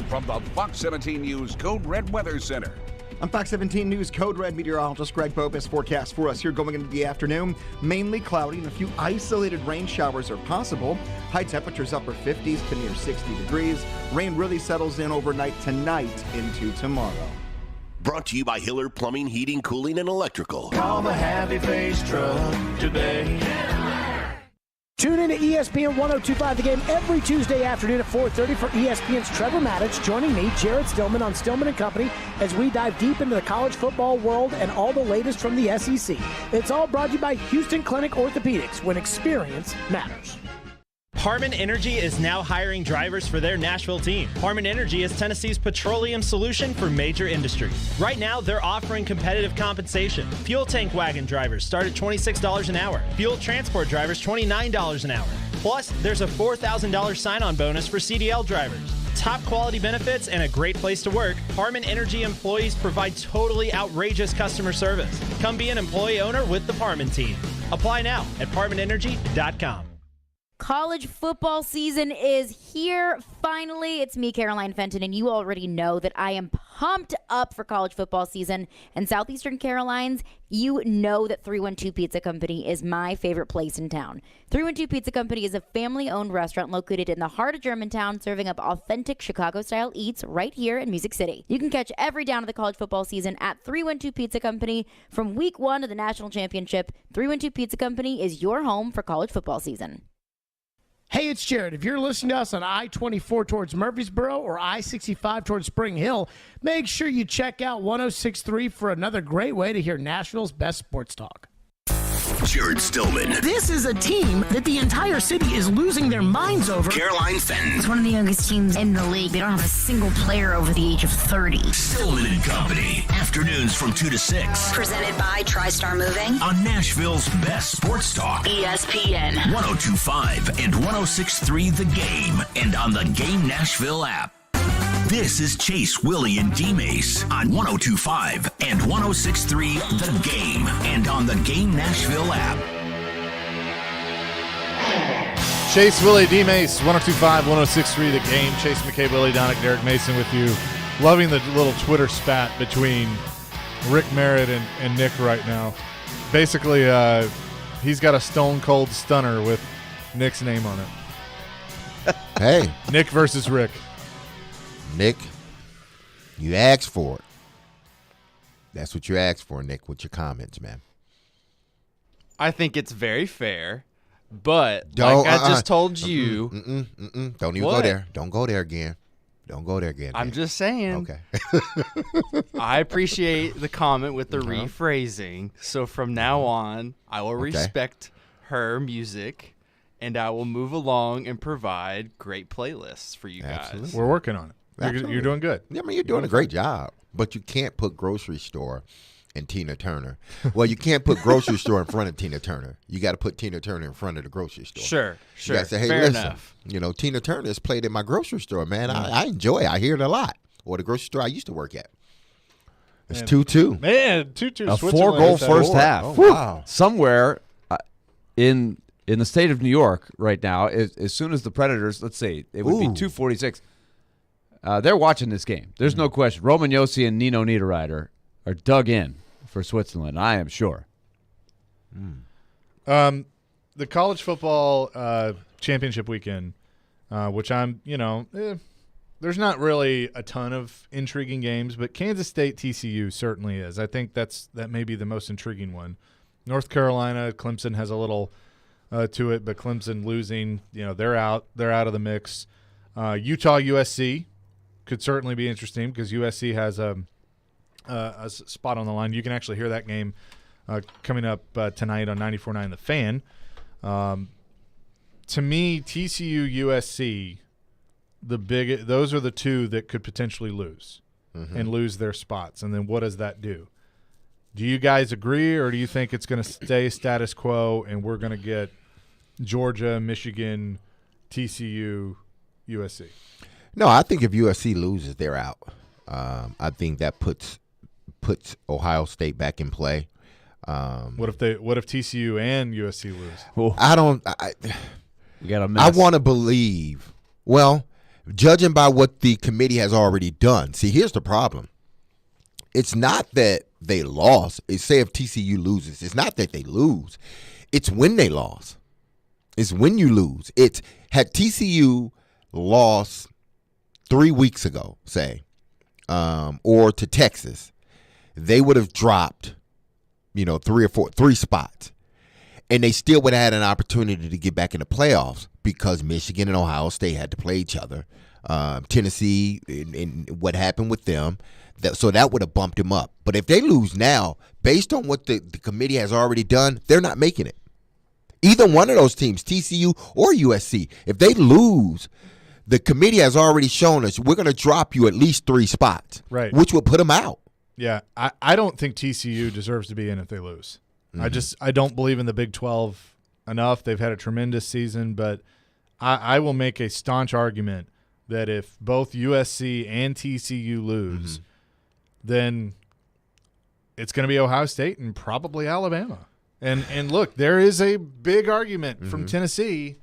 Speaker 10: From the Fox 17 News Code Red Weather Center.
Speaker 11: I'm Fox 17 News Code Red meteorologist Greg Bopus. Forecast for us here going into the afternoon. Mainly cloudy and a few isolated rain showers are possible. High temperatures upper 50s to near 60 degrees. Rain really settles in overnight tonight into tomorrow.
Speaker 1: Brought to you by Hiller Plumbing, Heating, Cooling, and Electrical.
Speaker 20: Call the happy face truck today.
Speaker 17: Tune in to ESPN 102.5 The Game every Tuesday afternoon at 4:30 for ESPN's Trevor Maddich joining me, Jared Stillman, on Stillman & Company as we dive deep into the college football world and all the latest from the SEC. It's all brought to you by Houston Clinic Orthopedics, when experience matters.
Speaker 24: Harman Energy is now hiring drivers for their Nashville team. Harman Energy is Tennessee's petroleum solution for major industries. Right now, they're offering competitive compensation. Fuel tank wagon drivers start at $26 an hour. Fuel transport drivers, $29 an hour. Plus, there's a $4,000 sign-on bonus for CDL drivers. Top quality benefits and a great place to work, Harman Energy employees provide totally outrageous customer service. Come be an employee owner with the Harman team. Apply now at harmanenergy.com.
Speaker 18: College football season is here. Finally, it's me, Caroline Fenton, and you already know that I am pumped up for college football season. And Southeastern Carolines, you know that 312 Pizza Company is my favorite place in town. 312 Pizza Company is a family-owned restaurant located in the heart of Germantown, serving up authentic Chicago-style eats right here in Music City. You can catch every down of the college football season at 312 Pizza Company. From week 1 to the national championship, 312 Pizza Company is your home for college football season.
Speaker 17: Hey, it's Jared. If you're listening to us on I-24 towards Murfreesboro or I-65 towards Spring Hill, make sure you check out 106.3 for another great way to hear Nashville's best sports talk.
Speaker 1: Jared Stillman.
Speaker 17: This is a team that the entire city is losing their minds over.
Speaker 1: Caroline Fenton.
Speaker 16: It's one of the youngest teams in the league. They don't have a single player over the age of 30.
Speaker 1: Stillman and Company. Afternoons from 2 to 6.
Speaker 16: Presented by TriStar Moving.
Speaker 1: On Nashville's best sports talk.
Speaker 16: ESPN.
Speaker 1: 102.5 and 106.3 The Game. And on the Game Nashville app. This is Chase, Willy, and D-Mase on 102.5 and 106.3 The Game and on the Game Nashville app.
Speaker 6: Chase, Willy, D-Mase, 102.5, 106.3 The Game. Chase McKay, Willy Donick, Derek Mason with you. Loving the little Twitter spat between Rick Merritt and Nick right now. Basically, he's got a stone cold stunner with Nick's name on it.
Speaker 7: Hey.
Speaker 6: Nick versus Rick.
Speaker 7: Nick, you asked for it. That's what you asked for, Nick, with your comments, man.
Speaker 13: I think it's very fair, but like I just told you.
Speaker 7: Don't even go there. Don't go there again. Don't go there again.
Speaker 13: I'm just saying.
Speaker 7: Okay.
Speaker 13: I appreciate the comment with the rephrasing. So from now on, I will respect her music, and I will move along and provide great playlists for you guys.
Speaker 6: We're working on it. You're doing good.
Speaker 7: I mean, you're doing a great job. But you can't put grocery store and Tina Turner. Well, you can't put grocery store in front of Tina Turner. You got to put Tina Turner in front of the grocery store.
Speaker 13: Sure.
Speaker 7: You got to say, hey,
Speaker 13: fair
Speaker 7: listen,
Speaker 13: enough.
Speaker 7: you know, Tina Turner is played in my grocery store, man. I enjoy it. I hear it a lot. Or the grocery store I used to work at. It's 2-2.
Speaker 6: Man, 2-2.
Speaker 8: A 4-goal first half.
Speaker 7: Oh, wow.
Speaker 8: Somewhere in the state of New York right now, as soon as the Predators, let's say, it would be 2:46, they're watching this game. There's no question. Roman Josi and Nino Niederreiter are dug in for Switzerland, I am sure.
Speaker 6: The college football championship weekend, which I'm, there's not really a ton of intriguing games, but Kansas State TCU certainly is. I think that may be the most intriguing one. North Carolina, Clemson has a little to it, but Clemson losing, they're out of the mix. Utah USC could certainly be interesting because USC has a spot on the line. You can actually hear that game coming up tonight on 94.9 The Fan. To me, TCU USC. Those are the two that could potentially lose and lose their spots. And then what does that do? Do you guys agree, or do you think it's going to stay status quo and we're going to get Georgia, Michigan, TCU, USC?
Speaker 7: No, I think if USC loses, they're out. I think that puts Ohio State back in play.
Speaker 6: What if TCU and USC lose?
Speaker 7: I want to believe. Well, judging by what the committee has already done. See, here's the problem. It's not that they lost. Say if TCU loses, it's not that they lose. It's when they lost. It's when you lose. It's had TCU lost 3 weeks ago, say, or to Texas, they would have dropped, 3 spots. And they still would have had an opportunity to get back in the playoffs because Michigan and Ohio State had to play each other. Tennessee and what happened with them. So that would have bumped them up. But if they lose now, based on what the committee has already done, they're not making it. Either one of those teams, TCU or USC, if they lose, the committee has already shown us we're going to drop you at least 3 spots,
Speaker 6: right?
Speaker 7: Which would put them out.
Speaker 6: Yeah, I don't think TCU deserves to be in if they lose. I don't believe in the Big 12 enough. They've had a tremendous season, but I will make a staunch argument that if both USC and TCU lose, then it's going to be Ohio State and probably Alabama. And look, there is a big argument from Tennessee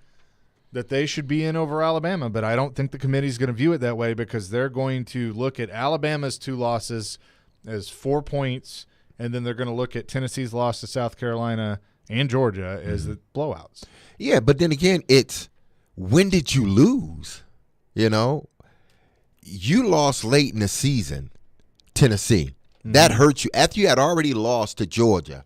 Speaker 6: that they should be in over Alabama, but I don't think the committee is going to view it that way because they're going to look at Alabama's 2 losses as 4 points, and then they're going to look at Tennessee's loss to South Carolina and Georgia as the blowouts.
Speaker 7: Yeah, but then again, it's when did you lose? You lost late in the season, Tennessee. That hurt you. After you had already lost to Georgia,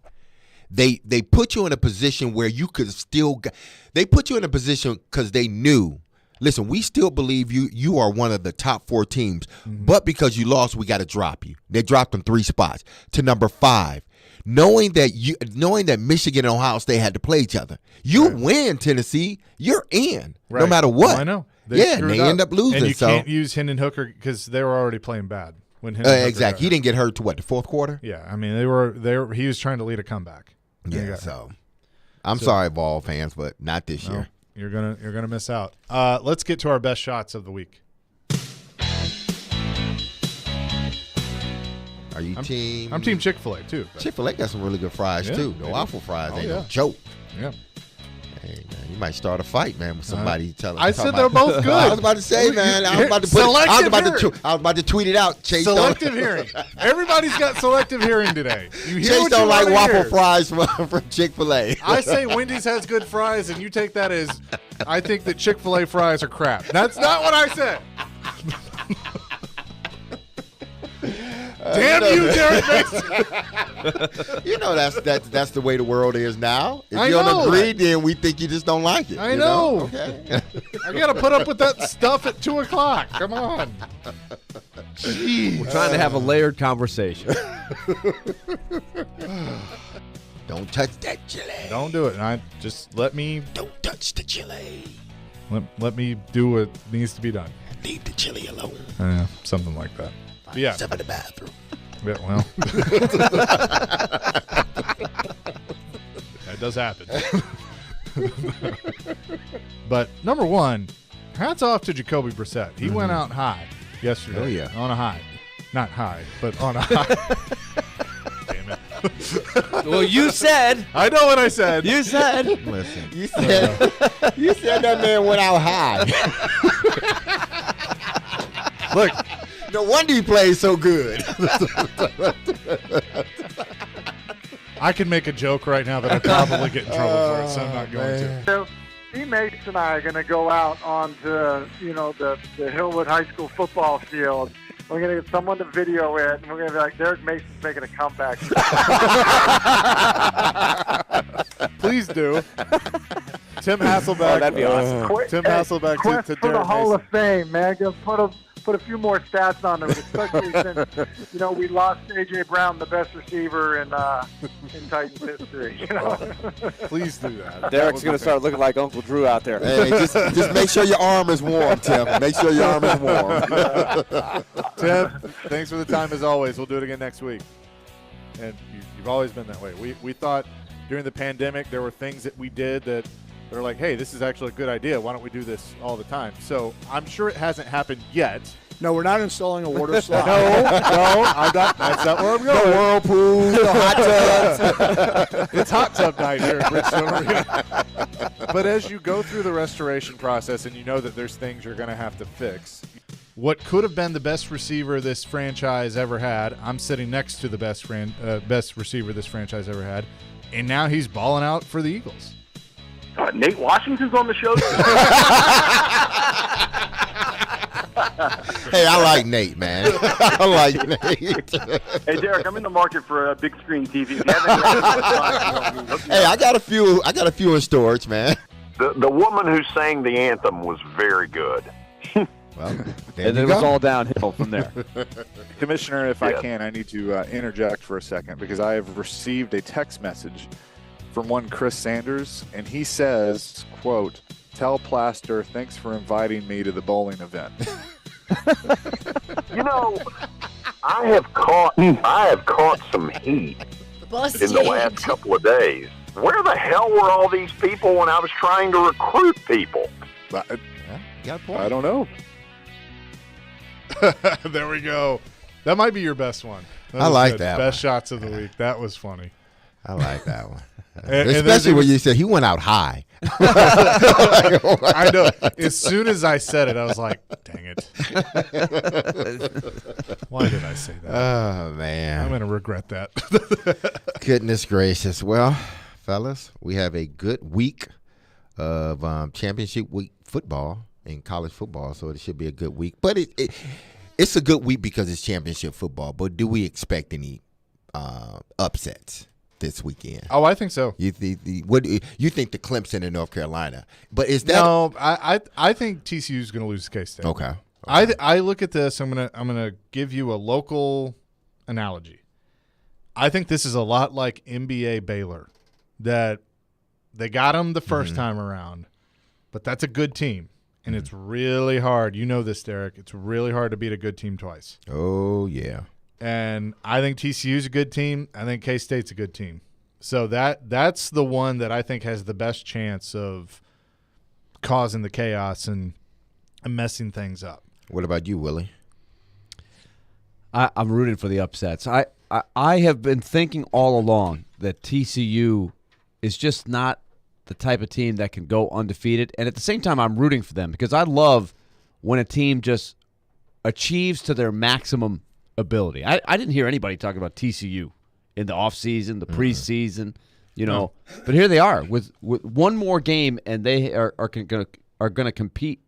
Speaker 7: they put you in a position where you could still – they put you in a position because they knew, listen, we still believe you are one of the top 4 teams, but because you lost, we got to drop you. They dropped them 3 spots to number 5. Knowing that Michigan and Ohio State had to play each other. You win, Tennessee, you're in, no matter what.
Speaker 6: Oh, I know.
Speaker 7: And they end up losing.
Speaker 6: And you can't use Hendon Hooker because they were already playing bad. When
Speaker 7: exactly. He didn't get hurt to the 4th quarter?
Speaker 6: Yeah, I mean, he was trying to lead a comeback.
Speaker 7: Yeah, so I'm sorry, Vol fans, but not this year.
Speaker 6: You're gonna miss out. Let's get to our best shots of the week.
Speaker 7: Are you team?
Speaker 6: I'm team Chick-fil-A too.
Speaker 7: Chick-fil-A got some really good fries too. The waffle fries ain't no joke.
Speaker 6: Yeah.
Speaker 7: Hey, man, you might start a fight, man, with somebody telling.
Speaker 6: I said they're both good.
Speaker 7: I was about to say, man. I was about to tweet it out. Chase
Speaker 6: selective hearing. Everybody's got selective hearing today.
Speaker 7: Chase don't like waffle fries from Chick-fil-A.
Speaker 6: I say Wendy's has good fries, and you take that as I think that Chick-fil-A fries are crap. That's not what I said. Damn you, Derek Mason.
Speaker 7: That's the way the world is now. If you don't agree, then we think you just don't like it.
Speaker 6: I know.
Speaker 7: Okay.
Speaker 6: I got to put up with that stuff at 2 o'clock. Come on.
Speaker 8: Jeez. We're trying to have a layered conversation.
Speaker 7: Don't touch that chili.
Speaker 6: Don't do it. Just let me.
Speaker 7: Don't touch the chili.
Speaker 6: Let me do what needs to be done.
Speaker 7: Leave the chili alone.
Speaker 6: Something like that. Yeah.
Speaker 7: Step in the bathroom.
Speaker 6: Yeah, well. That does happen. But number 1, hats off to Jacoby Brissett. He went out high yesterday.
Speaker 7: Oh, yeah.
Speaker 6: On a high. Not high, but on a high. Damn it.
Speaker 8: Well, you said.
Speaker 6: I know what I said.
Speaker 8: You said.
Speaker 7: Listen. You said that man went out high.
Speaker 6: Look.
Speaker 7: No wonder he plays so good.
Speaker 6: I can make a joke right now that I'd probably get in trouble for it, so I'm not going to.
Speaker 2: D-Mase and I are going to go out onto, the Hillwood High School football field. We're going to get someone to video it, and we're going to be like, Derek Mason's making a comeback.
Speaker 6: Please do. Tim Hasselbeck.
Speaker 2: Oh, that'd be awesome.
Speaker 6: Tim Hasselbeck
Speaker 2: Quest
Speaker 6: to
Speaker 2: for the
Speaker 6: Derek
Speaker 2: Hall
Speaker 6: Mason.
Speaker 2: of Fame, man. Just put a few more stats on them, especially since we lost A.J. Brown, the best receiver in Titans history.
Speaker 6: Please do that.
Speaker 9: Derek's going to start looking like Uncle Drew out there.
Speaker 7: Hey, just make sure your arm is warm, Tim. Make sure your arm is warm.
Speaker 6: Tim, thanks for the time as always. We'll do it again next week. And you've always been that way. We thought during the pandemic there were things that we did that they're like, hey, this is actually a good idea. Why don't we do this all the time? So I'm sure it hasn't happened yet.
Speaker 17: No, we're not installing a water slide.
Speaker 6: No, I'm not. That's not where I'm going.
Speaker 7: The whirlpool, the hot tubs.
Speaker 6: It's hot tub night here at Bridgestone Arena. But as you go through the restoration process and you know that there's things you're going to have to fix, what could have been the best receiver this franchise ever had, I'm sitting next to the best receiver this franchise ever had, and now he's balling out for the Eagles.
Speaker 2: Nate Washington's on the show.
Speaker 7: Hey, I like Nate, man. I like Nate.
Speaker 2: Hey, Derek, I'm in the market for a big screen TV. If you have any
Speaker 7: Hey, I got a few in storage, man.
Speaker 12: The woman who sang the anthem was very good.
Speaker 7: Well,
Speaker 9: and then it was all downhill from there.
Speaker 19: Commissioner, if I can, I need to interject for a second because I have received a text message from one Chris Sanders, and he says, quote, "Tell Plaster, thanks for inviting me to the bowling event."
Speaker 12: I have caught some heat
Speaker 18: Busted.
Speaker 12: in the last couple of days. Where the hell were all these people when I was trying to recruit people?
Speaker 7: Got a point.
Speaker 19: I don't know.
Speaker 6: There we go. That might be your best one.
Speaker 7: I like that
Speaker 6: Best
Speaker 7: one.
Speaker 6: shots of the week. That was funny.
Speaker 7: I like that one.
Speaker 6: And
Speaker 7: Especially when you said he went out high.
Speaker 6: I know. As soon as I said it, I was like, dang it. Why did I say that?
Speaker 7: Oh, man.
Speaker 6: I'm going to regret that.
Speaker 7: Goodness gracious. Well, fellas, we have a good week of championship week football in college football, so it should be a good week. But it's a good week because it's championship football. But do we expect any upsets this weekend?
Speaker 6: Oh, I think so.
Speaker 7: You think the Clemson and North Carolina? But is that
Speaker 6: no? I think TCU is going to lose to K-State.
Speaker 7: Okay.
Speaker 6: I look at this. I'm gonna give you a local analogy. I think this is a lot like NBA Baylor, that they got them the first time around, but that's a good team, and it's really hard. You know this, Derek. It's really hard to beat a good team twice.
Speaker 7: Oh yeah.
Speaker 6: And I think TCU's a good team. I think K-State's a good team. So that's the one that I think has the best chance of causing the chaos and messing things up.
Speaker 7: What about you, Willie?
Speaker 8: I'm rooting for the upsets. I have been thinking all along that TCU is just not the type of team that can go undefeated. And at the same time, I'm rooting for them because I love when a team just achieves to their maximum ability. I didn't hear anybody talking about TCU in the offseason, the preseason, But here they are with one more game, and they are going to compete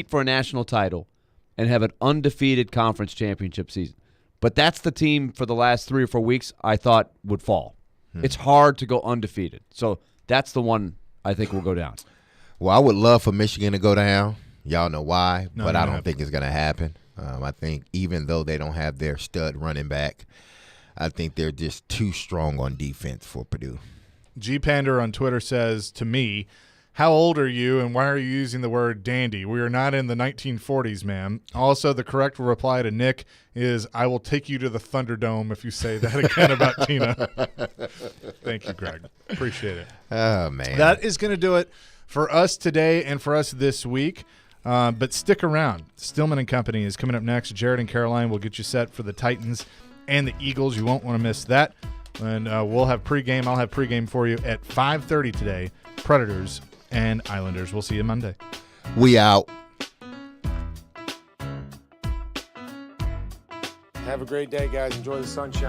Speaker 8: for a national title and have an undefeated conference championship season. But that's the team for the last 3 or 4 weeks I thought would fall. It's hard to go undefeated. So that's the one I think will go down.
Speaker 7: Well, I would love for Michigan to go down. Y'all know why, but I don't think it's going to happen. I think even though they don't have their stud running back, I think they're just too strong on defense for Purdue.
Speaker 6: G Pander on Twitter says to me, "How old are you and why are you using the word dandy? We are not in the 1940s, man." Also, the correct reply to Nick is, "I will take you to the Thunderdome if you say that again about Tina." Thank you, Greg. Appreciate it.
Speaker 7: Oh, man.
Speaker 6: That is going to do it for us today and for us this week. But stick around. Stillman and Company is coming up next. Jared and Caroline will get you set for the Titans and the Eagles. You won't want to miss that. And we'll have pregame. I'll have pregame for you at 5:30 today. Predators and Islanders. We'll see you Monday.
Speaker 7: We out.
Speaker 21: Have a great day, guys. Enjoy the sunshine.